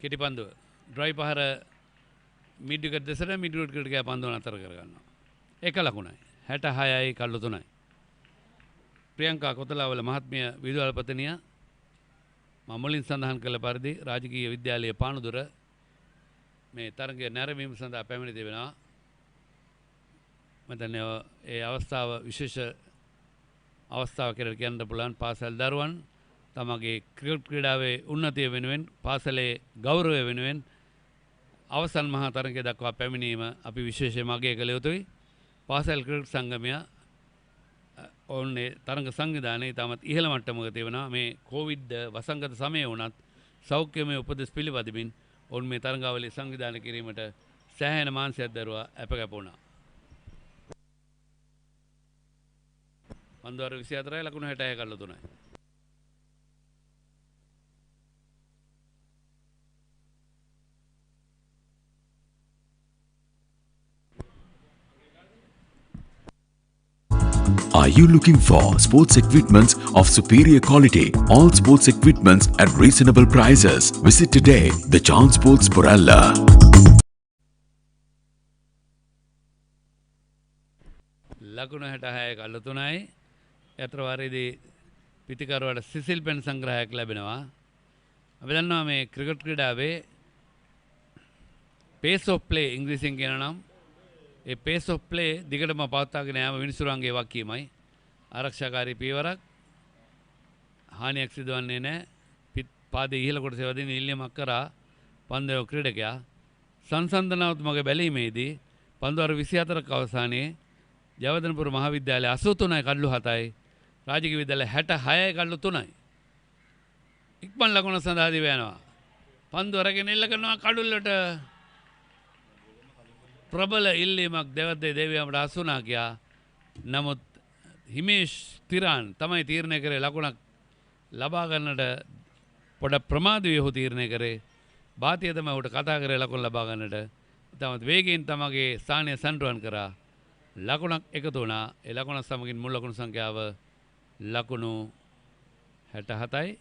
කෙටි පන්දුව. ඩ්‍රයි පහර මිඩ් විකට් දෙසට මිඩ් විකට් ගෑ පන්දුව නතර කර ගන්නවා. එක ලකුණයි. 66යි කල්ලු 3යි. ප්‍රියංකා කොතලාවල මහත්මිය විදුහල්පතිනිය මම මුලින් සඳහන් කළ පරිදි රාජකීය විද්‍යාලයේ පානුදුර මේ තරගය නැරඹීම සඳහා පැමිණ තිබෙනවා. මම ඒ අවස්ථාව විශේෂ අවස්ථාවක් කියලා කියන්න පුළුවන්. පාසල් දරුවන් තමගේ ක්‍රිකට් ක්‍රීඩාවේ උන්නතිය වෙනුවෙන් පාසලේ ගෞරවය වෙනුවෙන් අවසන් මහා තරගය දක්වා පැමිණීම අපි විශේෂයෙන්ම අගය කළ යුතුයි. පාසල් ක්‍රිකට් සංගමය ඔවුන්ගේ තරග සංවිධානයේ තාමත් ඉහළ මට්ටමක තිබෙනවා. මේ කොවිඩ් වසංගත සමයේ වුණත් සෞඛ්‍යමය උපදෙස් පිළිපදමින් ඔවුන් මේ තරගාවලිය සංවිධානය කිරීමට සෑහෙන මානසික දරුවා අපකැප වුණා. පන්දුවර 24යි ලකුණු 66 කල්ල 3යි. Are you looking for sports equipments of superior quality? All sports equipments at reasonable prices. Visit today the Chance Sports Boralla. ලකුණු 66 කල්ල 3යි. යතර වාරයේදී පිටිකරුවට සිසිල් පෙන් සංග්‍රහයක් ලැබෙනවා. අපි දන්නවා මේ ක්‍රිකට් ක්‍රීඩාවේ pace of play ඉංග්‍රීසියෙන් කියන නම් ඒ pace of play දිගටම පවත්වාගෙන යාම විනිසුරුවන්ගේ වගකීමයි. ආරක්ෂාකාරී පියවරක් හානියක් සිදුවන්නේ නැහැ. පාදයේ ඉහළ කොටසේ වදින ඉල්ලීමක් කරා පන්දු ක්‍රීඩකයා සංසන්දනාත්මක බැලීමේදී පන්දුවර 24ක අවසානයේ ජයවර්ධනපුර මහාවිද්‍යාලය 83යි කඩලු 7යි, රාජකීය විද්‍යාලය 66යි කඩලු 3යි. ඉක්මන් ලකුණ සඳහා දිව යනවා. පන්දුව අරගෙන එල්ල කරනවා කඩුල්ලට. ප්‍රබල ඉල්ලීමක් දෙවද්දේ දෙවියන්ට අසුණා කියා. නමුත් හිමේෂ් තිරාන් තමයි තීරණය කරේ ලකුණක් ලබා ගන්නට පොඩ ප්‍රමාදී වූ තීරණය කරේ. බාතිය තමයි උට කතා කරේ ලකුණ ලබා ගන්නට. තමත් වේගයෙන් තමගේ ස්ථානය සන්ටුවන් කරා. ලකුණක් එකතු වුණා. ඒ ලකුණ සමගින් මුල් ලකුණු සංඛ්‍යාව ලකුණු 67යි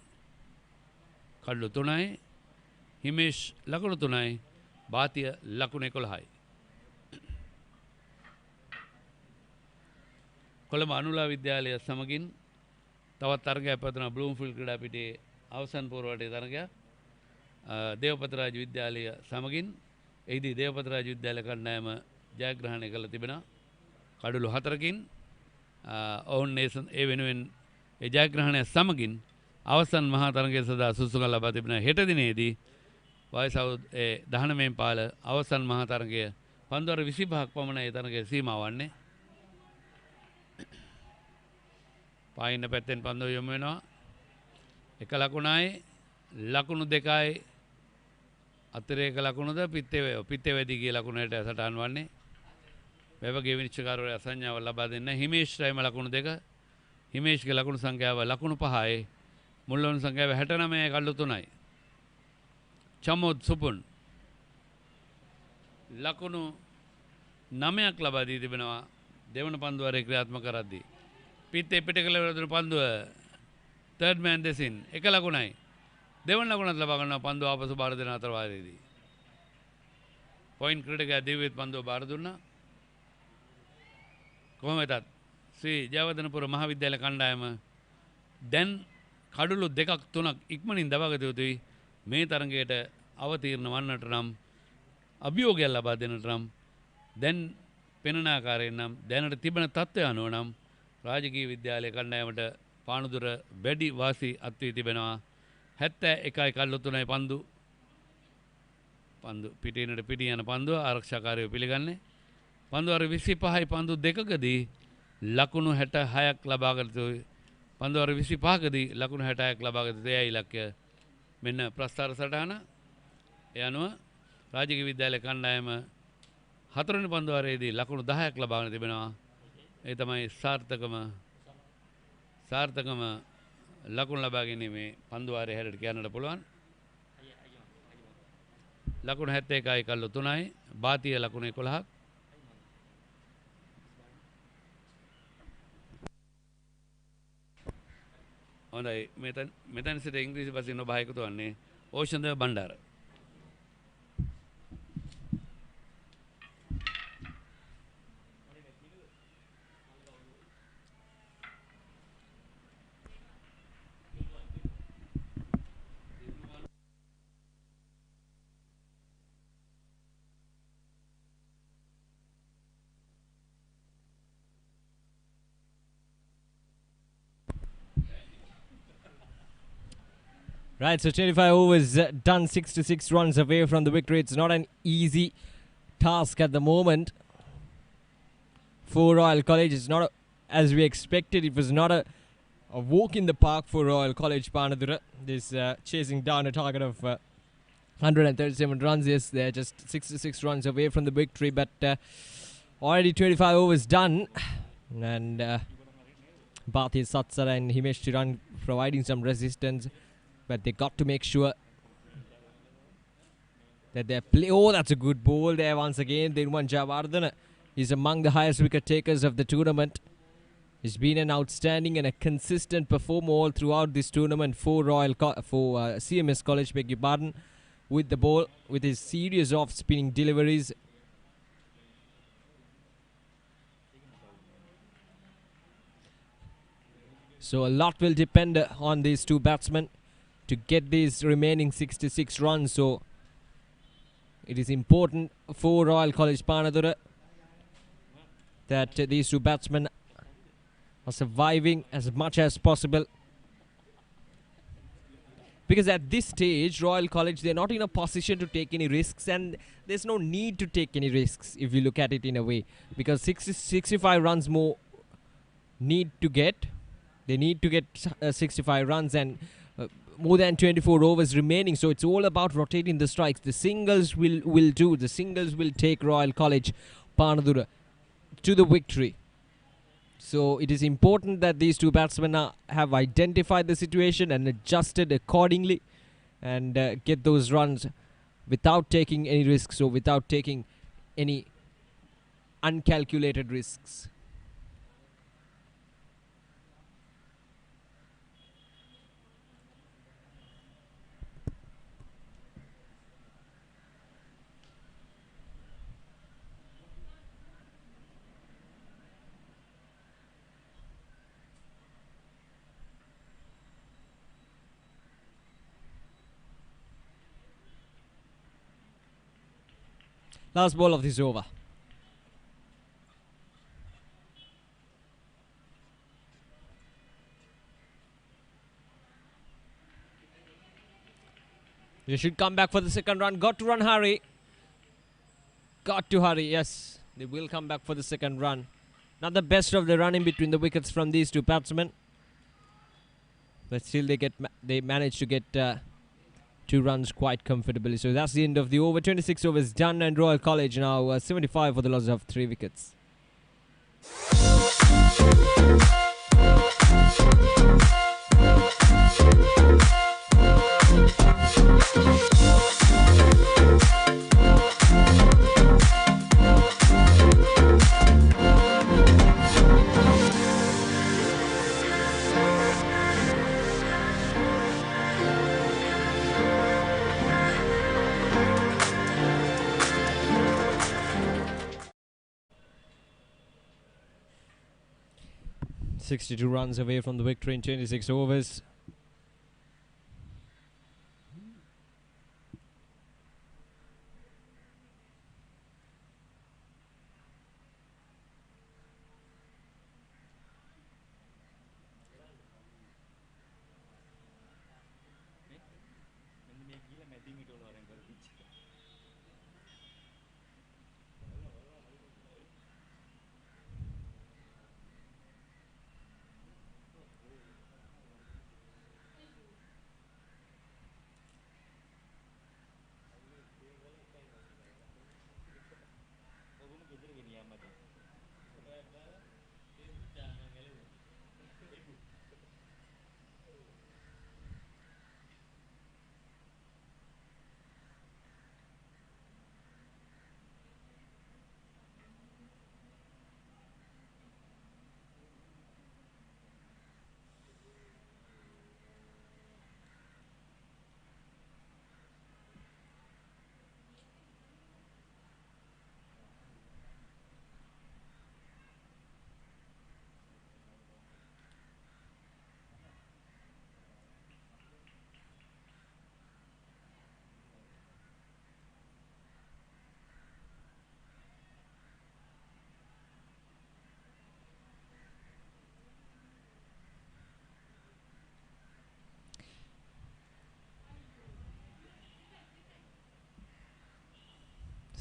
කඩලු 3යි, හිමේෂ් ලකුණු 3යි, බාතිය ලකුණු 11යි. කොළඹ අනුලා විද්‍යාලය සමගින් තවත් තරගයක් පැවැත්වෙනවා. බ්ලූම්ෆීල්ඩ් ක්‍රීඩා පිටියේ අවසන් පූර්වවටයේ තරගයක්. දේවපතරාජ විද්‍යාලය සමගින් එහිදී දේවපතරාජ විද්‍යාලය කණ්ඩායම ජයග්‍රහණය කළ තිබෙනවා. කඩලු 4කින් ඔවුන් ඒ වෙනුවෙන් ඒ ජයග්‍රහණය සමගින් අවසන් මහා තරගය සඳහා සුසුකම් ලබා තිබෙනවා. හෙට දිනේදී වයස 19 පාල අවසන් මහා තරගය පන්දුවර 25ක් පමණ ඒ තරගයේ සීමා වන්නේ. පායින්න පැත්තෙන් පන්දුව යොමු වෙනවා. එක ලකුණයි ලකුණු 2යි අතිරේක ලකුණුද පිත්තේ වැඩි ගිය ලකුණට සටහන් වන්නේ. මේ වගේ විනිශ්චයකාරවරයා සංඥාව ලබා දෙන්න. හිමේෂ්ටයිම ලකුණු 2. හිමේෂ්ගේ ලකුණු සංඛ්‍යාව ලකුණු 5යි. මුල් ලකුණු සංඛ්‍යාව 69යි කඩලු 3යි. චමෝද් සුපුන් ලකුණු 9ක් ලබා දී තිබෙනවා දෙවන පන්දුවරේ ක්‍රියාත්මක කරද්දී. පිත්තේ පිටකල වලදුන පන්දුව තර්ඩ් මෑන් දෙසින් එක ලකුණයි. දෙවන ලකුණත් ලබා ගන්නවා පන්දුව ආපසු බාර දෙන අතර වාරයේදී. පොයින්ට් ක්‍රීඩකයා දිව්‍යත් පන්දුව බාර දුන්නා. කොහොම වෙතත් ශ්‍රී ජයවර්ධනපුර මහාවිද්‍යාල කණ්ඩායම දැන් කඩලු 2ක් 3ක් ඉක්මනින් දවාගත යුතුයි. මේ තරගයට අවතීර්ණ වන්නට නම් අභියෝගයක් ලබා දෙන්නට නම් දැන් පෙනෙන ආකාරයෙන් නම් දැනට තිබෙන තත්ත්වය අනුව නම් රාජකීය විද්‍යාලය කණ්ඩායමට පානුදුර වැඩි වාසි අත්වී තිබෙනවා. 71යි කල්ලු 3යි පන්දු පිටිනට පිටි යන පන්දුව ආරක්ෂාකාරයෝ පිළිගන්නේ. පන්දුවර 25යි පන්දු දෙකකදී ලකුණු 66ක් ලබාගත යුතුයි. පන්දුවර 25කදී ලකුණු 66ක් ලබාගත යුතුයි. එයයි ඉලක්කය. මෙන්න ප්‍රස්ථාර සටහන. ඒ අනුව රාජකීය විද්‍යාලය කණ්ඩායම හතරවෙනි පන්දුවාරයේදී ලකුණු 10ක් ලබාගෙන තිබෙනවා. ඒ තමයි සාර්ථකම ලකුණු ලබා ගැනීමේ පන්දුවාරය හැරට කියන්නට පුළුවන්. ලකුණු 71යි කල්ලු 3යි. බාතිය ලකුණු 11ක්. හොඳයි මෙතන සිට ඉංග්‍රීසි භාෂාවෙන් ඔබ එකතු වන්නේ ඕෂන්ද Bandara. Right, so 25 overs done, 66 runs away from the victory. It's not an easy task at the moment for Royal College. It's not as we expected. It was not a walk in the park for Royal College Panadura. This chasing down a target of 137 runs. Yes, they're just 66 runs away from the victory, but already 25 overs done, and Bhathi Satsara and Himesh Chiran providing some resistance. But they got to make sure that they play. Oh, that's a good ball there once again. Then Jayawardhanapura is among the highest wicket takers of the tournament. He's been an outstanding and a consistent performer all throughout this tournament for CMS College, beg your pardon, with the ball, with his series of spinning deliveries. So a lot will depend on these two batsmen to get these remaining 66 runs. So it is important for Royal College Panadura that these two batsmen are surviving as much as possible, because at this stage Royal College, they're not in a position to take any risks, and there's no need to take any risks if you look at it in a way, because 65 runs more they need to get 65 runs and more than 24 overs remaining. So it's all about rotating the strikes. The singles will do. The singles will take Royal College Panadura to the victory. So it is important that these two batsmen have identified the situation and adjusted accordingly, and get those runs without taking any risks, or without taking any uncalculated risks. Last ball of this over. They should come back for the second run. Got to run, hurry. Got to hurry, yes. They will come back for the second run. Not the best of the running between the wickets from these two batsmen, but still they managed to get 2 runs quite comfortably. So that's the end of the over. 26 overs done, and Royal College now 75 for the loss of 3 wickets. .62 runs away from the victory in 26 overs.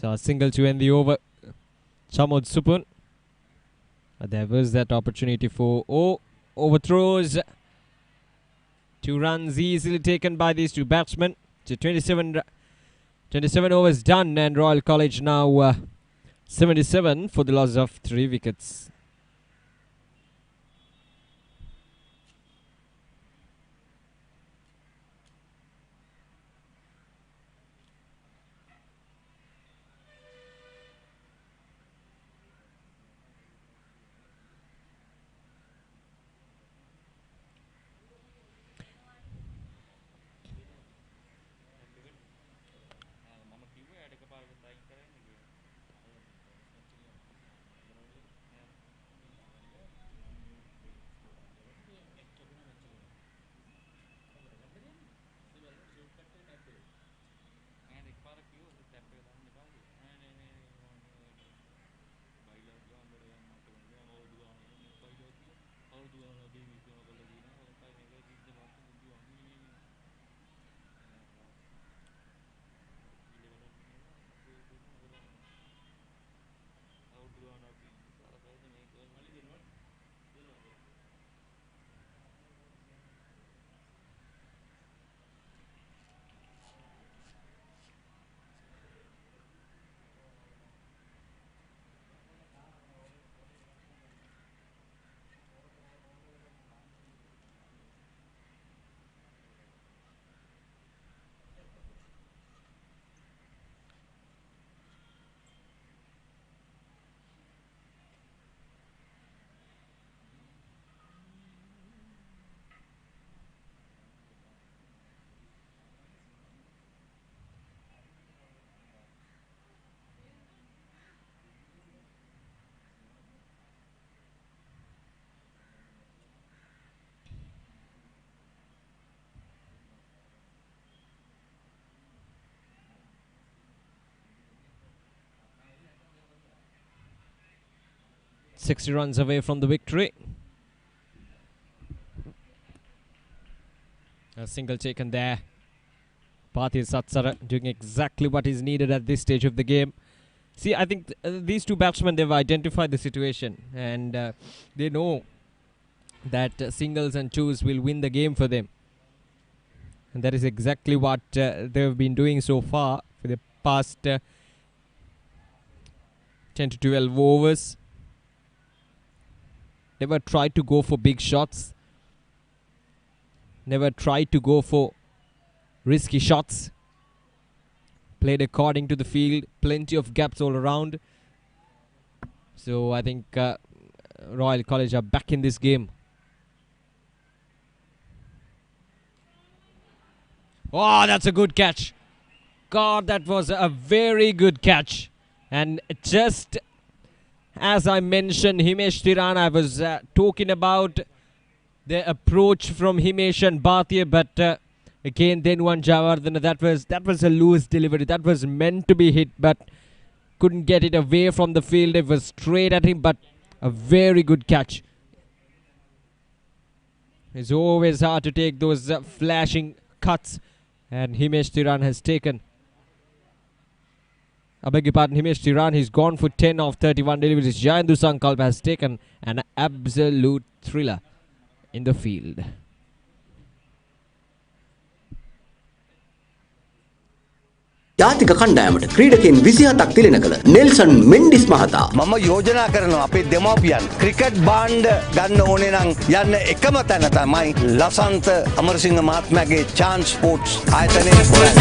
So a single to end the over. Chamod Supun. There was that opportunity for overthrows. 2 runs easily taken by these two batsmen. So 27 overs done, and Royal College now 77 for the loss of 3 wickets. ...60 runs away from the victory. A single taken there. Bhartiya Satsara doing exactly what is needed at this stage of the game. See, I think these two batsmen, they've identified the situation, and they know that singles and twos will win the game for them. And that is exactly what they've been doing so far for the past 10 to 12 overs. Never tried to go for big shots. Never tried to go for risky shots. Played according to the field. Plenty of gaps all around. So I think Royal College are back in this game. Oh, that's a good catch. God, that was a very good catch. And just as I mentioned, Himesh Tiran, I was talking about the approach from Himesh and Bhartiya, but again, then one Jayawardhanapura, that was a loose delivery. That was meant to be hit, but couldn't get it away from the field. It was straight at him, but a very good catch. It's always hard to take those flashing cuts, and Himesh Tiran has taken. I beg your pardon, Himesh Tiran, he's gone for 10 of 31 deliveries. Jayendu Sankalp has taken an absolute thriller in the field. ජාතික කණ්ඩායමට ක්‍රීඩකයන් 27ක් තිලෙන කළ Nelson Mendis මහතා මම යෝජනා කරනවා අපේ දෙමාපියන් cricket බාණ්ඩ ගන්න ඕනේ නම් යන්න එකම තැන තමයි ලසන්ත අමරසිංහ මහත්මයාගේ chance sports ආයතනයේ හොයන්න.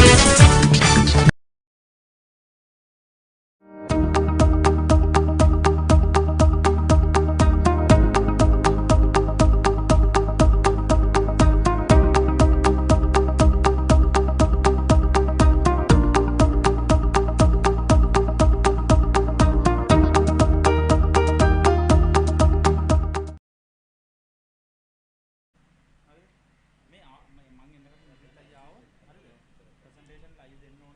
මේ මං එන්නකට මෙතනට ආව හරිද ප්‍රසන්ටේෂන් ලයිව් දෙන්න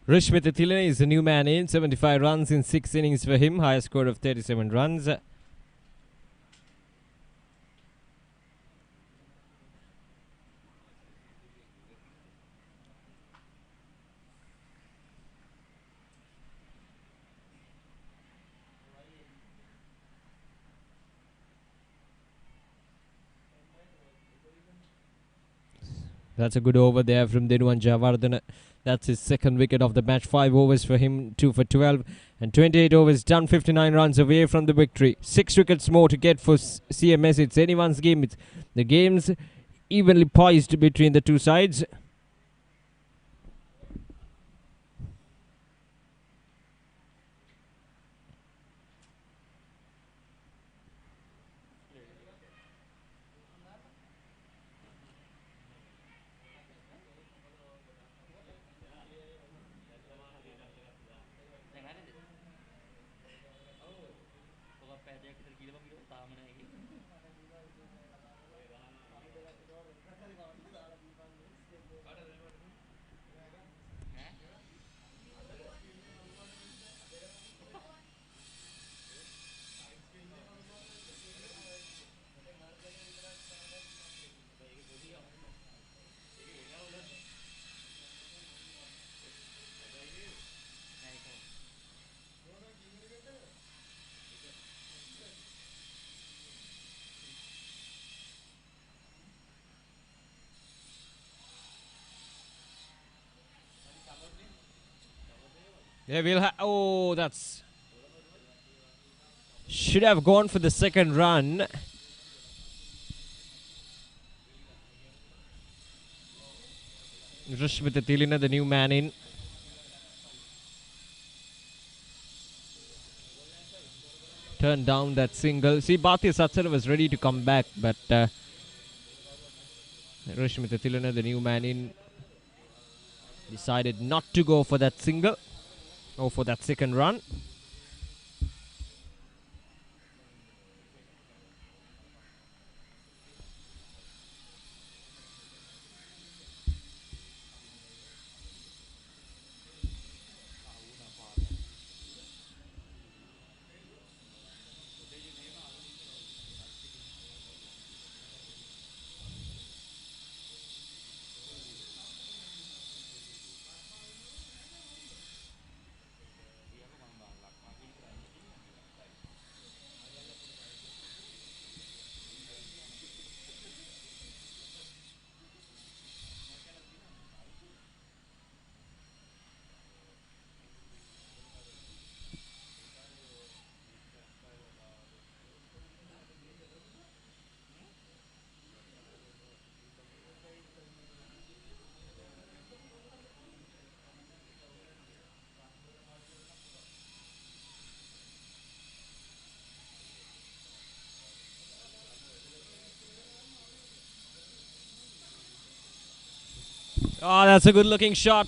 Rishmita Tilana is a new man in, 75 runs in 6 innings for him, highest score of 37 runs. That's a good over there from Dinwan Jayawardhanapura. That's his second wicket of the match. 5 overs for him, 2 for 12. And 28 overs done, 59 runs away from the victory. 6 wickets more to get for CMS. It's anyone's game. The game's evenly poised between the two sides. Yeah, we'll oh, that's... should have gone for the second run. Rishmita Tilana, the new man in. Turned down that single. See, Bharti Satsara was ready to come back, but Rishmita Tilana, the new man in, decided not to go for that single or for that second run. Oh, that's a good looking shot.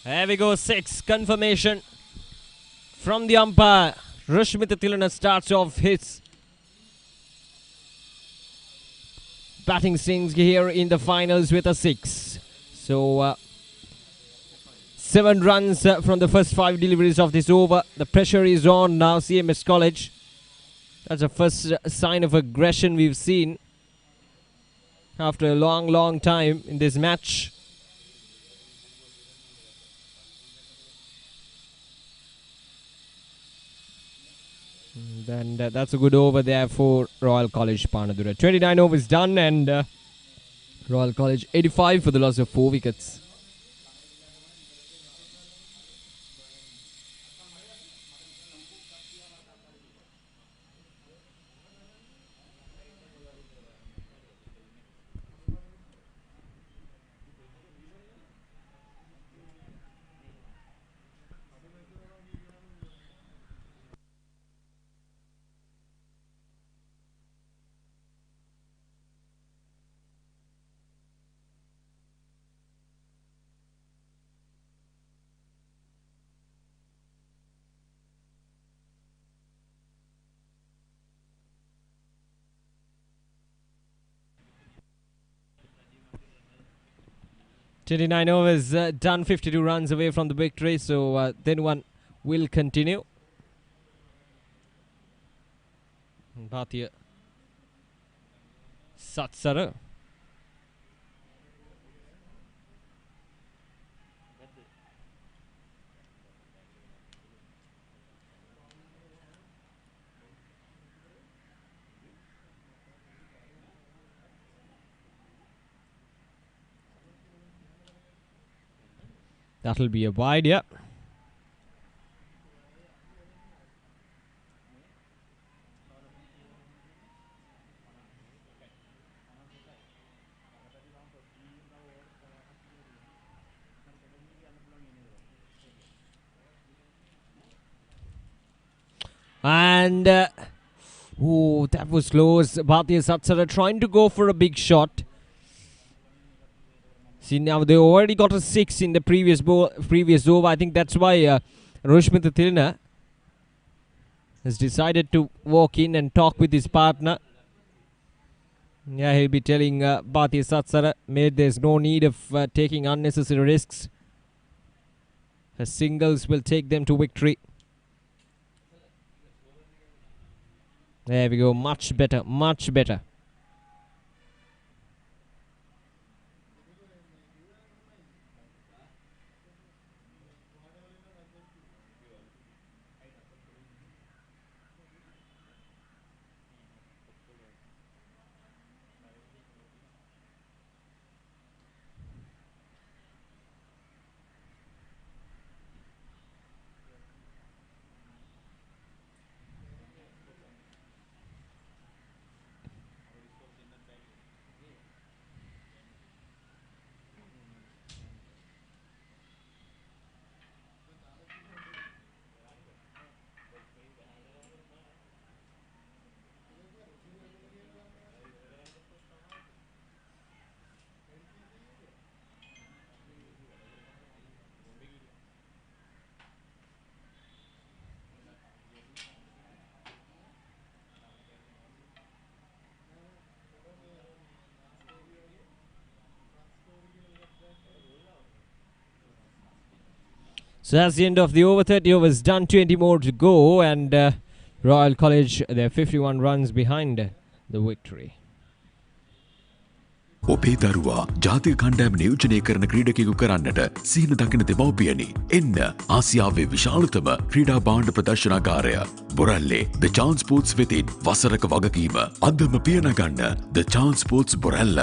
There we go, 6. Confirmation from the umpire. Rishmita Tilana starts off his batting stings here in the finals with a 6. So 7 runs from the first 5 deliveries of this over. The pressure is on now, CMS College. That's the first sign of aggression we've seen after a long time in this match. And that's a good over there for Royal College Panadura. 29 overs done, and Royal College 85 for the loss of 4 wickets. 29 overs done, 52 runs away from the victory. So then one will continue. Bhatia Satsara. That'll be a wide, yeah. And that was close. Bhatia Satsara trying to go for a big shot. See, now they already got a 6 in the previous over. I think that's why Rushmita Tilna has decided to walk in and talk with his partner. Yeah, he'll be telling Bhatia Satsara, mate, there's no need of taking unnecessary risks. Her singles will take them to victory. There we go. Much better. Much better. So that's the end of the over. 30 overs done, 20 more to go, and Royal College, they're 51 runs behind the victory. ඔබේ දරුවා ජාතික කණ්ඩායම නියෝජනය කරන ක්‍රීඩකයෙකු කරන්නට සීන දකින දෙමව්පියනි එන්න ආසියාවේ විශාලතම ක්‍රීඩා භාණ්ඩ ප්‍රදර්ශනාගාරය බොරැල්ලේ The Chance Sports වෙතින් වසරක වගකීම අදම පියනගන්න The Chance Sports බොරැල්ල.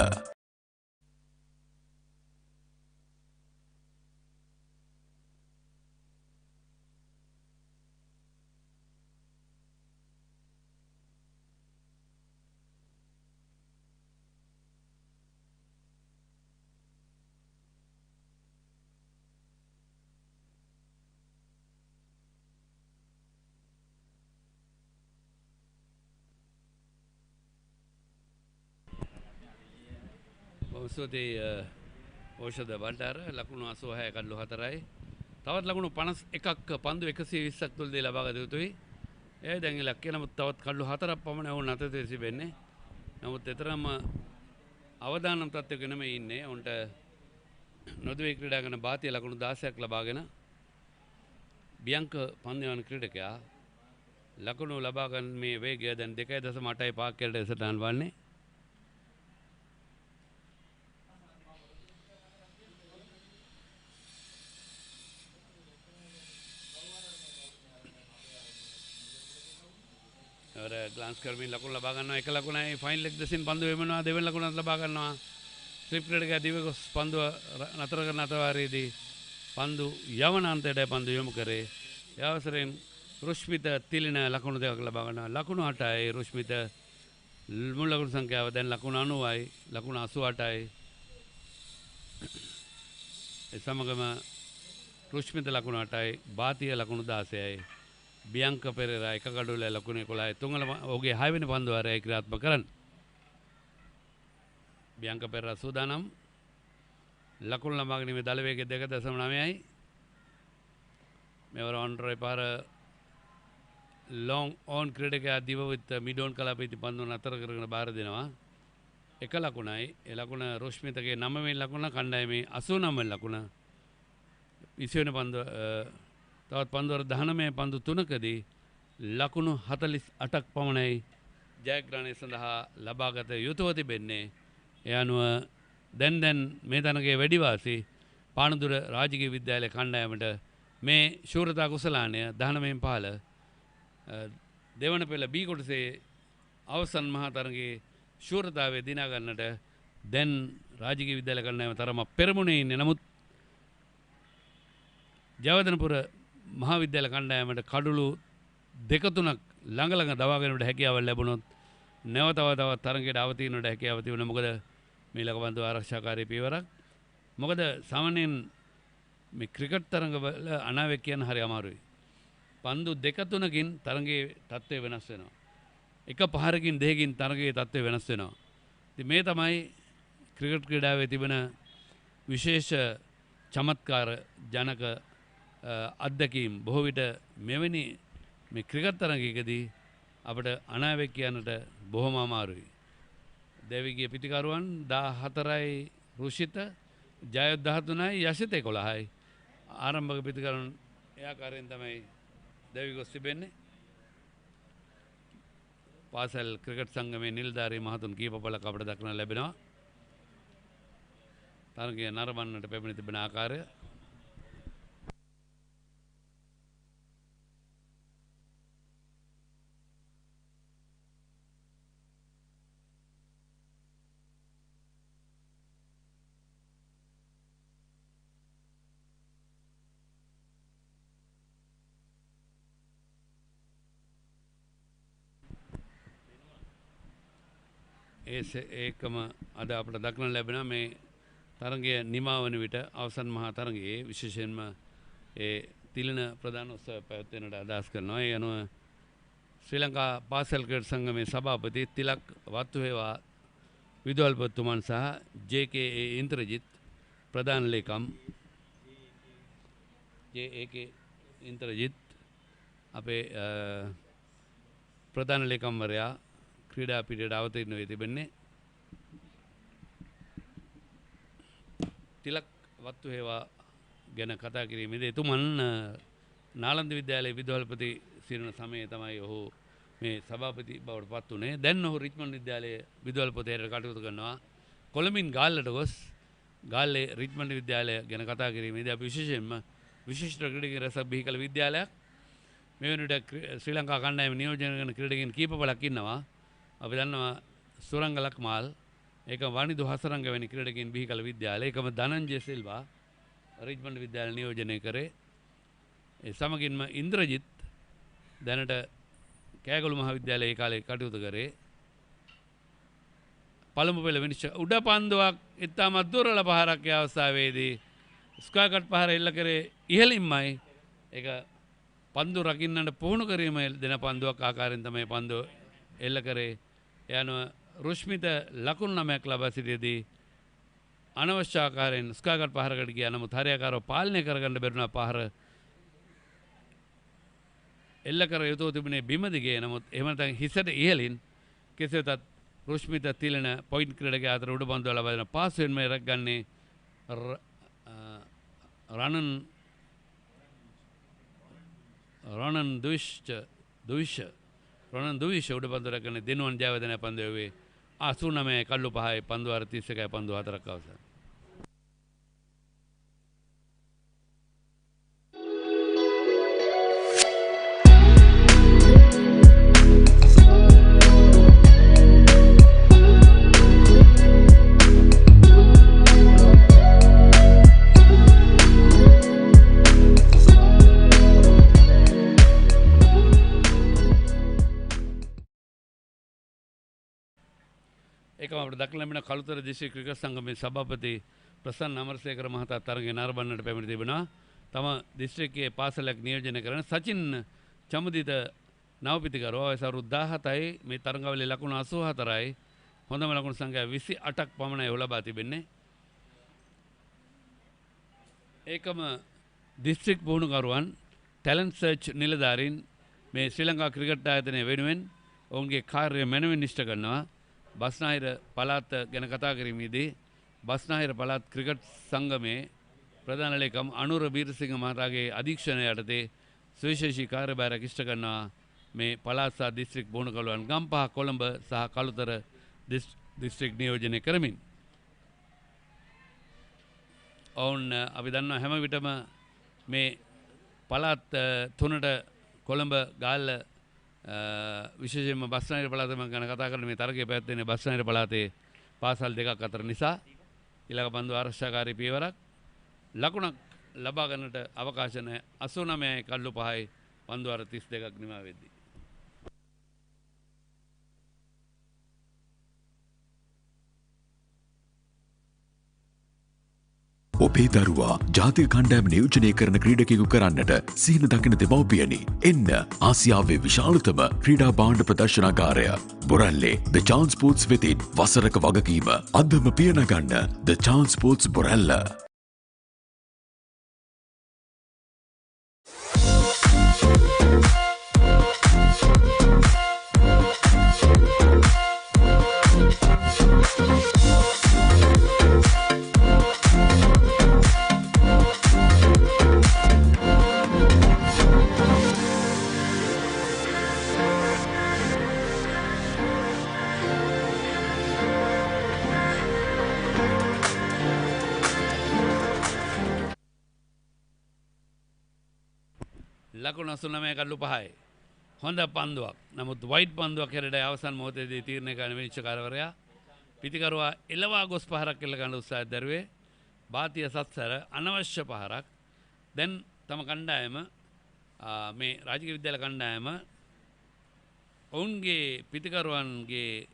ඔසෝතේ ඖෂධ බණ්ඩාර ලකුණු 86 කඩලු 4යි. තවත් ලකුණු 51ක් පන්දු 120ක් තුලදී ලබා ගත යුතුයි. එයි දැන් ඉලක්කය නමුත් තවත් කඩලු 4ක් පමණ වුණ අතේ තිබෙන්නේ. නමුත් එතරම් අවදානම් තත්ත්වයක නෙමෙයි ඉන්නේ. උන්ට නොදවේ ක්‍රීඩා කරන බාතිය ලකුණු 16ක් ලබාගෙන බියංක පන්දු යන ක්‍රීඩකයා ලකුණු ලබා ගන්න මේ වේගය දැන් 2.8 පාක්කයට සටහන් වන්නේ. ग्लांस करमी लकुन लबा गन्නවා එක ලකුණයි ෆයින් ලෙග් දෙසින් පන්දු වෙමනවා දෙවෙනි ලකුණත් ලබා ගන්නවා ස්ලිප් ක්‍රීඩකයා දිවගොස් පන්දුව නතර කරන අතරවාරයේදී පන්දු යවන අන්තයට පන්දු යොමු කරේ ඒ අවසරයෙන් රුෂ්මිත තිලින ලකුණු දෙකක් ලබා ගන්නවා ලකුණු 8යි රුෂ්මිත මුල් ලකුණු සංඛ්‍යාව දැන් ලකුණු 90යි ලකුණු 88යි ඒ සමගම රුෂ්මිත ලකුණු 8යි බාතිය ලකුණු 16යි බියංක පෙරේරා එක කඩුවල ලකුණු 11යි තුන්වන ඔහුගේ 6 වෙනි පන්දු වාරයයි ක්‍රියාත්මක කරන්න. බියංක පෙරේරා සූදානම් ලකුණු ලබා ගැනීමේ දල වේගය 2.9යි. මෙවර ඔන්රේ පාර ලොන් ඔන් ක්‍රීඩකයා දිව විත් මිඩෝන් කලාපීති පන්දු නතර කරගෙන බාර දෙනවා. එක ලකුණයි. ඒ ලකුණ රොෂ්මිතගේ 9 වෙනි ලකුණ කණ්ඩායමේ 89 වෙනි ලකුණ. 20 වෙනි පන්දුව තවත් පන්දුවර 19 පන්දු 3කදී ලකුණු 48ක් පමණයි ජයග්‍රහණය සඳහා ලබාගත යුතුව තිබෙන්නේ. ඒ අනුව දැන් මේ තරගයේ වැඩි වාසි පානදුර රාජකීය විද්‍යාලය කණ්ඩායමට මේ ශූරතා කුසලානය 19න් 15 දෙවන පෙළ B කොටසේ අවසන් මහා තරගයේ ශූරතාවය දිනා ගන්නට දැන් රාජකීය විද්‍යාලය කණ්ඩායම තරම පෙරමුණේ ඉන්නේ. නමුත් ජයවර්ධනපුර මහා විද්‍යාල කණ්ඩායමට කඩුළු දෙක තුනක් ළඟ දවා ගැනීමට හැකියාව ලැබුණොත් නැවතවත් තරගයට අවතීනට හැකියාව තිබුණා. මොකද මේ ලකබන්දු ආරක්ෂාකාරී පියවරක්. මොකද සාමාන්‍යයෙන් මේ ක්‍රිකට් තරඟවල අනාවැක් කියන්න හරි අමාරුයි. පන්දු දෙක තුනකින් තරගයේ තත්ත්වය වෙනස් වෙනවා. එක පහරකින් දෙකකින් තරගයේ තත්ත්වය වෙනස් වෙනවා. ඉතින් මේ තමයි ක්‍රිකට් ක්‍රීඩාවේ තිබෙන විශේෂ චමත්කාර ජනක අත්දැකීම්. බොහෝ විට මෙවැනි මේ ක්‍රිකට් තරගයකදී අපට අනාවැක් කියන්නට බොහොම අමාරුයි. දෙවිගේ පිටිකරුවන් 14යි රුෂිත, ජයොත් 13යි, යසිත 11යි. ආරම්භක පිටිකරුවන් ඒ ආකාරයෙන් තමයි දෙවි ගොස් තිබෙන්නේ. පාසල් ක්‍රිකට් සංගමේ නිලධාරී මහතුන් කීප පළක් අපට දක්නට ලැබෙනවා. තරගය නරඹන්නට පැමිණ තිබෙන ආකාරය ඒකම අද අපට දක්නට ලැබෙනවා. මේ තරගය නිමා වන විට අවසන් මහා තරගයේ විශේෂයෙන්ම ඒ තිලන ප්‍රධාන උත්සවය පැවැත්වෙනට අදහස් කරනවා. ඒ අනුව ශ්‍රී ලංකා පාසල් ක්‍රීඩා සංගමේ සභාපති තිලක් වත්තුහේවා විදුහල්පතිතුමන් සහ ජේ.කේ. ඉන්ද්‍රජිත් ප්‍රධාන ලේකම් ජේ.කේ. ඉන්ද්‍රජිත් අපේ ප්‍රධාන ලේකම්වරයා ක්‍රීඩා පිටියට අවතීර්ණ වී තිබෙන්නේ. තිලක් වත්තුහේවා ගැන කතා කිරීමේදී එතුමන් නාලන්ද විද්‍යාලයේ විදුහල්පති සිටින සමයේ තමයි ඔහු මේ සභාපති බවට පත් වුණේ. දැන් ඔහු රිච්මන්ඩ් විද්‍යාලයේ විදුහල්පතියට කටයුතු කරනවා. කොළඹින් ගාල්ලට ගොස් ගාල්ලේ රිච්මන්ඩ් විද්‍යාලය ගැන කතා කිරීමේදී අපි විශේෂයෙන්ම විශිෂ්ට ක්‍රීඩකයන් රැසක් බිහි කළ විද්‍යාලයක්. මේ වෙනුවට ශ්‍රී ලංකා කණ්ඩායම නියෝජනය කරන ක්‍රීඩකයන් කීප පළක් ඉන්නවා. අපි දන්නවා සුරංග ලක්මාල්, ඒක වනිදු හසරංග වැනි ක්‍රීඩකයන් බිහි කළ විද්‍යාලය. ඒකම ධනංජය සිල්වා රිච්මන්ඩ් විද්‍යාලය නියෝජනය කරේ. ඒ සමගින්ම ඉන්ද්‍රජිත් දැනට කෑගොළු මහාවිද්‍යාලයේ ඒ කාලේ කටයුතු කරේ. පළමු පෙළ විනිශ්චය උඩ පන්දුවක් ඉතාමත් දුර්වල පහරක් ඒ අවස්ථාවේදී ස්ක්වයර් කට් පහර එල්ල කරේ ඉහළින්මයි. ඒක පන්දු රකින්නට පුහුණු කිරීම දෙන පන්දුවක් ආකාරයෙන් තමයි පන්දුව එල්ල කරේ. ඒ අනුව රුෂ්මිත ලකුණු 9ක් ලබා සිටියේදී අනවශ්‍ය ආකාරයෙන් ස්ක්වයර් කට් පහරකට ගියා. නමුත් හරියාකාරව පාලනය කරගන්න බැරුණා. පහර එල්ල කර යුතුව තිබුණේ බිම දිගේ. නමුත් එහෙම නැත්නම් හිසට ඉහළින් කෙසේ වෙතත් රුෂ්මිත තිලන පොයින්ට් ක්‍රීඩකයා අතර උඩ පන්දුව ලබා දෙන පාසුවෙන්ම රැකගන්නේ රණන් දුවිෂ උඩ පන්දුව රැකගන්නේ දිනුවන් ජයවර්ධන පන්දුවේ 89 කල්ලු 5යි පන්දු 31යි පන්දු 4ක් අවසන්. ඒකම අපිට දක්න ලැබෙන කළුතර දිස්ත්‍රික් ක්‍රිකට් සංගමේ සභාපති ප්‍රසන්න අමරසේකර මහතා තරගය නරඹන්නට පැමිණ තිබෙනවා. තම දිස්ත්‍රික්කයේ පාසලක් නියෝජනය කරන සචින් චමුදිත නවපිතිකරුවා වයස අවුරුදු 17යි. මේ තරගාවලියේ ලකුණු 84යි. හොඳම ලකුණු සංඛ්‍යාව 28ක් පමණයි ඔහු ලබා තිබෙන්නේ. ඒකම දිස්ත්‍රික් පුහුණුකරුවන් ටැලන්ට් සර්ච් නිලධාරීන් මේ ශ්‍රී ලංකා ක්‍රිකට් ආයතනය වෙනුවෙන් ඔවුන්ගේ කාර්යය මැනවින් ඉෂ්ට කරනවා. බස්නාහිර පළාත ගැන කතා කිරීමේදී බස්නාහිර පළාත් ක්‍රිකට් සංගමේ ප්‍රධාන ලේකම් අනුර බීරසිංහ මහතාගේ අධීක්ෂණය යටතේ සුවිශේෂී කාර්යභාරයක් ඉෂ්ට කරනවා මේ පළාත් සහ දිස්ත්‍රික් බෝණකලුවන් ගම්පහ කොළඹ සහ කළුතර දිස්ත්‍රික් නියෝජනය කරමින් ඔවුන් අපි දන්නවා හැම විටම මේ පළාත් තුනට කොළඹ ගාල්ල විශේෂයෙන්ම බස්නාහිර පළාතම ගැන කතා කරන මේ තරගය පැවැත්වෙන්නේ බස්නාහිර පළාතේ පාසල් දෙකක් අතර නිසා ඊළඟ පන්දු ආරක්ෂාකාරී පියවරක් ලකුණක් ලබා ගන්නට අවකාශ නැහැ 89යි කල්ලු 5යි පන්දු අර 32ක් නිමා වෙද්දී ඔබේ දරුවා ජාතික කණ්ඩායම නියෝජනය කරන ක්‍රීඩකයෙකු කරන්නට සිහින දකින දෙමව්පියනි එන්න ආසියාවේ විශාලතම ක්‍රීඩා භාණ්ඩ ප්‍රදර්ශනාගාරය බොරැල්ලේ ද චාන්ස් ස්පෝර්ට්ස් වෙතින් වසරක වගකීම අදම පියනගන්න ද චාන්ස් ස්පෝර්ට්ස් බොරැල්ල ලකුණ 89 කල්ලු 5යි. හොඳ පන්දුවක්. නමුත් වයිට් පන්දුවක් හැරෙඩයි අවසන් මොහොතේදී තීරණය කරන විනිශ්චයකාරවරයා පිටිකරුවා එළවා ගොස් පහරක් එල්ල ගන්න උත්සාහය දරුවේ. භාතිය සත්සර අනවශ්‍ය පහරක්. දැන් තම කණ්ඩායම මේ රාජකීය විද්‍යාල කණ්ඩායම ඔවුන්ගේ පිටිකරුවන්ගේ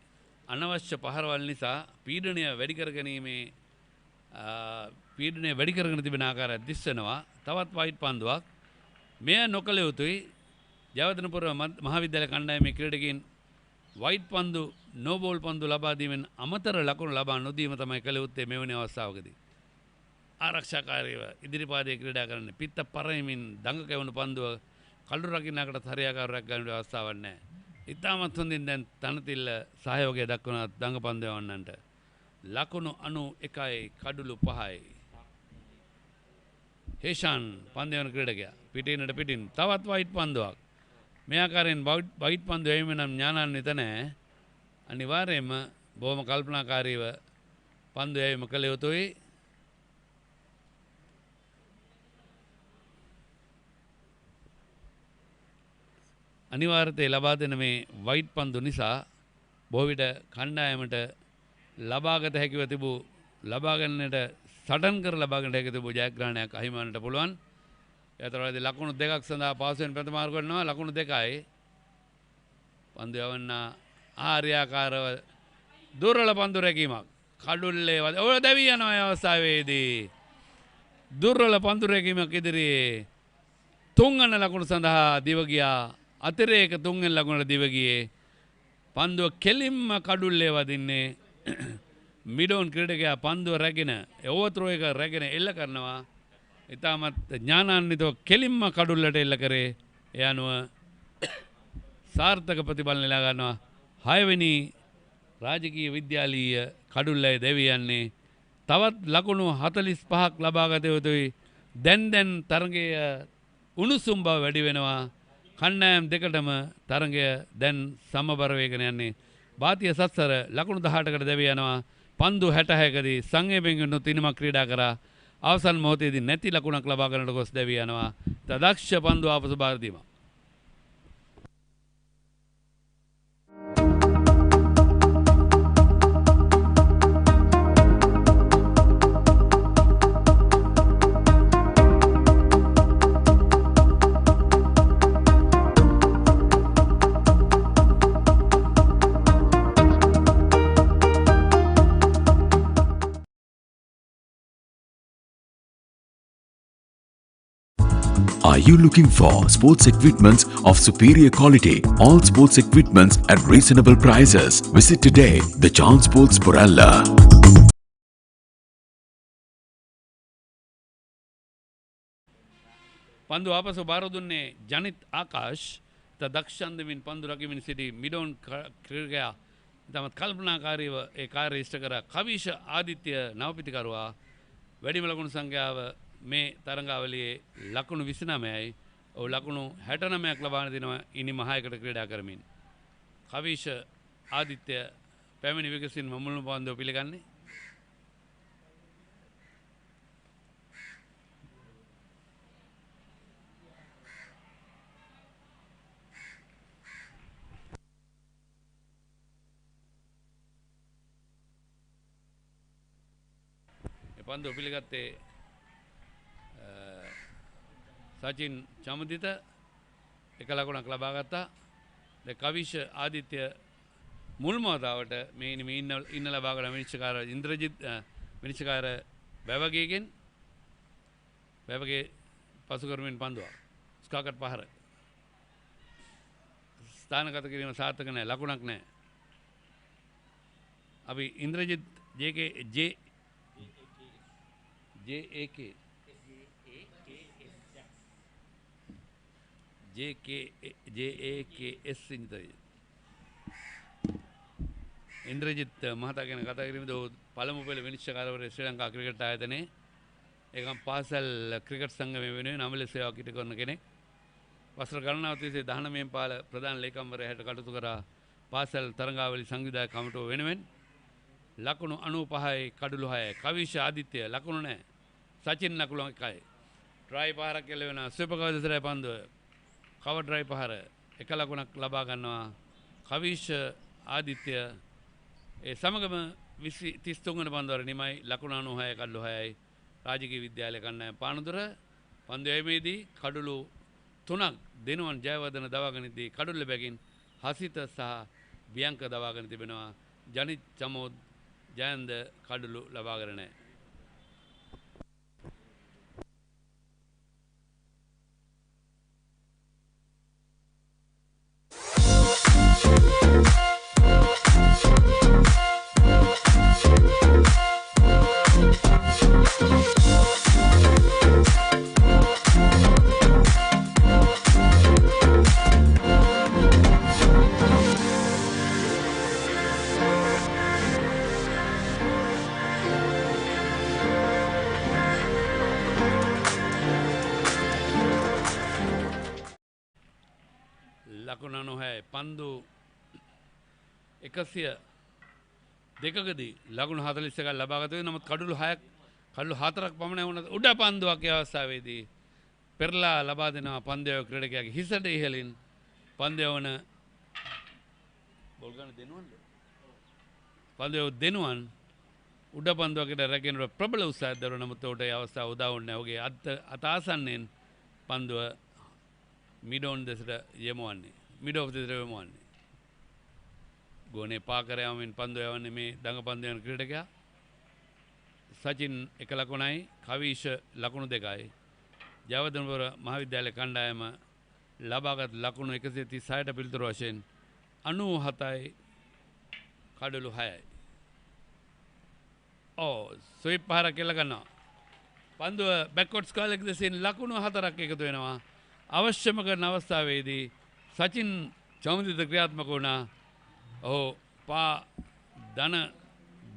අනවශ්‍ය පහරවල් නිසා පීඩනය වැඩි කර ගැනීමේ පීඩනය වැඩි කරගෙන තිබෙන ආකාරයක් දිස්වෙනවා. තවත් වයිට් පන්දුවක් මෙය නොකළ යුතුයි. ජයවර්ධනපුර මහාවිද්‍යාල කණ්ඩායමේ ක්‍රීඩකයන් වයිට් පන්දු නෝබෝල් පන්දු ලබා දීමෙන් අමතර ලකුණු ලබා නොදීම තමයි කළ යුත්තේ මෙවැනි අවස්ථාවකදී. ආරක්ෂාකාරීව ඉදිරිපාදයේ ක්‍රීඩා කරන්න පිත්ත පරෙමින් දඟ කැවුණු පන්දුව කළු රකින්නකට හරියාකාරයක් ගන්න අවස්ථාවක් නැහැ. ඉතාමත් හොඳින් දැන් තනතිල්ල සහයෝගය දක්වන දඟ පන්දු යවන්නන්ට ලකුණු 91යි කඩුළු 5යි. හේෂාන් පන්දයවන ක්‍රීඩකයා පිටිනට පිටින් තවත් වයිට් පන්දුවක් මේ ආකාරයෙන් වයිට් පන්දු යැවීම නම් ඥානාන්විත නැහැ. අනිවාර්යයෙන්ම බොහොම කල්පනාකාරීව පන්දු යැවීම කළ යුතුයි. අනිවාර්යයෙන් ලබා දෙන මේ වයිට් පන්දු නිසා බොහෝ විට කණ්ඩායමට ලබාගත හැකිව තිබූ ලබා ගන්නට සටන් කර ලබා ගන්නට හැකි තිබූ ජයග්‍රහණයක් අහිමි වන්නට පුළුවන්. ඒතරවලදී ලකුණු දෙකක් සඳහා පාසුවෙන් ප්‍රතිමාර්ග කරනවා. ලකුණු 2යි. පන්දු යවන්න ආර්යාකාරව දුර්වල පන්දු රැකීමක්. කඩුල්ලේ ඔය දැවි යනවා අවස්ථාවේදී. දුර්වල පන්දු රැකීමක් ඉදිරියේ තුන්වන ලකුණු සඳහා දිව ගියා. අතිරේක තුන්වෙනි ලකුණට දිව ගියේ. පන්දුව කෙලින්ම කඩුල්ලේ වදින්නේ මිඩෝන් ක්‍රීඩකයා පන්දුව රැගෙන ඕවර්ත්‍රෝ එක රැගෙන එල්ල කරනවා. ඉතාමත් ඥානාන්විතව කෙලින්ම කඩුල්ලට එල්ල කරේ. ඒ අනුව සාර්ථක ප්‍රතිඵල නෙලා ගන්නවා. 6 වෙනි රාජකීය විද්‍යාලීය කඩුල්ලේ දෙවියන්නේ තවත් ලකුණු 45ක් ලබා ගත යුතුයි. දැන් තරගයේ උණුසුම් බව වැඩි වෙනවා. කණ්ඩායම් දෙකටම තරගය දැන් සමබර වේගෙන යන්නේ. භාතිය සත්සර ලකුණු 18කට දෙවිය යනවා. පන්දු 66කදී සංවේගයෙන් යුණු තිනමක් ක්‍රීඩා කරා. අවසන් මොහොතේදී නැති ලකුණක් ලබා ගන්නට ගොස් දෙවිය යනවා. දක්ෂ පන්දු ආපසු බාර දීම. Are you looking for sports equipments of superior quality? All sports equipments at reasonable prices. Visit today the Chance Sports Porella. පන්දු ආපසු බාර දුන්නේ ජනිත් ආකාශ්. දක්ෂන්දමින් පන්දු රකිමින් සිටි මිඩෝන් ක්‍රීඩකයා තමත් කල්පනාකාරීව ඒ කාර්ය ඉෂ්ට කර කවිෂ ආදිත්‍ය නවපිතිකරුවා වැඩිම ලකුණු සංඛ්‍යාව මේ තරඟාවලියේ ලකුණු 29යි. ඔහු ලකුණු 69ක් ලබාන දිනවා ඉනිම 6කට ක්‍රීඩා කරමින්. කවිෂ ආදිත්‍ය පැමිණි විකසින් මුල්ම පන්දුව පිළිගන්නේ. පන්දුව පිළිගත්තේ සචින් චමුදිත එක ලකුණක් ලබා ගත්තා. ද කවිෂ ආදිත්‍ය මුල්ම වතාවට මේ ඉන්න ලබා ගන්න විනිශ්චයකාර ඉන්ද්‍රජිත් විනිශ්චයකාර බැවගේගෙන් බැවගේ පසු කරමින් පන්දුවක් ස්කාකට් පහර ස්ථානගත කිරීම සාර්ථක නැහැ, ලකුණක් නැහැ. අපි ඉන්ද්‍රජිත් JAKS ඉන්ද්‍රජිත් මහතා ගැන කතා කිරීමේදී ඔහු පළමු පෙළ විනිශ්චයකාරවරයා ශ්‍රී ලංකා ක්‍රිකට් ආයතනයේ ඒකම පාසල් ක්‍රිකට් සංගමයේ වෙනුවෙන් අමල සේවාවක් ඉටු කරන කෙනෙක්. වසර ගණනාවක් තිස්සේ 19 පාල ප්‍රධාන ලේකම්වරයා හැට කටයුතු කරා පාසල් තරඟාවලි සංවිධායක කමිටුව වෙනුවෙන්. ලකුණු 95යි කඩලු 6යි. කවිෂ ආදිත්‍ය ලකුණු නැහැ. සචින් ලකුණු 1යි. ට්‍රයි පහරක් එළවෙන සුපකවදසරයි පන්දුව. කවර් ඩ්‍රයි පහර එක ලකුණක් ලබා ගන්නවා කවිෂ ආදිත්‍ය. ඒ සමගම 33 වන පන්දුවර නිමයි ලකුණු 96යි කඩලු 6යි. රාජකීය විද්‍යාලය කණ්ඩායම පානදුර පන්දු යැවීමේදී කඩලු 3ක් දෙනුවන් ජයවර්ධන දවාගෙනදී කඩුල්ල බැගින් හසිත සහ බියංක දවාගෙන තිබෙනවා. ජනිත් චමෝද් ජයන්ද කඩුලු ලබාගෙන නැහැ. ලකුණු 96 පන්දු 102කදී ලකුණු 41ක් ලබාගත වෙනවා. නමුත් කඩලු 6ක් කඩලු 4ක් පමණ වුණත් උඩ පන්දුවක් ඒ අවස්ථාවේදී පෙරලා ලබා දෙනවා පන්දු ක්‍රීඩකයාගේ හිසට ඉහළින් පන්දු වන බෝල් ගන්න දෙනුවන්ද පන්දු දෙනුවන් උඩ පන්දුවකට රැගෙන ප්‍රබල උත්සාහයක් දරුවා. නමුත් උඩ ඒ අවස්ථාව උදා වුණේ නැහැ. ඔහුගේ අත ආසන්නයෙන් පන්දුව මිඩෝන් දෙසට යමුවන්නේ. මිඩෝ ඔෆ් දෙසට යමුවන්නේ. ගෝනේ පාකර යමින් පන්දු යවන්නේ මේ දඟ පන්දු යන ක්‍රීඩකයා. සචින් එක ලකුණයි කවිෂ ලකුණු 2යි. ජයවර්ධනපුර මහාවිද්‍යාලය කණ්ඩායම ලබාගත් ලකුණු 136ට පිළිතුරු වශයෙන් 97යි කඩලු 6යි. ස්වීප් පහර කෙල්ල ගන්නවා. පන්දුව බැක්වර්ඩ් ස්කෝල් එක දෙසින් ලකුණු 4ක් එකතු වෙනවා. අවශ්‍යම කරන අවස්ථාවේදී සචින් චෞමදිත ක්‍රියාත්මක වුණා. ඔහු පා දන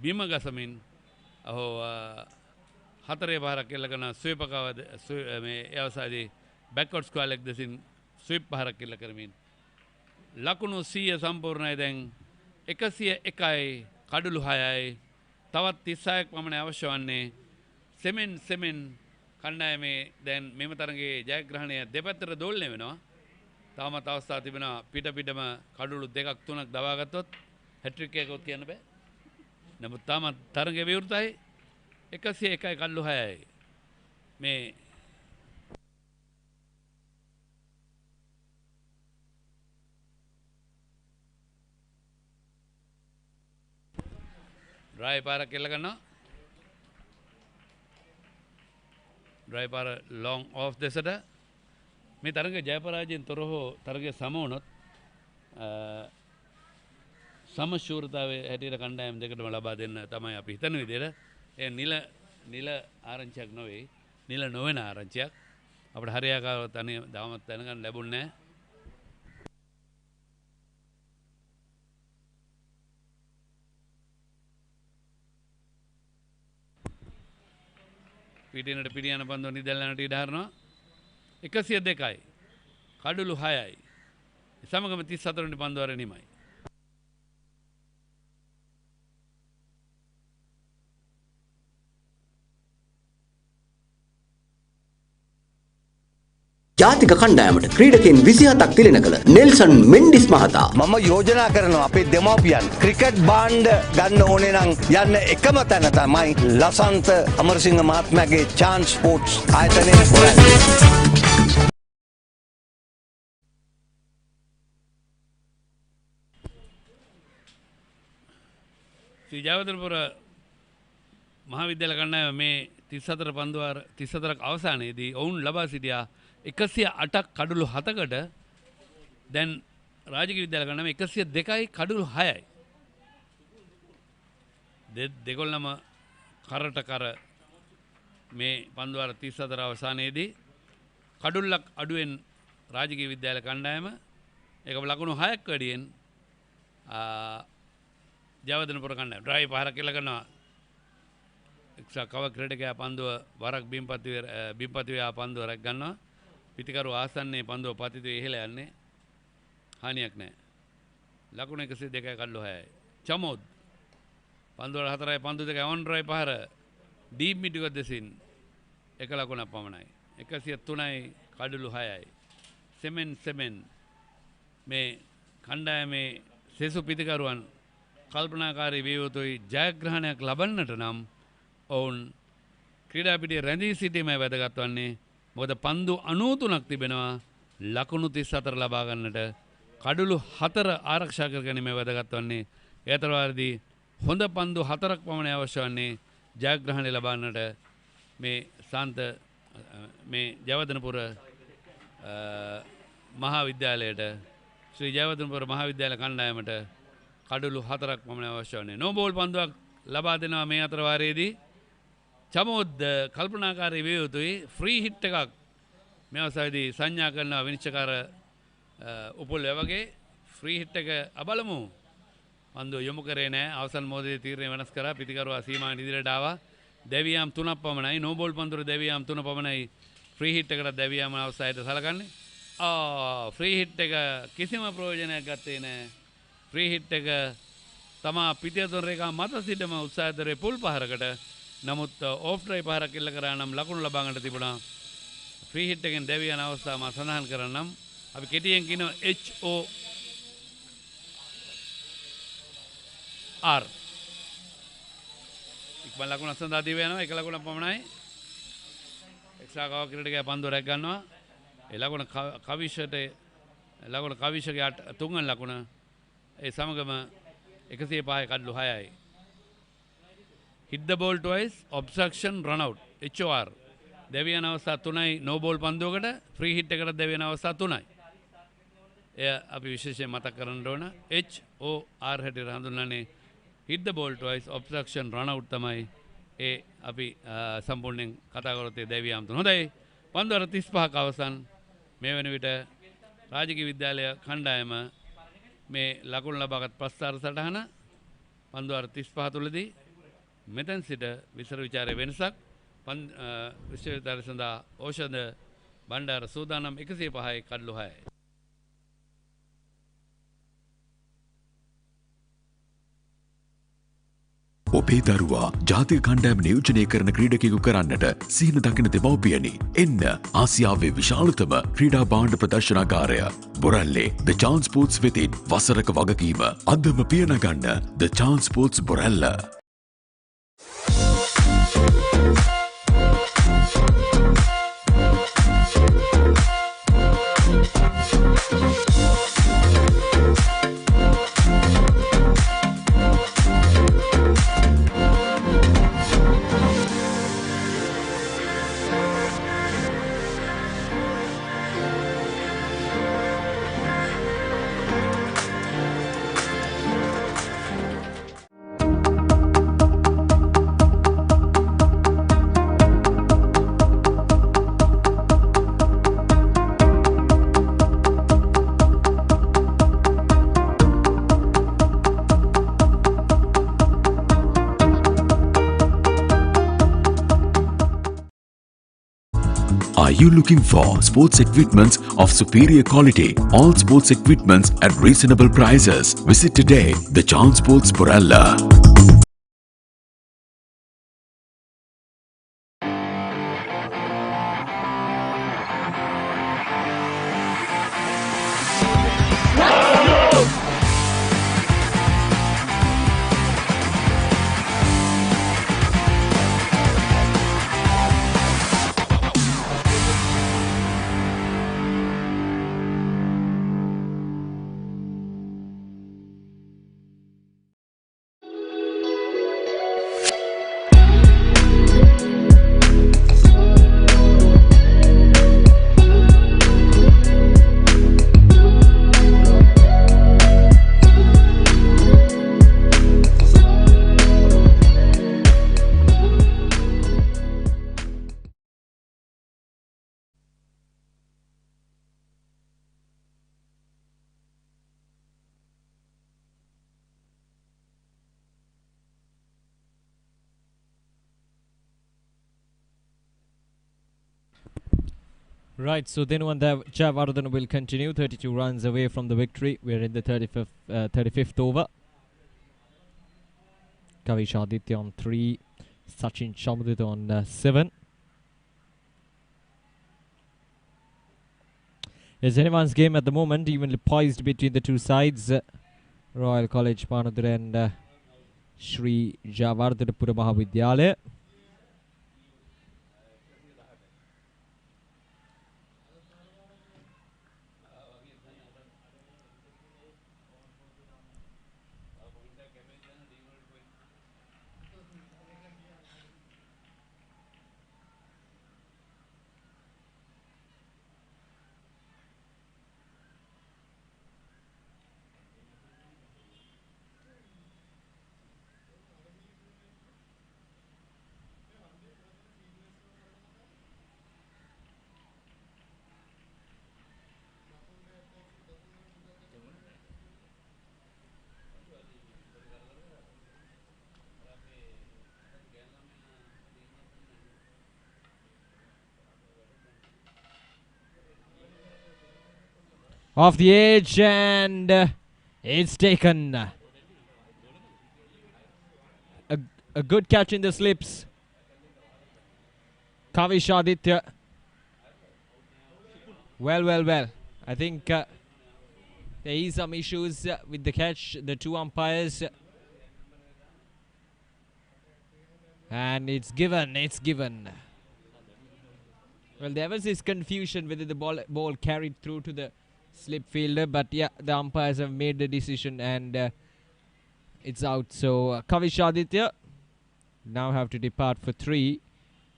බිම ගසමින් ඔහු 4 පහරක් කෙල්ල කරන ස්වීපකවද මේ අවස්ථාවේදී බැක්වර්ඩ් ස්කෝල් එක දෙසින් ස්වීප් පහරක් කෙල්ල කරමින් ලකුණු 100 සම්පූර්ණයි. දැන් 101යි කඩලු 6යි. තවත් 36ක් පමණ අවශ්‍ය වන්නේ. සෙමෙන් කණ්ඩායමේ දැන් මෙම තරගයේ ජයග්‍රහණය දෙපැත්තට දෝලණය වෙනවා. තාමත් අවස්ථා තිබෙනවා පිටම කඩලු 2ක් 3ක් දවා ගත්තොත් හැට්‍රික් එකක් කියන්න බෑ. නමුත් තාමත් තරගය විවෘතයි. 101යි කඩලු 6යි. මේ ඩ්‍රයි පාරක් කෙල්ල ගන්නවා. ඩ්‍රයි පාර ලොං ඔෆ් දෙසට මේ තරග ජයපරාජයෙන් තොර හෝ තරගය සම වුණොත් සමශූරතාවයේ හැටියට කණ්ඩායම් දෙකටම ලබා දෙන්න තමයි අපි හිතන විදිහට. ඒ නිල ආරංචියක් නොවේ. නිල නොවන ආරංචියක්. අපිට හරියාකාරව දාමත් දැනගන්න ලැබුණේ නැහැ. පිටිනට පිටියන පන්දුව නිදැල්ලනට ඉඩ හරිනවා 102යි කඩුළු 6යි සමගම 34 වෙනි පන්දුව වර නිමයි ජාතික කණ්ඩායමට ක්‍රීඩකයන් 27ක් තිලන කළ නෙල්සන් මෙන්ඩිස් මහතා මම යෝජනා කරනවා අපේ දෙමව්පියන් ක්‍රිකට් බාණ්ඩ ගන්න ඕනේ නම් යන්න එකම තැන තමයි ලසන්ත අමරසිංහ මහත්මයාගේ chance sports ආයතනයේ හොරන්නේ. ශ්‍රී ජයවර්ධනපුර මහාවිද්‍යාල කණ්ඩායම මේ 34 පන්දුව 34ක් අවසානයේදී ඔවුන් ලබා සිටියා 108ක් කඩුළු 7කට දැන් රාජකීය විද්‍යාල කණ්ඩායම 102යි කඩුළු 6යි දෙගොල්ලම කරට කර මේ පන්දුව 34 අවසානයේදී කඩුල්ලක් අඩුවෙන් රාජකීය විද්‍යාල කණ්ඩායම ඒකම ලකුණු 6ක් වැඩියෙන් ජයවර්ධනපුර කණ්ඩායම ඩ්‍රයිව් පහරක් කියලා කරනවා එක්සා කව ක්‍රීඩකයා පන්දුව වරක් බිම්පති වේ පන්දුව රැක් ගන්නවා පිටිකරු ආසන්නයේ පන්දුව පතිතුවේ ඉහළ යන්නේ හානියක් නැහැ ලකුණු 102යි කඩලු 6යි චමෝද් පන්දුව 4යි පන්දුව 2යි ඔන් ඩ්‍රයිව් පහර ඩීප් මිඩුව දෙසින් එක ලකුණක් පමණයි 103යි කඩලු 6යි සෙමෙන් මේ කණ්ඩායමේ සෙසු පිටිකරුවන් කල්පනාකාරී විය යුතුයි ජයග්‍රහණයක් ලබන්නට නම් ඔවුන් ක්‍රීඩා පිටියේ රැඳී සිටීමයි වැදගත් වන්නේ මොකද පන්දු 93ක් තිබෙනවා ලකුණු 34 ලබා ගන්නට කඩුළු 4 ආරක්ෂා කර ගැනීම වැදගත් වන්නේ ඒතරවාරදී හොඳ පන්දු 4ක් පමණ අවශ්‍ය වන්නේ ජයග්‍රහණය ලබන්නට මේ සාන්ත මේ ජයවර්ධනපුර මහාවිද්‍යාලයට ශ්‍රී ජයවර්ධනපුර මහාවිද්‍යාල කණ්ඩායමට කඩුළු 4ක් පමණ අවශ්‍ය වන්නේ නෝ බෝල් පන්දුවක් ලබා දෙනවා මේ අතර වාරයේදී චමෝද් කල්පනාකාරී විය යුතුයි ෆ්‍රී හිට් එකක් මේ අවස්ථාවේදී සංඥා කරනවා විනිශ්චයකාර උපුල් වගේ ෆ්‍රී හිට් එක අබලමු පන්දුව යොමු කරේ නැහැ අවසන් මොහොතේ තීරණය වෙනස් කරා පිටිකරුවා සීමාවෙන් ඉදිරියට ආවා දෙවියම් 3ක් පමණයි නෝ බෝල් පන්දුවේ දෙවියම් 3 පමණයි ෆ්‍රී හිට් එකට දෙවියම් අවස්ථාවට සලකන්නේ ෆ්‍රී හිට් එක කිසිම ප්‍රයෝජනයක් ගත්තේ නැහැ ෆ්‍රී හිට් එක තමා පිටියතුන් රේඛා මත සිටම උත්සාහ කරේ පුල් පහරකට නමුත් ඕෆ් ඩ්‍රයිව් පහරක් ඉල්ල කරා නම් ලකුණු ලබා ගන්නට තිබුණා ෆ්‍රී හිට් එකෙන් දෙවියන් අවස්ථාව මා සඳහන් කරන්නම් අපි කෙටියෙන් කියනවා HOR ඉක්මන් ලකුණ සඳහා දී වෙනවා එක ලකුණක් පමණයි එක්ස්ට්‍රා කව ක්‍රීඩකයා පන්දුව රැක් ගන්නවා ඒ ලකුණ කවිෂගේ තුන්වන ලකුණ ඒ සමගම 105 කඩලු 6යි hit the ball twice obstruction run out HOR දෙවියන් අවස්ථා 3යි no ball පන්දුවකට free hit එකකට දෙවියන් අවස්ථා 3යි එය අපි විශේෂයෙන් මතක් කරන්න ඕන HOR හැටියට හඳුන්වන්නේ hit the ball twice obstruction run out තමයි ඒ අපි සම්පූර්ණයෙන් කතා කරොත් දෙවියන් තුන හොඳයි පන්දුව 35ක අවසන් මේ වෙන විට රාජකීය විද්‍යාලය කණ්ඩායම මේ ලකුණු ලබාගත් ප්‍රස්ථාර සටහන පන්දුව 35 තුලදී මෙතෙන් සිට විස්තර විචාරයේ වෙනසක් විශ්වවිද්‍යාලය සඳහා ඖෂධ භණ්ඩාර සූදානම් 105යි කඩලු 6යි ඔබේ දරුවා ජාතික කණ්ඩායම නියෝජනය කරන ක්‍රීඩකයෙකු කරන්නට සිහින දකින දෙමව්පියනි එන්න ආසියාවේ විශාලතම ක්‍රීඩා භාණ්ඩ ප්‍රදර්ශනාගාරය බොරැල්ලේ The Chance Sports වෙතින් වසරක වගකීම අදම පියනගන්න The Chance Sports Borella you looking for sports equipments of superior quality? All sports equipments at reasonable prices. Visit today the Chance Sports Porella. Right, so then one Jayawardhanapura will continue, 32 runs away from the victory. We're in the 35th over. Kavish Aditya on 3, Sachin Chamudit on 7. It's anyone's game at the moment, evenly poised between the two sides. Royal College Panadura and Shri Jayawardhanapura Mahavidyalaya. Off the edge and it's taken. A good catch in the slips. Kavish Aditya. Well. I think there is some issues with the catch. The two umpires. And it's given. Well, there was this confusion whether the ball carried through to the slip fielder, but yeah, the umpires have made the decision and it's out. So Kavish Aditya now have to depart for 3,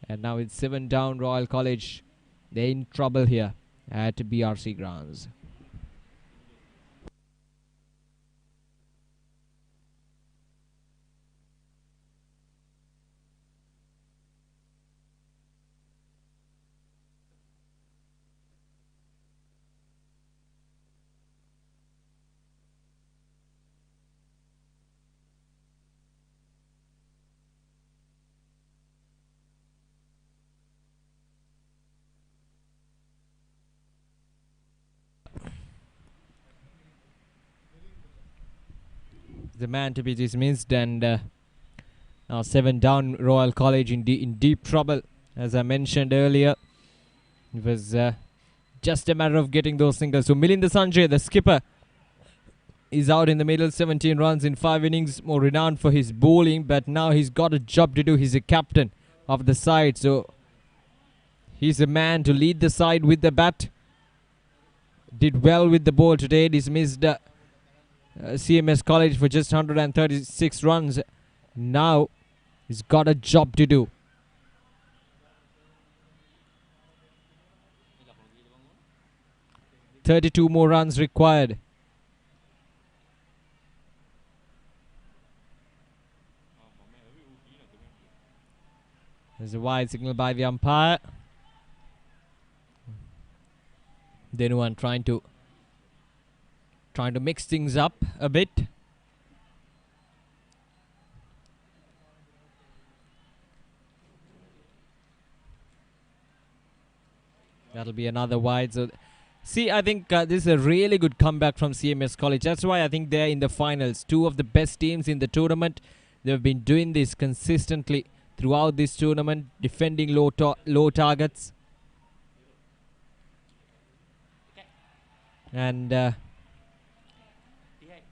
and now it's 7 down. Royal College, they're in trouble here at BRC Grounds. The man to be dismissed, and now 7 down. Royal College in deep trouble. As I mentioned earlier, it was just a matter of getting those singles. So Milinda Sanjay, the skipper, is out in the middle. 17 runs in 5 innings, more renowned for his bowling, but now he's got a job to do. He's a captain of the side, so he's a man to lead the side with the bat. Did well with the ball today. Dismissed CMS College for just 136 runs. Now he's got a job to do. "32 more runs required." There's a wide signal by the umpire. Then one trying to mix things up a bit. That'll be another wide. So, see, I think this is a really good comeback from CMS College. That's why I think they're in the finals. Two of the best teams in the tournament. They've been doing this consistently throughout this tournament, defending low targets. And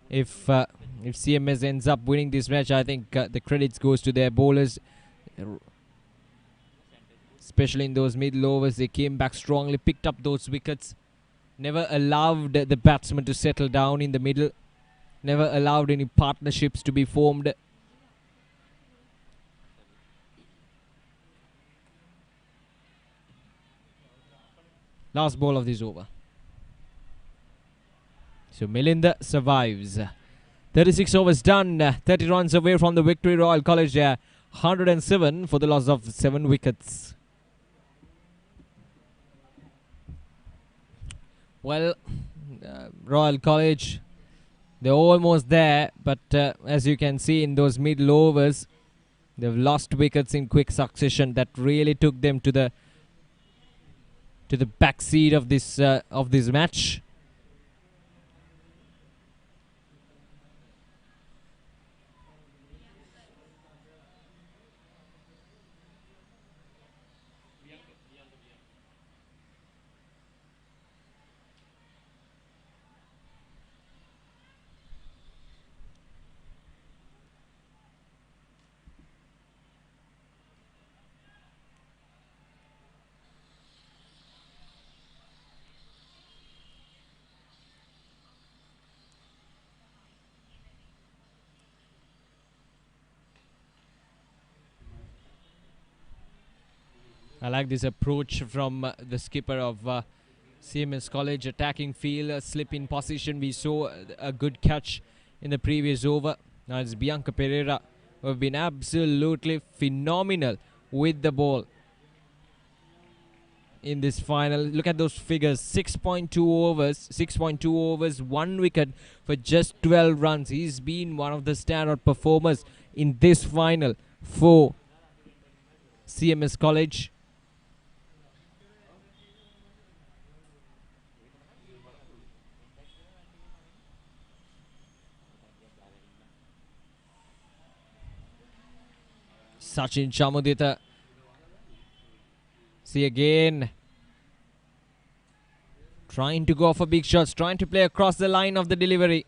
if CMS ends up winning this match, I think the credits goes to their bowlers, especially in those middle overs. They came back strongly, picked up those wickets, never allowed the batsmen to settle down in the middle, never allowed any partnerships to be formed. Last ball of this over. So Milinda survives. 36 overs done. 30 runs away from the victory. Royal College 107 for the loss of 7 wickets. Well, Royal College, they're almost there, but as you can see in those middle overs, they've lost wickets in quick succession. That really took them to the back seat of this match. I like this approach from the skipper of CMS College, attacking field, slip in position. We saw a good catch in the previous over. Now it's Bianca Pereira, who have been absolutely phenomenal with the ball in this final. Look at those figures, 6.2 overs, 1 wicket for just 12 runs. He's been one of the standout performers in this final for CMS College. Sachin Chamudita. See again. Trying to go for big shots, trying to play across the line of the delivery.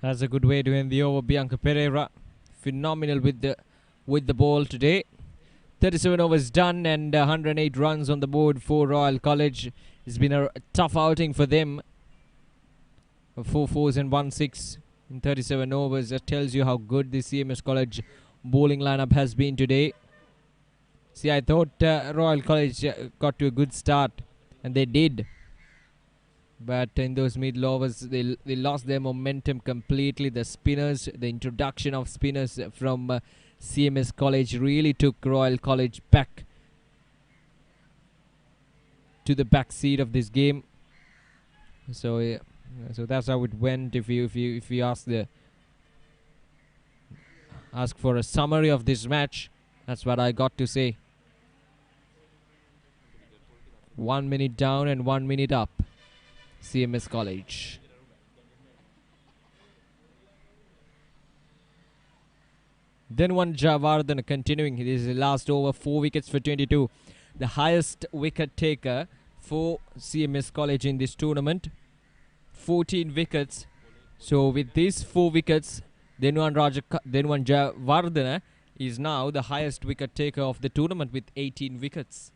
That's a good way to end the over. Bianca Pereira, phenomenal with the ball today. 37 overs done and 108 runs on the board for Royal College. It's been a tough outing for them. 4 fours and 1 6 in 37 overs. That tells you how good the CMS College bowling lineup has been today. See, I thought Royal College got to a good start, and they did. But in those middle overs, they lost their momentum completely. The spinners, the introduction of spinners from CMS College really took Royal College back to the back seat of this game. So yeah, so that's how it went. If you ask for a summary of this match, that's what I got to say. 1 minute down and 1 minute up. CMS College. Then one Jayawardhanapura continuing. This is the last over, 4 wickets for 22. The highest wicket taker for CMS College in this tournament. 14 wickets. So with these 4 wickets, Denwan Jayawardana is now the highest wicket taker of the tournament with 18 wickets.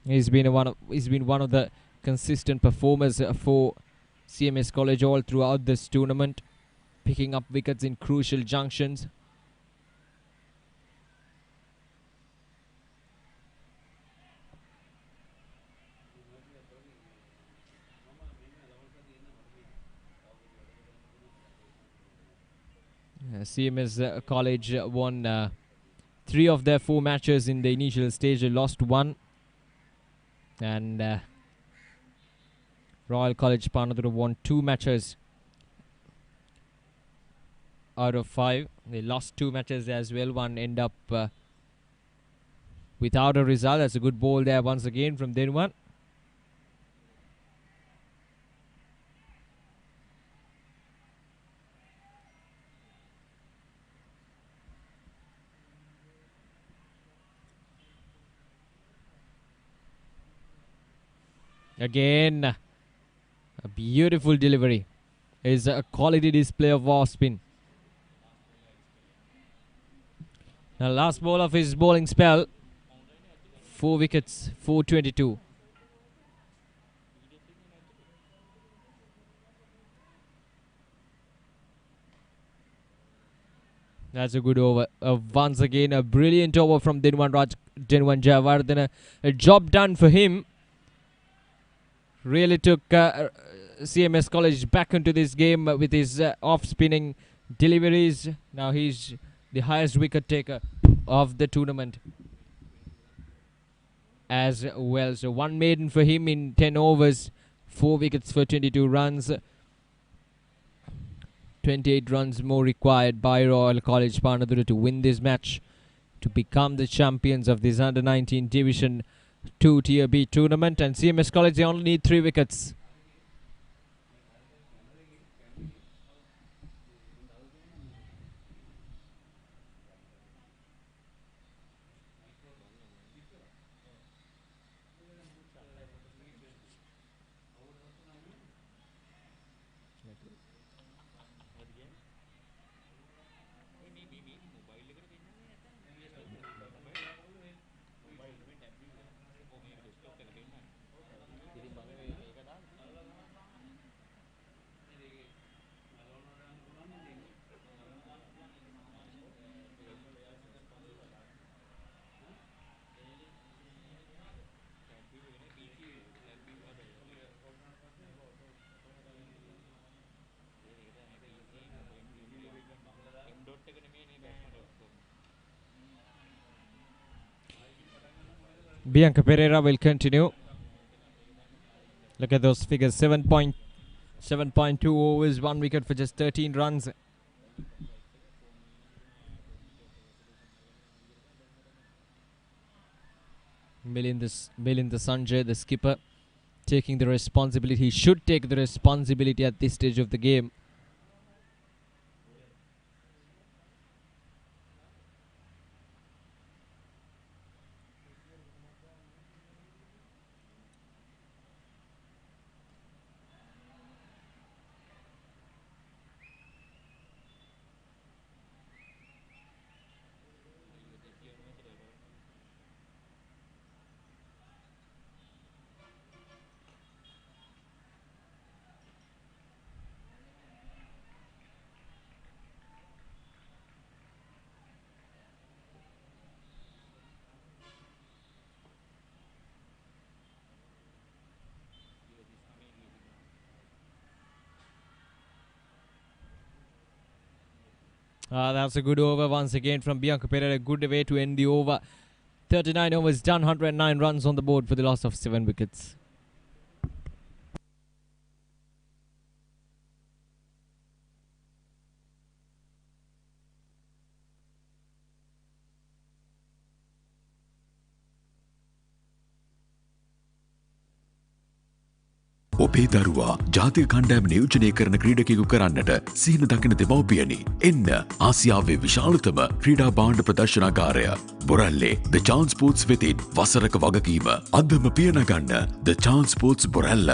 He's been one of the consistent performers for CMS College all throughout this tournament, picking up wickets in crucial junctions. CMS College won 3 of their 4 matches in the initial stage. They lost 1. And Royal College Panadura won 2 matches out of 5. They lost 2 matches as well. One end up without a result. That's a good ball there once again from Denwan. Again, a beautiful delivery. Is a quality display of off spin. Now last ball of his bowling spell. 4 wickets, 422. That's a good over. Once again, a brilliant over from Denwan Jayawardana. A job done for him. Really took CMS College back into this game with his off-spinning deliveries. Now he's the highest wicket taker of the tournament as well. So 1 maiden for him in 10 overs. 4 wickets for 22 runs. 28 runs more required by Royal College Panadura to win this match, to become the champions of this under-19 Division 2 Tier B tournament. And CMS College, they only need 3 wickets. Bianca Pereira will continue. Look at those figures. 7.2 overs, 1 wicket for just 13 runs. Milinda Sanjay, the skipper, taking the responsibility. He should take the responsibility at this stage of the game. That's a good over once again from Bianca Pereira. A good way to end the over. 39 overs done, 109 runs on the board for the loss of 7 wickets. ඔබේ දරුවා ජාතික කණ්ඩායම නියෝජනය කරන ක්‍රීඩකයෙකු කරන්නට සිහින දකින දෙමව්පියනි. එන්න ආසියාවේ විශාලතම ක්‍රීඩා භාණ්ඩ ප්‍රදර්ශනාගාරය බොරැල්ලේ The Chance Sports වෙතින් වසරක වගකීම අදම පියනගන්න The Chance Sports Borella.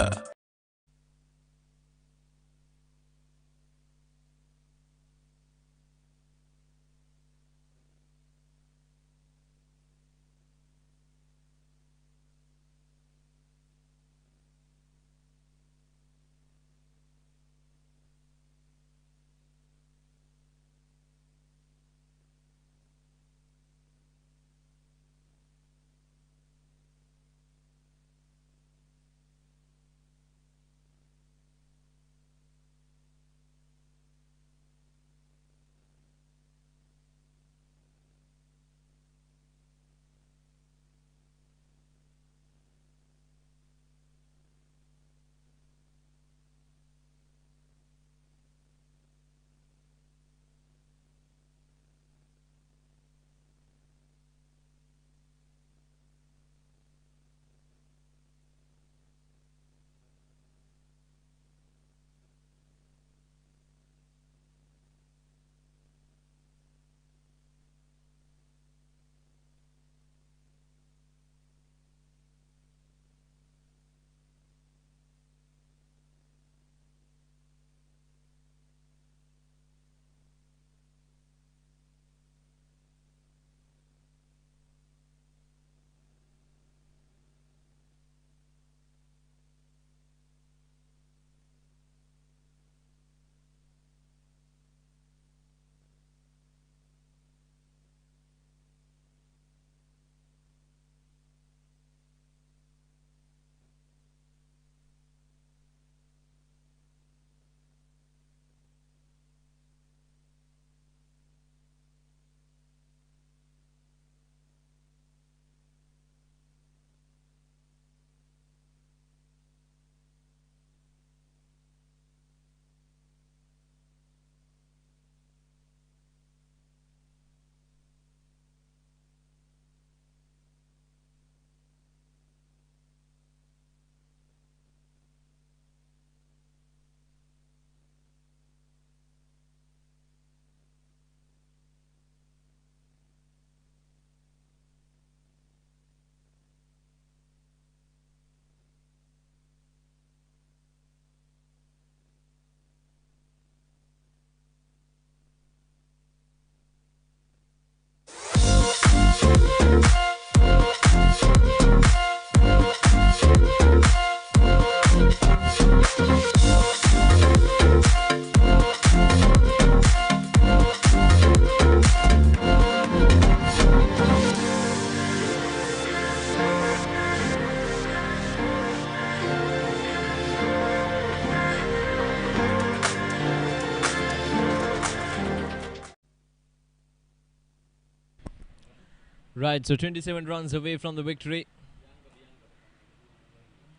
Right, so 27 runs away from the victory.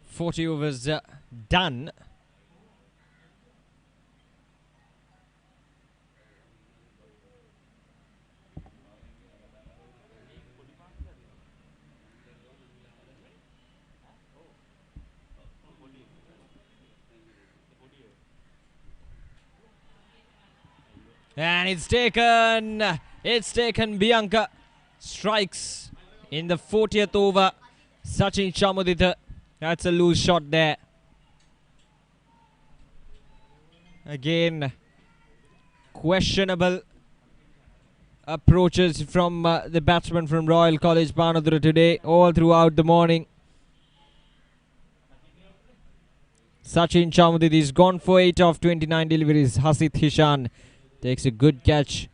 40 overs done. And it's taken Bianca. Strikes in the 40th over. Sachin Chamudita. That's a loose shot there. Again, questionable approaches from the batsman from Royal College Panadura today, all throughout the morning. Sachin Chamudita is gone for 8 of 29 deliveries. Hasit Hishan takes a good catch.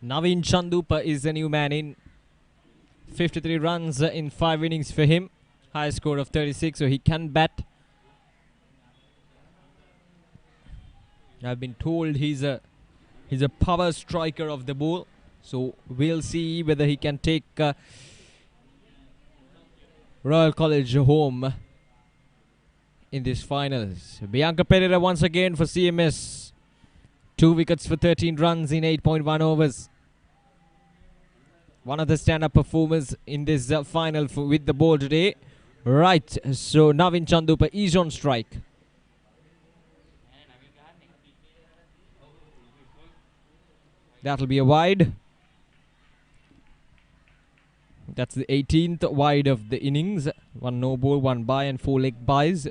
Naveen Chandupa is the new man in. 53 runs in 5 innings for him. High score of 36, so he can bat. I've been told he's a power striker of the ball. So we'll see whether he can take Royal College home in this finals. Bianca Pereira once again for CMS. 2 wickets for 13 runs in 8.1 overs. One of the stand-up performers in this final with the ball today. Right, so Naveen Chandupa is on strike. That'll be a wide. That's the 18th wide of the innings. 1 no ball, 1 bye and 4 leg byes.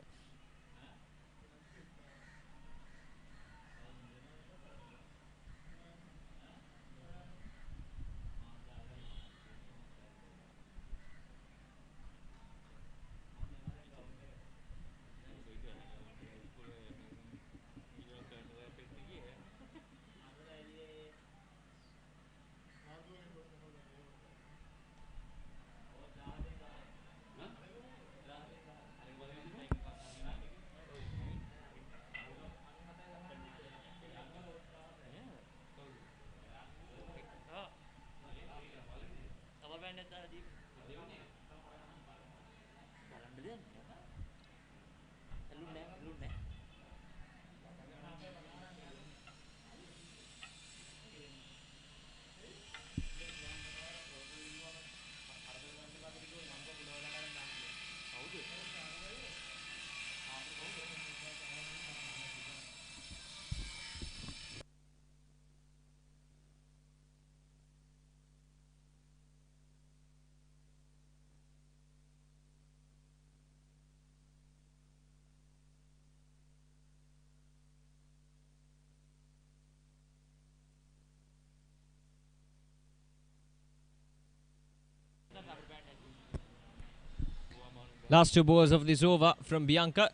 Last 2 balls of this over from Bianca.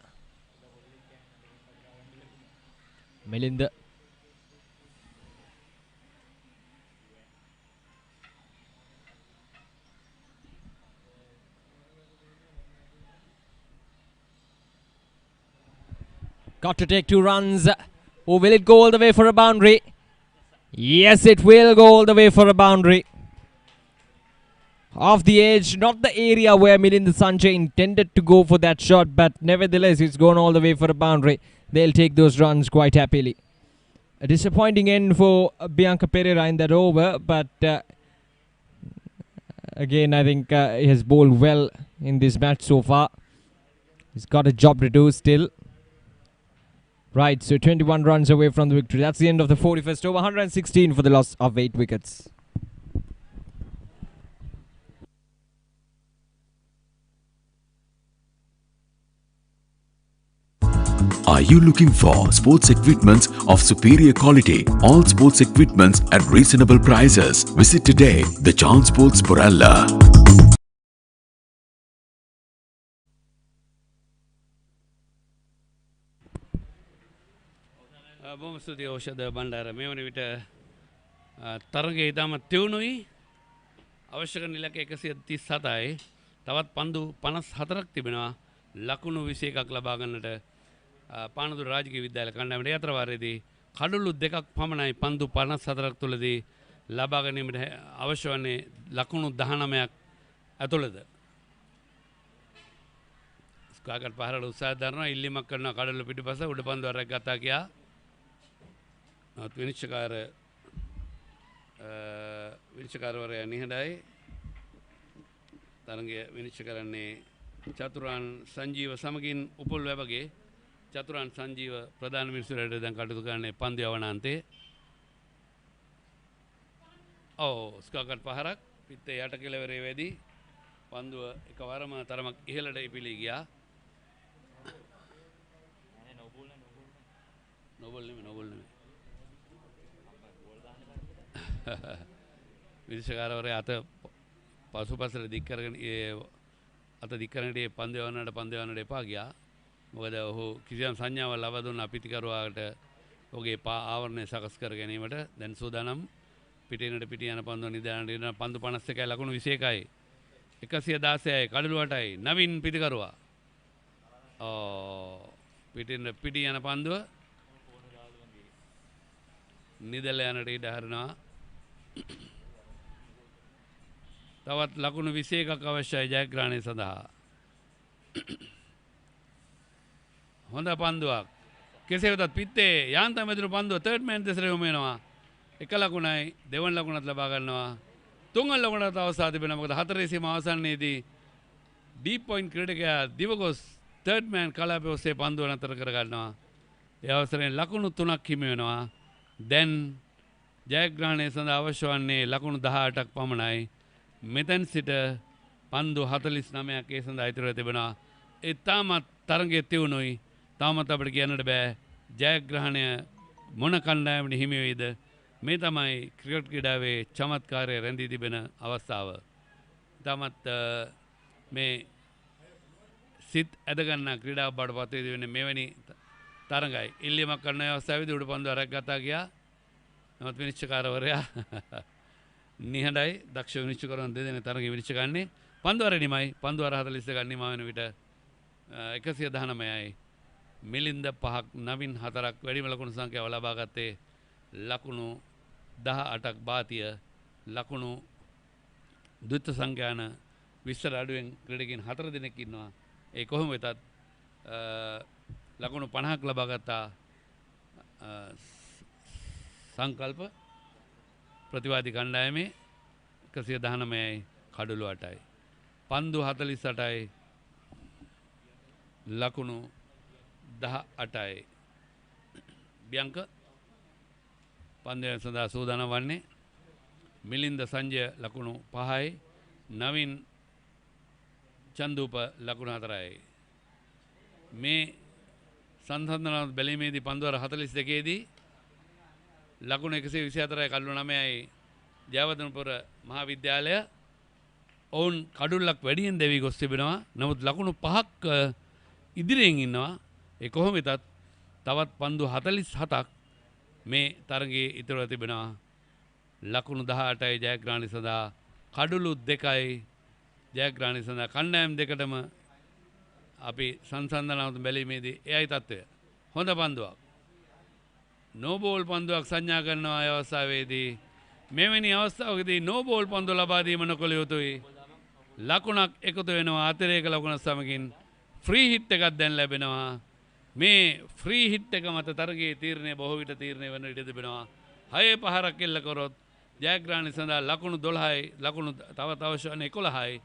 Melinda. Got to take 2 runs. Oh, will it go all the way for a boundary? Yes, it will go all the way for a boundary. Off the edge, not the area where Milinda Sanjay intended to go for that shot, but nevertheless, it's gone all the way for a boundary. They'll take those runs quite happily. A disappointing end for Bianca Pereira in that over, but again, I think he has bowled well in this match so far. He's got a job to do still. Right, so 21 runs away from the victory. That's the end of the 41st over. 116 for the loss of 8 wickets. Are you looking for sports equipments of superior quality? All sports equipments at reasonable prices. Visit today the Chance Sports Poralla. බොහොම ස්තුතියි ඖෂධ බණ්ඩාර මේ වන විට තරගය ඉතාමත් තියුණුයි අවශ්‍ය කරන ඉලක්ක 137යි තවත් පන්දු 54ක් තිබෙනවා ලකුණු 21ක් ලබා ගන්නට පානදුර රාජකීය විද්‍යාලය කණ්ඩායමට යතර වාරයේදී කඩලු දෙකක් පමණයි පන්දු 54ක් තුලදී ලබා ගැනීමට අවශ්‍ය වන්නේ ලකුණු 19ක් ඇතුළත ස්කාකට් පහරවල උත්සාහ දරනවා ඉල්ලීමක් කරනවා කඩලු පිටිපස උඩ පන්දු අරක් ගත්තා කියා නමුත් විනිශ්චයකාරවරයා නිහඬයි තරගය විනිශ්චය කරන්නේ චතුරාන් සංජීව සමගින් උපුල් වැවගේ චතුරාන් සංජීව ප්‍රධාන මිනිසුරට දැන් කටයුතු කරන්නේ පන්දු අවනාන්තේ ස්කාකට් පහරක් පිත්තේ යට කෙළවරේ වැඩි පන්දුව එකවරම තරමක් ඉහළට ඉපිලී ගියා නොබල් නෙමෙයි විනිශ්චයකාරවරයා අත පසුපසට දික් කරගෙන අත දික් කරනට පන්දු යවන්නට එපා ගියා මොකද ඔහු කිසියම් සංඥාවක් ලබා දුන්න අපිටිකරුවාට ඔහුගේ පා ආවරණය සකස් කර ගැනීමට දැන් සූදානම් පිටිනට පිටි යන පන්දුව නිදානට ඉන්න පන්දු 51යි ලකුණු 21යි 116යි කඩලු 8යි නවින් පිටිකරුවා පිටිනට පිටි යන පන්දුව නිදල යනට ඉඩ හරිනවා තවත් ලකුණු 21ක් අවශ්‍යයි ජයග්‍රහණය සඳහා හොඳ පන්දුවක් කෙසේ වෙතත් පිත්තේ යාන්තම් ඇතුළු පන්දුව තර්ඩ් මෑන් දෙසට යොමු වෙනවා එක ලකුණයි දෙවන ලකුණත් ලබා ගන්නවා තුන්වන ලකුණට අවස්ථාව තිබෙනවා මොකද හතරේ සීම අවසානයේදී ඩීප් පොයින්ට් ක්‍රීඩකයා දිවගොස් තර්ඩ් මෑන් කලාපයේ ඔස්සේ පන්දුව නතර කර ගන්නවා ඒ අවසරයෙන් ලකුණු 3ක් හිමි වෙනවා දැන් ජයග්‍රහණය සඳහා අවශ්‍ය වන්නේ ලකුණු 18ක් පමණයි මෙතෙන් සිට පන්දු 49ක් ඒ සඳහා ඉතුරු තිබෙනවා ඒ තාමත් තරගයේ තියුණුයි තාමත් අපිට කියන්නට බෑ ජයග්‍රහණය මොන කණ්ඩායමට හිමි වෙයිද මේ තමයි ක්‍රිකට් ක්‍රීඩාවේ චමත්කාරය රැඳී තිබෙන අවස්ථාව තාමත් මේ සිත් ඇදගන්න ක්‍රීඩාවක් බවට පත් වෙන්නේ මෙවැනි තරගයි ඉල්ලීමක් කරන අවස්ථාවේදී උඩ පන්දු අරක් ගත්තා ගියා නමුත් විනිශ්චයකාරවරයා නිහඬයි දක්ෂ විනිශ්චයකරුවන් දෙදෙනා තරගය විනිශ්චය ගන්නේ පන්දු අර නිමයි පන්දු අර 42 ගන්න නිමා වෙන විට 119යි මිලින්ද 5ක් නවින් 4ක් වැඩිම ලකුණු සංඛ්‍යාව ලබා ගත්තේ ලකුණු 18ක් බාතිය ලකුණු ද්විත්ව සංඛ්‍යාන විස්තර අඩුවෙන් ක්‍රීඩකින් 4 දෙනෙක් ඉන්නවා ඒ කොහොම වෙතත් ලකුණු 50ක් ලබා ගත්තා සංකල්ප ප්‍රතිවාදී කණ්ඩායමේ 119යි කඩලු 8යි පන්දු 48යි ලකුණු 18යි බියංක පන්දු සඳහා සූදානම් වන්නේ මිලින්ද සංජය ලකුණු 5යි නවින් චන්දුප ලකුණු 4යි මේ සංසන්දනාත්මක බැලීමේදී පන්දු 42 දී ලකුණු 124යි කඩලු 9යි ජයවර්ධනපුර මහාවිද්‍යාලය ඔවුන් කඩුල්ලක් වැඩියෙන් දෙවි ගොස් තිබෙනවා නමුත් ලකුණු 5ක් ඉදිරියෙන් ඉන්නවා ඒ කොහොම වෙතත් තවත් පන්දු 47ක් මේ තරගයේ ඉතුරුව තිබෙනවා ලකුණු 18යි ජයග්‍රහණය සඳහා කඩුළු 2යි ජයග්‍රහණය සඳහා කණ්ඩායම් දෙකටම අපි සංසන්දනාත්මක බැලීමේදී එයයි තත්ත්වය හොඳ පන්දුවක් නෝ බෝල් පන්දුවක් සංඥා කරනවා ඒ අවස්ථාවේදී මෙවැනි අවස්ථාවකදී නෝ බෝල් පන්දු ලබා දීම නොකළ යුතුයි ලකුණක් එකතු වෙනවා අතිරේක ලකුණ සමගින් ෆ්‍රී හිට් එකක් දැන් ලැබෙනවා මේ ෆ්‍රී හිට් එක මත තරගයේ තීරණය බොහෝ විට තීරණය වෙන ඉඩ තිබෙනවා 6 පහරක් එල්ල කරොත් ජයග්‍රහණය සඳහා ලකුණු 12යි ලකුණු තවත් අවශ්‍ය වන 11යි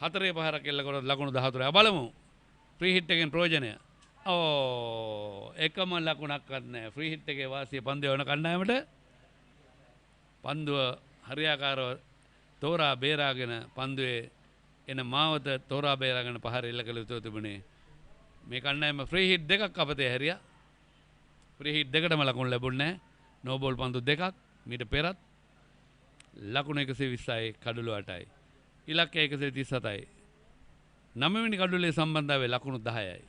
4 පහරක් එල්ල කරොත් ලකුණු 14යි බලමු ෆ්‍රී හිට් එකෙන් ප්‍රයෝජනය එකම ලකුණක්වත් නැහැ ෆ්‍රී හිට් එකේ වාසිය පන්දු යවන කණ්ඩායමට පන්දුව හරියාකාරව තෝරා බේරාගෙන පන්දුවේ එන මාවත තෝරා බේරාගෙන පහර එල්ල කළ යුතු තිබුණේ මේ කණ්ඩායම ෆ්‍රී හිට් දෙකක් අපතේ හැරියා. ෆ්‍රී හිට් දෙකටම ලකුණු ලැබුණේ නැහැ. නෝ බෝල් පන්දු දෙකක් මීට පෙරත් ලකුණු 120යි කඩලු 8යි. ඉලක්කය 137යි. 9 වෙනි කඩුල්ලේ සම්බන්ධතාවය ලකුණු 10යි.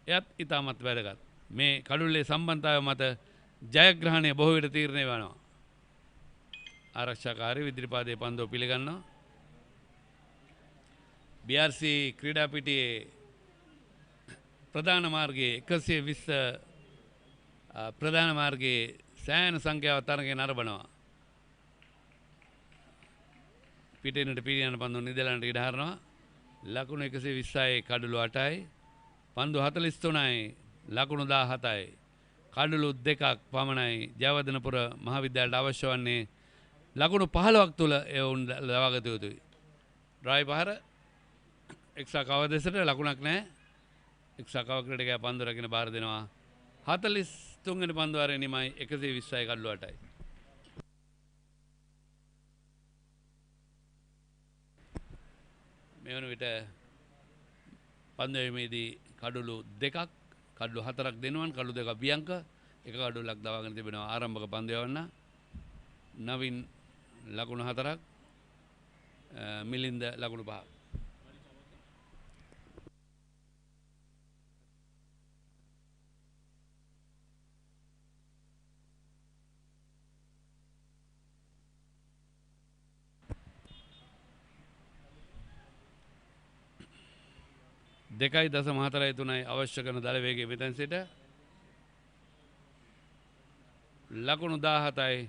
එයත් ඉතාමත් වැදගත්. මේ කඩුල්ලේ සම්බන්ධතාවය මත ජයග්‍රහණය බොහෝ විට තීරණය වෙනවා. ආරක්ෂාකාරී විදුලිපාතයේ පන්දුව පිළිගන්නවා. BRC ක්‍රීඩා පිටියේ ප්‍රධාන මාර්ගයේ 120 ප්‍රධාන මාර්ගයේ සෑහෙන සංඛ්‍යාවක් තරගය නරඹනවා. පිටිනට පිළියන පන්දු නිදලන්ට ඉඩ හරනවා. ලකුණු 120යි කඩලු 8යි. පන්දු 43යි ලකුණු 17යි. කඩලු 2ක් පමණයි ජයවර්ධනපුර මහාවිද්‍යාලයට අවශ්‍ය වන්නේ. ලකුණු 15ක් තුල ඒ උන් ලබාගත යුතුයි. ඩ්‍රයිව් පහර එක්සා කව දෙසට ලකුණක් නැහැ. එක්සා කව ක්‍රීඩකයා පන්දු රකින්න බාර දෙනවා. 43 වෙනි පන්දු වාරේ නිමයි 120යි කඩලු 8යි. මේ වන විට පන්දුවේදී කඩලු 2ක් කඩලු 4ක් දෙනුවන් කඩලු 2ක් බියංක එක කඩලුවක් දවාගෙන තිබෙනවා ආරම්භක පන්දු යවන්න. නවින් ලකුණු 4ක් මිලින්ද ලකුණු 5ක්. දෙකයි දශම 4යි 3යි අවශ්‍ය කරන දල වේගය මෙතන සිට ලකුණු 17යි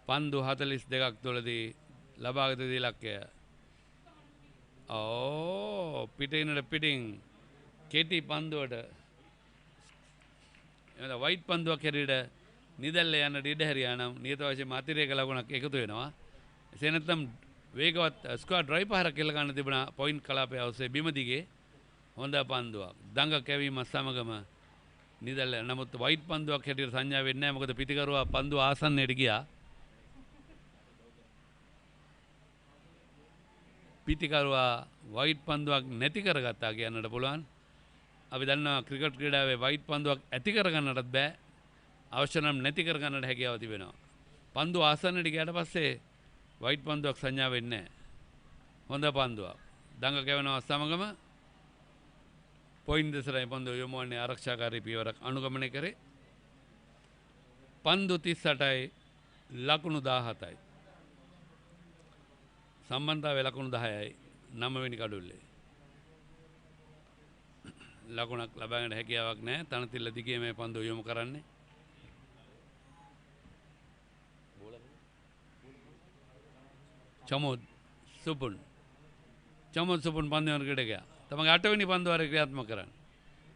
පන්දු 42ක් තුළදී ලබාගත යුතු ඉලක්කය. පිටිනට පිටින් කෙටි පන්දුවට එතන වයිට් පන්දුවක් හැරියට නිදැල්ල යන්නට ඉඩ හැරියා නම් නියත වශයෙන්ම අතිරේක ලකුණක් එකතු වෙනවා. එසේ නැත්නම් වේගවත් ස්ක්වයර් ඩ්‍රයිව් පහරක් කෙල ගන්න තිබුණා පොයින්ට් කලාපය ඔස්සේ බිම දිගේ හොඳ පන්දුවක්. දඟ කැවීම සමගම නිදැල්ල නමුත් වයිට් පන්දුවක් හැටියට සංඥා වෙන්නේ නැහැ. මොකද පිටිකරුවා පන්දුව ආසන්නයට ගියා. පිටිකරුවා වයිට් පන්දුවක් නැති කරගත්තා කියන්නට පුළුවන්. අපි දන්නවා ක්‍රිකට් ක්‍රීඩාවේ වයිට් පන්දුවක් ඇති කරගන්නටත් බෑ. අවශ්‍ය නම් නැති කරගන්නට හැකියාව තිබෙනවා. පන්දුව ආසන්නයට ගියාට පස්සේ වයිට් පන්දුවක් සංඥා වෙන්නේ නැහැ. හොඳ පන්දුවක්. දඟ කැවෙනවා සමගම පොයින්ට් දෙසරයි පන්දුව යොමු වන්නේ ආරක්ෂාකාරී පියවරක් අනුගමනය කරේ. පන්දු 38යි ලකුණු 17යි. සම්බන්ධතාවය ලකුණු 10යි 9 වෙනි කඩුල්ලේ. ලකුණක් ලබා ගන්න හැකියාවක් නැහැ. තනතිල්ල දිගේ මේ පන්දුව යොමු කරන්නේ. චමොද් සුපුන් පන්දු යන ක්‍රීඩකයා තමගේ 8 වෙනි පන්දු වාරේ ක්‍රියාත්මක කරන්නේ.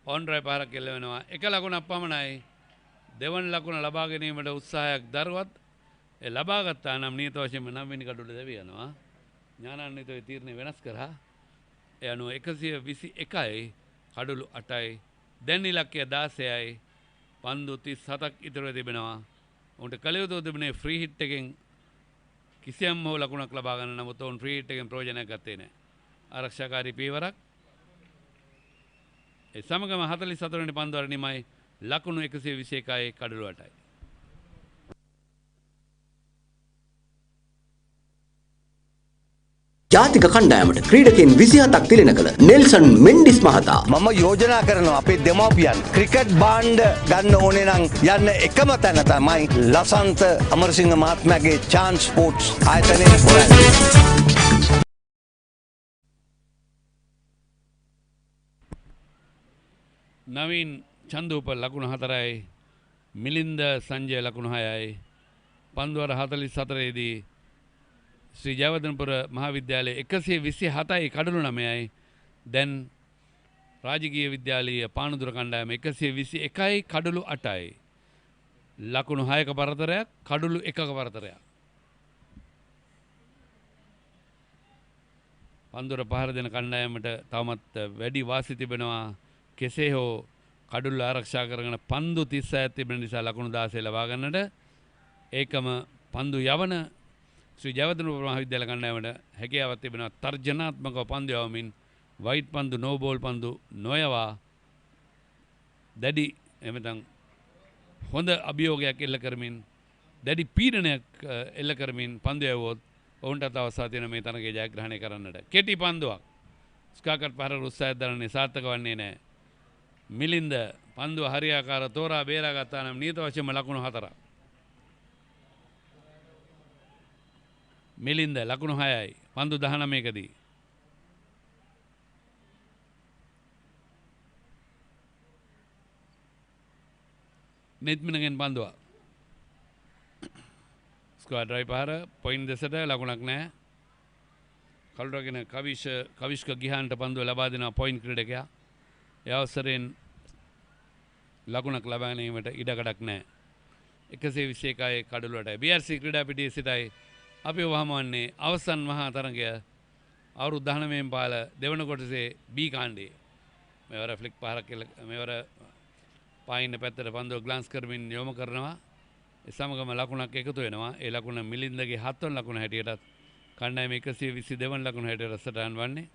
ඔන් ඩ්‍රයිව් පහරක් කෙල්ල වෙනවා. එක ලකුණක් පමණයි. දෙවන ලකුණ ලබා ගැනීමට උත්සාහයක් දරුවත් ඒ ලබා ගත්තා නම් නියත වශයෙන්ම 9 වෙනි කඩුල්ල දැවි යනවා. ඥානාන්විතව තීරණය වෙනස් කරා. ඒ අනුව 121යි කඩුළු 8යි. දැන් ඉලක්කය 16යි. පන්දු 37ක් ඉතුරු තිබෙනවා. උන්ට කල යුතු තිබුණේ ෆ්‍රී හිට් එකෙන් කිසියම් හෝ ලකුණක් ලබා ගන්න. නමුත් උන් ෆ්‍රී හිට් එකෙන් ප්‍රයෝජනයක් ගත්තේ නැහැ. ආරක්ෂාකාරී පියවරක්. ඒ සමගම 44 වෙනි පන්දු වල නිමයි ලකුණු 121යි කඩුළු 8යි. ජාතික කණ්ඩායමට ක්‍රීඩකයන් 27ක් තිලෙන කළ නෙල්සන් මෙන්ඩිස් මහතා මම යෝජනා කරනවා අපේ දෙමව්පියන් ක්‍රිකට් බාණ්ඩ ගන්න ඕනේ නම් යන්න එකම තැන තමයි ලසන්ත අමරසිංහ මහත්මයාගේ chance sports ආයතනයේ හොරන්නේ. නවීන් චන්දූප ලකුණු 4යි මිලින්ද සංජය ලකුණු 6යි. පන්දුවර 44 දී ශ්‍රී ජයවර්ධනපුර මහාවිද්‍යාලයේ 127යි කඩලු 9යි. දැන් රාජකීය විද්‍යාලීය පානදුර කණ්ඩායම 121යි කඩලු 8යි. ලකුණු 6ක පරතරයක් කඩලු 1ක පරතරයක්. පන්දුර පහර දෙන කණ්ඩායමට තවමත් වැඩි වාසි තිබෙනවා. කෙසේ හෝ කඩුල්ල ආරක්ෂා කරගෙන පන්දු 36ක් තිබෙන නිසා ලකුණු 16 ලබා ගන්නට ඒකම පන්දු යවන ශ්‍රී ජයවර්ධනපුර මහාවිද්‍යාල කණ්ඩායමට හැකියාවක් තිබෙනවා. තර්ජනාත්මකව පන්දු යවමින් වයිට් පන්දු නෝ බෝල් පන්දු නොයවා දැඩි එමෙතන් හොඳ අභියෝගයක් එල්ල කරමින් දැඩි පීඩනයක් එල්ල කරමින් පන්දු යවුවොත් ඔවුන්ටත් අවස්ථාව තියෙන මේ තරගයේ ජයග්‍රහණය කරන්නට. කෙටි පන්දුවක්. ස්කාකට් පහර උත්සාහය දරන්නේ සාර්ථක වන්නේ නැහැ. මිලින්ද පන්දුව හරියාකාර තෝරා බේරා ගත්තා නම් නියත වශයෙන්ම ලකුණු 4ක්. මිලින්ද ලකුණු 6යි. පන්දු 19කදී. නෙත්මිනගෙන් පන්දුව. ස්ක්වාඩ් ඩ්‍රයිව් පහර පොයින්ට් දෙසට ලකුණක් නැහැ. කළුරගෙන කවිෂ්ක ගිහාන්ට පන්දුව ලබා දෙනවා පොයින්ට් ක්‍රීඩකයා. ඒ අවසරයෙන් ලකුණක් ලබා ගැනීමට ඉඩකඩක් නැහැ. 121යි කඩුලටයි. BRC ක්‍රීඩා පිටියේ සිටයි අපි වහම වන්නේ අවසන් මහා තරගය අවුරුදු 19න් පාල දෙවන කොටසේ B කාණ්ඩයේ. මෙවර ෆ්ලික් පහරක් මෙවර පායින්න පැත්තට පන්දුව ග්ලාන්ස් කරමින් යොමු කරනවා. ඒ සමගම ලකුණක් එකතු වෙනවා. ඒ ලකුණ මිලින්දගේ 7 වන ලකුණ හැටියටත් කණ්ඩායම 122 වන ලකුණ හැටියට සටහන් වන්නේ.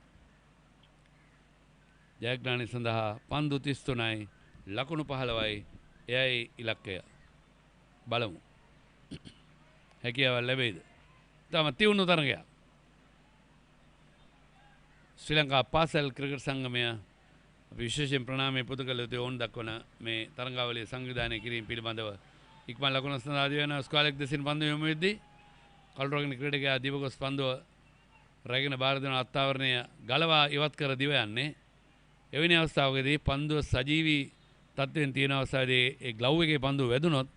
ජයග්‍රහණය සඳහා පන්දු 33යි ලකුණු 15යි එයයි ඉලක්කය. බලමු. හැකියාවක් ලැබෙයිද? තම තියුණු තරගයක්. ශ්‍රී ලංකා පාසල් ක්‍රිකට් සංගමය විශේෂයෙන් ප්‍රණාමය පුද කළ යුතු ඔවුන් දක්වන මේ තරගාවලිය සංවිධානය කිරීම පිළිබඳව ඉක්මන් ලකුණ සඳහා දිවන ස්කාලෙක් දෙසින් පන්දු යොමු වෙද්දී කළුරගෙන ක්‍රීඩකයා දිවගොස් පන්දුව රැගෙන බාර දෙන අත්තාවරණය ගලවා ඉවත් කර දිව යන්නේ. එවැනි අවස්ථාවකදී පන්දුව සජීවී තත්ත්වයෙන් තියෙන අවස්ථාවේදී ඒ ග්ලව් එකේ පන්දුව වැදුනොත්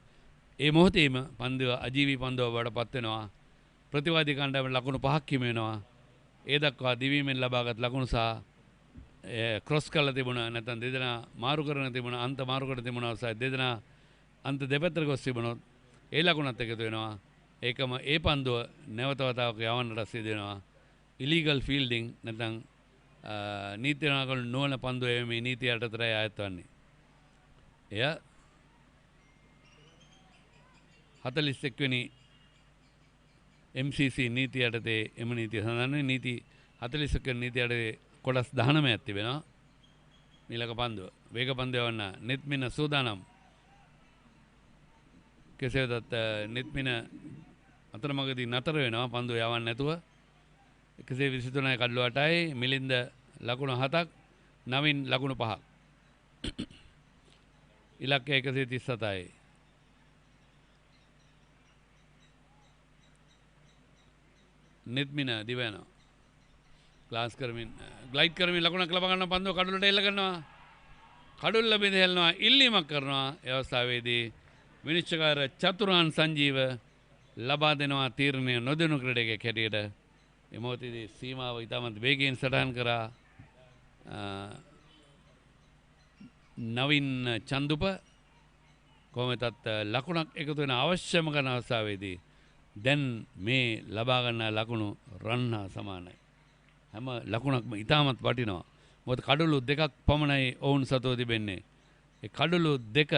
ඒ මොහොතේම පන්දුව අජීවී පන්දුව බවට පත් වෙනවා. ප්‍රතිවාදී කණ්ඩායමට ලකුණු 5ක් හිමි වෙනවා. ඒ දක්වා දිවීමෙන් ලබාගත් ලකුණු සහ ක්‍රොස් කරලා තිබුණ නැත්නම් දෙදෙනා මාරු කරන තිබුණ අන්ත මාරු කර තිබුණ අවස්ථාවේ දෙදෙනා අන්ත දෙපැත්තට ගොස් තිබුණොත් ඒ ලකුණත් එකතු වෙනවා. ඒකම ඒ පන්දුව නැවත වතාවක යවන්නට සිදු වෙනවා. ඉලීගල් ෆීල්ඩින් නැත්නම් නීති නායකවරු නොවන පන්දුව එමේ නීතිය යටතටයි ආයත් වන්නේ. එය 41 වෙනි MCC නීතිය යටතේ එම නීතිය සඳහන් වෙන නීති 41 වෙනි නීතිය යටතේ කොටස් 19ක් තිබෙනවා. මීලක පන්දුව වේග පන්දුව යවන්න නෙත්මින සූදානම්. කෙසේ වෙතත් නෙත්මින අතරමඟදී නතර වෙනවා පන්දුව යවන්න නැතුව. 123යි කඩලු 8යි මිලින්ද ලකුණු 7ක් නවින් ලකුණු 5ක්. ඉලක්කය 137යි. නෙත්මින දිව යනවා. ක්ලාස් කරමින් ග්ලයිඩ් කරමින් ලකුණක් ලබා ගන්න පන්දුව කඩුලට එල්ල කරනවා. කඩුල්ල බිඳ හෙලනවා ඉල්ලීමක් කරනවා. ඒ අවස්ථාවේදී විනිශ්චයකාර චතුරාන් සංජීව ලබා දෙනවා තීරණය නොදෙනු ක්‍රීඩකයෙක් හැටියට. ඒ මොහොතේදී සීමාව ඉතාමත් වේගයෙන් සටහන් කරා නවින් චන්දුප. කොහොමදත් ලකුණක් එකතු වෙන අවශ්‍යම කරන අවස්ථාවේදී දැන් මේ ලබා ගන්න ලකුණු රන් හා සමානයි. හැම ලකුණක්ම ඉතාමත් වටිනවා. මොකද කඩලු දෙකක් පමණයි ඔවුන් සතුව තිබෙන්නේ. ඒ කඩලු දෙක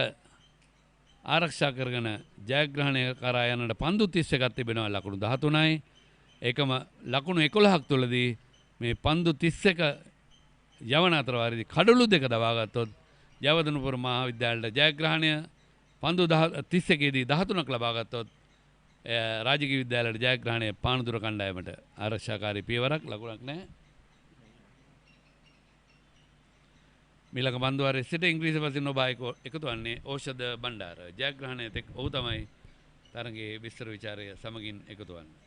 ආරක්ෂා කරගෙන ජයග්‍රහණය කරා යනට පන්දු 31ක් තිබෙනවා ලකුණු 13යි. ඒකම ලකුණු 11ක් තුළදී මේ පන්දු 31 යවන අතර වාරයේදී කඩලු දෙක දවා ගත්තොත් ජයවර්ධනපුර මහාවිද්‍යාලයට ජයග්‍රහණය පන්දු 31ේදී 13ක් ලබා ගත්තොත් රාජකීය විද්‍යාලයට ජයග්‍රහණය පානදුර කණ්ඩායමට ආරක්ෂාකාරී පියවරක් ලකුණක් නැහැ. මීළඟ පන්දුවාරයේ සිට ඉංග්‍රීසි පසින් ඔබ එකතු වන්නේ ඖෂධ බණ්ඩාර. ජයග්‍රහණය තෙක් ඔහු තමයි තරගයේ විස්තර විචාරය සමගින් එකතු වන්නේ.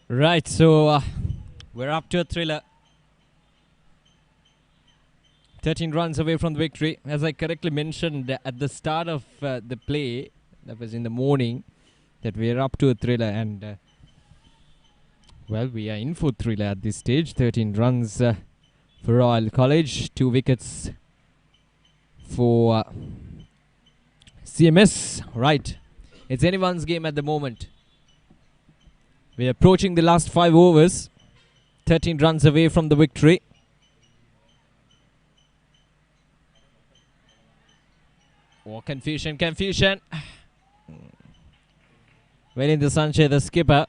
Right, so we're up to a thriller. 13 runs away from the victory. As I correctly mentioned at the start of the play, that was in the morning, that we are up to a thriller. And, well, we are in for thriller at this stage. 13 runs for Royal College. 2 wickets for CMS. Right, it's anyone's game at the moment. We're approaching the last 5 overs. 13 runs away from the victory. Oh, confusion. Milind Sanchay, the skipper.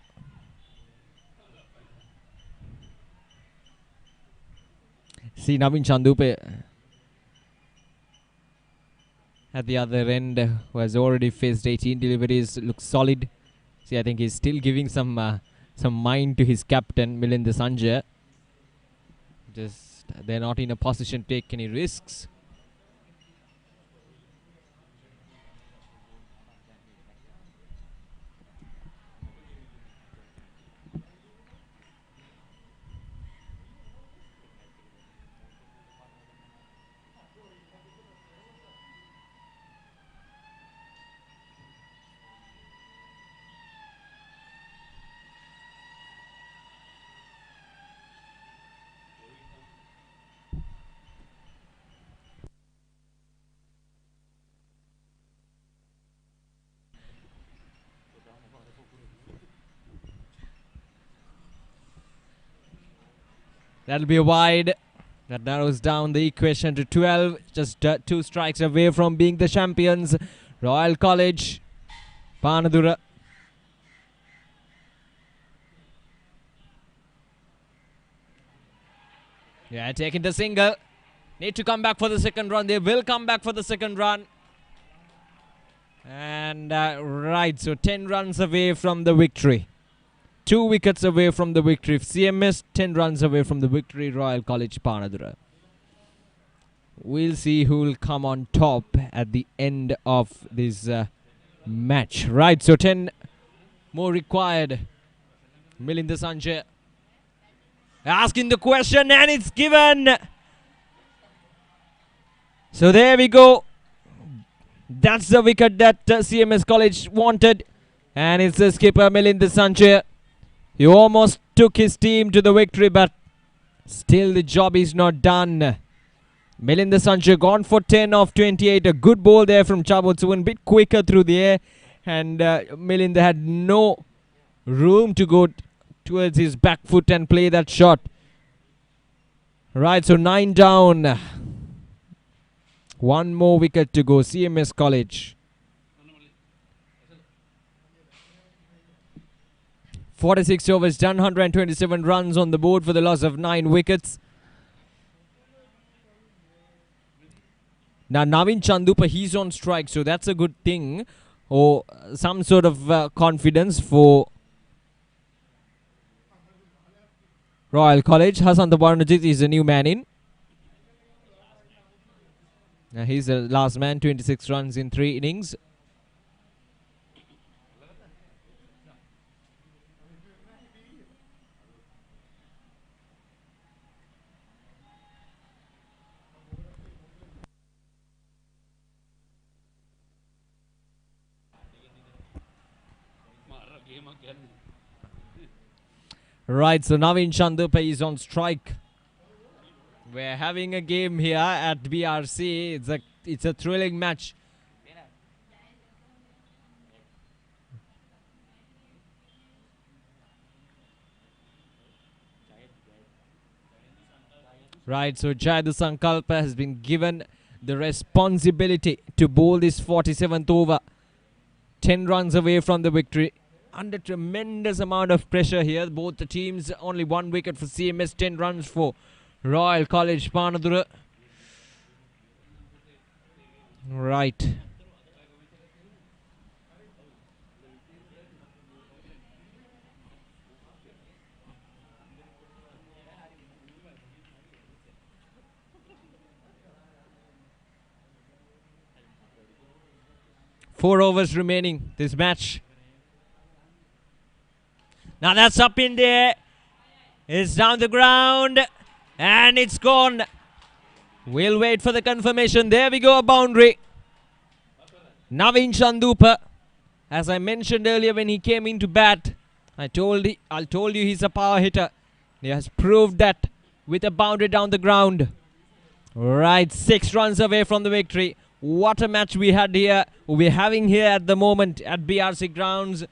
See Navin Chandupe at the other end, who has already faced 18 deliveries, looks solid. See, I think he's still giving some mind to his captain, Milind Sanchay. Just they're not in a position to take any risks. That'll be a wide. That narrows down the equation to 12. Just 2 strikes away from being the champions. Royal College, Panadura. Yeah, taking the single. Need to come back for the second run. They will come back for the second run. And right, so 10 runs away from the victory. 2 wickets away from the victory. CMS 10 runs away from the victory. Royal College, Panadura. We'll see who will come on top at the end of this match. Right, so 10 more required. Milind Sanchay asking the question, and it's given. So there we go. That's the wicket that CMS College wanted. And it's the skipper, Milind Sanchay. He almost took his team to the victory, but still the job is not done. Milind Sanchay gone for 10 of 28. A good ball there from Jayawardhanapura, a bit quicker through the air. And Milind had no room to go towards his back foot and play that shot. Right, so 9 down. 1 more wicket to go. CMS College. 46 overs done, 127 runs on the board for the loss of 9 wickets. Now Navin Chandupa, he's on strike, so that's a good thing. Or some sort of confidence for Royal College. Hassan Tabarnajit is a new man in. Now he's the last man, 26 runs in 3 innings. Right, so Navin Chandupa is on strike. We're having a game here at BRC. It's a thrilling match. Right, so Jayawardhanapura Sankalpa has been given the responsibility to bowl this 47th over. 10 runs away from the victory. Under tremendous amount of pressure here. Both the teams, only 1 wicket for CMS, 10 runs for Royal College, Panadura. Right. Four overs remaining this match. Now that's up in there. It's down the ground. And it's gone. We'll wait for the confirmation. There we go, a boundary. Navin Chandupa. As I mentioned earlier when he came into bat, I told you he's a power hitter. He has proved that with a boundary down the ground. Right, 6 runs away from the victory. What a match we had here. We're having here at the moment at BRC Grounds.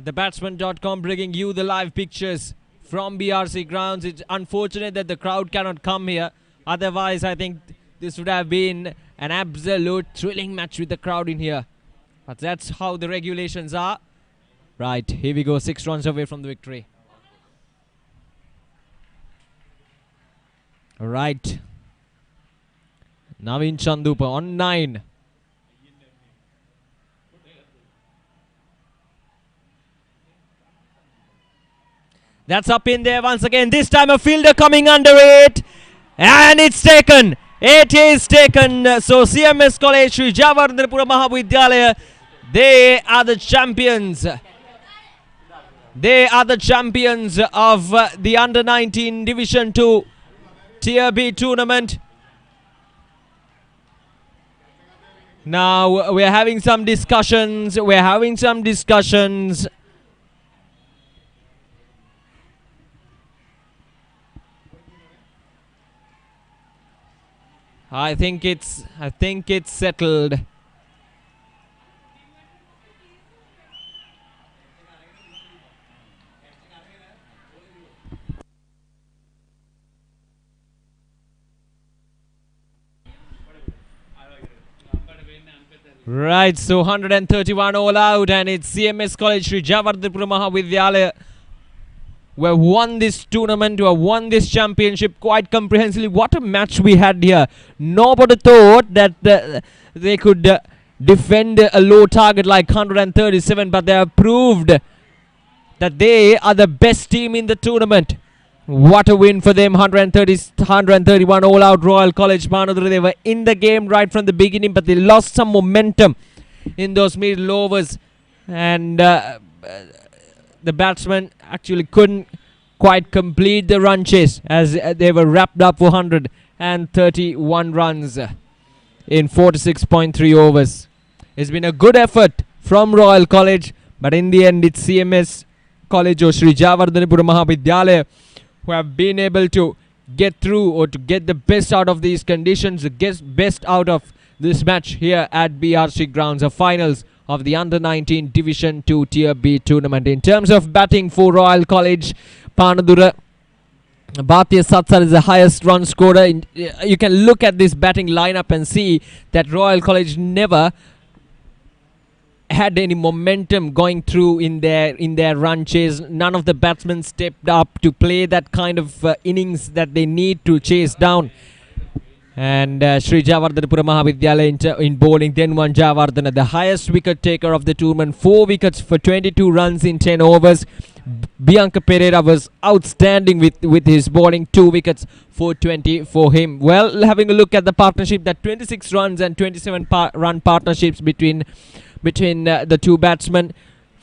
The Batsman.com bringing you the live pictures from BRC grounds. It's unfortunate that the crowd cannot come here. Otherwise, I think this would have been an absolute thrilling match with the crowd in here. But that's how the regulations are. Right, here we go, 6 runs away from the victory. Right. Navin Chandupa on 9. That's up in there once again. This time a fielder coming under it. And it's taken. It is taken. So CMS College, Sri Jayawardhanapura Mahavidyalaya, they are the champions. They are the champions of the Under-19 Division 2 Tier B tournament. Now we're having some discussions. I think it's settled. Right, so 131 all out, and it's CMS College Sri Jayawardhanapura Mahavidyalaya who have won this tournament, who have won this championship quite comprehensively. What a match we had here. Nobody thought that they could defend a low target like 137, but they have proved that they are the best team in the tournament. What a win for them. 131 all out. Royal College Panadura, they were in the game right from the beginning, but they lost some momentum in those middle overs, and the batsmen actually couldn't quite complete the run chase as they were wrapped up for 131 runs in 46.3 overs. It's been a good effort from Royal College, but in the end it's CMS College or Sri Jayawardhanapura Mahavidyalaya who have been able to get through or to get the best out of these conditions, the best out of this match here at BRC Grounds, the finals of the Under-19 Division 2 Tier B tournament. In terms of batting for Royal College Panadura, Bhatya Satsar is the highest run scorer. You can look at this batting lineup and see that Royal College never had any momentum going through in their run chase. None of the batsmen stepped up to play that kind of innings that they need to chase down. And Sri Jayawardhanapura Mahavidyalaya in bowling, then one Jayawardhana, the highest wicket taker of the tournament, 4 wickets for 22 runs in 10 overs. Bianca Pereira was outstanding with his bowling, 2 wickets for 20 for him. Well, having a look at the partnership, that 26 runs and 27 run partnerships between the two batsmen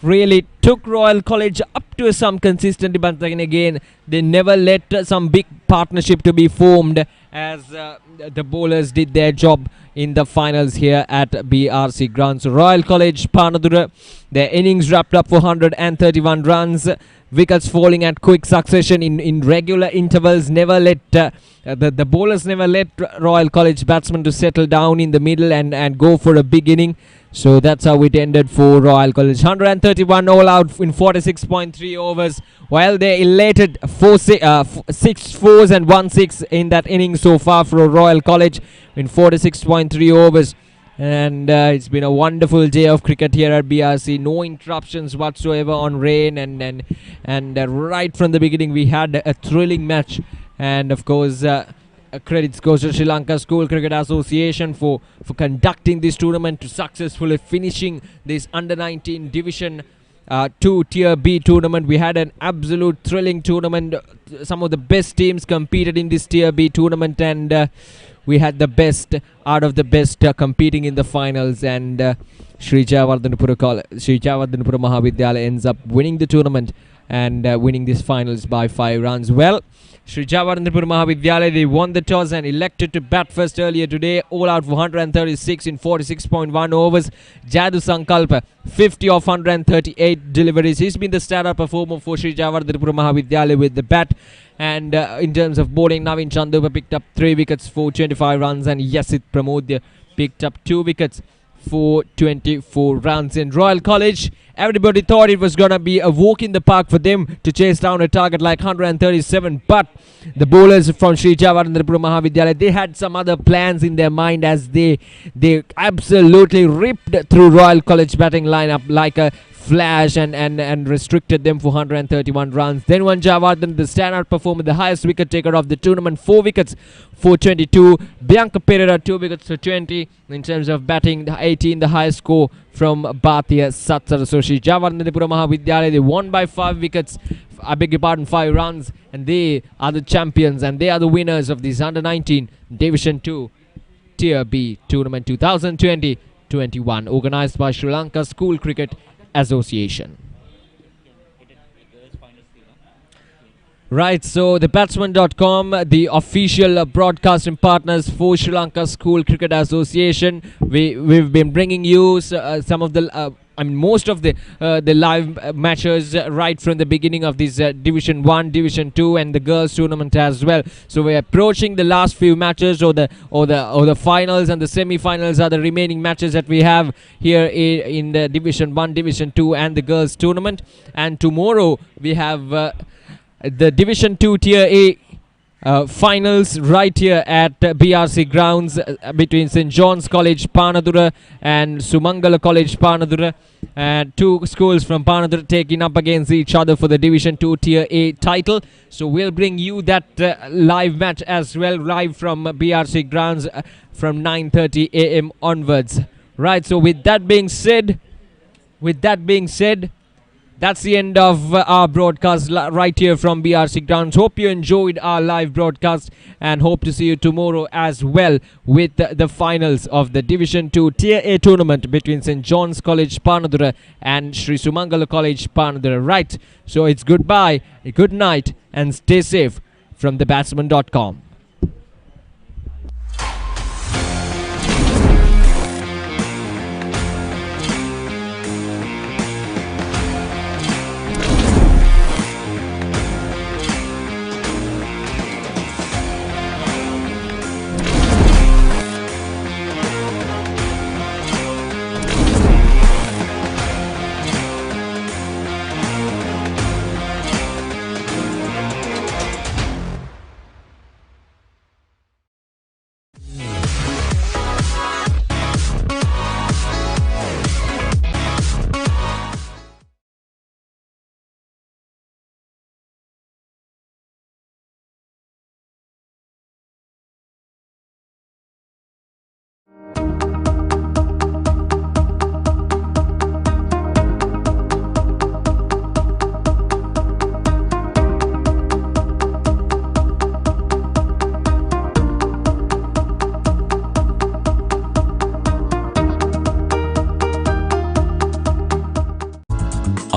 really took Royal College up to some consistency, but then again they never let some big partnership to be formed as the bowlers did their job in the finals here at BRC Ground. So Royal College Panadura, their innings wrapped up for 131 runs, wickets falling at quick succession in regular intervals. Never let the bowlers never let Royal College batsmen to settle down in the middle and go for a big inning. So that's how it ended for Royal College. 131 all out in 46.3 overs. While they elated 6 fours and 1 6 in that inning so far for Royal College in 46.3 overs. And it's been a wonderful day of cricket here at BRC. No interruptions whatsoever on rain, and right from the beginning we had a thrilling match. And of course, credits goes to Sri Lanka School Cricket Association for conducting this tournament, to successfully finishing this Under-19 Division 2 Tier B tournament. We had an absolute thrilling tournament. Some of the best teams competed in this Tier B tournament, and we had the best out of the best competing in the finals. And Sri Jayawardhanapura Mahavidyalaya ends up winning the tournament and winning this finals by 5 runs. Well, Sri Jayawardhanapura Mahavidyalaya, they won the toss and elected to bat first earlier today. All out for 136 in 46.1 overs. Jadu Sankalpa, 50 of 138 deliveries. He's been the standout performer for Sri Jayawardhanapura Mahavidyalaya with the bat. And in terms of bowling, Navin Chandupa picked up 3 wickets for 25 runs, and Yasit Pramodya picked up 2 wickets for 24 runs. In Royal College, everybody thought it was going to be a walk in the park for them to chase down a target like 137, but the bowlers from Sri Jayawardhanapura Mahavidyalaya, they had some other plans in their mind as they absolutely ripped through Royal College batting lineup like a flash and restricted them for 131 runs. Then one Jayawardhan, the standout performer, the highest wicket taker of the tournament, 4 wickets for 22. Bianca Pereira, 2 wickets for 20. In terms of batting, 18, the highest score from Bhatia Satsar. So Sri Jayawardhanapura Mahavidyalaya, they won by 5 wickets. I beg your pardon, 5 runs, and they are the champions and they are the winners of this Under-19 Division 2 Tier B Tournament 2020-21, organized by Sri Lanka School Cricket Association. Right, so the Batsman.com, the official broadcasting partners for Sri Lanka School Cricket Association. We've been bringing you some of the most of the live matches right from the beginning of this Division 1, Division 2 and the girls tournament as well. So we're approaching the last few matches, or the finals, and the semi-finals are the remaining matches that we have here in the Division 1, Division 2 and the girls tournament. And tomorrow we have the Division 2 Tier A finals right here at BRC Grounds between St. John's College Panadura and Sumangala College Panadura, and 2 schools from Panadura taking up against each other for the Division 2 Tier A title. So we'll bring you that live match as well, live from BRC Grounds from 9:30 AM onwards. Right, so with that being said, that's the end of our broadcast right here from BRC Grounds. Hope you enjoyed our live broadcast and hope to see you tomorrow as well with the finals of the Division 2 Tier A tournament between St. John's College Panadura and Sri Sumangala College Panadura. Right, so it's goodbye, good night and stay safe from the Batsman.com.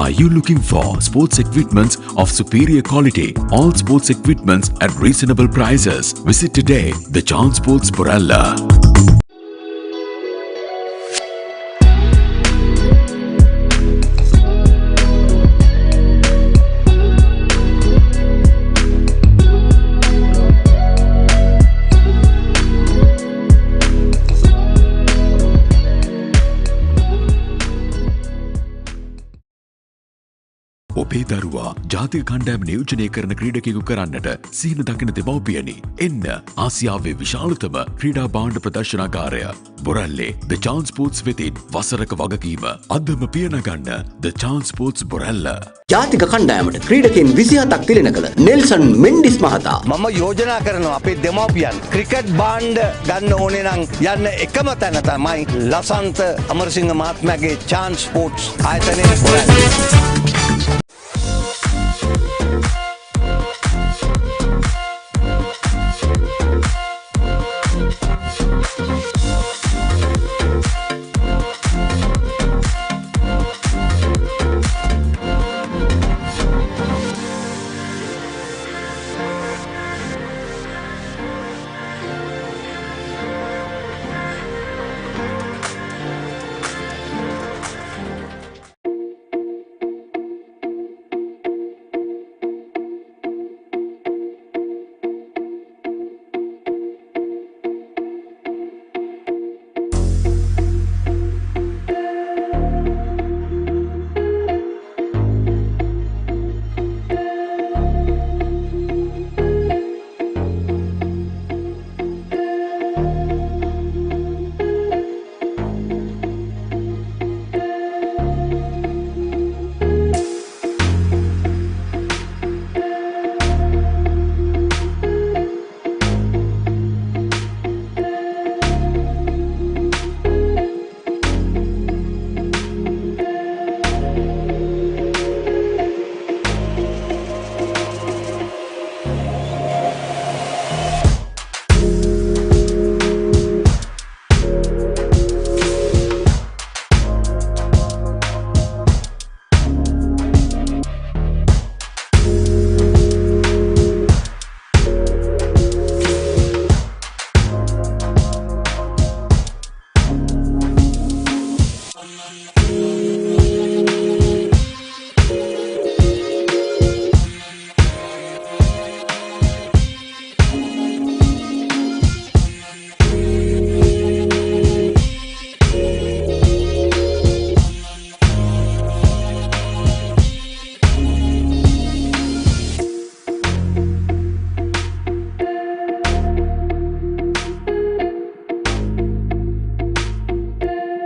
Are you looking for sports equipments of superior quality? All sports equipments at reasonable prices. Visit today the Chance Sports Borella. ඔබේ දරුවා ජාතික කණ්ඩායම නියෝජනය කරන ක්‍රීඩකයෙකු කරන්නට සිහින දකින දෙමව්පියනි, එන්න ආසියාවේ විශාලතම ක්‍රීඩා භාණ්ඩ ප්‍රදර්ශනාගාරය බොරැල්ලේ The Chance Sports වෙතින් වසරක වගකීම අදම පියනගන්න The Chance Sports බොරැල්ල. ජාතික කණ්ඩායමට ක්‍රීඩකයන් 27ක් තිලන කළ නෙල්සන් මෙන්ඩිස් මහතා මම යෝජනා කරනවා අපේ දෙමව්පියන් ක්‍රිකට් බාණ්ඩ ගන්න ඕනේ නම් යන්න එකම තැන තමයි ලසන්ත අමරසිංහ මහත්මයාගේ Chance Sports ආයතනයේ බොරැල්ල.